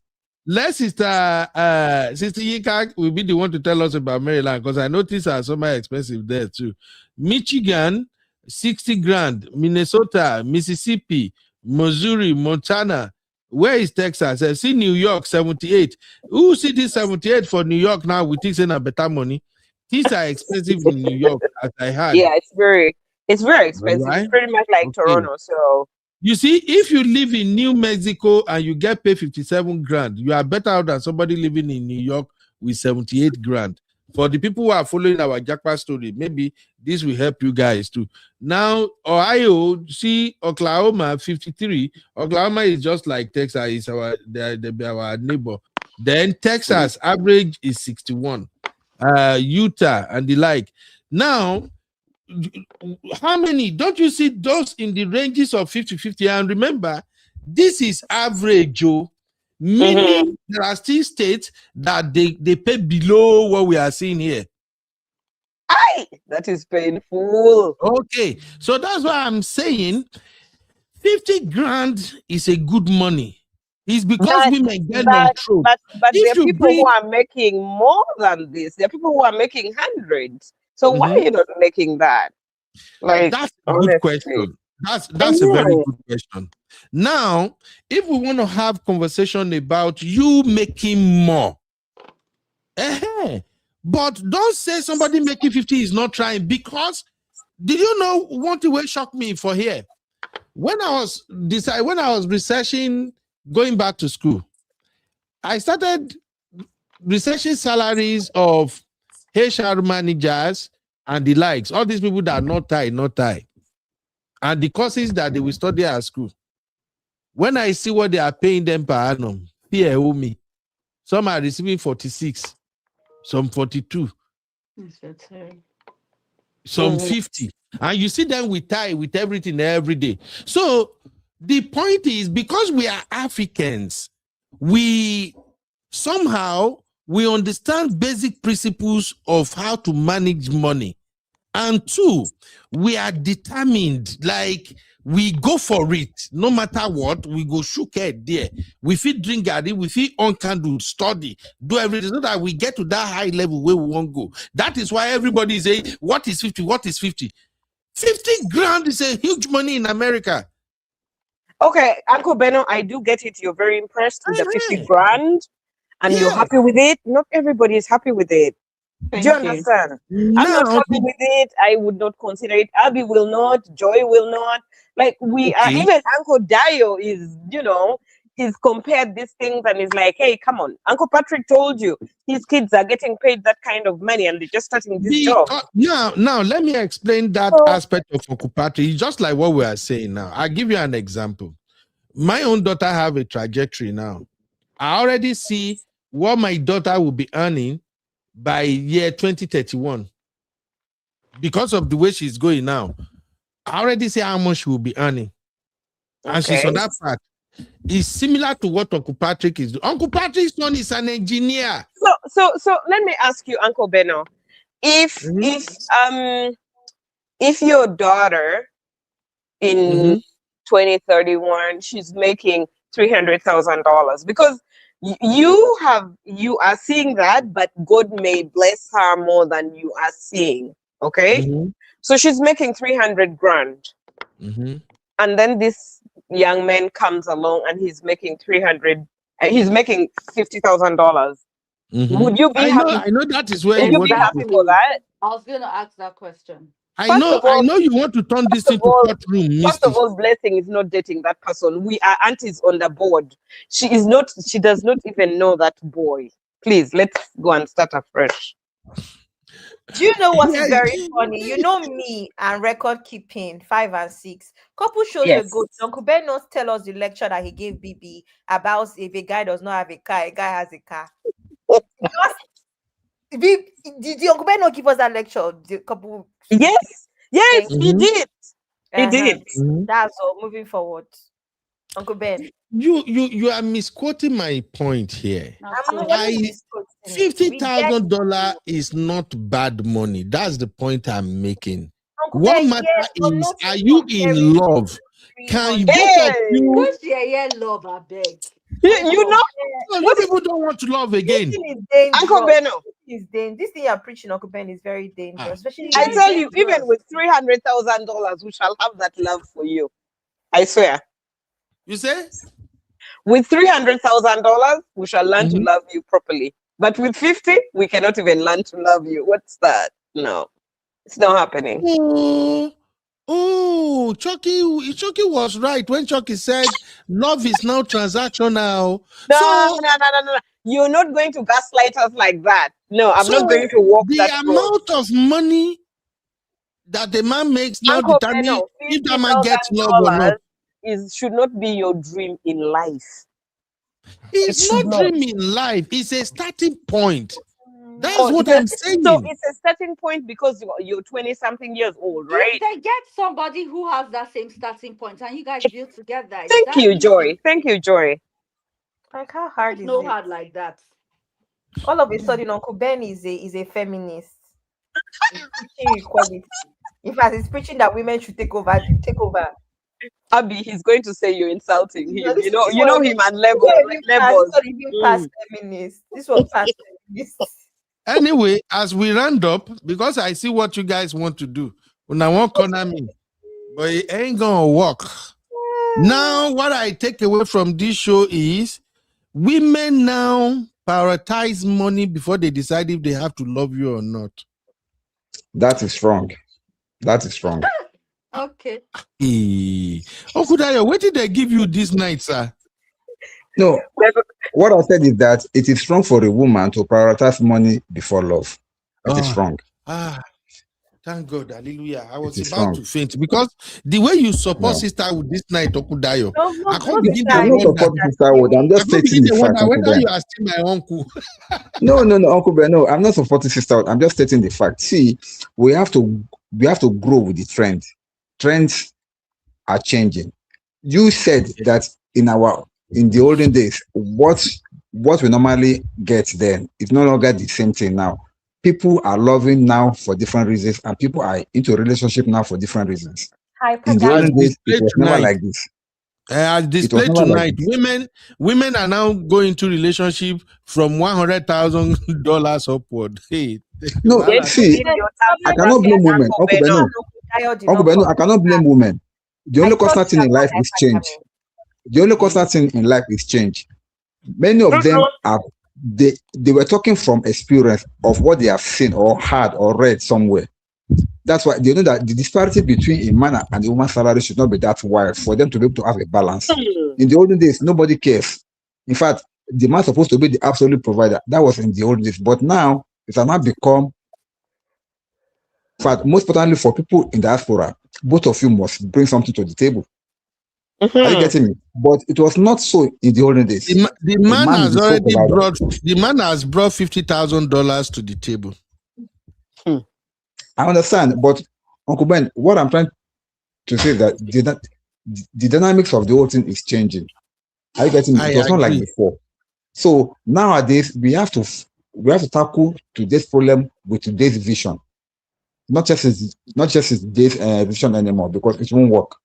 Let Sister Yika will be the one to tell us about Maryland, because I notice are so much expensive there too. Michigan, 60 grand. Minnesota, Mississippi, Missouri, Montana. Where is Texas? I see New York, 78. Who see this 78 for New York now? We think saying a better money. These are expensive in New York, as I heard. Yeah, it's very expensive. Right? It's pretty much like Toronto. So you see, if you live in New Mexico and you get paid 57 grand, you are better out than somebody living in New York with 78 grand. For the people who are following our Jackpot story, maybe this will help you guys too. Now, Ohio, see Oklahoma 53. Oklahoma is just like Texas, is our neighbor. Then Texas average is 61. Utah and the like. Now, how many? Don't you see those in the ranges of 50-50? And remember, this is average, Joe. Meaning there are still states that they pay below what we are seeing here. Aye, that is painful. Okay, so that's why I'm saying 50 grand is a good money. It's because women get long throat. But there If are you people bring, who are making more than this. There are people who are making hundreds. So why are you not making that? Like, that's a honestly. good question. That's a very good question. Now, if we want to have conversation about you making more, but don't say somebody making 50 is not trying, because did you know one thing will shock me for here? When I was researching going back to school, I started researching salaries of HR managers and the likes, all these people that are not tied, and the courses that they will study at school. When I see what they are paying them per annum, fear me. Some are receiving 46, some 42, some 50. And you see them with tie, with everything every day. So the point is, because we are Africans, we understand basic principles of how to manage money. And two, we are determined, like we go for it. No matter what, we go shook head there. We feel drink garden, we feel on candle, study, do everything so that we get to that high level where we want to go. That is why everybody is saying, what is 50? What is 50? 50 grand is a huge money in America. Okay, Uncle Beno, I do get it. You're very impressed with the 50 grand and you're happy with it. Not everybody is happy with it. Do you understand? I'm not happy with it. I would not consider it. Abby will not. Joy will not. Like we are. Even Uncle Dio is, he's compared these things and is like, hey, come on. Uncle Patrick told you his kids are getting paid that kind of money and they're just starting this job. Now, let me explain that aspect of Uncle Patrick. It's just like what we are saying now. I'll give you an example. My own daughter have a trajectory now. I already see what my daughter will be earning by year 2031. Because of the way she's going now, I already see how much she will be earning. And she's on that path. It's similar to what Uncle Patrick is doing. Uncle Patrick's son is an engineer. So let me ask you, Uncle Beno, if your daughter in 2031 she's making $300,000, because you are seeing that, but God may bless her more than you are seeing. Okay, so she's making 300 grand, and then this young man comes along and he's making $50,000. Would you be happy? I know that is where you you want be to happy go. for that? I was going to ask that question. I know you want to turn this into courtroom. First of all, Blessing is not dating that person. We are aunties on the board. She does not even know that boy. Please, let's go and start afresh. Do you know what is very funny? You know me and record keeping 5 and 6. Couple shows ago, Uncle Ben not tell us the lecture that he gave BB about if a guy does not have a car, a guy has a car. Did Uncle Ben not give us that lecture? The couple. Yes, he did. He did. That's all. Moving forward, Uncle Ben. You are misquoting my point here. $50,000 is not bad money. That's the point I'm making. Uncle What Ben, matter is, are you in love? Can you both of you? Love, I beg. You know, what people don't want to love again. This thing is dangerous. Uncle Beno. This thing you're preaching, Uncle Ben, is very dangerous. Especially I tell you, even with $300,000, we shall have that love for you. I swear. You say? With $300,000, we shall learn to love you properly. But with 50, we cannot even learn to love you. What's that? No, it's not happening. Oh, Chucky was right when Chucky said love is now transactional. No. You're not going to gaslight us like that. No, I'm not going to walk that road. The amount of money that the man makes now determines if that man gets love or not. Should not be your dream in life. It's not dream in life. It's a starting point. That's what I'm saying. So it's a starting point because you're 20-something years old, right? If they get somebody who has that same starting point and you guys build together, it's Thank that you, easy. Joy. Thank you, Joy. Like, how hard is No it? hard like that. All of a sudden, Uncle Ben is a feminist. He's preaching equality. In fact, he's preaching that women should take over. Abby, he's going to say you're insulting him. This You know him and levels. This one even past feminist. This one past feminist. Anyway, as we round up, because I see what you guys want to do. When I want corner me, but it ain't gonna work. Now, what I take away from this show is women now prioritize money before they decide if they have to love you or not. That is wrong. That is wrong. Okay. Uncle Dayo, what did they give you this night, sir? No, what I said is that it is wrong for a woman to prioritize money before love. It is wrong. Thank God, hallelujah. I was It is about wrong. to faint because the way you support No. sister with this night, Uncle Dayo, I I'm can't begin to not wonder. supporting sisterhood. I'm just stating the fact. Uncle Whether Ben. you are still my uncle. No, Uncle Ben. No, I'm not supporting sisterhood. I'm just stating the fact. See, we have to grow with the trend. Trends are changing. You said that in the olden days, what we normally get then is no longer the same thing now. People are loving now for different reasons, and people are into a relationship now for different reasons. In the olden days, it was never like this. As displayed tonight, women are now going into relationship from $100,000 upward. Hey, no, see, I cannot blame women. Uncle Beno, I cannot blame women. The only constant thing in life is change. The only constant thing in life is change. Many of them are they were talking from experience of what they have seen or heard or read somewhere. That's why they know that the disparity between a man and a woman's salary should not be that wide for them to be able to have a balance. In the olden days, nobody cares. In fact, the man supposed to be the absolute provider. That was in the olden days. But now, it has not become. In fact, most importantly for people in diaspora, both of you must bring something to the table. Are you getting me? But it was not so in the olden days. The man has already brought $50,000 to the table. I understand, but Uncle Ben, what I'm trying to say is that the dynamics of the whole thing is changing. Are you getting me? It was not like before. So nowadays we have to tackle today's problem with today's vision, not just today's vision anymore, because it won't work.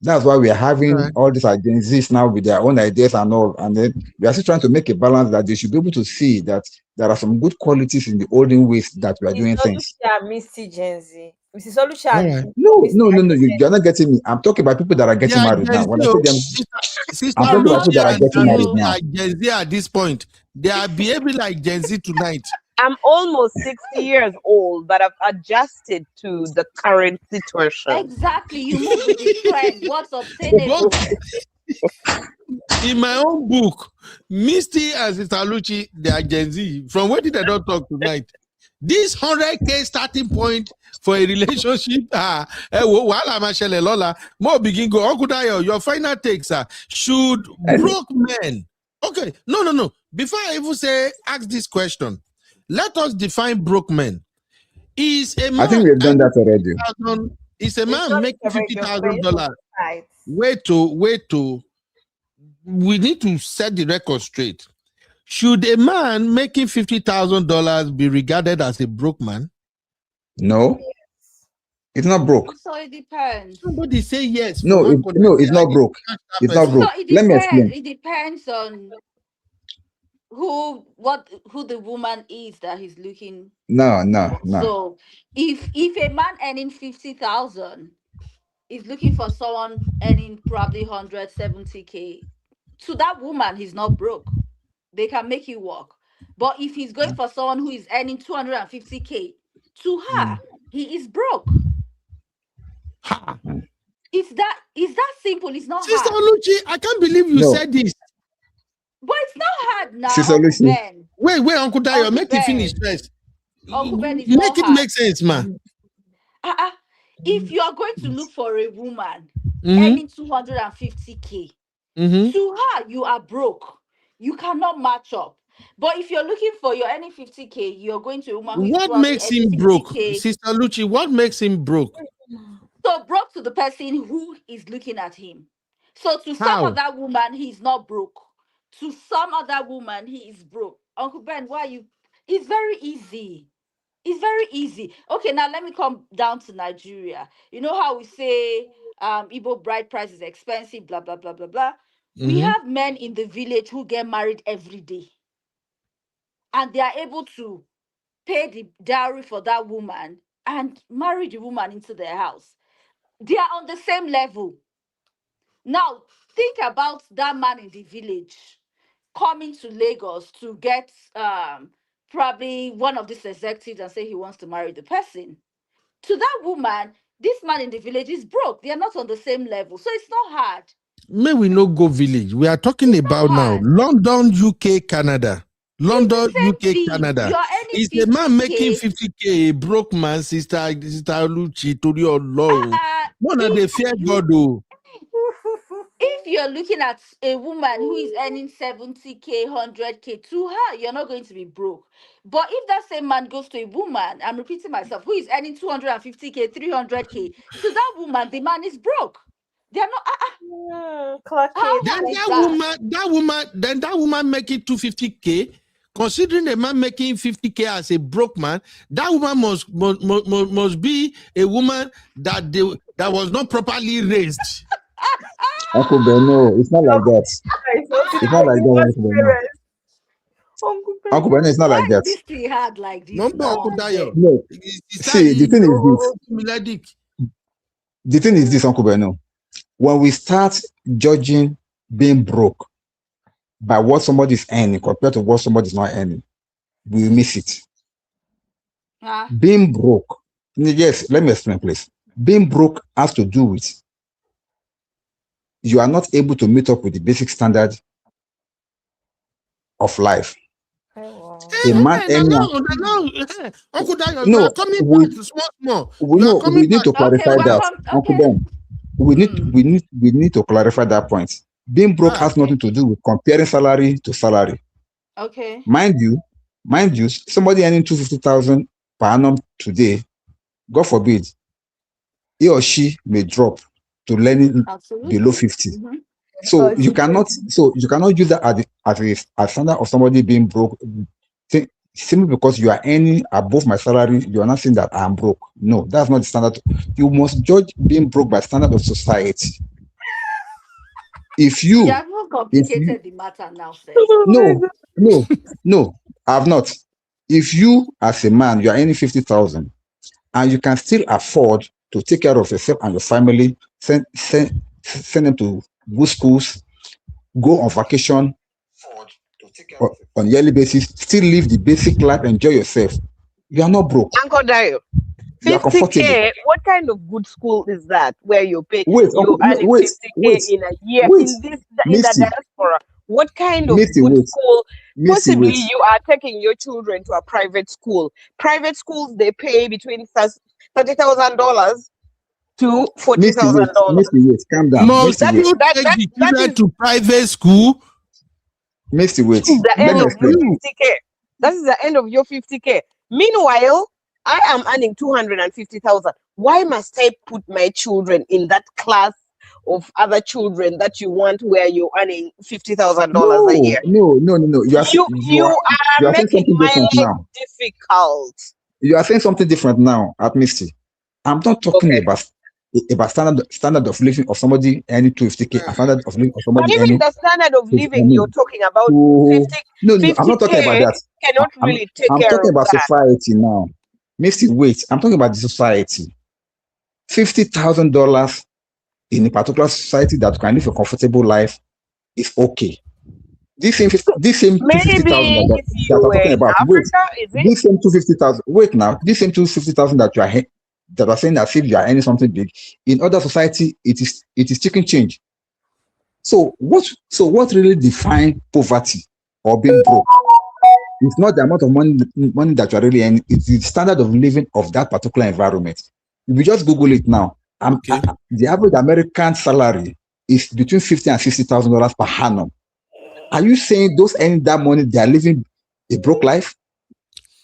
That's why we are having all these agencies now with their own ideas and all, and then we are still trying to make a balance that they should be able to see that there are some good qualities in the olden ways that we are doing things. Mrs. Olucha. No, you're not getting me. I'm talking about people that are getting married now. When I say them, I'm talking about people that are getting married now. Gen Z at this point, they are behaving like Gen Z tonight. I'm almost 60 years old, but I've adjusted to the current situation. Exactly. You move with the trend. What's obtainable? In my own book, Misty and Sister Luchi, they are Gen Z. From where did they not talk tonight? This 100K starting point for a relationship. More begin go. Uncle Dayo, your final takes are should broke men. Okay, no. Before I even ask this question, let us define broke men. Is a man? I think we've done that already. Is a man making $50,000? Wait to. We need to set the record straight. Should a man making $50,000 be regarded as a broke man? No, it's not broke. So it depends. Somebody say yes. No, it's not broke. It's not broke. Let me explain. It depends on who the woman is that he's looking. No. So if a man earning 50,000 is looking for someone earning probably 170K, to that woman, he's not broke. They can make it work. But if he's going for someone who is earning 250K, to her, he is broke. It's that simple. It's not Sister hard. Oluchi, I can't believe you said this. But it's not hard now. Sister Oluchi. Wait, Uncle Dayo, make it finish first. Uncle Ben is make it make sense, man. If you are going to look for a woman earning 250K, to her, you are broke. You cannot match up. But if you're looking for your earning 50K, you're going to a woman who is What probably makes earning him broke, 60K. Sister Lucci? What makes him broke? So broke to the person who is looking at him. So to some How? other woman, he's not broke. To some other woman, he is broke. Uncle Ben, why are you? It's very easy. It's very easy. Okay, now let me come down to Nigeria. You know how we say Igbo bride price is expensive, blah blah blah blah blah. We have men in the village who get married every day, and they are able to pay the dowry for that woman and marry the woman into their house. They are on the same level. Now, think about that man in the village coming to Lagos to get probably one of these executives and say he wants to marry the person. To that woman, this man in the village is broke. They are not on the same level. So it's not hard. May we no go village. We are talking about now London, UK, Canada. London, UK, Canada. Is the man making 50K a broke man, sister Lucci, to your law? One of the fear God. If you're looking at a woman who is earning 70K, 100K, to her, you're not going to be broke. But if that same man goes to a woman, I'm repeating myself, who is earning 250K, 300K, to that woman, the man is broke. They're not. Then that woman making 250K, considering a man making 50K as a broke man, that woman must be a woman that was not properly raised. Uncle Beno, it's not like that. It's not like that, Uncle Beno, it's not like that. This thing hard like this. No. See, the thing is this, Uncle Beno. When we start judging being broke by what somebody is earning compared to what somebody is not earning, we miss it. Being broke, yes, let me explain, please. Being broke has to do with you are not able to meet up with the basic standard of life. A man Uncle Dayo, you are coming back small. We need to clarify that, Uncle Ben. We need to clarify that point. Being broke has nothing to do with comparing salary to salary. Okay. Mind you, somebody earning 250,000 per annum today, God forbid, he or she may drop to learning below 50. So you cannot use that as a standard of somebody being broke. Simply because you are earning above my salary, you are not saying that I am broke. No, that's not the standard. You must judge being broke by standard of society. If you have not complicated the matter now, sir. No, I have not. If you as a man, you are earning 50,000 and you can still afford to take care of yourself and your family, send them to good schools, go on vacation on a yearly basis, still live the basic life, enjoy yourself, you are not broke. Uncle Dayo, 50K, what kind of good school is that where you pay you earning 50K in a year in the diaspora? What kind of good school? Possibly you are taking your children to a private school. Private schools, they pay between $30,000 to $40,000. Calm down. Most you take the children to private school. Misty, wait. The end of your 50K. That is the end of your 50K. Meanwhile, I am earning 250,000. Why must I put my children in that class of other children that you want, where you're earning $50,000 a year? No. You are making my life difficult. You are saying something different now, at Misty. I'm not talking about standard of living of somebody earning 250K, standard of living of somebody. But even the standard of living you're talking about, 50K, I'm not talking about that. Cannot really take care of that. I'm talking about society now. Misty, wait. I'm talking about the society. $50,000 in a particular society that can live a comfortable life is okay. This same 250,000 that I'm talking about. This same 250,000. Wait now. This same 250,000 that you are that are saying that if you are earning something big, in other society it is chicken change. So what really defines poverty or being broke? It's not the amount of money that you are really earning, it's the standard of living of that particular environment. If you just Google it now, the average American salary is between $50,000 and $60,000 per annum. are you saying those earning that money, they are living a broke life?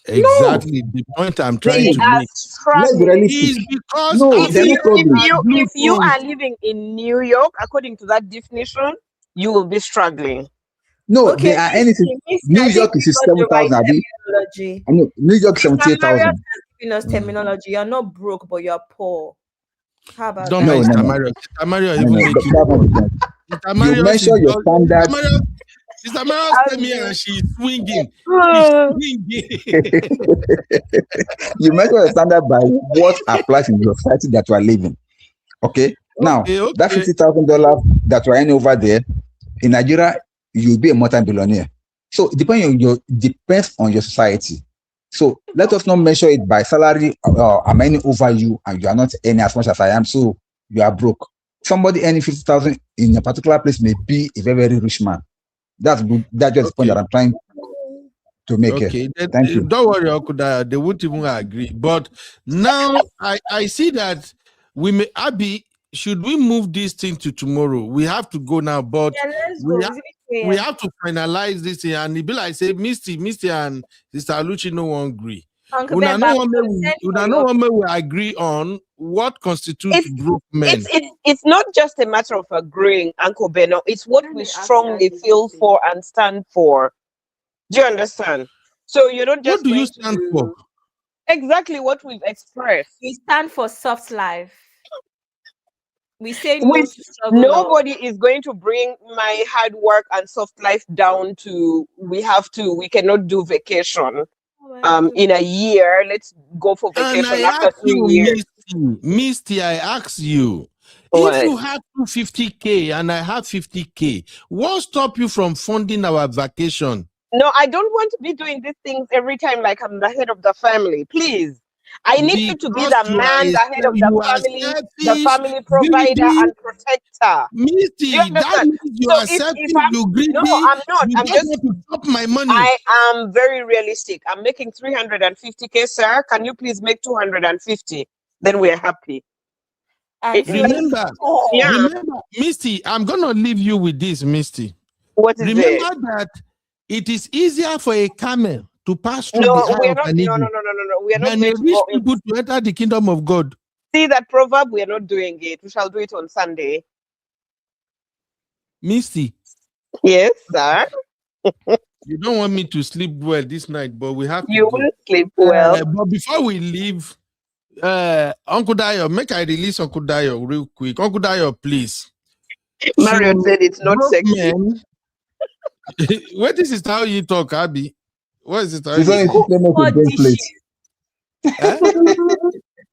Exactly the point I'm trying They to are make. Let's be struggling. realistic. Is because No, If they're having not you if struggling. you if you Bluetooth. are living in New York, according to that definition, you will be struggling. No, Okay, they are anything. New I think York we is got the right 7,000, Abi. terminology. I know New York is Mr. Marius 78,000. has given us terminology. You're not broke, but you're poor. How about Don't that? mind No, Mr. no. Mario. Mr. Mario No, even no, make it that's not worse. the point. Mr. You Mario is mention your just standards. Mr. Mario tell me and she's swinging. She's swinging. You measure your standard by what applies in the society that you are living. Okay. Now, that Okay. $50,000 that you are earning over there in Nigeria, you'll be a multi-billionaire. So it depends on your society. So let us not measure it by salary. I'm earning over you, and you are not earning as much as I am. So you are broke. Somebody earning 50,000 in a particular place may be a very, very rich man. That's just the point that I'm trying to make Okay, here. Thank you. don't worry, Okudaya. They won't even agree. But now I see that we may, Abby, should we move this thing to tomorrow? We have to go now, but Yeah, let's go. we have to finalize this thing. And it be like say, Misty, and Sister Luchi no one agree. Uncle Una Ben, no but one may we agree on what constitutes broke men. It's not just a matter of agreeing, Uncle Beno. It's what we strongly feel for and stand for. Do you understand? So you're not just what do you stand for? Exactly what we've expressed. We stand for soft life. We say no to struggle. Nobody is going to bring my hard work and soft life down to we cannot do vacation in a year. Let's go for vacation after 3 years. Misty, I ask you, What? if you have 250K and I have 50K, what stop you from funding our vacation? No, I don't want to be doing these things every time like I'm the head of the family. Please. I need you to be the man, the head of the family provider and protector. Misty, that means you are selfish, you greedy. No, I'm not. You I'm just just want to chop my money. I am very realistic. I'm making 350K, sir. Can you please make 250? Then we're happy. Remember, Misty, I'm gonna leave you with this, Misty. What is Remember that it is easier for a camel to pass through the eye of an eagle We are not than going a to rich go people to enter the kingdom of God. See that proverb? We are not doing it. We shall do it on Sunday. Misty. Yes, sir. You don't want me to sleep well this night, but we have to You go. will sleep well. But before we leave, Uncle Dayo, make I release Uncle Dayo real quick. Uncle Dayo, please. Mario said it's not sexy. Men, what is it how you talk, Abby? What is it how She's you only talk?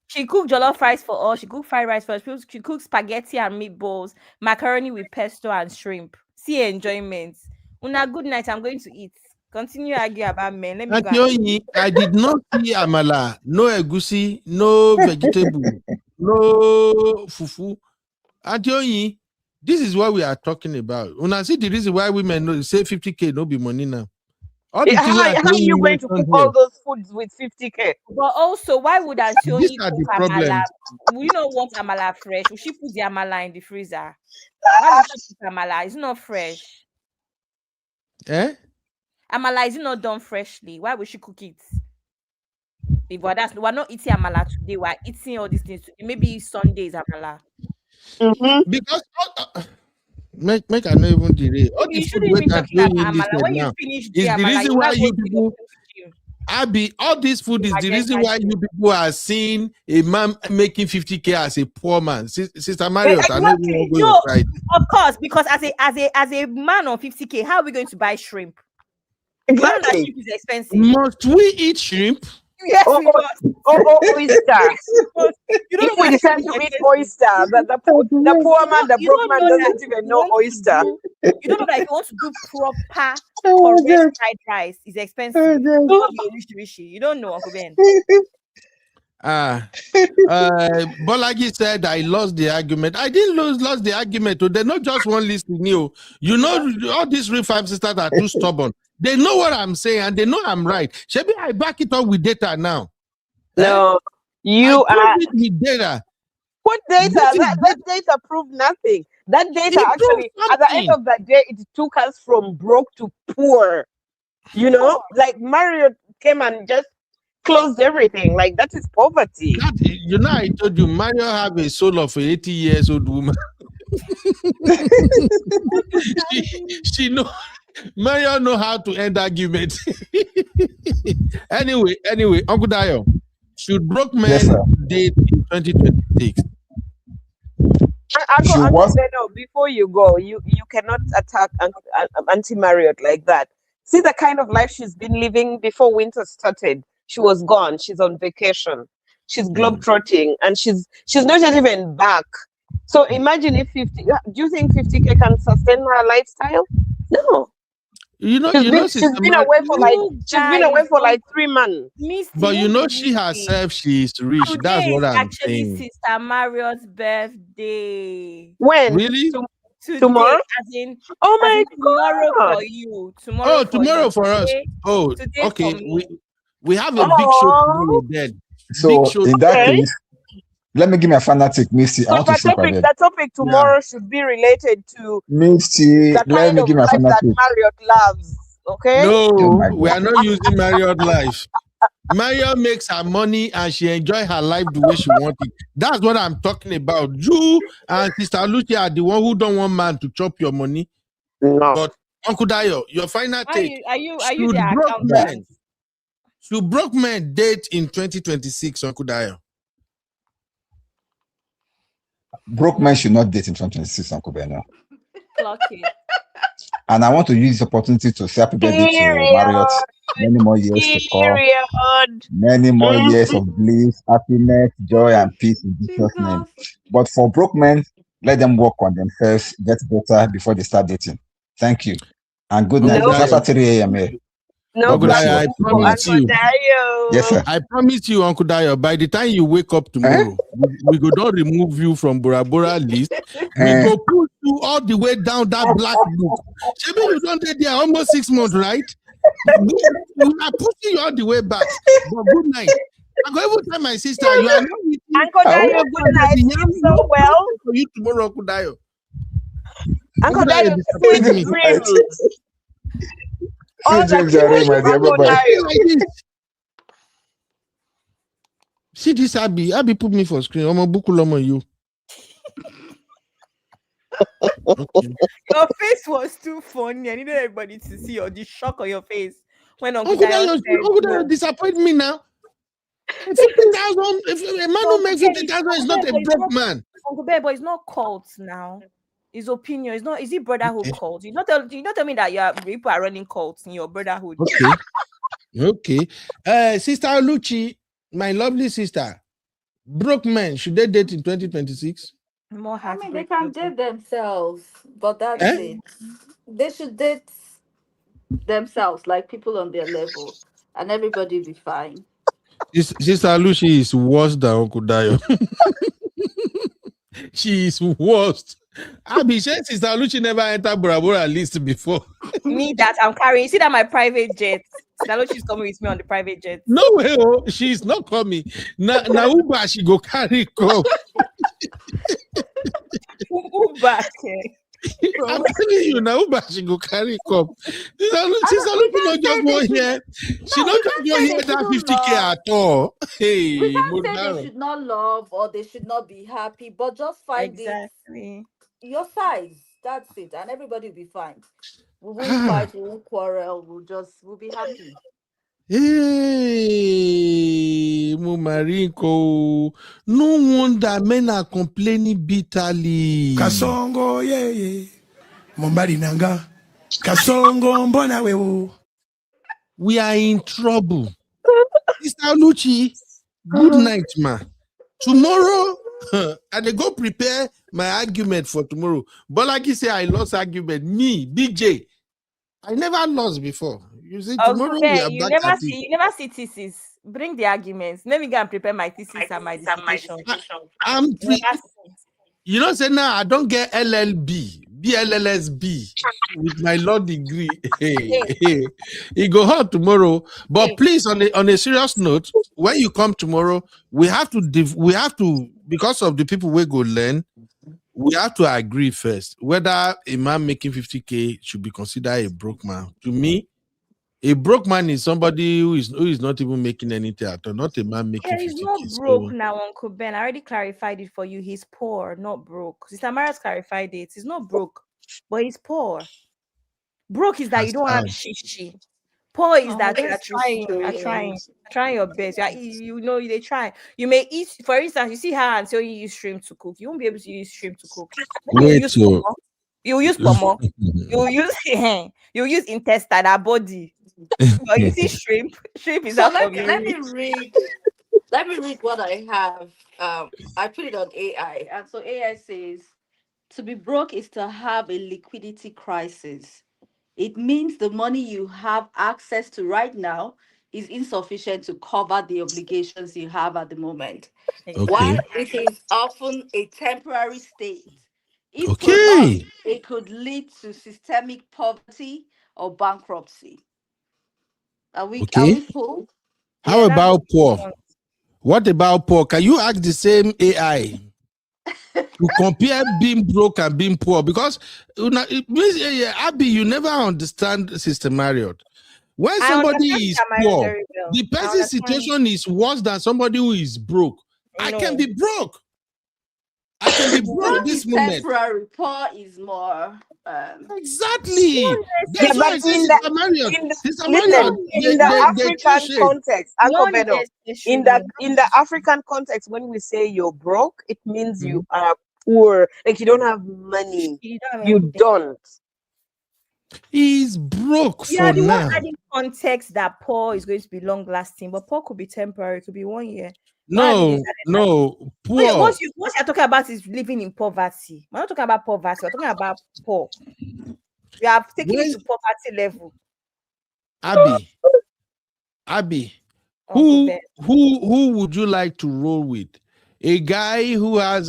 She cooked jollof rice for us. She cooked fried rice for us. She cooked spaghetti and meatballs, macaroni with pesto and shrimp. See enjoyment. Una, good night. I'm going to eat. Continue argue about men. Let me go. I did not see amala, no egusi, no vegetable, no fufu. Auntie, this is what we are talking about. Una see the reason why women say 50K no be money now. How are you going to cook all those foods with 50K? But also, why would Antioni These are the cook problems. amala? We don't want amala fresh. Will she put the amala in the freezer? Why would she cook amala? It's not fresh. Amala is not done freshly. Why would she cook it? We're not eating amala today. We're eating all these things today. Maybe Sundays amala. Because make I know even delay. All You the food shouldn't wait even that talk you about in this amala. When you now finish is the the amala, reason you why might you go to people Abby, all this food is the reason why you people are seeing a man making 50K as a poor man. Sister Marriott, I know you won't go your side. Of course, because as a man on 50K, how are we going to buy shrimp? Exactly. Shrimp is expensive. Must we eat shrimp? Yes, we must. Oyster. If we decide to eat oyster, the poor man, the broke man doesn't even know oyster. You don't know that if you want to do proper correct fried rice, it's expensive. You don't know, Uncle Ben. Bolagi said I lost the argument. I didn't lose the argument. They're not just one listening. You know, all these real five sisters are too stubborn. They know what I'm saying and they know I'm right. Shebi, I back it up with data now. No, you I prove it with data. What data? That data proved nothing. That data actually, at the end of the day, it took us from broke to poor. You know, like Mario came and just closed everything. Like that is poverty. You know, I told you, Mario have a soul of an 80 years old woman. she know. Mario know how to end arguments. anyway, Uncle Dayo, should broke men date in 2026? Uncle Beno, before you go, you cannot attack Auntie Marriott like that. See the kind of life she's been living before winter started. She was gone. She's on vacation. She's globetrotting, and she's not yet even back. So imagine if 50. Do you think 50K can sustain her lifestyle? No. She's been away for like 3 months. But you know, she herself, she's rich. Today That's what I'm actually saying. Sister Mario's birthday. When? Really? Today, Tomorrow? As in, oh my tomorrow God. for you. Tomorrow. Tomorrow for us. Oh, today okay. For me. We have a big show tomorrow then. So in that case, let me give me a fanatic, Misty. So the topic tomorrow should be related to Misty. Let me give me a life that fanatic. Marriott loves. Okay. No, we are not using Marriott life. Marriott makes her money and she enjoy her life the way she wants it. That's what I'm talking about. You and Sister Lucia are the one who don't want man to chop your money. No. But Uncle Dayo, your final take. Are you the accountant? Should broke men date in 2026, Uncle Dayo? Broke men should not date in 2026, Uncle Beno. Clock it. And I want to use this opportunity to say happy birthday to Marriott. Many more years to come. Many more years of bliss, happiness, joy, and peace in Jesus' name. But for broke men, let them work on themselves, get better before they start dating. Thank you. And good night. It's after 3 a.m. here. Uncle Dayo, I promise you. Yes, sir. I promise you, Uncle Dayo, by the time you wake up tomorrow, we go not remove you from Bora Bora list. We go push you all the way down that black book. Maybe you don't get there almost 6 months, right? We are pushing you all the way back. But good night. I go even tell my sister, you are not with me. Uncle Dayo, good night. Sleep so well. For you tomorrow, Uncle Dayo. Uncle Dayo, sweet dreams. Sweet dreams are real, my dear. Bye-bye. See this Abby put me for screen. I'm a book you. Okay. Your face was too funny. I needed everybody to see the shock on your face when Uncle Dayo disappoint me now. 50,000. If a man who makes 50,000 is not a broke man. Uncle Bear, but it's not cult now. His opinion is not. Is it brotherhood cult? You not tell me that people are running cults in your brotherhood. Okay. Sister Luchi, my lovely sister, broke men, should they date in 2026? I mean, they can date themselves, but that's it. They should date themselves, like people on their level, and everybody be fine. Sister Luchi is worse than Uncle Dayo. She is worst. Abby said Sister Luchi never entered Bora Bora list before. Me that I'm carrying. You see that my private jet. Sister Luchi is coming with me on the private jet. No way, she's not coming. Now Uber she go carry come. Uber. I'm telling you, now Uber she go carry come. Sister Luchi not just one here. She not just one here that 50K at all. Hey, we can't say they should not love or they should not be happy, but just find your size. That's it, and everybody will be fine. We won't fight, we won't quarrel. We'll be happy. Hey, Mumarinko. No wonder men are complaining bitterly. Kasongo, yeah. Mombari nanga. Kasongo, mbona wewo. We are in trouble. Sister Luchi, good night, ma. Tomorrow, I dey go prepare my argument for tomorrow. But like you say, I lost argument. Me, DJ, I never lost before. You see, tomorrow we are back at it. You never see thesis. Bring the arguments. Let me go and prepare my thesis and my dissertation. You know, say now I don't get LLB, BLLSB with my law degree. It go hard tomorrow. But please, on a serious note, when you come tomorrow, we have to because of the people we go learn, we have to agree first whether a man making 50K should be considered a broke man. To me, a broke man is somebody who is not even making anything at all, not a man making He's 50K. not broke now, Uncle Ben. I already clarified it for you. He's poor, not broke. Sister Maria's clarified it. He's not broke, but he's poor. Broke is that you don't have shishi. Poor is that you're trying your best. They try. You may eat, for instance, you see her and say you use shrimp to cook. You won't be able to use shrimp to cook. You use pomo. You use intestine, our body. But you see shrimp is So out let of your me reach. read. Let me read what I have. I put it on AI, and so AI says, to be broke is to have a liquidity crisis. It means the money you have access to right now is insufficient to cover the obligations you have at the moment. While it is often a temporary state, if prolonged, it could lead to systemic poverty or bankruptcy. Are we cool? How about poor? What about poor? Can you ask the same AI to compare being broke and being poor? Because Abby, you never understand Sister Marriott. When somebody is poor, the person's situation is worse than somebody who is broke. I can be broke. I can be broke this moment. Temporary. Poor is more. Exactly. Yeah, but in the African context, Uncle Beno, in the African context, when we say you're broke, it means you are poor, like you don't have money. You don't. He's broke Yeah, for the now. one adding context that poor is going to be long lasting, but poor could be temporary, it could be 1 year. No, poor. What you're talking about is living in poverty. We're not talking about poverty, we're talking about poor. We have taken it to poverty level. Abby, who would you like to roll with? A guy who has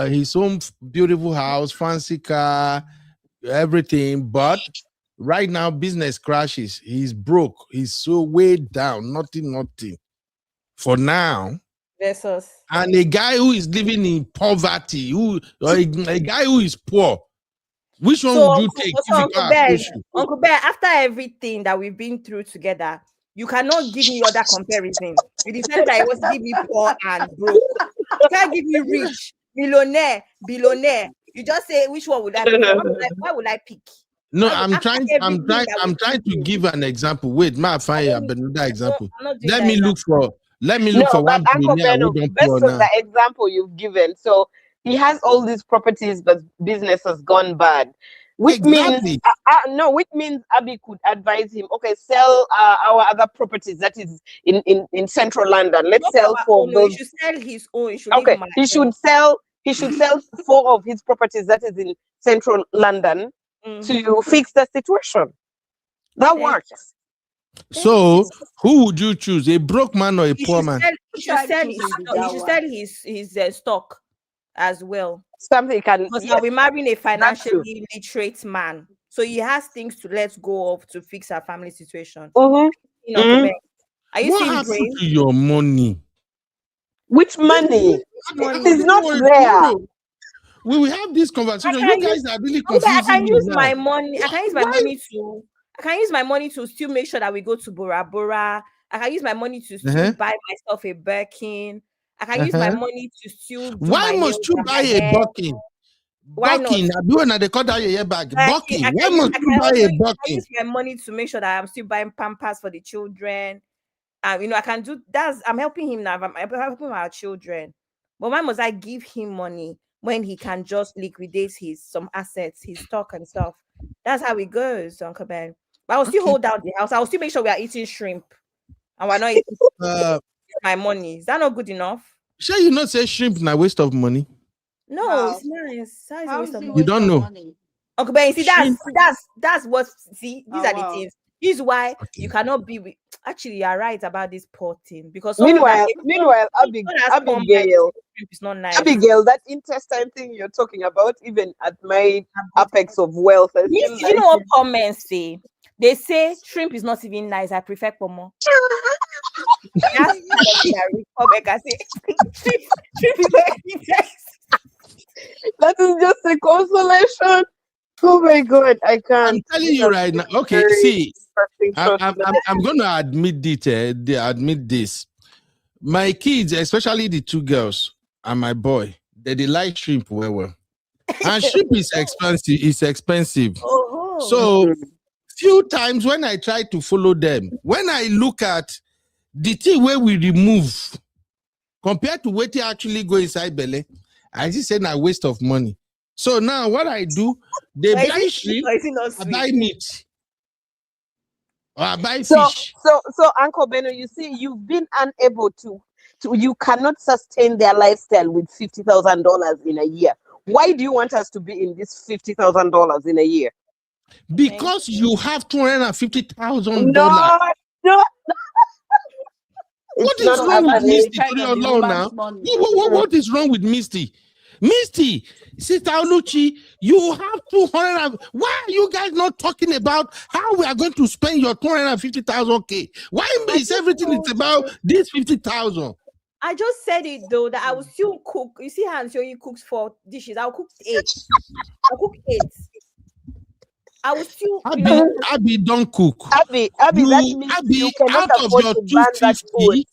his own beautiful house, fancy car, everything, but right now business crashes. He's broke. He's so way down. Nothing. For now. Versus. And a guy who is living in poverty, a guy who is poor. Which one would you take? Uncle Bear, after everything that we've been through together, you cannot give me other comparison. You decided that it was to give me poor and broke. You can't give me rich, millionaire, billionaire. You just say which one would I pick? Why would I pick? No, I'm trying to give an example. Wait, find another example. Let me look for one millionaire who don't based on now. the example you've given. So he has all these properties, but business has gone bad. Which means Abby could advise him, okay, sell our other properties that is in central London. Let's sell for those. He should sell his own. He should sell 4 of his properties that is in central London to fix the situation. That works. So who would you choose? A broke man or a poor man? He should sell his stock as well. Something can. Because now we're marrying a financially literate man, so he has things to let go of to fix our family situation. Are you what happened to your money? Which money? It is not there. We will have this conversation. You guys are really confusing. I can use my money. I can use my money to still make sure that we go to Bora Bora. I can use my money to still buy myself a Birkin. I can use my money to still. Why must you buy a Birkin? Why not? They call that your bag. Birkin. Why must you buy a Birkin? I use my money to make sure that I'm still buying Pampers for the children. I can do that. I'm helping him now. I'm helping our children. But why must I give him money when he can just liquidate some assets, his stock and stuff? That's how it goes, Uncle Ben. But I'll still hold down the house. I'll still make sure we are eating shrimp. And we're not eating my money. Is that not good enough? Sure, you not say shrimp na waste of money? No, it's nice. How is you don't know. Uncle Ben, see, that's what, see, these are the things. This is why you cannot be with. Actually, you are right about this poor thing, because meanwhile, Abigail, it's not nice. Abigail, that intestine thing you're talking about, even at my apex of wealth, you know what comments say? They say shrimp is not even nice. I prefer pomo. That's kind of thing I read. Shrimp is not even nice. my God, I can't. I'm telling you right now. Okay, Very see, interesting trust. I'm going to admit it. Admit this. My kids, especially the two girls and my boy, they like shrimp well. And shrimp is expensive. It's expensive. So few times when I try to follow them, when I look at the thing where we remove compared to what they actually go inside belly, I just say a waste of money. So now what I do, they buy shrimp, I buy meat, or I buy fish. So Uncle Benno, you see, you've been unable to you cannot sustain their lifestyle with $50,000 in a year. Why do you want us to be in this $50,000 in a year? Because you have $250,000. No. What is wrong with Misty now? What is wrong with Misty? Misty, Sister Oluchi, you have 200. Why are you guys not talking about how we are going to spend your 250,000 K? Why is everything it's about this 50,000? I just said it though that I will still cook. You see, Hans Yoyi cooks 4 dishes. I'll cook 8. I'll cook 8. I will still. Abby, don't cook. Abby, that means you cannot afford to ban that food.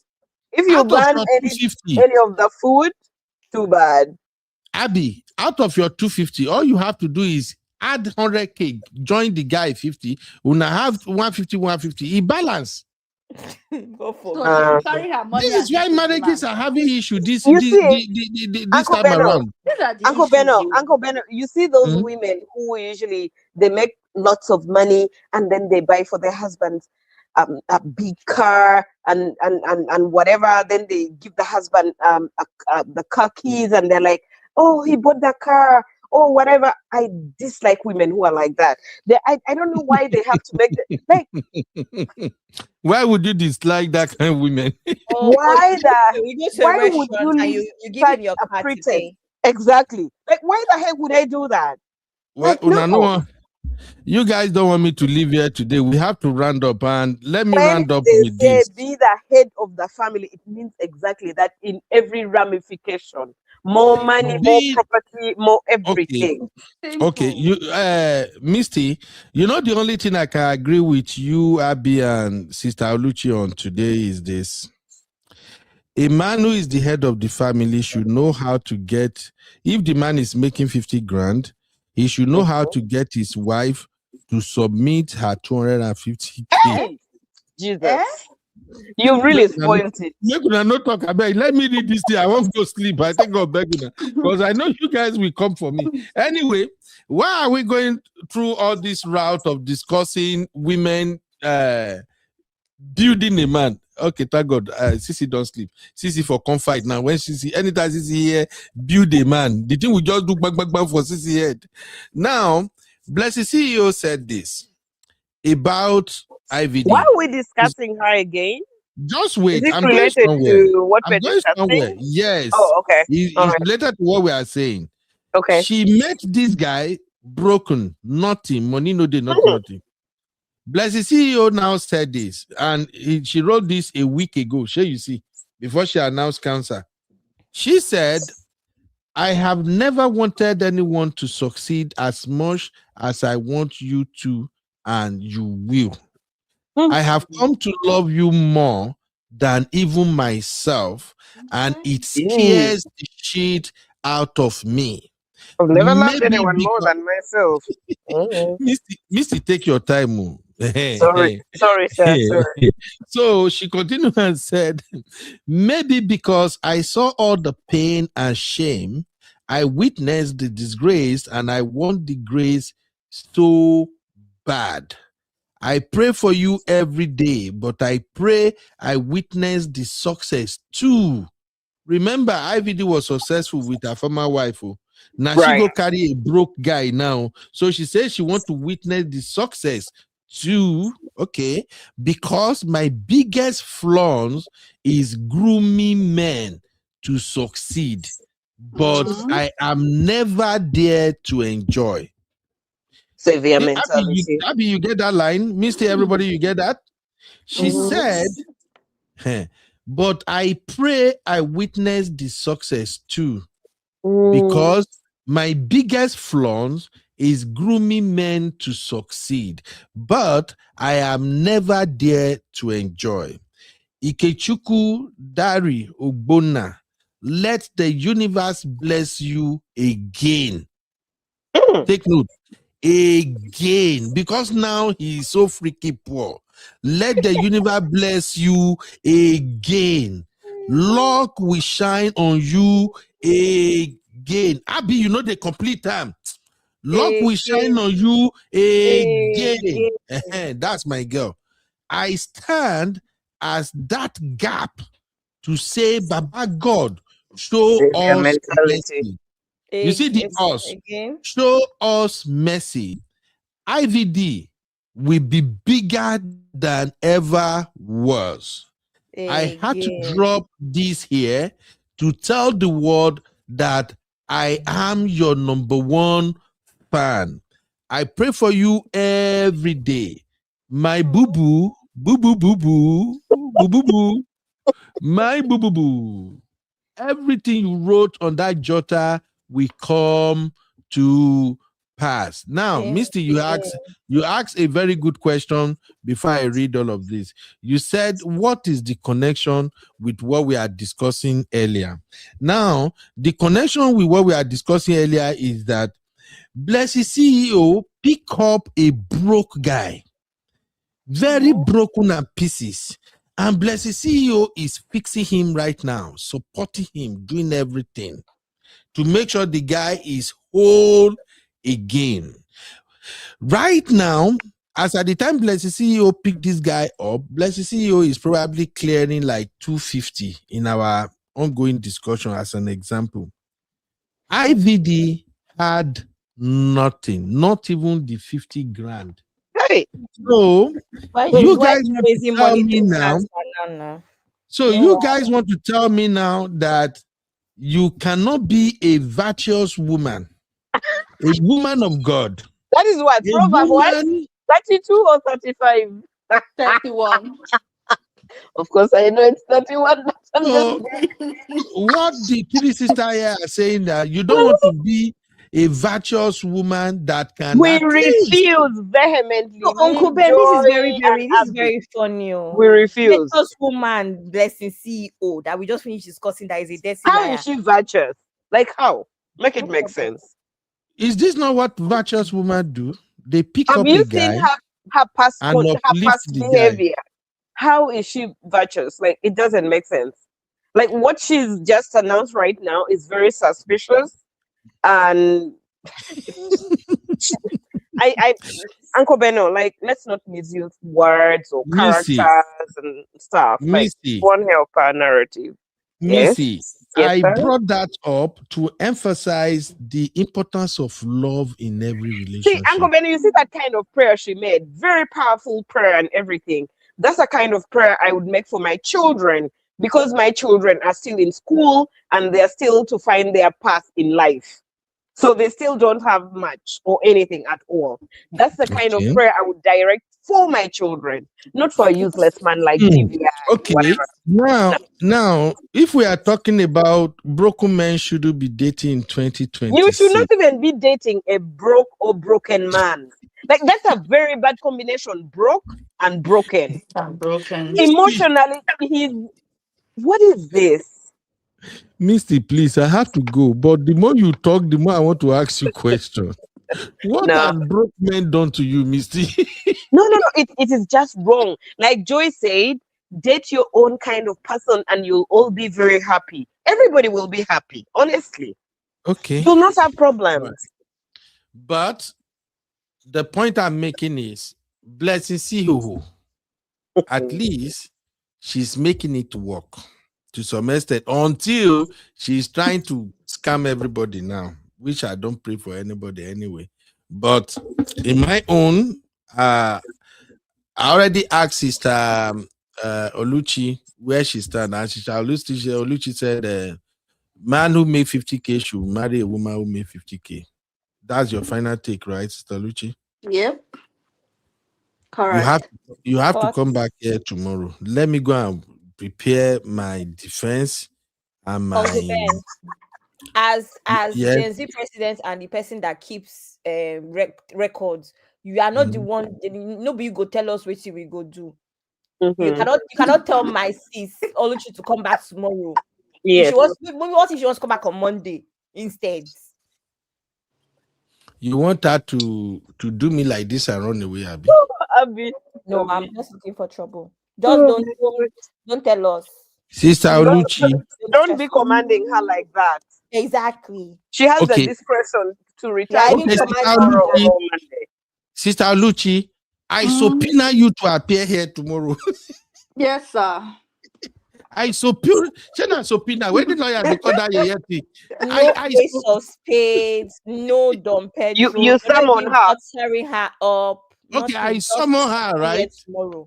If you ban any of the food, too bad. Abby, out of your 250, all you have to do is add 100K, join the guy 50, when I have 150, he balance. Go for carry her money. This is why marriages are having issues. This Uncle time Benno, around. Uncle Benno, you see those women who usually they make lots of money and then they buy for their husbands a big car and whatever. Then they give the husband the car keys and they're like, oh, he bought that car or whatever. I dislike women who are like that. I don't know why they have to make like. Why would you dislike that kind of women? Why would you give him your pretense? Exactly. Like, why the heck would I do that? Well, like, no. You guys don't want me to live here today. We have to round up, and let me round up they with say this. Be the head of the family. It means exactly that in every ramification. More money, more property, more everything. Okay, you Misty, you know the only thing I can agree with you, Abby, and Sister Oluchi on today is this. A man who is the head of the family should know how to get, if the man is making 50 grand, he should know how to get his wife to submit her 250K. Jesus. You really spoiled it. Not talk about. Let me read this thing. I won't go sleep. I think I'll beg you because I know you guys will come for me. Anyway, why are we going through all this route of discussing women building a man? Okay, thank God. Sissy don't sleep. Sissy for confide now. When Sissy, anytime Sissy here, build a man. The thing we just do bang for Sissy head. Now, Blessed CEO said this about IVD. Why are we discussing her again? Just wait. Is it I'm related going somewhere. to what we're going discussing? somewhere. Yes. Oh, okay. It's related to what we are saying. Okay. She met this guy broken, nothing, money no day, nothing. Blessed CEO now said this, and she wrote this a week ago. Sure, you see, before she announced cancer. She said, I have never wanted anyone to succeed as much as I want you to, and you will. I have come to love you more than even myself, and it scares the shit out of me. I've never loved anyone more than myself. Misty, take your time. Sorry, sir. Sorry. So she continued and said, maybe because I saw all the pain and shame, I witnessed the disgrace and I want the grace so bad. I pray for you every day, but I pray I witness the success too. Remember, IVD was successful with her former wife. Now she go carry a broke guy now. So she says she wants to witness the success too. Okay. Because my biggest flaws is grooming men to succeed. But I am never there to enjoy. Severe mentality. Abby, you get that line? Misty, everybody, you get that? She said, but I pray I witness the success too. Because my biggest flaws is grooming men to succeed, but I am never there to enjoy. Ikechukwu Dari Ogbonna, let the universe bless you again. Take note. Again, because now he is so freaky poor. Let the universe bless you again. Luck will shine on you again. Abby, you know the complete time. Luck will shine on you again. That's my girl. I stand as that gap to say, Baba God, show Their us mentality. mercy. You see the us. Again. Show us mercy. IVD will be bigger than ever was. I had to drop this here to tell the world that I am your number one fan. I pray for you every day. My boo-boo, boo-boo-boo-boo, boo-boo-boo, my boo-boo-boo. Everything you wrote on that jotter will come to pass. Now, Misty, you asked a very good question before I read all of this. You said, what is the connection with what we are discussing earlier? Now, the connection with what we are discussing earlier is that Blessy CEO pick up a broke guy, very broken and pieces. And Blessy CEO is fixing him right now, supporting him, doing everything to make sure the guy is whole again. Right now, as at the time Blessy CEO picked this guy up, Blessy CEO is probably clearing like 250 in our ongoing discussion as an example. IVD had nothing, not even the 50 grand. Hey. So you guys want to tell me now. So you guys want to tell me now that you cannot be a virtuous woman, a woman of God. That is what? Proverb what? 32 or 35? 31. Of course, I know it's 31. So what the three sisters here are saying that you don't want to be a virtuous woman that can. We refuse vehemently. No, Uncle Ben, this is very funny. We refuse. Virtuous woman, Blessing CEO that we just finished discussing that is a dirty How liar. is she virtuous? Like how? Make it make sense. Is this not what virtuous women do? They pick Have up you a guy seen her past and uplift the behavior? guy. How is she virtuous? Like, it doesn't make sense. Like, what she's just announced right now is very suspicious. And Uncle Benno, like, let's not misuse words or characters and stuff. Like, one help our narrative. Missy, Yes, I sir? brought that up to emphasize the importance of love in every See, relationship. Uncle Benny, you see that kind of prayer she made? Very powerful prayer and everything. That's the kind of prayer I would make for my children, because my children are still in school and they're still to find their path in life. So they still don't have much or anything at all. That's the kind of prayer I would direct for my children, not for a useless man like TVI. Okay, whatever. now, if we are talking about broken men shouldn't be dating in 2020, You should not even be dating a broke or broken man. Like, that's a very bad combination. Broke and broken. Emotionally, what is this? Misty, please, I have to go. But the more you talk, the more I want to ask you questions. What have broke men done to you, Misty? No. It is just wrong. Like Joy said, date your own kind of person and you'll all be very happy. Everybody will be happy, honestly. Okay. You'll not have problems. But the point I'm making is, Blessing CEO, at least she's making it work to some extent until she's trying to scam everybody now, which I don't pray for anybody anyway. But in my own, I already asked Sister Oluchi where she stands, and Oluchi said, man who made 50K should marry a woman who made 50K. That's your final take, right, Sister Oluchi? Yep. Correct. You have to come back here tomorrow. Let me go and prepare my defense and my as Yes. Gen Z president and the person that keeps records, you are not the one. Nobody go tell us what we go do. You cannot tell my sis Oluchi to come back tomorrow. Yes. What if she wants to come back on Monday instead? You want her to do me like this and run away, Abby? Abby. No, I'm just looking for trouble. Just don't tell us. Sister Oluchi. Don't be commanding her like that. Exactly. She has Okay. the discretion to return Okay, Sister Oluchi, I subpoena you to appear here tomorrow. Yes, sir. I subpoena. When the lawyer they call that yeti. No face of spades, no Dom Pedro. You summon her. Tearing her up. Okay, I summon her, right? Tomorrow.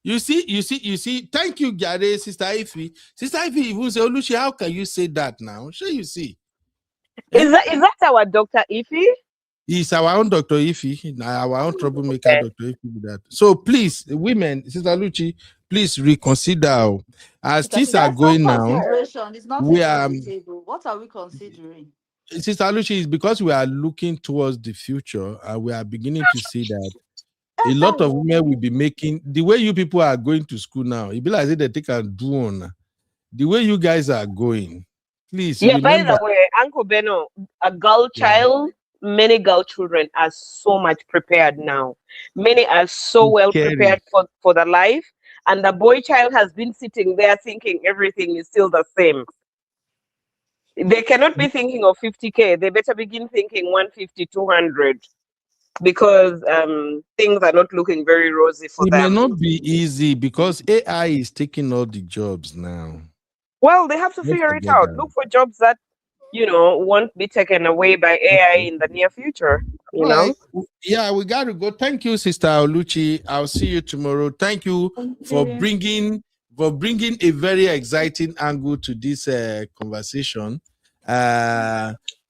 You see. Thank you, Gare, Sister Ify. Sister Ify even say, Oluchi, how can you say that now? Sure, you see. Is that our Dr. Ify? He's our own Dr. Ify, our own troublemaker, okay. Dr. Ify with that. So please, women, Sister Oluchi, please reconsider. As things are going now, it's not we are. What are we considering? Sister Oluchi, is because we are looking towards the future and we are beginning to see that a lot of women will be making the way you people are going to school now. It be like they take and do on the way you guys are going. Please, remember. By the way, Uncle Beno, a girl child, many girl children are so much prepared now. Many are so well prepared for the life, and the boy child has been sitting there thinking everything is still the same. They cannot be thinking of 50K. They better begin thinking 150, 200. Because things are not looking very rosy for them. It may not be easy because AI is taking all the jobs now. Well, they have to figure it out. Look for jobs that, won't be taken away by AI in the near future. You know? Yeah, we got to go. Thank you, Sister Oluchi. I'll see you tomorrow. Thank you for bringing a very exciting angle to this conversation.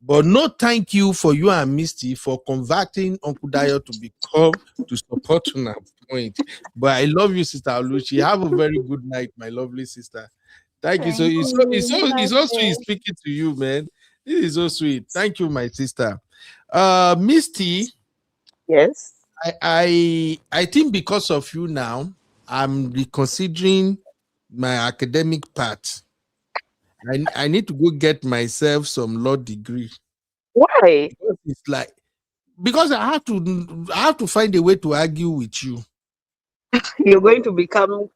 But no thank you for you and Misty for converting Uncle Dayo to support on our point. But I love you, Sister Oluchi. Have a very good night, my lovely sister. Thank you. So it's so sweet speaking to you, man. This is so sweet. Thank you, my sister. Misty. Yes. I think because of you now, I'm reconsidering my academic path. I need to go get myself some law degree. Why? Because I have to find a way to argue with you. You're going to become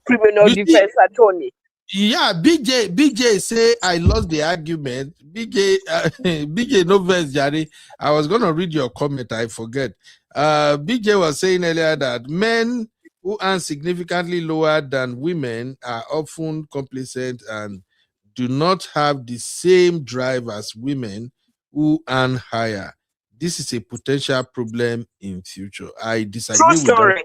criminal defense attorney. Yeah, BJ say I lost the argument. BJ no verse, Jari. I was gonna read your comment, I forget. BJ was saying earlier that men who earn significantly lower than women are often complacent and do not have the same drive as women who earn higher. This is a potential problem in future. I disagree with that.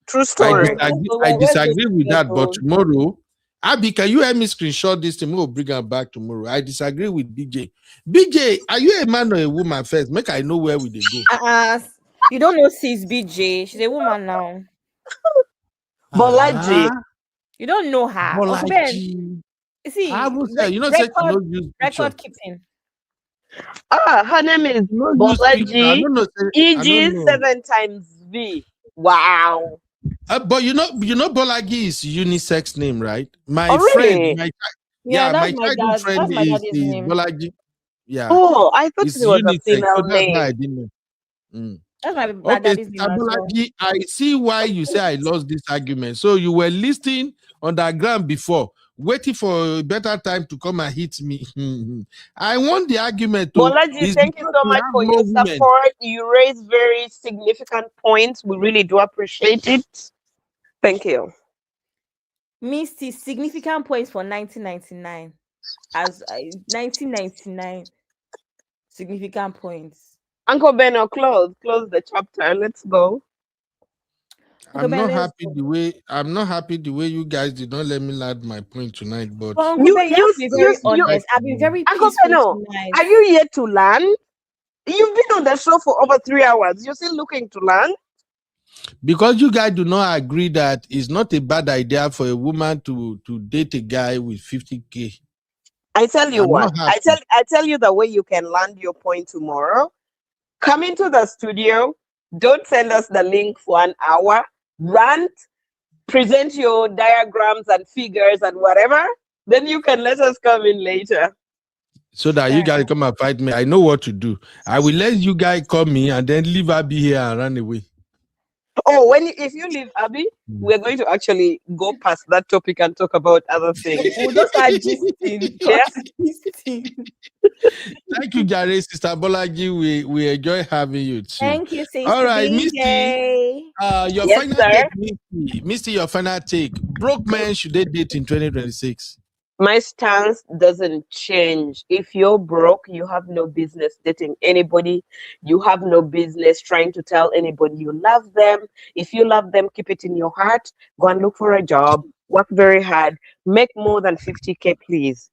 True story. I disagree with that, but tomorrow, Abby, can you help me screenshot this thing? We'll bring her back tomorrow. I disagree with BJ. BJ, are you a man or a woman first? Make I know where we they go. You don't know sis BJ. She's a woman now. Bolaji. You don't know her. Bolaji. See, record keeping. Her name is Bolaji. EG 7 times V. Wow. But you know Bolaji is unisex name, right? My friend, my childhood friend is Bolaji. Yeah. Oh, I thought it was a female name. I didn't know. That's my daddy's name. Bolaji, I see why you say I lost this argument. So you were listening on the ground before, waiting for a better time to come and hit me. I won the argument. Bolaji, thank you so much for your support. You raised very significant points. We really do appreciate it. Thank you. Misty, significant points for 1999. As 1999, significant points. Uncle Beno, close the chapter. Let's go. I'm not happy the way you guys did not let me land my point tonight. But you have to be very honest. I've been very peaceful tonight. Are you yet to land? You've been on the show for over 3 hours. You're still looking to land? Because you guys do not agree that it's not a bad idea for a woman to date a guy with 50K. I tell you I'm what. not happy. I tell you the way you can land your point tomorrow. Come into the studio. Don't send us the link for an hour. Rant, present your diagrams and figures and whatever. Then you can let us come in later. So that you guys come and fight me. I know what to do. I will let you guys call me and then leave Abby here and run away. Oh, if you leave Abby, we're going to actually go past that topic and talk about other things. We'll just start gisting. Yeah. Thank you, Gary, Sister Bolaji. We enjoy having you too. Thank you, Sister All right, BJ. Misty. Your Yes, final sir. take, Misty. Your final take. Broke men, should they date in 2026? My stance doesn't change. If you're broke, you have no business dating anybody. You have no business trying to tell anybody you love them. If you love them, keep it in your heart. Go and look for a job. Work very hard. Make more than 50K, please,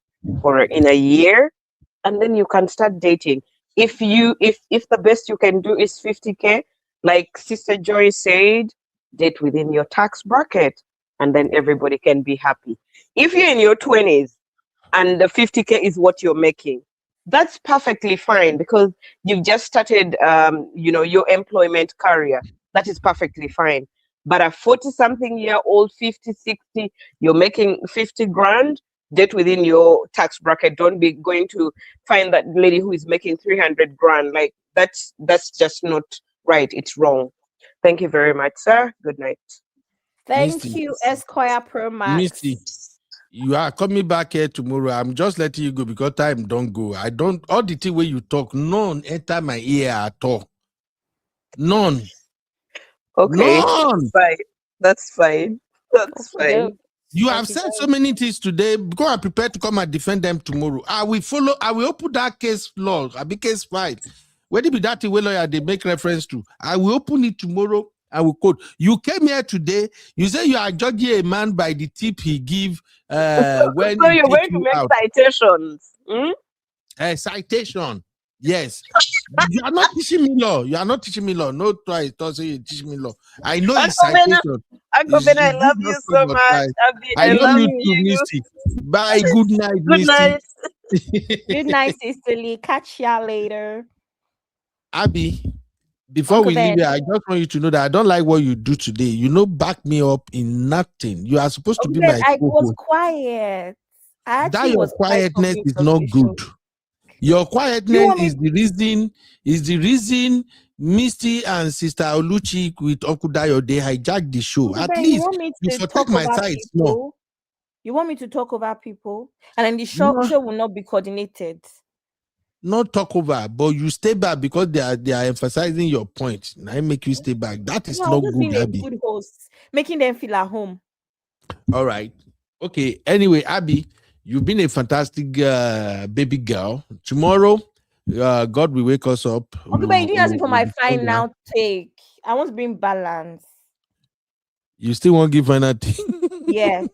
in a year, and then you can start dating. If the best you can do is 50K, like Sister Joy said, date within your tax bracket, and then everybody can be happy. If you're in your 20s and the 50K is what you're making, that's perfectly fine because you've just started, your employment career. That is perfectly fine. But a 40-something-year-old, 50, 60, you're making 50 grand, date within your tax bracket. Don't be going to find that lady who is making 300 grand. Like, that's just not right. It's wrong. Thank you very much, sir. Good night. Thank Misty. you, Esquire Pro Max. Misty, you are coming back here tomorrow. I'm just letting you go because time don't go. All the thing where you talk, none enter my ear at all. None. Okay. None. That's fine. That's fine. You have said so many things today. Go and prepare to come and defend them tomorrow. I will open that case law. I'll be case file. Where be that way lawyer they make reference to? I will open it tomorrow. I will quote. You came here today. You say you are judging a man by the tip he give when so he you're take going to you make out. citations. A citation. Yes. You are not teaching me law. You are not teaching me law. No twice. Don't say you teach me law. I know it's citation. Uncle Ben, I love you so much. Abby, I I love love you you. too, Misty. Bye. Good night, Good Misty. night. Good night, Sister Lee. Catch y'all later. Abby, before Uncle we leave Ben. here, I just want you to know that I don't like what you do today. Back me up in nothing. You are supposed to be Ben, my I was co-host. quiet. That your quietness is not good. Your quietness is the reason Misty and Sister Oluchi with Uncle Dayo, they hijacked the show. Uncle At Ben, least you want me to protect talk my over side people? small. You want me to talk over people? And then the show will not be coordinated. Not talk over, but you stay back because they are emphasizing your point. I make you stay back. That is not just good, being Abby. a good host, making them feel at home. All right. Okay. Anyway, Abby, you've been a fantastic baby girl. Tomorrow, God will wake us up. Okay, but you didn't ask me for my final take. I want to bring balance. You still won't give final take? Yeah.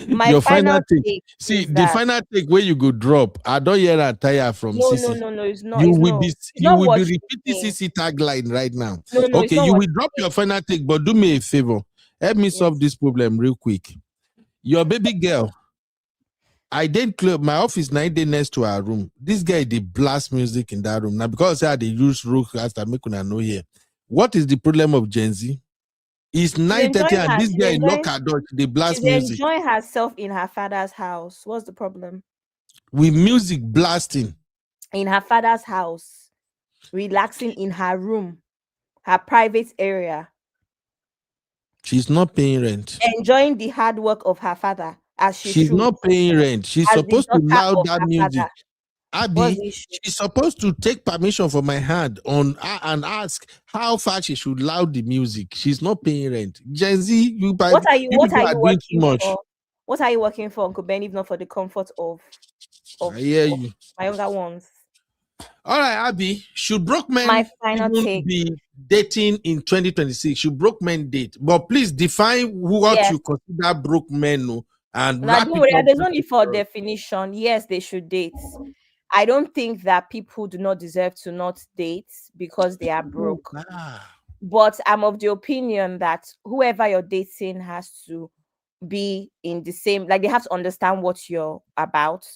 My your final take. See, the final take where you go drop. I don't hear a tire from No, Sisi. no, it's not. You it's will not. be It's you not will be what repeating Sisi tagline right now. No, okay, it's not you what will drop your final take, but do me a favor. Help me solve this problem real quick. Your baby girl. I didn't clear my office 9 days next to our room. This guy did blast music in that room. Now, because they use Rookcast, make una know here. What is the problem of Gen Z? It's 9:30 and this guy lock her door. They blast music. She's enjoying herself in her father's house. What's the problem? With music blasting. In her father's house. Relaxing in her room. Her private area. She's not paying rent. Enjoying the hard work of her father. As she's not paying rent. She's supposed to loud that music. Father. Abby, she's supposed to take permission from my hand and ask how far she should loud the music. She's not paying rent. Gen Z, what are you working too much. for? What are you working for, Uncle Ben, if not for the comfort of I hear you. My younger ones? All right, Abby, should broke men be dating in 2026? Should broke men date? But please define what you consider broke men. No? And now, don't worry, there's no need for definition. Yes, they should date. I don't think that people do not deserve to not date because they are broke. But I'm of the opinion that whoever you're dating has to be in the same, like they have to understand what you're about.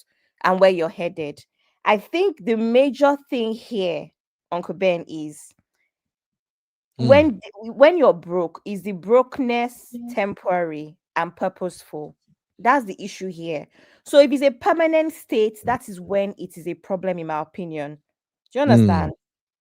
and where you're headed. I think the major thing here, Uncle Ben, is when you're broke, is the brokenness temporary and purposeful? That's the issue here. So if it's a permanent state, that is when it is a problem, in my opinion. Do you understand?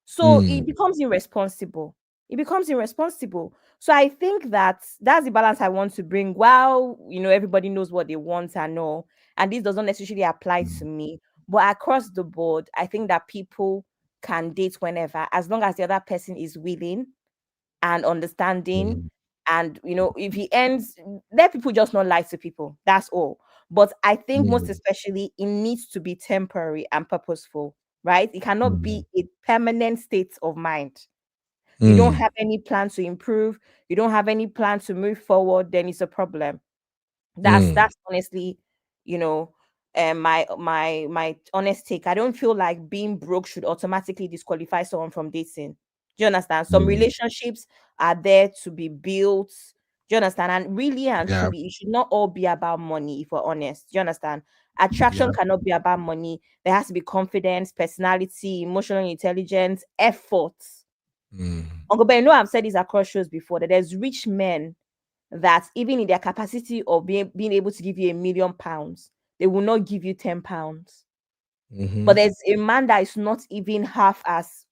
So it becomes irresponsible. It becomes irresponsible. So I think that that's the balance I want to bring. While everybody knows what they want and all, and this does not necessarily apply to me, but across the board, I think that people can date whenever, as long as the other person is willing and understanding. And if he ends, let people just not lie to people. That's all. But I think most especially it needs to be temporary and purposeful, right? It cannot be a permanent state of mind. You don't have any plan to improve, you don't have any plan to move forward, then it's a problem. That's honestly, you know, my honest take. I don't feel like being broke should automatically disqualify someone from dating. Do you understand? Some relationships are there to be built. Do you understand? And really and Yeah. truly, it should not all be about money, if we're honest. Do you understand? Yeah. Attraction cannot be about money. There has to be confidence, personality, emotional intelligence, effort. Uncle Ben, I know I've said this across shows before, that there's rich men that even in their capacity of being able to give you £1,000,000, they will not give you £10. But there's a man that is not even half as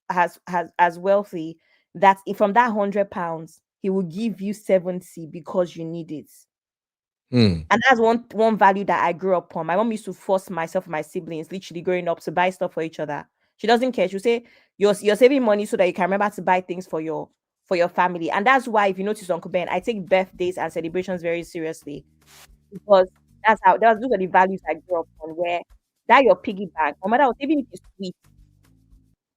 wealthy, that from that £100, he will give you 70 because you need it. And that's one value that I grew up on. My mom used to force myself and my siblings, literally growing up, to buy stuff for each other. She doesn't care. She'll say, you're saving money so that you can remember to buy things for your family. And that's why, if you notice, Uncle Ben, I take birthdays and celebrations very seriously, because those are the values I grew up on, where that your piggy bank, no matter what, even if it's sweet,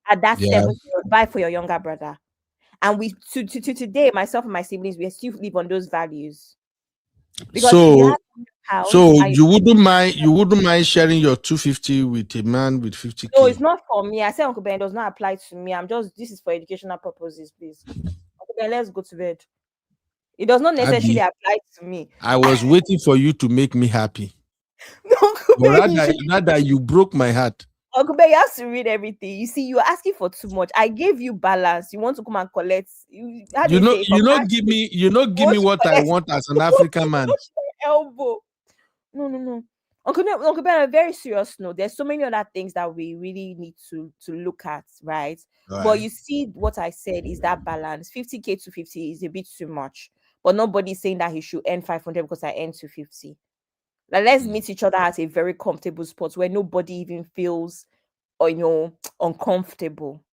at that Yeah. 7 year, buy for your younger brother. And we to today, myself and my siblings, we still live on those values. Because if you So, have £100 so and you wouldn't mind sharing your 250 with a man with 50K? no, it's not for me. I said, Uncle Ben, it does not apply to me. This is for educational purposes, please. Uncle Ben, let's go to bed. It does not necessarily Abi, apply to me. I was waiting for you to make me happy. Uncle But Ben, you should. rather you broke my heart. Uncle Ben, you have to read everything. You see, you're asking for too much. I gave you balance. You want to come and collect. How do You you know, say? you From know, ash give to me, what you what I collect. want as an African man. Elbow. No. Uncle Ben, on a very serious note, there's so many other things that we really need to look at, right? But you see, what I said is that balance. 50K to 50 is a bit too much. But nobody's saying that he should earn 500 because I earn 250. Like, let's meet each other at a very comfortable spot where nobody even feels uncomfortable.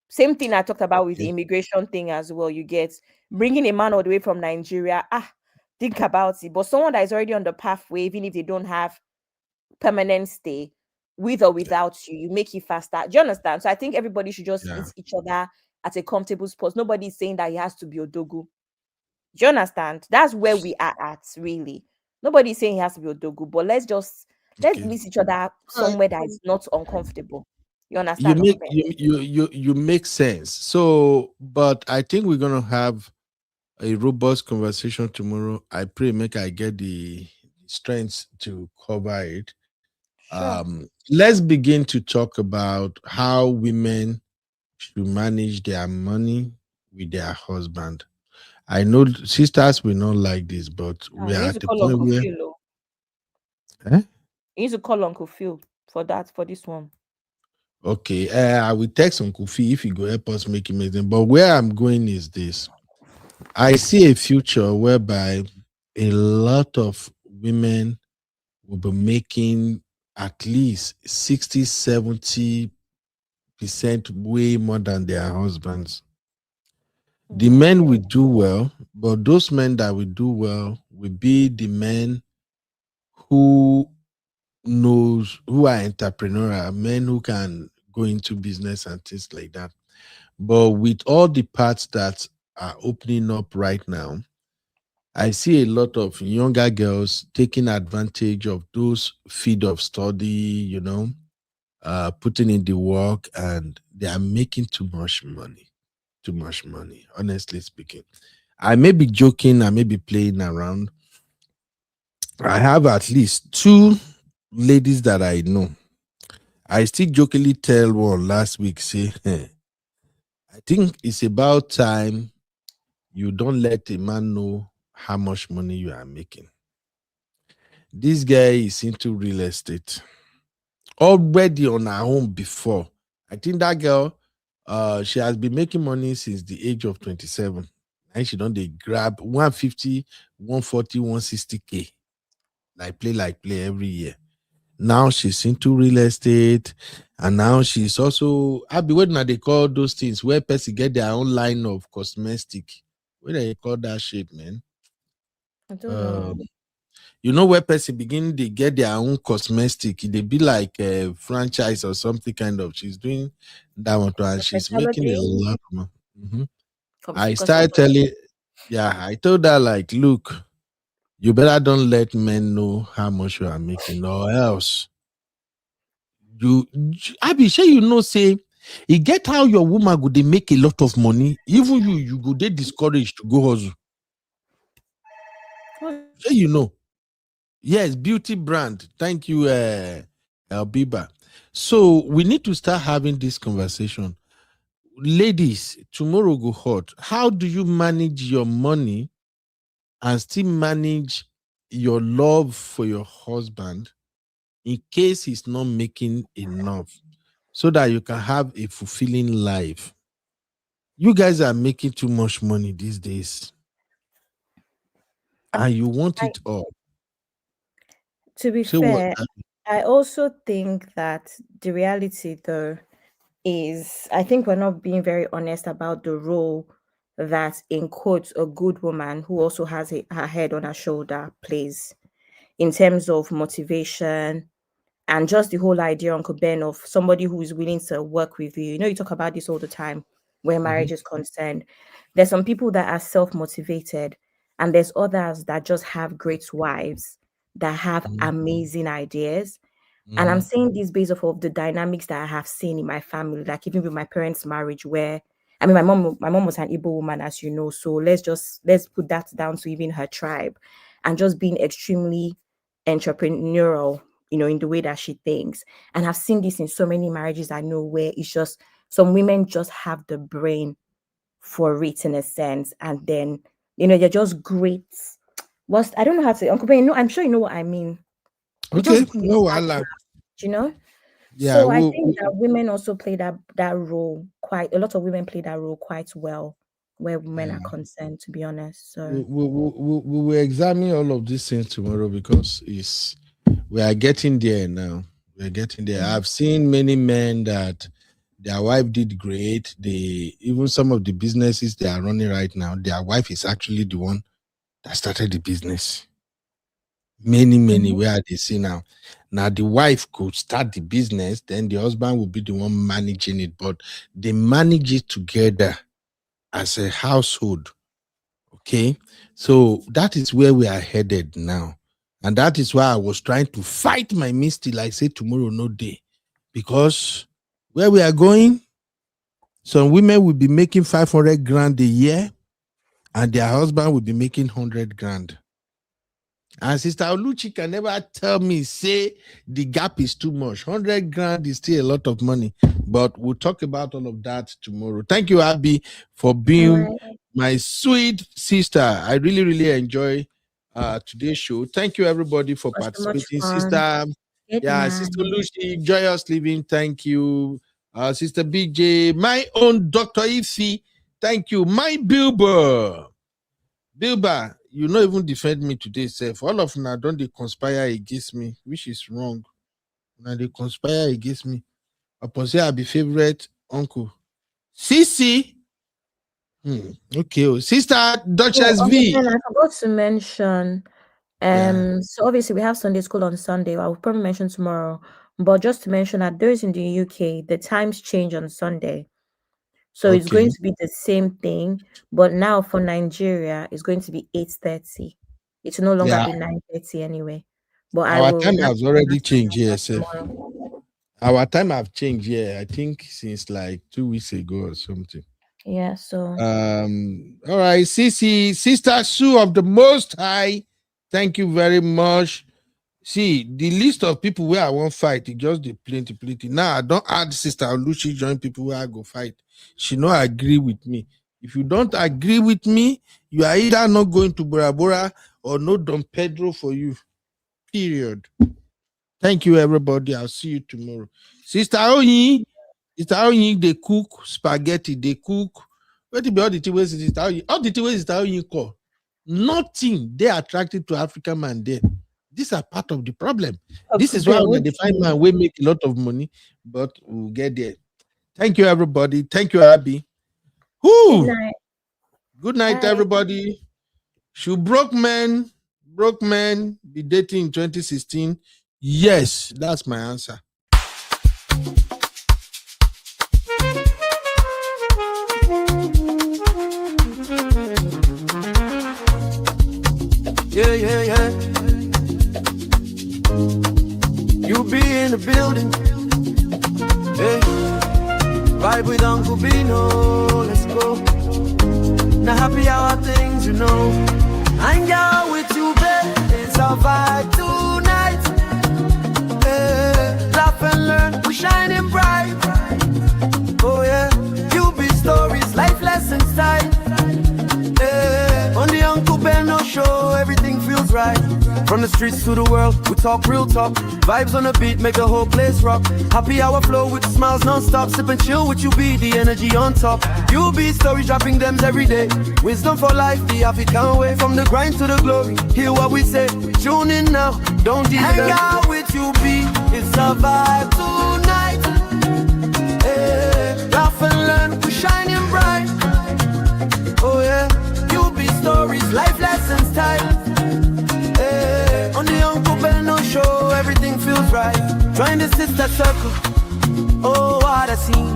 Same thing I talked about with the immigration thing as well. You get bringing a man all the way from Nigeria. Think about it. But someone that is already on the pathway, even if they don't have permanent stay, with or without you, you make it faster. Do you understand? So I think everybody should just meet each other at a comfortable spot. Nobody's saying that he has to be Odogu. Do you understand? That's where we are at, really. Nobody's saying he has to be Odogu, but let's meet each other somewhere that is not uncomfortable. You understand? You make sense. So, but I think we're gonna have a robust conversation tomorrow. I pray I get the strength to cover it. Sure. Let's begin to talk about how women should manage their money with their husband. I know sisters will not like this, but we You are need at to the call point Uncle where Phil. eh? You need to call Uncle Phil for this one. Okay, I will text Uncle Fee if he go help us make it. But where I'm going is this. I see a future whereby a lot of women will be making at least 60-70% way more than their husbands. The men will do well, but those men that will do well will be the men who who are entrepreneurial, men who can go into business and things like that. But with all the parts that are opening up right now, I see a lot of younger girls taking advantage of those feed of study, putting in the work, and they are making too much money. Too much money, honestly speaking. I may be joking, I may be playing around. I have at least two ladies that I know. I still jokingly tell one last week, say, I think it's about time you don't let a man know how much money you are making. This guy is into real estate. Already on her own before. I think that girl, she has been making money since the age of 27. And she don't they grab 150, 140, 160K. Like play every year. Now she's into real estate, and now she's also what now they call those things where person get their own line of cosmetic. What do they call that shit, man? I don't know. You know where person begin they get their own cosmetic. They be like a franchise or something kind of. She's doing that one too, and she's making a Cosmetology? lot of money. I started telling, I told her like, look, you better don't let men know how much you are making, or else Abi, sure you know say e get how your woman go they make a lot of money, even you go they discouraged to go hustle. Sure you know. Yes, beauty brand. Thank you, Albiba. So we need to start having this conversation. Ladies, tomorrow go hot. How do you manage your money and still manage your love for your husband in case he's not making enough, so that you can have a fulfilling life? You guys are making too much money these days, and you want it all. To be So what? fair, I also think that the reality, though, is I think we're not being very honest about the role that, in quotes, a good woman who also has her head on her shoulder plays in terms of motivation and just the whole idea, Uncle Ben, of somebody who is willing to work with you. You know, you talk about this all the time where marriage is concerned. There's some people that are self-motivated, and there's others that just have great wives that have amazing ideas. And I'm saying this based off of the dynamics that I have seen in my family, like even with my parents' marriage, where I mean my mom was an Igbo woman, as you know. So let's put that down to even her tribe, and just being extremely entrepreneurial, you know, in the way that she thinks. And I've seen this in so many marriages I know, where it's just some women just have the brain for it in a sense, and then they're just great. I don't know how to say, Uncle Ben, I'm sure you know what I mean. They're Okay, just great no, at Allah. craft, you know. Yeah, So I think that women also play that role quite. A lot of women play that role quite well, where women are concerned. To be honest, so we will examine all of these things tomorrow, because we are getting there now. We're getting there. I've seen many men that their wife did great. Even some of the businesses they are running right now, their wife is actually the one that started the business. Many where they see now. Now the wife could start the business, then the husband will be the one managing it, but they manage it together as a household. Okay, so that is where we are headed now, and that is why I was trying to fight my misty, like say tomorrow no day, because where we are going, some women will be making 500 grand a year, and their husband will be making 100 grand. And Sister Oluchi can never tell me, say the gap is too much. 100 grand is still a lot of money, but we'll talk about all of that tomorrow. Thank you, Abby, for being my sweet sister. I really, really enjoy today's show. Thank you, everybody, for so much participating. fun. Sister Lucy, joyous living. Thank you. Sister BJ, my own Dr. Ify. Thank you. My Bilbo. Bilba, you not even defend me today, Seth. All of now don't they conspire against me, which is wrong. Now they conspire against me. Upon say I be favorite uncle. Sisi. Okay. Sister Duchess V. I forgot to mention. So obviously we have Sunday school on Sunday. I will probably mention tomorrow. But just to mention that those in the UK, the times change on Sunday. So it's going to be the same thing, but now for Nigeria, it's going to be 8:30. It will no longer be 9:30 anyway. But Our time has already changed here, Seth. tomorrow. Our time have changed here, I think since like 2 weeks ago or something. Yeah, so all right, Sisi, Sister Sue of the Most High, thank you very much. See, the list of people where I won't fight, it just the plenty. Now I don't add Sister Oluchi join people where I go fight. She no agree with me. If you don't agree with me, you are either not going to Bora Bora or no Don Pedro for you. Period. Thank you, everybody. I'll see you tomorrow. Sister Oyin, they cook spaghetti, they cook. What be all the things Sister Oyin? All the things Sister Oyin call. Nothing they attracted to African man there. These are part of the problem. This is why when they find man we make a lot of money, but we'll get there. Thank you, everybody. Thank you, Abby. Whoo! Good night. Good night, everybody. Should broke men be dating in 2016? Yes, that's my answer. Yeah. You be in the building. Hey, vibe with Uncle Bino. Let's go. Now happy hour things, you know. Hang out with you, babe. It's our vibe tonight. Hey, laugh and learn. We're shining bright. Oh yeah. You be stories, life lessons time. Hey, on the Uncle Bino show, everything feels right. From the streets to the world, we talk real talk. Vibes on the beat make the whole place rock. Happy hour flow with smiles non-stop. Sip and chill with you, be the energy on top. You be stories dropping them every day. Wisdom for life, the African way. From the grind to the glory, hear what we say. Tune in now, don't delay. Hang out with you, be it's a vibe tonight. Hey, laugh and learn, we're shining bright. Oh yeah, you be stories, life lessons time. On the Uncle Beno show, everything feels right. Join the sister circle. Oh, what a scene.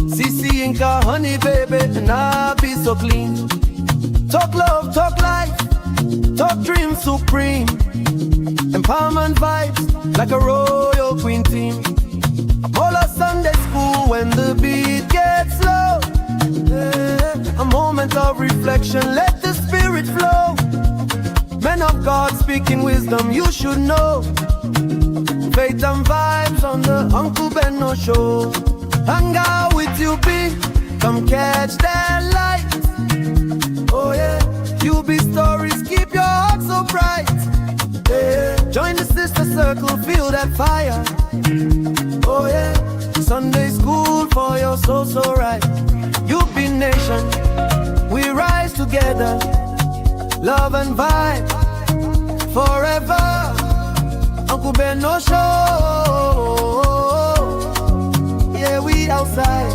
CC Inca, honey baby, and I'll be so clean. Talk love, talk life, talk dreams supreme. Empowerment vibes, like a royal queen team. All our Sunday school when the beat gets low. Yeah, a moment of reflection, let the spirit flow. Men of God speaking wisdom, you should know. Faith and vibes on the Uncle Beno show. Hang out with you, be come catch that light. Oh yeah, you be stories, keep your heart so bright. Yeah, join the sister circle, feel that fire. Oh yeah, Sunday school for your soul so right. You be nation, we rise together. Love and vibe forever. Uncle Beno show. Yeah, we outside.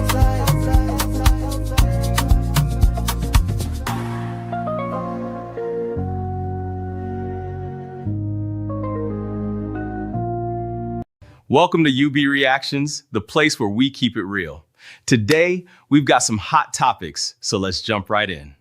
Welcome to UB Reactions, the place where we keep it real. Today, we've got some hot topics, so let's jump right in.